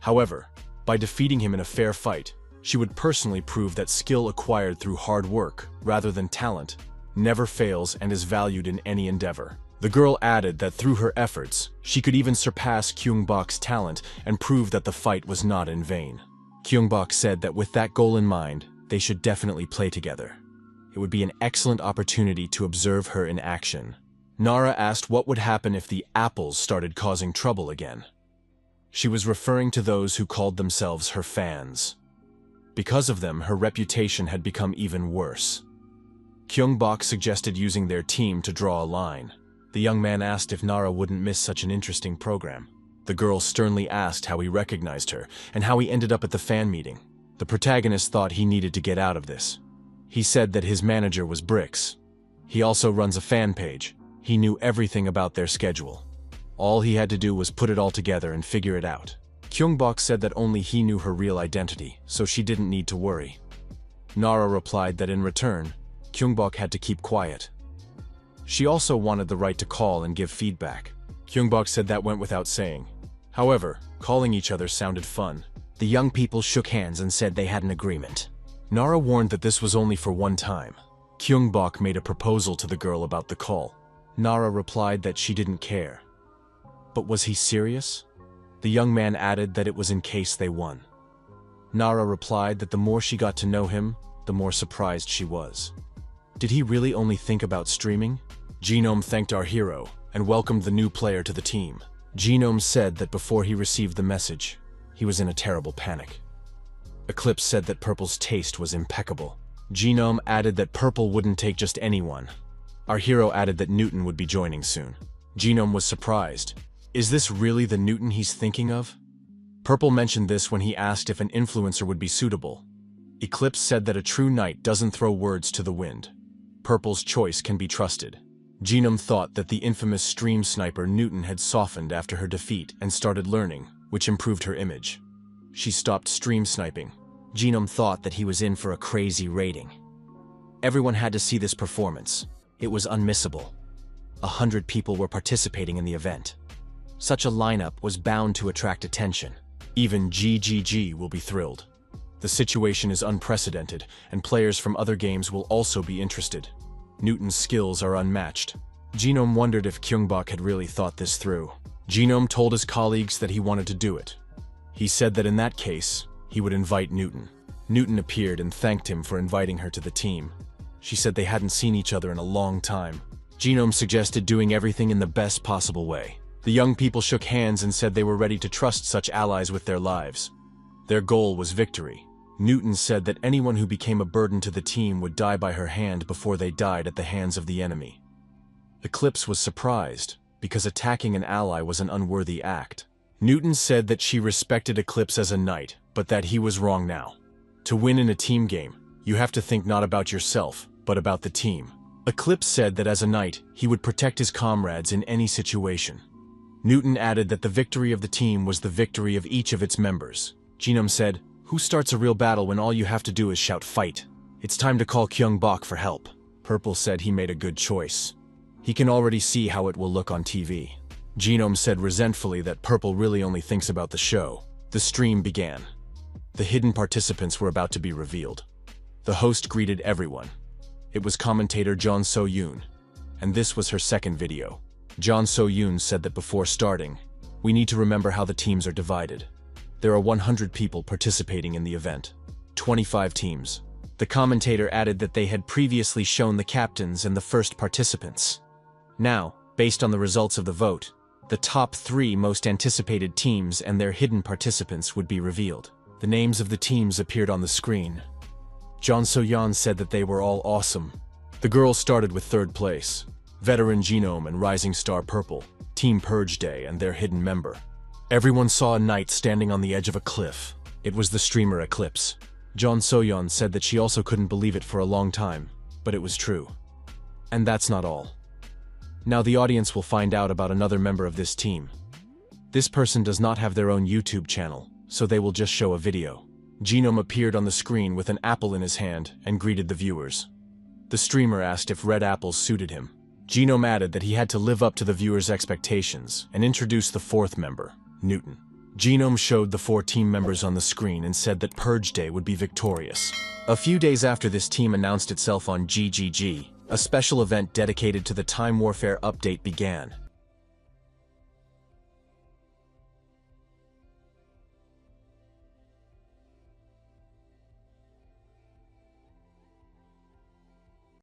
Speaker 1: However, by defeating him in a fair fight, she would personally prove that skill acquired through hard work, rather than talent, never fails and is valued in any endeavor. The girl added that through her efforts, she could even surpass Gyeong-bok's talent and prove that the fight was not in vain. Gyeong-bok said that with that goal in mind, they should definitely play together. It would be an excellent opportunity to observe her in action. Nara asked what would happen if the apples started causing trouble again. She was referring to those who called themselves her fans. Because of them, her reputation had become even worse. Gyeong-bok suggested using their team to draw a line. The young man asked if Nara wouldn't miss such an interesting program. The girl sternly asked how he recognized her and how he ended up at the fan meeting. The protagonist thought he needed to get out of this. He said that his manager was Bricks. He also runs a fan page. He knew everything about their schedule. All he had to do was put it all together and figure it out. Gyeong-bok said that only he knew her real identity, so she didn't need to worry. Nara replied that in return, Gyeong-bok had to keep quiet. She also wanted the right to call and give feedback. Gyeong-bok said that went without saying. However, calling each other sounded fun. The young people shook hands and said they had an agreement. Nara warned that this was only for one time. Gyeong-bok made a proposal to the girl about the call. Nara replied that she didn't care. But was he serious? The young man added that it was in case they won. Nara replied that the more she got to know him, the more surprised she was. Did he really only think about streaming? Genome thanked our hero and welcomed the new player to the team. Genome said that before he received the message, he was in a terrible panic. Eclipse said that Purple's taste was impeccable. Genome added that Purple wouldn't take just anyone. Our hero added that Newton would be joining soon. Genome was surprised. Is this really the Newton he's thinking of? Purple mentioned this when he asked if an influencer would be suitable. Eclipse said that a true knight doesn't throw words to the wind. Purple's choice can be trusted. Genome thought that the infamous stream sniper Newton had softened after her defeat and started learning, which improved her image. She stopped stream sniping. Genome thought that he was in for a crazy rating. Everyone had to see this performance. It was unmissable. 100 people were participating in the event. Such a lineup was bound to attract attention. Even GGG will be thrilled. The situation is unprecedented, and players from other games will also be interested. Newton's skills are unmatched. Genome wondered if Gyeong-bok had really thought this through. Genome told his colleagues that he wanted to do it. He said that in that case, he would invite Newton. Newton appeared and thanked him for inviting her to the team. She said they hadn't seen each other in a long time. Genome suggested doing everything in the best possible way. The young people shook hands and said they were ready to trust such allies with their lives. Their goal was victory. Newton said that anyone who became a burden to the team would die by her hand before they died at the hands of the enemy. Eclipse was surprised, because attacking an ally was an unworthy act. Newton said that she respected Eclipse as a knight, but that he was wrong now. To win in a team game, you have to think not about yourself, but about the team. Eclipse said that as a knight, he would protect his comrades in any situation. Newton added that the victory of the team was the victory of each of its members. Genome said, "Who starts a real battle when all you have to do is shout fight? It's time to call Gyeong-bok for help." Purple said he made a good choice. He can already see how it will look on TV. Genome said resentfully that Purple really only thinks about the show. The stream began. The hidden participants were about to be revealed. The host greeted everyone. It was commentator Jeon So-yoon, and this was her second video. Jeon So-yoon said that before starting, we need to remember how the teams are divided. There are 100 people participating in the event. 25 teams. The commentator added that they had previously shown the captains and the first participants. Now, Based on the results of the vote, the top 3 most anticipated teams and their hidden participants would be revealed. The names of the teams appeared on the screen. Jeon So-yeon said that they were all awesome. The girls started with 3rd place, Veteran Genome and Rising Star Purple, Team Purge Day and their hidden member. Everyone saw a knight standing on the edge of a cliff. It was the streamer Eclipse. Jeon So-yeon said that she also couldn't believe it for a long time, but it was true. And that's not all. Now the audience will find out about another member of this team. This person does not have their own YouTube channel, so they will just show a video. Genome appeared on the screen with an apple in his hand and greeted the viewers. The streamer asked if red apples suited him. Genome added that he had to live up to the viewers' expectations and introduced the 4th member, Newton. Genome showed the 4 team members on the screen and said that Purge Day would be victorious. A few days after this team announced itself on GGG, a special event dedicated to the Time Warfare update began.